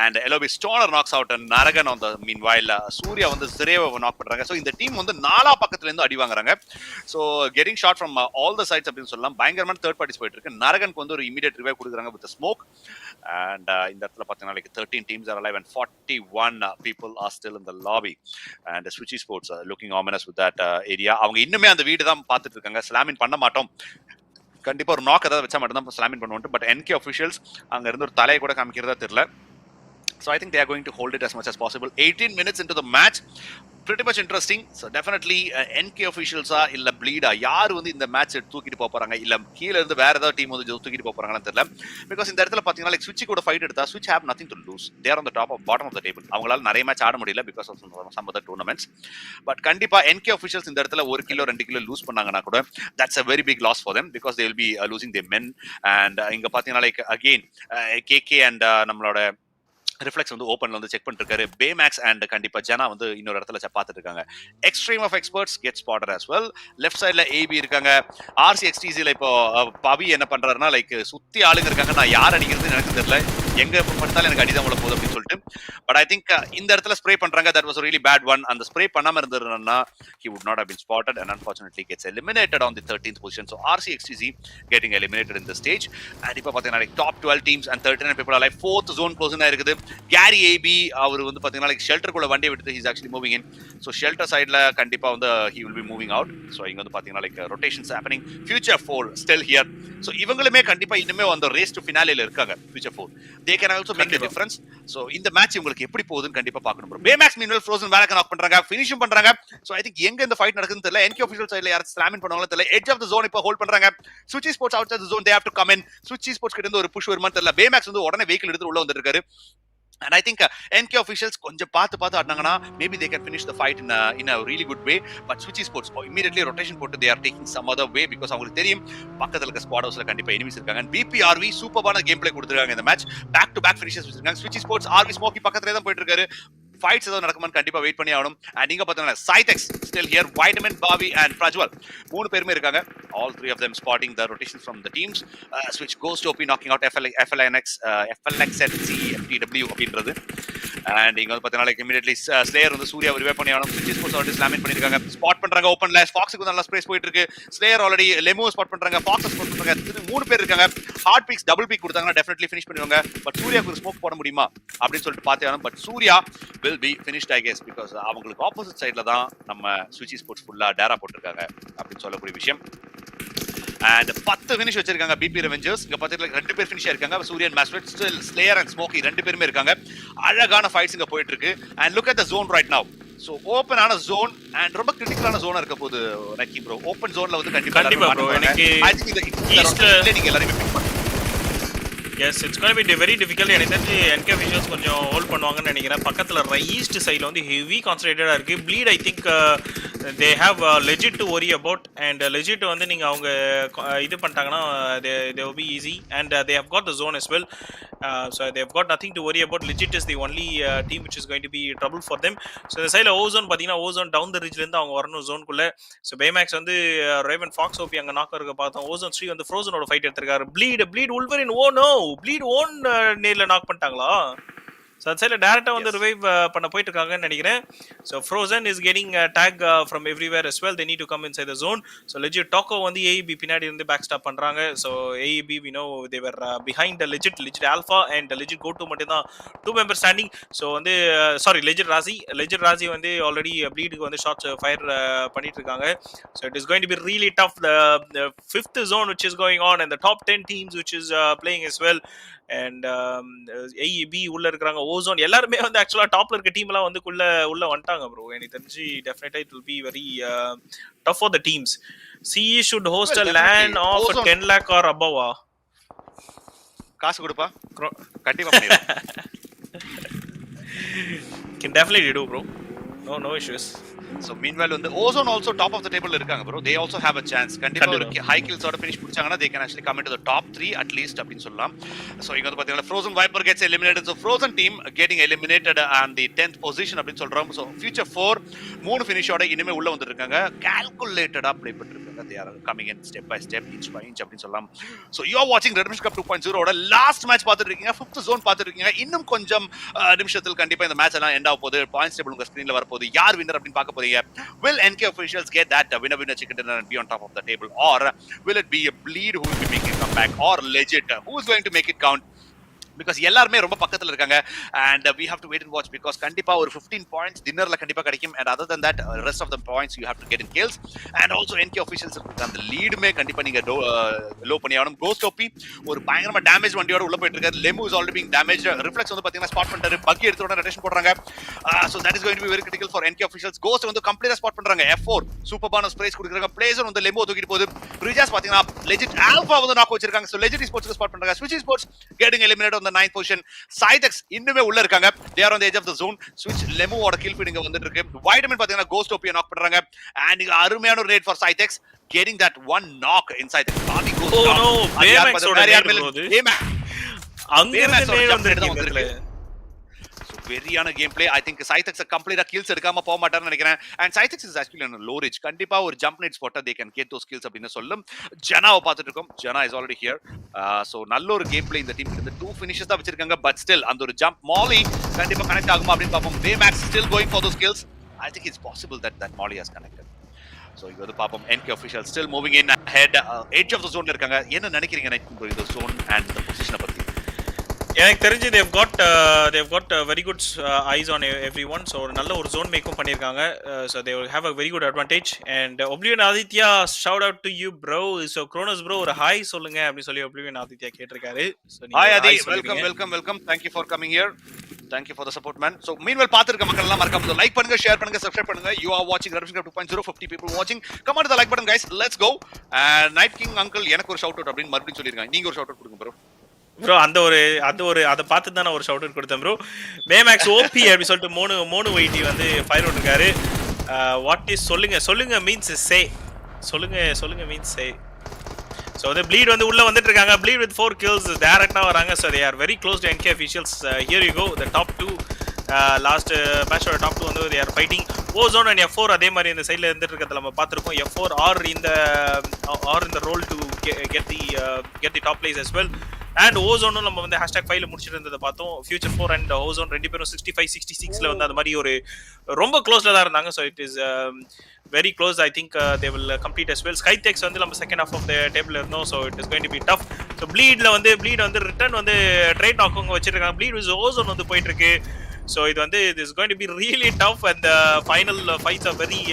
And LOB Stoner knocks out and நரகன் on the meanwhile Surya வந்து ஜீரேவை நாக் பண்றாங்க. சோ இந்த டீம் வந்து நாலா பக்கத்துல இருந்து அடி வாங்குறாங்க. So getting shot from all the sides அப்படின்னு சொல்லலாம். பயங்கரமான தேர்ட் பார்ட்டிஸ் போயிட்டு இருக்கு. நரகனுக்கு வந்து ஒரு இமிடியேட் ரிவைவ் கொடுக்குறாங்க with the smoke. And இந்த இடத்துல பாத்தீங்கன்னா like 13 teams are alive and 41 people are still in the lobby. And Switchy Sports looking ominous with that area. அவங்க இன்னுமே அந்த வீடு தான் பார்த்துட்டு இருக்காங்க. ஸ்லாமின் பண்ண மாட்டோம், கண்டிப்பா ஒரு நாக் ஏதாவது வச்சா மட்டும் தான் ஸ்லாமின் பண்ணுவோம். பட் NK officials அங்க இருந்து ஒரு தலையை கூட காமிக்கிறதா தெரியல. So I think they are going to hold it as much as possible. 18 minutes into the match. Pretty much interesting. So definitely NK officials இல்ல bleed யார் வந்து இந்த மேட்ச் தூக்கிட்டு போறாங்க இல்ல கீழ இருந்து வேற ஏதாவது டீம் வந்து தூக்கிட்டு போறாங்கன்னு தெரியல. பிகாஸ் இந்த இடத்துல பாத்தீங்கன்னா லைக் ஸ்விட்ச் கூட ஃபைட் எடுத்தா ஸ்விட்ச் have nothing to lose. They are on the bottom of the table. அவங்களால நிறைய மேட்ச் ஆட முடியல because of some other tournaments. But கண்டிப்பா NK officials இந்த இடத்துல 1 கிலோ 2 கிலோ லூஸ் பண்ணாங்கன்னா கூட that's a very big loss for them because they will be losing their men. And இங்க பாத்தீங்கன்னா லைக் again KK and நம்மளோட ரிஃப்ளெக்ஸ் வந்து ஓப்பன்ல வந்து செக் பண்ணிட்டு இருக்காரு. பேமேக்ஸ் அண்ட் கண்டிப்பா ஜனா வந்து இன்னொரு இடத்துல பார்த்துட்டு இருக்காங்க. Extreme of experts get spotted as well. Left சைடுல ஏபி இருக்காங்க. RCXTCல இப்போ பவி என்ன பண்றாருன்னா லைக் சுத்தி ஆளுங்க இருக்காங்க. நான் யார் அடிக்கிறதுன்னு எனக்கு தெரியல, எங்க படுத்தாலும் எனக்கு அடிதான் உள்ள போகுது அப்படின்னு சொல்லிட்டு. பட் ஐ திங்க் இந்த இடத்துல ஸ்ப்ரே பண்றாங்க. That was a really bad one. அந்த ஸ்ப்ரே பண்ணாம இருந்திருந்தா he would not have been spotted and unfortunately gets eliminated on the 13th position. So RCXTC getting eliminated in the stage. And இப்போ பாத்தீங்கன்னா like top 12 teams and 39 people are like fourth zone closing இருக்குது. Carry AB அவர் வந்து பாத்தீங்கன்னா like ஷெல்டருக்குள்ள வண்டியை விட்டு he's actually moving in. So shelter சைட்ல கண்டிப்பா வந்து he will be moving out. So இங்க வந்து பாத்தீங்கன்னா like rotations happening. Future 4 still here. So இவங்களுமே கண்டிப்பா இன்னுமே அந்த ரேஸ் டு ஃபினாலேல இருக்காங்க. Future 4 they can also make the difference. So இந்த மேட்ச் உங்களுக்கு எப்படி போகுதுன்னு கண்டிப்பா பார்க்கணும் ப்ரோ. பேமேக்ஸ் மீன்வெல் ஃப்ரோசன் வேலக்க நாக் பண்றாங்க, ஃபினிஷும் பண்றாங்க. ஸோ ஐ திங்க் எங்க இந்த ஃபைட் நடக்குதுன்னு தெரியல. NK official சைடுல யாரும் ஸ்லாமின் பண்ணுவாங்களோ தெரியல. எட்ஜ் ஆஃப் தி ஜோன் இப்போ ஹோல்ட் பண்றாங்க. Switchy Sports outside the zone, they have to come in. Switchy Sports கிட்ட இருந்து ஒரு புஷ் வருமான்னு தெரியல. பேமேக்ஸ் வந்து உடனே வெஹிக்கிள் எடுத்து உள்ள வந்துட்டு இருக்காரு. And I think NK officials கொஞ்சம் பார்த்து ஆடினாங்கன்னா maybe they can finish the fight in a really good way. But Switchy Sports immediately rotation போட்டு they are taking some other way because அவங்களுக்கு தெரியும் பக்கத்துல இருக்க ஸ்குவாட் ஹவுஸ்ல கண்டிப்பா எனிமீஸ் இருக்காங்க. And BPRV சூப்பரான கேம் பிளே கொடுத்திருக்காங்க இந்த match. Back to back finishes வச்சிருக்காங்க. Switchy Sports RV ஸ்மோக்கி பக்கத்துலயே தான் போயிட்டு இருக்காரு. ஃபைட்ஸ் ஏதாவது நடக்குமான்னு கண்டிப்பா வெயிட் பண்ணி ஆகணும். அண்ட் நீங்க பாத்தீங்கன்னா SCYTHEX still here, Vitamin, Bobby and Prajwal 3 பேருமே இருக்காங்க. All 3 of them spotting the rotations from the teams. Switch goes to OP knocking out FLNX and CFTW அப்படின்றது. அண்ட் இங்க வந்து பாத்தீங்கன்னா லைக் இமிடியட்லி ஸ்லேயர் வந்து சூர்யா ரிவைவ் பண்ணி ஆகணும். Switch Sports ஆல்ரெடி ஸ்லாமின் பண்ணிருக்காங்க. ஸ்பாட் பண்றாங்க ஓபன்ல. ஃபாக்ஸுக்கு நல்ல ஸ்பேஸ் போயிட்டு இருக்கு. ஸ்லேயர் ஆல்ரெடி லெமோ ஸ்பாட் பண்றாங்க. ஃபாக்ஸ் ஸ்பாட் பண்றாங்க. 3 பேர் இருக்காங்க. ஹார்ட் பீக்ஸ் டபுள் பீக் கொடுத்தாங்கன்னா டெஃபினெட்லி ஃபினிஷ் பண்ணுவாங்க. பட் சூர்யாக்கு ஒரு ஸ்மோக் போட முடியுமா அப்படின்னு சொல்லிட்டு பார்த்தே ஆகணும். But Surya will be finished I guess because அவங்களுக்கு ஆப்போசிட் சைடுல தான் நம்ம Switchy Sports ஃபுல்லா டேரா போட்டுருக்காங்க அப்படின்னு சொல்லக்கூடிய விஷயம். And 10 finish வச்சிருக்காங்க BP Revengers. இங்க பாத்தீங்கன்னா 2 பேர் ஃபினிஷ் ஆயிருக்காங்க. சூரியன் master still slayer and smoky 2 பேருமே இருக்காங்க. அழகான ஃபைட்ஸ் இங்க போயிட்டு இருக்கு. And look at the zone right now. So open ஆன zone and ரொம்ப கிரிட்டிக்கலான zone இருக்க போகுது நக்கி ப்ரோ. ஓபன் ஜோன்ல வந்து கண்டிப்பா ப்ரோ எனக்கு I think இந்த ஈஸ்ட்ல நீங்க எல்லாரும் பிக் பண்ணுங்க. Yes, it's going to be very difficult. எனக்கு தெரிஞ்சு NK officials கொஞ்சம் ஹோல்ட் பண்ணுவாங்கன்னு நினைக்கிறேன். பக்கத்துல ஈஸ்ட் சைடுல வந்து ஹெவி கான்சன்ட்ரேட்டடா இருக்கு. Bleed I think they have legit to worry about, and legit வந்து நீங்க அவங்க இது பண்ணிட்டாங்கன்னா they will be easy, and they have got the zone as well. So they have got nothing to worry about. Legit is the only team which is going to be trouble for them. So இந்த சைடுல ozone பாத்தீங்கன்னா ozone down the ரிட்ஜ்ல இருந்து அவங்க வரணும் ஜோனுக்குள்ள. So Baymax வந்து Raven Fox OP அங்க knock இருக்க பார்த்தோம். ஓசோன் ஸ்ரீ வந்து ஃப்ரோசனோட ஃபைட் எடுத்திருக்காரு. Bleed Wolverine oh no Bleed own நேர்ல நாக் பண்ணிட்டாங்களா? ஸோ அந்த சைடில் டேரெக்டாக வந்து ரிவைவ் பண்ண போயிட்டு இருக்காங்கன்னு நினைக்கிறேன். So Frozen is getting tag from everywhere as well. They need to come inside the zone. So legit டாக்கோ வந்து ஏஇபி பின்னாடி இருந்து பேக் ஸ்டாப் பண்ணுறாங்க. So AEP we know they were behind the legit alpha and legit go to மட்டும் தான் 2 member standing. So வந்து sorry legit ராசி வந்து ஆல்ரெடி ப்ளீடுக்கு வந்து ஷார்ட்ஸ் ஃபயர் பண்ணிட்டு இருக்காங்க. So it is going to be really tough. The fifth zone which is going on and the top 10 teams which is playing as well. And AEB உள்ள இருக்கிறாங்க. Ozone எல்லாருமே வந்து ஆக்சுவலா டாப்ல இருக்க டீம் எல்லாம் வந்து உள்ள வந்துட்டாங்க ப்ரோ. எனக்கு தெரிஞ்சு டெஃபினட்டா it will be very tough for the teams. CE should host a LAN of 10 lakh or above. காசு கொடுப்பா கண்டிப்பா பண்ணிடுறேன். Can definitely do bro. No issues. So meanwhile வந்து ozone also top of the table இருக்காங்க bro. They also have a chance. கண்டிப்பா ஒரு high kills ஓட finish முடிச்சாங்கன்னா they can actually come into the top 3 at least அப்படினு சொல்லலாம். So இங்க வந்து பாத்தீங்கன்னா Frozen Viper gets eliminated. So Frozen team getting eliminated on the 10th position அப்படினு சொல்றோம். So future 4 மூணு finish ஓட இனிமே உள்ள வந்திருக்காங்க. calculated-ஆ play பண்ணிருக்காங்க. They are coming in step by step, inch by inch அப்படினு சொல்லலாம். So you are watching Redemption Cup 2.0 ஓட last match பார்த்துட்டு இருக்கீங்க. 5th zone பார்த்துட்டு இருக்கீங்க. இன்னும் கொஞ்சம் நிமிஷத்தில் கண்டிப்பா இந்த மேட்ச் எல்லாம் எண்ட் ஆக போகுது. பாயிண்ட்ஸ் டேபிள் உங்க ஸ்கிரீன்ல வர போகுது. யார் வின்னர் அப்படினு பார்க்க போறீங்க. Will NK officials get that winner chicken dinner and be on top of the table, or will it be a bleed who will be making a comeback, or legit who is going to make it count? Because எல்லாருமே ரொம்ப பக்கத்துல இருக்காங்க and we have to wait and watch because கண்டிப்பா ஒரு 15 points டின்னர்ல கண்டிப்பா கிடைக்கும் and other than that rest of the points you have to get in kills and also NK officials அந்த லீடுமே கண்டிப்பா நீங்க லோ பண்ணி ஆகணும். கோஸ்ட் ஓபி ஒரு பயங்கரமா டேமேஜ் வண்டியோட உள்ள போயிட்டு இருக்காரு. லெமு is already being damaged. Reflex வந்து பாத்தீங்கன்னா ஸ்பாட் பண்றாரு. பக்கி எடுத்த உடனே ரொட்டேஷன் போடுறாங்க. so that is going to be very critical for NK officials. Ghost வந்து கம்ப்ளீட்டா ஸ்பாட் பண்றாங்க. F4 சூப்பர் பானஸ் பிரைஸ் கொடுக்கறாங்க. பிளேயர் வந்து லெமு தூக்கிட்டு போகுது. ரிஜாஸ் பாத்தீங்கன்னா legit ஆல்பா வந்து நாக் வச்சிருக்காங்க. so legit esports ஸ்பாட் பண்றாங்க. switch esports getting eliminated on the 9th position. SCYTHEX இன்னுமே உள்ள இருக்காங்க. they are on the edge of the zone. switch லெமு ஓட கில் ஃபீடிங் வந்துட்டு இருக்கு. வைட்டமின் பாத்தீங்கன்னா கோஸ்ட் ஓபியை நாக் பண்றாங்க and இங்க அருமையான ஒரு rate for SCYTHEX getting that one knock inside the body goes down. no baymax ஓட ரேட் போகுது. அங்க இருந்து நேரா வந்திருக்கு. வெரியான game play. I think SCYTHEX கம்ப்ளீட்டா kills எடுக்காம போக மாட்டாருன்னு நினைக்கிறேன். and SCYTHEX is actually on a low range. கண்டிப்பா ஒரு jump nade spot they can get those kills அப்படினு சொல்லும். ஜனாவை பார்த்துட்டு இருக்கோம். ஜனா is already here. so நல்ல ஒரு கேம் பிளே இந்த டீம் கிட்ட 2 finishes தான் வச்சிருக்காங்க. but still அந்த ஒரு jump molly கண்டிப்பா கனெக்ட் ஆகுமா அப்படினு பாப்போம். baymax still going for those kills. I think it's possible that molly has connected. so இங்க வந்து பாப்போம். NK officials still moving in ahead. edge of the zone இருக்காங்க. என்ன நினைக்கிறீங்க நைட் இந்த zone and the position பத்தி? எனக்கு தெரிஞ்சு they've got very good eyes on everyone. so நல்ல ஒரு zone மேக்கும் பண்ணிருக்காங்க. so they will have a very good advantage. and Oblivion Aditya, shout out to you bro. so Kronos bro ஒரு hi சொல்லுங்க அப்படி சொல்லி Oblivion Aditya கேட்டிருக்காரு. so hi Adi, welcome. thank you for coming here. thank you for the support man. so meanwhile பாத்துருக்க மக்கள் எல்லாம் மறக்காம like பண்ணுங்க, ஷேர் பண்ணுங்க, சப்ஸ்கிரைப் பண்ணுங்க. you are watching Redemption Cup 2.0. 50 people watching. come on to the like button guys. let's go. night king uncle எனக்கு ஒரு shout out அப்படினு மறுபடியும் சொல்லிருக்காங்க. நீங்க ஒரு shout out கொடுங்க bro. ப்ரோ அதை பார்த்து தான் நான் ஒரு ஷவுட் அவுட் கொடுத்தேன் ப்ரோ. மேமேக்ஸ் ஓபி அப்படி சொல்லிட்டு மோனு வைட்டி வந்து ஃபயர் விட்டுருக்காரு. வாட் இஸ் சொல்லுங்க மீன்ஸ் சே சொல்லுங்க மீன்ஸ் சே. ஸோ வந்து ப்ளீட் வந்து உள்ள வந்துட்டு இருக்காங்க. ப்ளீட் வித் 4 kills டேரக்டாக வராங்க. So they are very close to NK officials. here you go the top 2. Last மேட்சோட டாப் 2 வந்து they are fighting. OZONE and F4 அதே மாதிரி இந்த சைடில் இருந்துட்டு இருக்கிறத நம்ம பார்த்துருக்கோம். F4 are in the role to get the top place as well. and OZONE நம்ம வந்து #5ல முடிச்சிட்டு இருந்ததை பார்த்தோம். future 4 and OZONE ரெண்டு பேரும் 65-66ல வந்து அந்த மாதிரி ஒரு ரொம்ப க்ளோஸ்ல தான் இருந்தாங்க. so it is very close. I think they will complete as well. SCYTHEX வந்து நம்ம second half of the table இருந்தோம். so it is going to be tough. so bleed வந்து ரிட்டர்ன் வந்து ட்ரேட் டாக்குங்க வச்சிருக்காங்க. bleed with OZONE வந்து போயிட்டு இருக்கு. so இது வந்து this is going to be really tough and the final fights are very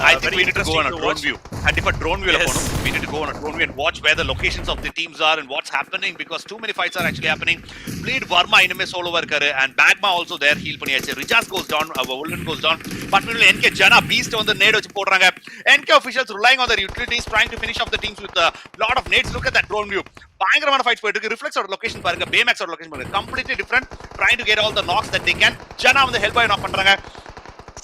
I think we need to go on a drone view. And if a drone view yes. we need to go on a drone view and watch where the locations of the teams are and what's happening because too many fights are actually happening. Bleed Varma inime solo worker and Bagma also there heal பண்ணியாச்சு. Rijas goes down, Wolden goes down. But meanwhile NK Jana beast on the nade வச்சு போடுறாங்க. NK officials relying on their utilities trying to finish off the teams with a lot of nades. Look at that drone view. பயங்கரமான fights போயிட்டு இருக்கு. Reflex ஓட location பாருங்க, Baymax ஓட location பாருங்க. completely different. trying to get all the knocks that they can. Jana வந்து help ஆயி knock பண்றாங்க.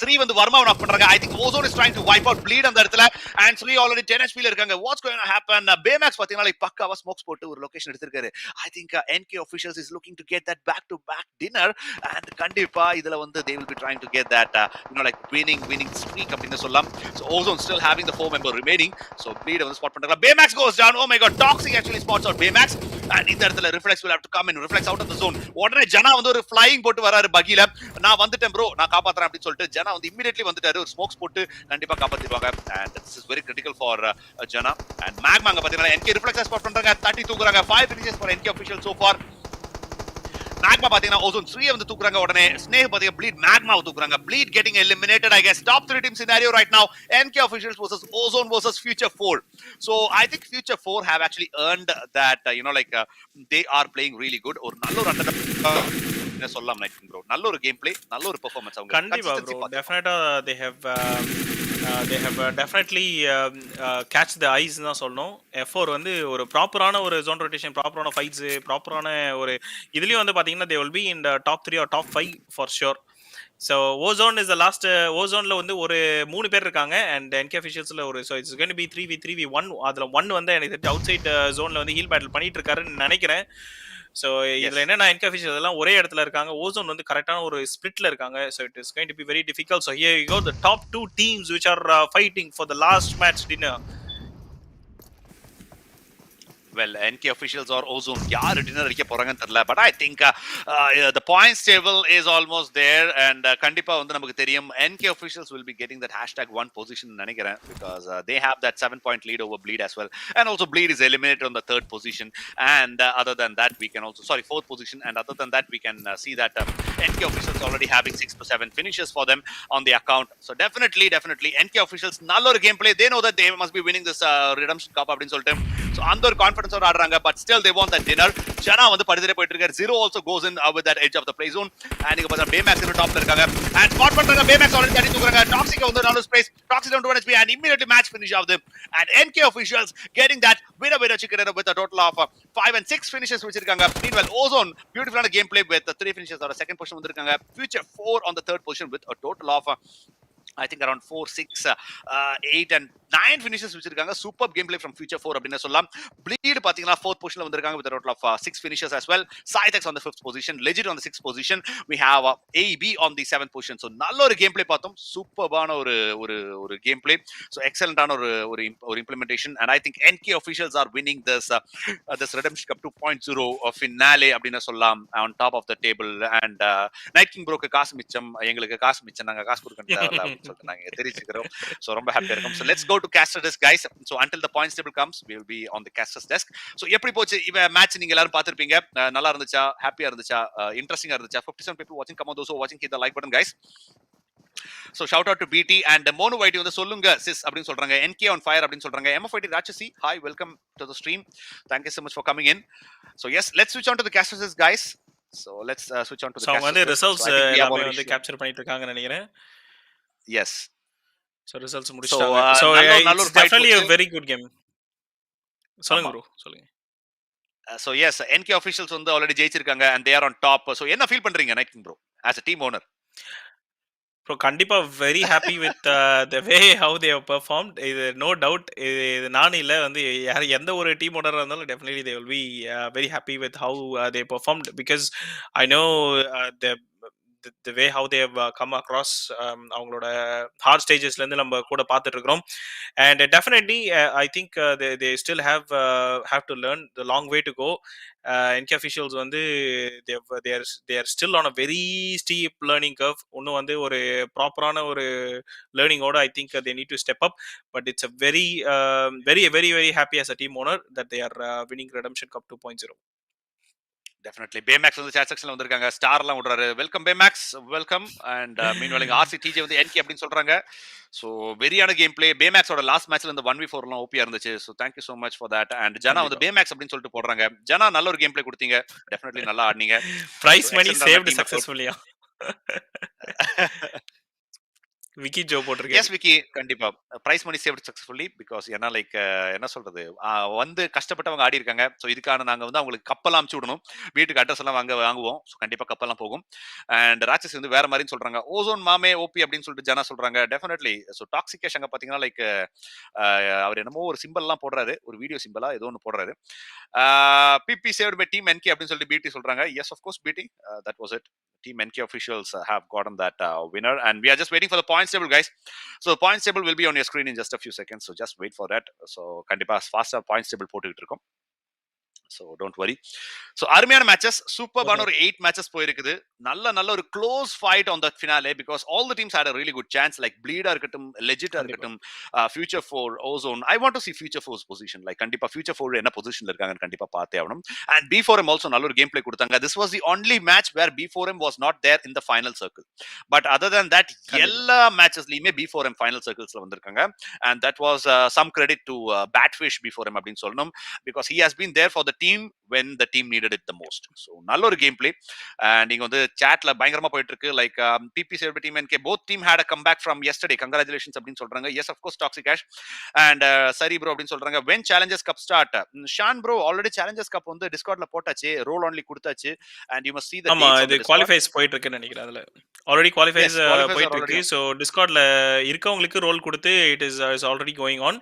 ஸ்ரீ வந்து வர்மா நாக் பண்றாங்க. I think OZONE is trying to wipe out bleed அந்த இடத்துல and ஸ்ரீ already 10 HP ல இருக்காங்க. What's going to happen? Baymax பாத்தீங்கன்னா like பக்காவா ஸ்மோக்ஸ் போட்டு ஒரு லொகேஷன் எடுத்திருக்காரு. I think NK officials is looking to get that back to back dinner and கண்டிப்பா இதுல வந்து they will be trying to get that like winning streak அப்படினு சொல்லலாம். So OZONE still having the 4 member remaining. So bleed வந்து spot பண்றாங்க. Baymax goes down. Oh my god, Toxic actually spots out Baymax and இந்த இடத்துல Reflex will have to come in. Reflex out of the zone. உடனே ஜனா வந்து ஒரு flying போட்டு வராரு பகில. நான் வந்துட்டேன் bro, நான் காப்பாத்துறேன் அப்படி சொல்லிட்டு ஜனா வந்து immediately வந்துட்டாரு. ஒரு ஸ்மோக்ஸ் போட்டு கண்டிப்பா காப்பாத்திடுவாங்க. And this is very critical for Jana. And Magma அங்க பாத்தீங்கன்னா NK Reflex ஸ்பாட் பண்றாங்க. 30 தூக்குறாங்க. 5 finishes for NK officials so far. Magma பாத்தீங்கன்னா OZONE 3 வந்து தூக்குறாங்க. உடனே ஸ்னேக் பாத்தீங்கன்னா bleed Magma தூக்குறாங்க. bleed getting eliminated. I guess top 3 team scenario right now. NK officials versus OZONE versus Future 4. So I think Future 4 have actually earned that they are playing really good. ஒரு நல்ல ஒரு என்ன சொல்லலாம் நினைக்கிறேன் bro. நல்ல ஒரு game play, நல்ல ஒரு பெர்ஃபார்மன்ஸ் அவங்க கண்டிப்பா bro, definitely they have definitely catch the eyes தான் சொல்லணும். F4 வந்து ஒரு ப்ராப்பரான ஒரு zone rotation, ப்ராப்பரான ஃபைட்ஸ், ப்ராப்பரான ஒரு இதுலயும் வந்து பாத்தீங்கன்னா they will be in the top 3 or top 5 for sure. So OZONE is the last OZONEல வந்து ஒரு 3 பேர் இருக்காங்க and NK officialsல ஒரு so it's going to be 3v1. அதுல 1 வந்து எனக்கு தெரிஞ்சு அவுட் சைட் ஜோன்ல வந்து ஹீல் பேட்டில் பண்ணிட்டு இருக்காருன்னு நினைக்கிறேன். So இதுல என்னன்னா NK officials எல்லாம் ஒரே இடத்துல இருக்காங்க. OZONE வந்து கரெக்டான ஒரு ஸ்பிளிட்ல இருக்காங்க. So it is going to be very difficult. So here you go, the top 2 teams which are fighting for the last match dinner. Well, NK officials or OZONE யார் dinner அடிக்க போறாங்கன்னு தெரியல. But I think the points table is almost there and கண்டிப்பா வந்து நமக்கு தெரியும் NK officials will be getting that #1 position நினைக்கிறேன் because they have that 7-point lead over bleed as well and also bleed is eliminated on the 3rd position and other than that we can also 4th position and other than that we can see that NK officials already having 6 to 7 finishes for them on the account. So definitely NK officials நல்ல ஒரு game play. They know that they must be winning this redemption cup அப்படினு சொல்லிட்டு so அந்த ஒரு confidence ஆடுறாங்க. But still they want that dinner. ஜனா வந்து படுதிரே போயிட்டு இருக்காரு. Zero also goes in with that edge of the play zone and இங்க பார்த்தா Baymax இந்த டாப்ல இருக்காங்க and spot பண்றாங்க. Baymax already தட்டி தூக்குறாங்க. Toxic வந்து நல்ல space. Toxic down to 1 HP and immediately match finish of them and NK officials getting that winner chicken dinner with a total of 5 and 6 finishes வச்சிருக்காங்க. Meanwhile OZONE beautiful game play with 3 finishes on the second position வந்திருக்காங்க. Future 4 on the 3rd position with a total of I think around 4, 6, 8 and 9 finishes வச்சிருக்காங்க. Super game play from Future 4 அப்படினு சொல்லலாம். bleed பாத்தீங்கன்னா 4th positionல வந்திருக்காங்க with a total of 6 finishes as well. SCYTHEX on the 5th position, Legit on the 6th position. We have AB on the 7th position. So நல்ல ஒரு game play பார்த்தோம். சூப்பர்பான ஒரு game play. So excellent ஆன ஒரு implementation and I think NK officials are winning this Redemption Cup 2.0 finale அப்படினு சொல்லலாம் on top of the table and Night King broke காசு மிச்சம், எங்களுக்கு காசு மிச்சம், நாங்க காசு கொடுக்க தேவையில்லை சொல்லிட்டு நாங்க தெரிவிச்சுக்கிறோம். So ரொம்ப ஹாப்பியா இருக்கும். So let's go to caster desk guys. So until the points table comes we will be on the caster's desk. So எப்படி போச்சு இவ மேட்ச் நீங்க எல்லாரும் பாத்திருப்பீங்க. நல்லா இருந்துச்சா, ஹாப்பியா இருந்துச்சா, இன்ட்ரஸ்டிங்கா இருந்துச்சா? 57 people watching, come on those who are watching, hit the like button guys. So shout out to BT and Mono YT வந்து சொல்லுங்க sis அப்படினு சொல்றாங்க. NK on fire அப்படினு சொல்றாங்க. MFIT Rachasi, hi, welcome to the stream. Thank you so much for coming in. So yes, let's switch on to the caster's desk guys. So let's switch on to the caster's desk. Results எல்லாமே வந்து capture பண்ணிட்டு இருக்காங்கன்னு நினைக்கிறேன். Yes. So results முடிச்சிட்டாங்க. So it's definitely a very good game. சொல்லுங்க bro, சொல்லுங்க. So yes, NK officials வந்து already ஜெயிச்சிருக்காங்க and they are on top. So என்ன ஃபீல் பண்றீங்க Night King bro as a team owner? Bro, கண்டிப்பா very happy with the way how they have performed. இது no doubt இது நான் இல்ல வந்து எந்த ஒரு டீம் ஓனரா இருந்தாலும் definitely they will be very happy with how they performed because I know the way how they have come across அவங்களோட hard stagesல இருந்து நம்ம கூட பார்த்துட்டு இருக்கோம் and definitely I think they still have to learn the long way to go. NK officials வந்து they are still on a very steep learning curve. இன்னும் வந்து ஒரு ப்ராப்பரான ஒரு learning ஓட I think they need to step up, but it's a very happy as a team owner that they are winning Redemption Cup 2.0. Definitely. Baymax வந்து chat sectionல வந்திருக்காங்க. Star எல்லாம் விடுறாரு. Welcome Baymax, welcome. and meanwhile RC TJ வந்து NK அப்படினு சொல்றாங்க. So வெரியான game play. Baymax ஓட லாஸ்ட் மேட்ச்ல இந்த 1v4 எல்லாம் ஓபியா இருந்துச்சு. So thank you so much for that. and ஜனா வந்து Baymax அப்படினு சொல்லிட்டு போடுறாங்க. ஜனா நல்ல ஒரு கேம் பிளே கொடுத்தீங்க. Definitely நல்லா ஆடுனீங்க. Prize money saved successfully. Vicky ஜோ போட்டிருக்காரு. எஸ் விக்கி, கண்டிப்பா prize money saved successfully because ஏன்னா லைக் என்ன சொல்றது, வந்து கஷ்டப்பட்டவங்க ஆடி இருக்காங்க. ஸோ இதுக்கான நாங்க வந்து அவங்களுக்கு கப்பல் அமுச்சு விடணும், வீட்டுக்கு அட்ரஸ் எல்லாம் வாங்குவோம். ஸோ கண்டிப்பா கப்பல்லாம் போகும். அண்ட் ராட்சஸ் வந்து வேற மாதிரின்னு சொல்றாங்க. ஓசோன் மாமே ஓபி அப்படின்னு சொல்லிட்டு ஜனா சொல்றாங்க. டெஃபினெட்லி. ஸோ டாக்ஸிக் கேஷ் அங்க பாத்தீங்கன்னா லைக் அவர் என்னமோ ஒரு சிம்பிள் எல்லாம் போடுறாரு, ஒரு வீடியோ சிம்பிளா ஏதோ ஒன்று போடுறாரு. பிபி சேவ்ட் பை டீம் என்கே அப்படின்னு சொல்லிட்டு பிடி சொல்றாங்க. எஸ் ஆஃப் கோர்ஸ் பிடி, that was it. Team NK officials have gotten that winner, and we are just waiting for the points table, guys. So the points table will be on your screen in just a few seconds. So just wait for that. So kandipa faster points table போட்டுக்கிட்டு இருக்கோம். So don't worry. So அருமையான matches, சூப்பர்பான ஒரு 8 matches போயிருக்குது. நல்ல ஒரு close fight on that finale because all the teams had a really good chance, like ப்ளீடா இருக்கட்டும், லெஜிட்டா இருக்கட்டும், Future 4 Ozone. I want to see Future 4's position. Like கண்டிப்பா ஃபியூச்சர் 4 என்ன பொசிஷன்ல இருக்காங்கன்னு கண்டிப்பா பார்த்தே ஆகணும். அண்ட் B4M ஆல்சோ நல்ல ஒரு கேம் பிளே கொடுத்தாங்க. This was the only match where B4M was not there in the final circle. But other than that எல்லா மேட்சஸ்லயுமே B4M final circlesல வந்திருக்காங்க. And that was some credit to Batfish B4M அப்படின்னு சொல்லணும், because he has been there for the team when the team needed it the most. So நல்ல ஒரு game play. And இங்க வந்து சாட்ல பயங்கரமா போயிட்டு இருக்கு. Like BB saved team NK both team had a comeback from yesterday. Congratulations அப்படின்னு சொல்றாங்க. Yes of course Toxic Ash and சரி ப்ரோ அப்படின்னு சொல்றாங்க. when challenges cup start? Shaan bro already challenges cup வந்து டிஸ்கார்ட்ல போட்டாச்சு, ரோல் only கொடுத்தாச்சு. and you must see the ஆமா, dates on இது the Discord. குவாலிஃபைஸ் போயிட்டு இருக்குன்னு நினைக்கிறேன். அதுல already qualifiers Yes, qualifiers are போயிட்டு already இருக்கு. on. ஸோ டிஸ்கார்ட்ல இருக்கவங்களுக்கு ரோல் கொடுத்து it is already going on.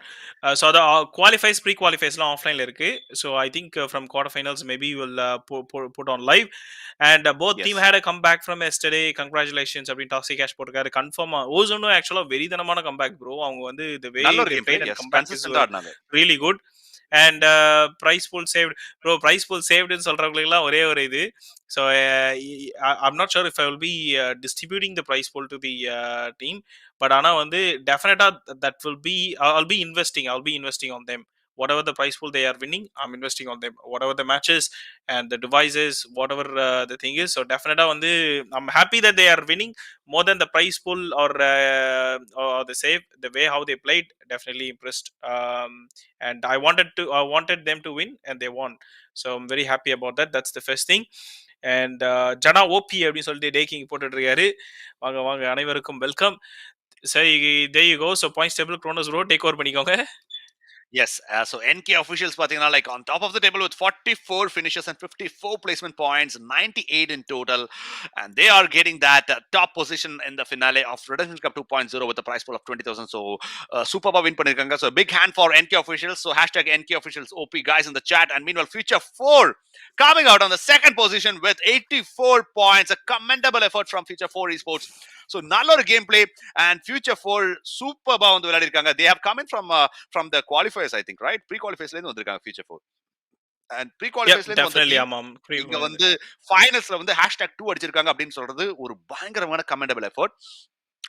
So அது குவாலிஃபைஸ் ப்ரீ குவாலிஃபைஸ்லாம் ஆஃப்லைன்ல இருக்கு. So I think from quarter finals maybe will put on live. And both Yes. Team had a come back from yesterday. Congratulations அப்படின்னு Toxic Cash போட்டிருக்காரு. கன்ஃபார்மா ஓசோனும் ஆக்சுவலா வெறிதனமான comeback bro. அவங்க வந்து த வே நல்ல ஒரு they game play. Blade and S, comeback is கன்சிஸ்டன்ட்டா ஆடினாங்க. Really good. And prize pool saved bro. Prize pool சேவ்டுன்னு சொல்றவங்களுக்குலாம் ஒரே ஒரு இது. So I'm not sure if I will be distributing the prize pool to the team, but ஆனா வந்து definitely that will be I'll be investing on them. Whatever the prize pool they are winning, I'm investing on them. Whatever the matches and the devices, whatever the thing is, so definitely வந்து I'm happy that they are winning more than the prize pool or the save. The way how they played, definitely impressed. And I wanted them to win, and they won. So I'm very happy about that. That's the first thing. And Jana OP அப்படின்னு சொல்லிட்டு taking போட்டுட்டு இருக்காரு. வாங்க வாங்க, அனைவருக்கும் welcome. சரி, there you go. So points table Kronos bro take over பண்ணிக்கோங்க. Yes, so NK officials பாத்தீங்கன்னா like on top of the table with 44 finishes and 54 placement points, 98 in total, and they are getting that top position in the finale of Redemption Cup 2.0 with a prize pool of 20,000. So superba win பண்ணிருக்காங்க. So big hand for NK officials. So hashtag NK officials OP guys in the chat. And meanwhile Future 4 coming out on the second position with 84 points, a commendable effort from Future 4 Esports. So நல்ல ஒரு game play. And future 4 சூப்பர்பா வந்து விளையாடி இருக்காங்க. they have come in from the qualifiers, I think, right? pre qualifiers ல இருந்து வந்திருக்காங்க future 4. and pre qualifiers ல இருந்து வந்த டெஃபினெட்லி டீம் ஆமாம். இங்க வந்து ஃபைனல்ஸ்ல வந்து #2 அடிச்சிருக்காங்க அப்படின்னு சொல்றது ஒரு பயங்கரமான commendable effort.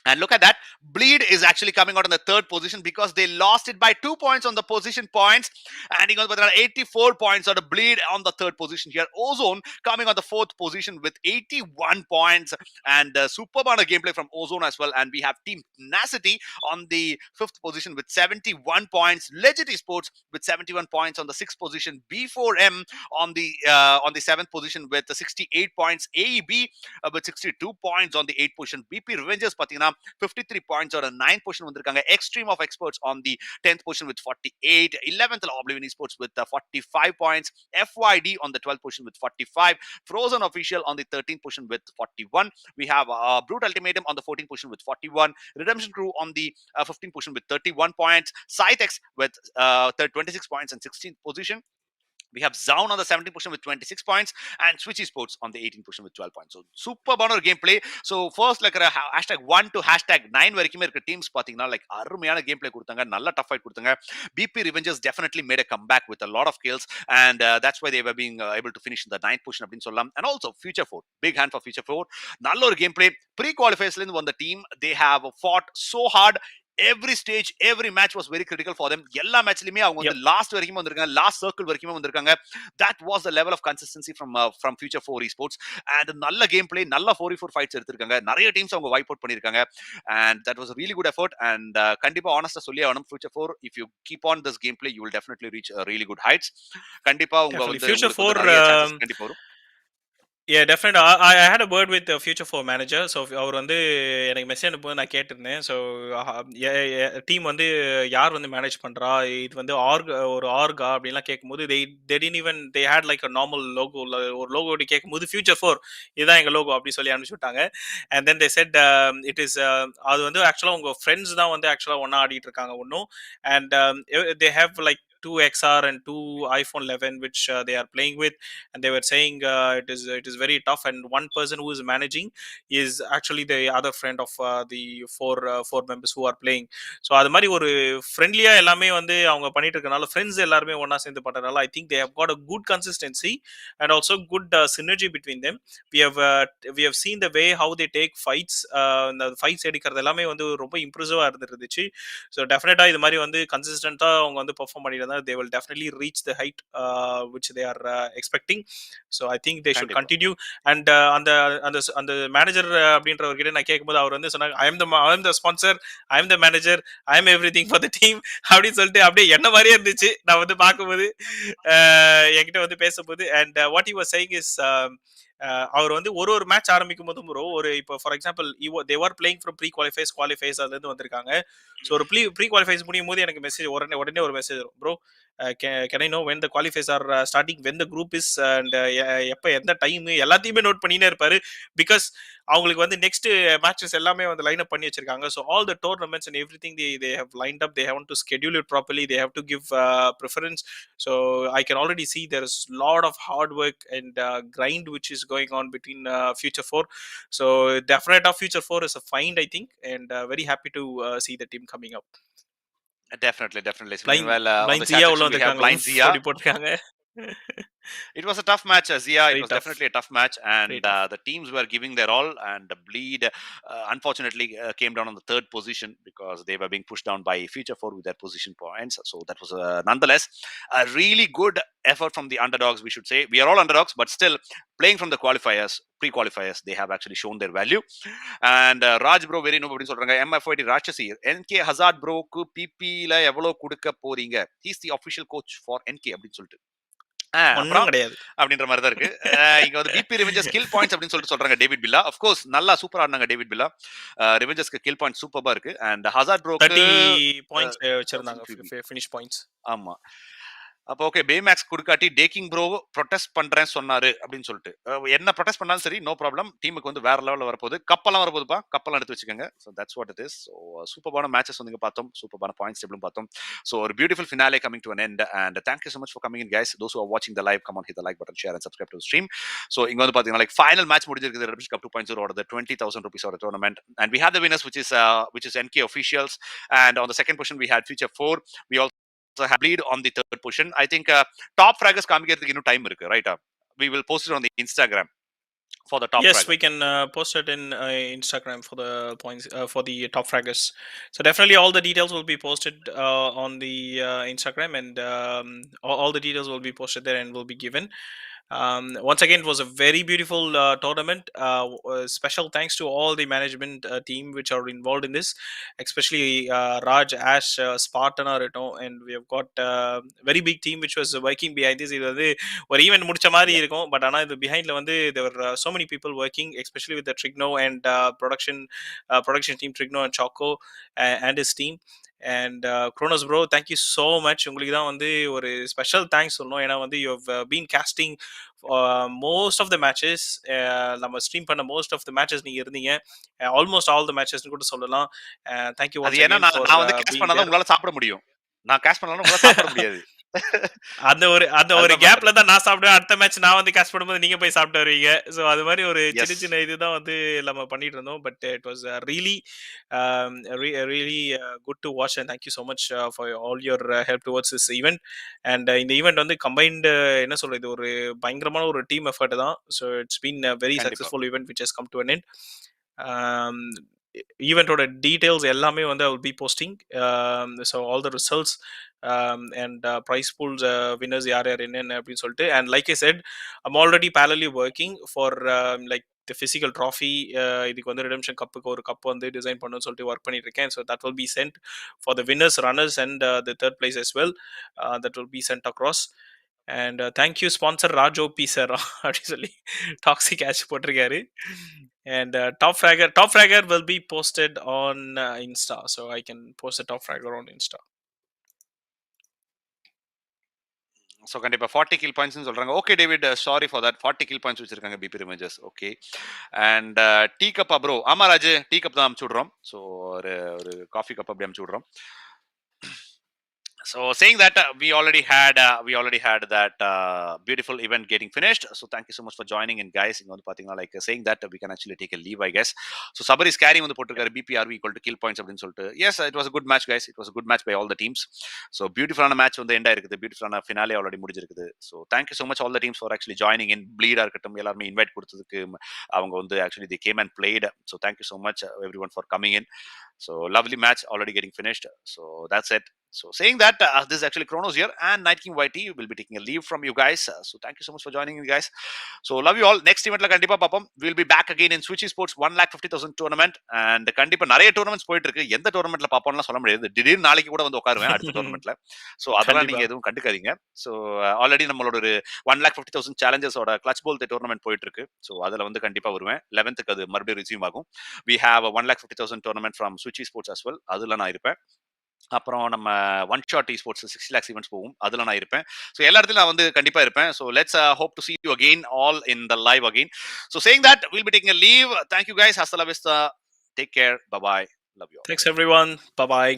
And look at that. Bleed is actually coming out in the third position because they lost it by 2 points on the position points. And he got 84 points on the Bleed on the third position here. Ozone coming on the fourth position with 81 points. And superb on a gameplay from Ozone as well. And we have Team Tenacity on the fifth position with 71 points. Legit Esports with 71 points on the sixth position. B4M on the seventh position with 68 points. AEB with 62 points on the eighth position. BP Revengers Patina 53 points on a 9th position வந்திருக்காங்க. XTREME of Experts on the 10th position with 48. 11th OBLIVION Esports with 45 points. FYD on the 12th position with 45. Frozen Official on the 13th position with 41. We have Brute Ultimatum on the 14th position with 41. Redemption Crew on the 15th position with 31 points. SCYTHEX with 26 points and 16th position. We have ZOWN on the 17th position with 26 points and Switch Esports on the 18th position with 12 points. So super banner gameplay. So first like #1 to #9 வரைக்குமே இருக்க teams பாத்தீங்கன்னா like அருமையான gameplay கொடுத்தாங்க, நல்ல tough fight கொடுத்தாங்க. BP Revengers definitely made a comeback with a lot of kills, and that's why they were being able to finish in the 9th position அப்படின்னு சொல்லலாம். And also Future 4, big hand for Future 4. நல்ல ஒரு gameplay. Pre-qualifiers இருந்து வந்த team, they have fought so hard. Every stage, every match was very critical for them. எல்லா மேட்ச்லயுமே அவங்க வந்து last வரைக்கும் வந்திருக்காங்க, லாஸ்ட் சர்க்கிள் வரைக்கும் வந்திருக்காங்க. That was the level of consistency from Future 4 Esports. And நல்ல கேம் பிளே, நல்ல 4v4 ஃபைட்ஸ் எடுத்திருக்காங்க. நிறைய டீம்ஸ் அவங்க வைப் அவுட் பண்ணிருக்காங்க. And that was a really good effort. And கண்டிப்பா ஆனஸ்டா சொல்லி ஆகணும், Future 4 if you keep on this gameplay you will definitely reach really good heights. கண்டிப்பா உங்க வந்து Future உங்களுக்கு 4 நிறைய chances கண்டிப்பா வரும். Yeah, definitely. I had a word with the future for manager. So அவர் வந்து எனக்கு மெசேஜ் அனுப்பும்போது நான் கேட்டிருந்தேன். ஸோ டீம் வந்து யார் வந்து மேனேஜ் பண்றா, இது வந்து ஒரு ஆர்கா அப்படின்லாம் கேட்கும்போது they didn't even they had like a normal logo, ஒரு லோகோ அப்படி கேட்கும்போது ஃபியூச்சர் ஃபோர் இதுதான் எங்க லோகோ அப்படி சொல்லி அனுப்பிச்சு விட்டாங்க. And then they said it is அது வந்து ஆக்சுவலா உங்க ஃப்ரெண்ட்ஸ் தான் வந்து ஆக்சுவலா ஒண்ணா ஆடிட்டு இருக்காங்க ஒன்றும். And they have like two XR and two iPhone 11 which they are playing with, and they were saying it is very tough, and one person who is managing is actually the other friend of the four members who are playing. So அது மாதிரி ஒரு ஃப்ரெண்ட்லியா எல்லாமே வந்து அவங்க பண்ணிட்டு இருக்கனால friends எல்லாருமே ஒண்ணா சேர்ந்து பண்றதுனால I think they have got a good consistency and also good synergy between them. we have uh, we have seen the way how they take fights, இந்த ஃபைட்ஸ் எடுக்கிறது எல்லாமே வந்து ரொம்ப இம்ப்ரெசிவா இருந்துச்சு. ஸோ டெஃபினட்டா இது மாதிரி வந்து கன்சிஸ்டன்டா அவங்க வந்து பெர்ஃபார்ம் பண்ணிட்டு இருந்தா they will definitely reach the height which they are expecting. So I think they should கண்டிப்பா. continue. And அந்த அந்த அந்த மேனேஜர் அப்படின்றவர்கிட்ட நான் கேட்கும்போது அவர் வந்து சொன்னாங்க, I am the sponsor, I am the manager, I am everything for the team அப்படின்னு சொல்லிட்டு அப்படியே என்ன மாதிரியே இருந்துச்சு நான் வந்து பார்க்கும்போது, என்கிட்ட வந்து பேசும்போது. And what he was saying is அவர் வந்து ஒரு மேட்ச் ஆரம்பிக்கும் போதும் ப்ரோ ஒரு இப்போ for example they were playing from pre qualifiers அதுல இருந்து வந்திருக்காங்க. ஸோ ஒரு ப்ரீ குவாலிஃபைஸ் முடியும் போது எனக்கு மெசேஜ் உடனே ஒரு மெசேஜ் வரும், bro can I know when the qualifies are starting, when the group is, and எப்போ எந்த டைம் எல்லாத்தையுமே நோட் பண்ணினே இருப்பாரு. பிகாஸ் அவங்களுக்கு வந்து நெக்ஸ்ட் மேட்சஸ் எல்லாமே வந்து லைன் அப் பண்ணி வச்சிருக்காங்க. So all the tournaments and everything they have lined up, they have to schedule it properly, they have to give preference. So I can already see there is a lot of hard work and grind which is going on between Future 4. So definitely Future 4 is a find, I think, and very happy to see the team coming up. Definitely. Blind Meanwhile, on the Blind chat Zia உள்ள section we have வந்திருக்காங்க. Blind Zia. அப்படி போட்டிருக்காங்க. It was a tough match, Zia. It Very was tough. definitely a tough match, and Very tough. the teams were giving their all. And Bleed, unfortunately, came down on the third position because they were being pushed down by Future 4 with their position points. So that was nonetheless a really good effort from the underdogs. We should say we are all underdogs, but still playing from the qualifiers, pre-qualifiers, they have actually shown their value. And Raj bro very no அப்படின்னு சொல்றாங்க. MF ராட்சசி NK Hazard bro க்கு PP ல எவ்வளவு கொடுக்க போறீங்க? He's the official coach for NK அப்படின்னு சொல்லிட்டு. ஒன்றும் அப்புறம் கிடையாது. அப்படின்ற மாதிரி தான் இருக்கு. இங்க வந்து பிபி ரிவெஞ்சஸ் கில் பாயிண்ட்ஸ் அப்படின்னு சொல்லிட்டு சொல்றாங்க டேவிட் பில்லா. ஆஃப் கோர்ஸ் நல்லா சூப்பரா ஆடினாங்க டேவிட் பில்லா. ரிவெஞ்சஸ்க்கு கில் பாயிண்ட் சூப்பரா இருக்கு. அண்ட் ஹசார்ட் ப்ரோக்கு 30 பாயிண்ட்ஸ் வச்சிருந்தாங்க ஃபினிஷ் பாயிண்ட்ஸ். ஆமா. அப்போ ஓகே பேமேக்ஸ் குடுக்காட்டி டேக்கிங் ப்ரோ ப்ரொடெஸ்ட் பண்றேன் சொன்னாரு அப்படின்னு சொல்லிட்டு என்ன ப்ரொடெஸ்ட் பண்ணாலும் சரி நோ ப்ராப்ளம். டீமுக்கு வந்து வேற லெவலில் வரப்போகுது. கப்பெல்லாம் வரப்போகுதுப்பா, கப்பெல்லாம் எடுத்து வச்சுக்கோங்க. So that's what it is. So சூப்பரான மேட்சஸ் வந்து பார்த்தோம், சூப்பரான பாயிண்ட்ஸ் டேபிளும் பார்த்தோம். ஸோ ஒரு beautiful finale coming to an end. And thank you so much for coming in guys. Those who are வாட்சிங் the live come on hit the like button, share and subscribe to stream. So இங்க வந்து பாத்தீங்கன்னா like final match முடிஞ்சிருக்குது. Red cup 2.0 ஓட 20,000 rupees ஓட tournament. And we had the winners which is NK officials. And on the second position we had Future 4. We also have Bleed on the third position. I think top fraggers காமிக்கிறதுக்கு இன்னும் time இருக்கு, right? We will post it on the Instagram for the top yes fragger. we can post it in Instagram for the points for the top fraggers. So definitely all the details will be posted on the Instagram, and all the details will be posted there and will be given. Once again, it was a very beautiful tournament. Special thanks to all the management team which are involved in this, especially Raj, Ash, Spartan, and we have got very big team which was working behind this. இது வந்து ஒரு event முடிச்ச மாதிரி இருக்கும், but ஆனால் இது பிஹைண்ட்ல வந்து there were so many people working, especially with the Trigno and production team, Trigno and Choco and his team. And Kronos bro, thank you so much. உங்களுக்கு தான் வந்து ஒரு ஸ்பெஷல் தேங்க்ஸ் சொல்லணும். ஏன்னா வந்து you have been casting most of the matches. நம்ம stream பண்ண most of the matches நீங்க இருந்தீங்க. Almost all the matches கூட சொல்லலாம். Thank you once அது ஏன்னா again for நான் வந்து கேஷ் being பண்ணாதான் there. உங்களால சாப்பிட முடியும். நான் கேஷ் பண்ணாலும் உங்களால சாப்பிட முடியாது. அந்த ஒரு கேப்ல தான் நான் சாப்பிடுவேன். அடுத்த மேட்ச் நான் வந்து கேஷ் பண்ணும்போது நீங்க போய் சாப்பிட்டு வருவீங்க. ஸோ அது மாதிரி ஒரு சின்ன இதுதான் வந்து நம்ம பண்ணிட்டு இருந்தோம். But it was really really good to watch, and thank you so much for all your help towards this event. And இந்த ஈவெண்ட் வந்து கம்பைன்டு என்ன சொல்றது, ஒரு பயங்கரமான ஒரு டீம் எஃபர்ட் தான். So it's been very successful event which has come to an end. ஈவெண்டோட details எல்லாமே வந்து I will be posting. So all the results and prize pools winners யார் யார் என்னென்ன அப்படின்னு சொல்லிட்டு. And like I said, I'm already parallelly working for like the physical trophy. இதுக்கு வந்து ரிடம்ஷன் கப்புக்கு ஒரு கப் வந்து டிசைன் பண்ணணும்னு சொல்லிட்டு ஒர்க் பண்ணிட்டு இருக்கேன். So that will be sent for the winners, runners and the third place as well. That will be sent across. And thank you sponsor Rajo P sir அப்படி சொல்லி toxic catch போட்டிருக்காரு. And top fragger will be posted on Insta, so I can post a top fragger on Insta. So கண்டிப்பாக 40 kill பாயிண்ட்ஸ்னு சொல்கிறாங்க. Okay David, sorry for that. 40 kill points வச்சிருக்காங்க BB images. Okay. And tea கப்பா bro? ஆமா Raju, tea cup தான் அமுச்சு விட்றோம். So ஒரு காஃபி கப் அப்படி அமுச்சு விட்றோம். So saying that we already had that beautiful event getting finished. So thank you so much for joining in, guys. You know, like saying that we can actually take a leave, I guess. So Sabar is carrying on the potter BPRV equal to kill points. Yes, it was a good match, guys. It was a good match by all the teams. So beautiful on a match on the end. Beautiful on a finale already. So thank you so much all the teams for actually joining in. Bleed invite actually they came and played. So thank you so much everyone for coming in. So lovely match already getting finished. So that's it. So saying that this is actually Chronos here and Night King YT will be taking a leave from you guys. So thank you so much for joining in, guys. So love you all. Next event la kandipa papam. We'll be back again in Switch Esports 1,50,000 tournament. And kandipa nariya tournaments போயிட்டு இருக்கு. எந்த tournament la பாப்போம்னா சொல்ல முடியாது. திடீர்னு நாளைக்கு கூட வந்து உட்காருவேன் அடுத்த tournamentல. So அதெல்லாம் நீங்க எதுவும் கண்டுக்காதீங்க. So already நம்மளோட ஒரு 1,50,000 challenges ஓட clutch bowl tournament போயிட்டு இருக்கு. So அதுல வந்து கண்டிப்பா வருவேன். 11th க்கு அது மறுபடியும் resume ஆகும். We have a 1,50,000 tournament from Switch Esports as well. அதுல நான் இருப்பேன். அப்புறம் நம்ம one shot esports 60 lakhs events போகும், அதுல நான் இருப்பேன். ஸோ எல்லா இடத்துலையும் நான் வந்து கண்டிப்பா இருப்பேன். So let's hope to see you again all in the live again. So saying that we'll be taking a leave. Thank you guys. Hasta la vista. Take care. Bye bye. Love you all. Thanks everyone. Bye bye.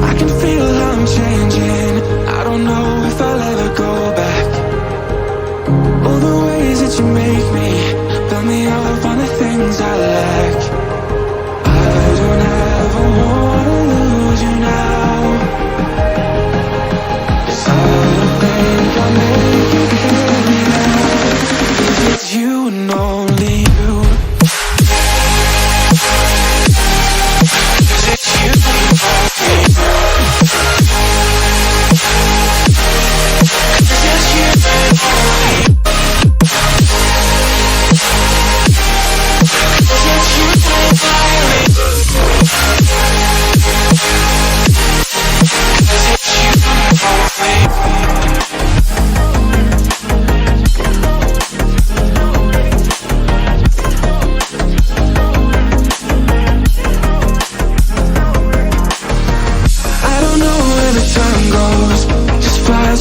I can feel how I'm changing. I don't know if I'll ever go back. All the ways that you make me, build me up on the things I lack. I don't ever wanna lose you now. I don't think I'll make it here now. 'Cause it's you and only you. 'Cause it's you and only you.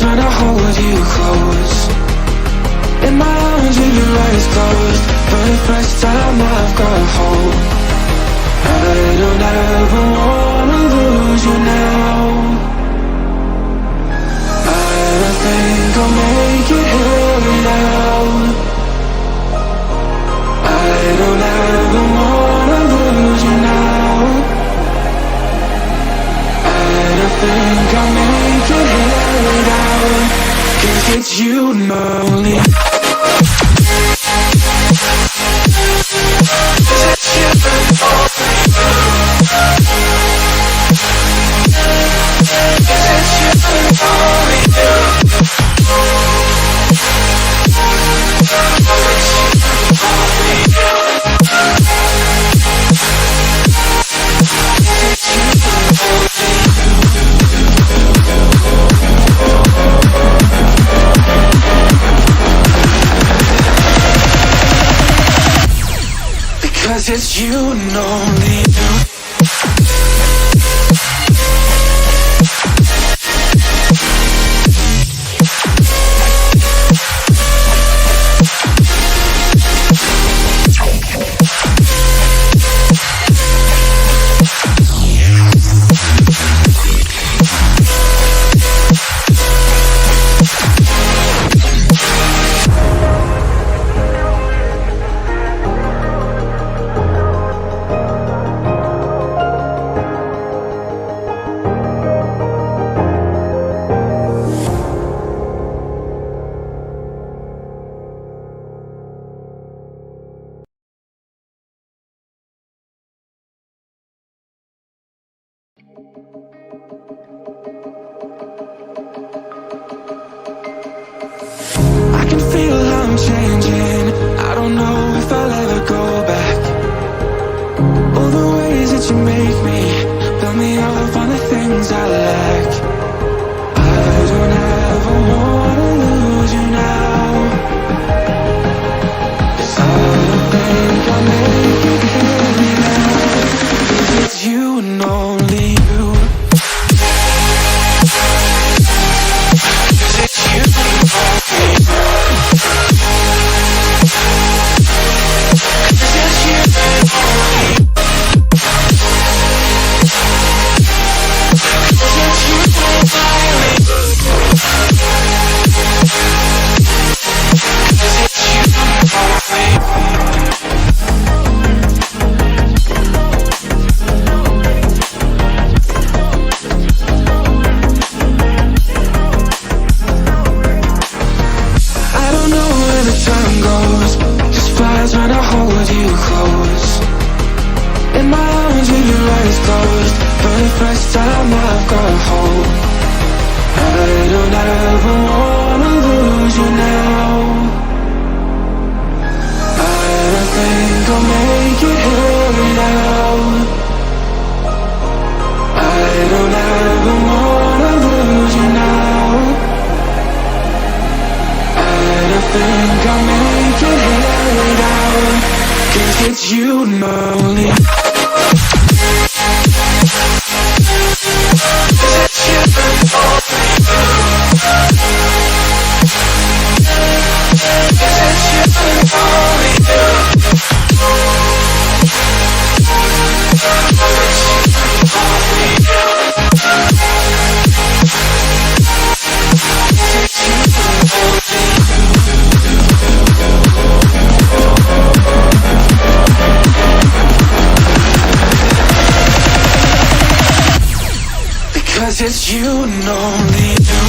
When I hold you close in my arms with your eyes closed, for the first time I've got hope. I don't ever wanna lose you now. I don't think I'll make it here now. I don't ever wanna lose you now. I don't think I'll make it here now. 'Cause it's you and only. 'Cause it's you and only. 'Cause it's you and only. 'Cause it's you and only. Because it's you and only you. close. In my arms with your eyes closed, for the first time I've got hope. I don't ever wanna lose you now. I think I'll make it here now. I don't ever wanna lose you now. I think I'll make it here now. 'Cause it's you and only. Because it's you and only you.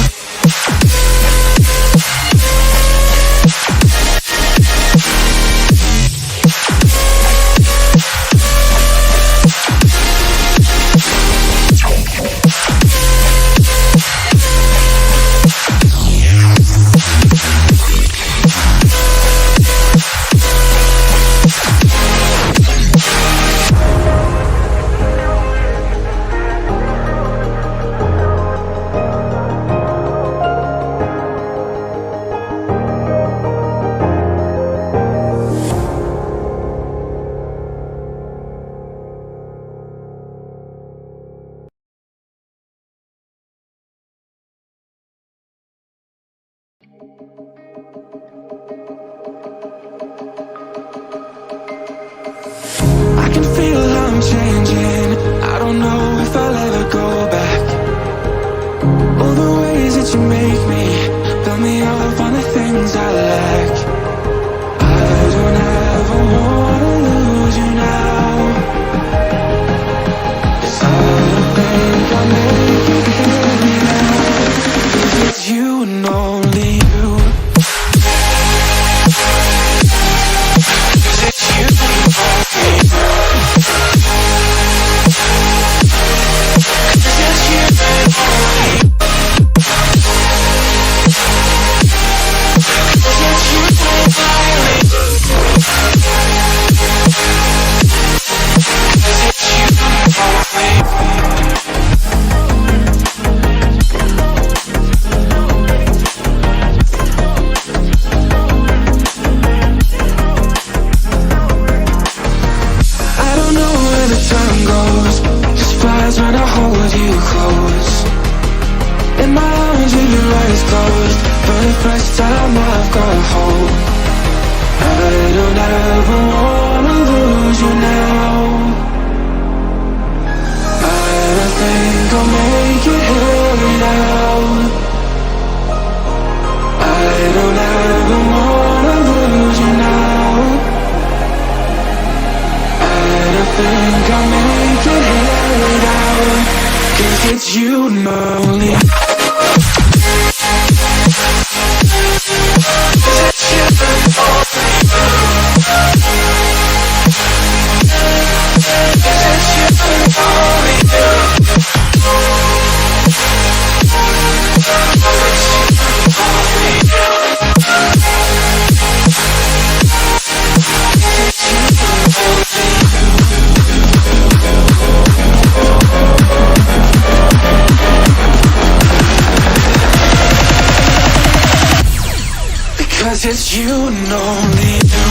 I can feel I'm changing. I don't know if I'll ever go back. All the ways that you make me, build me up on the things I lack. I don't ever wanna lose you now. 'Cause I don't think I'll make it here now. 'Cause it's you and only you. 'Cause it's you and only you. I don't know where the time goes, just flies when I hold you close. In my arms with your eyes closed, for the first time I've got hope. I don't ever wanna lose you now. I think I'll make it here now. I don't ever wanna lose you now. I think I'll make it here now. 'Cause it's you and only. Because it's you and only you.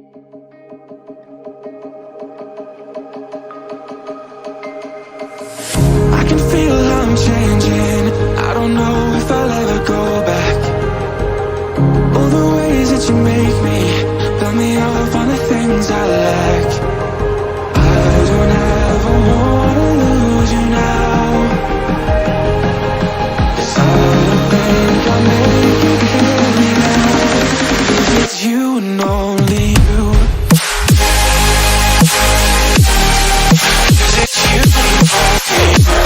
I can feel how I'm changing. I don't know if I'll ever go back. All the ways that you make me, build me up on the things I lack. I don't ever wanna lose you now, 'cause I don't think I'll make it here now. 'Cause it's you and only you. 'Cause it's you and only you.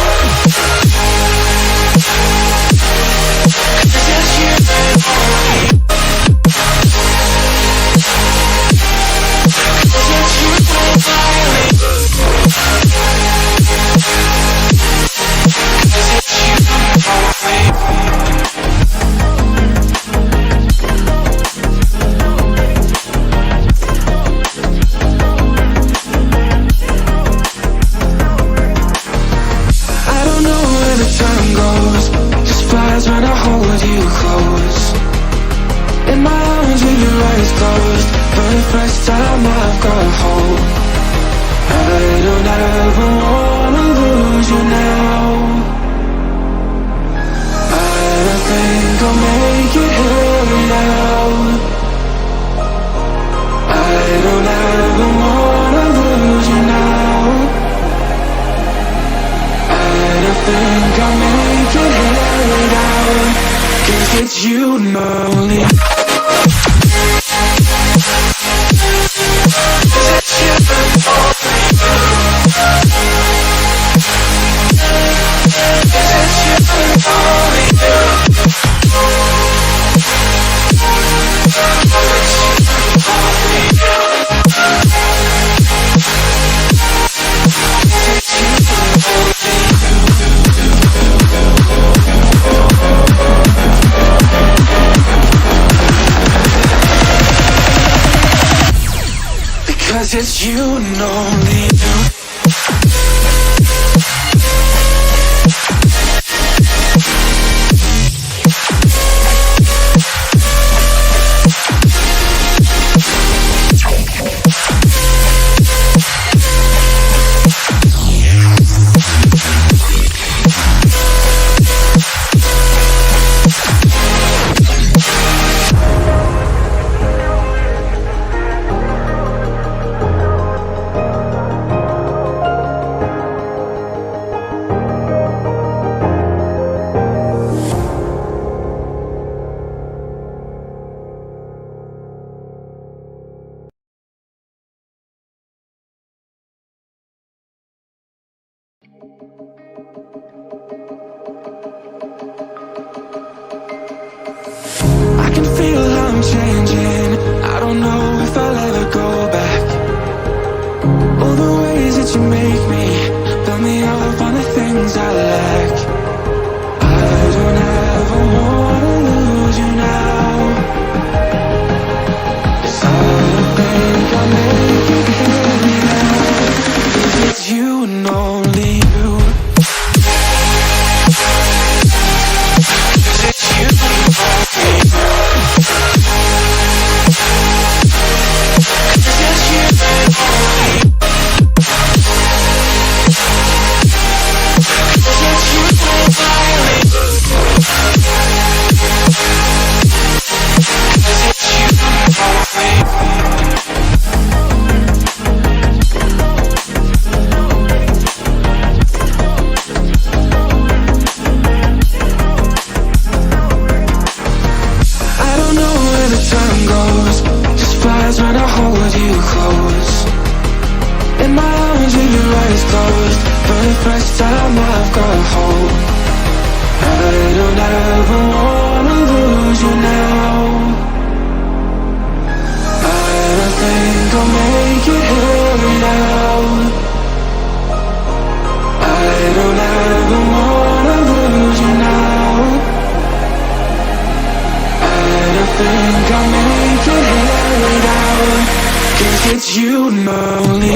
'Cause it's you and only you. 'Cause it's you and only you. 'Cause it's you and only you. I don't know where the time goes, just flies when I hold you close. In my arms with your eyes closed, for the first time I've got hope. I don't ever wanna lose you now. I don't think I'll make it here now. I don't ever wanna lose you now. I don't think I'll make it here now. 'Cause it's you and only. 'Cause it's you and only you. 'Cause it's you and only you. 'Cause it's you and only you. 'Cause it's you and only you. Because it's you and only you. I can feel how I'm changing. I don't know if I'll ever go back. All the ways that you make me, build me up on the things I lack. I don't ever wanna lose you now, 'cause I don't think I'll make it here now. 'Cause it's you and only you. 'Cause it's you and only you. 'Cause it's you and only you. 'Cause it's you and only you. 'Cause it's you and only you. I don't know where the time goes, just flies when I hold you close. In my arms with your eyes closed, for the first time I've got hope. I don't ever wanna lose you now. I don't think I'll make it here now. I don't ever wanna lose you now. I don't think I'll make it here now. 'Cause it's you and only.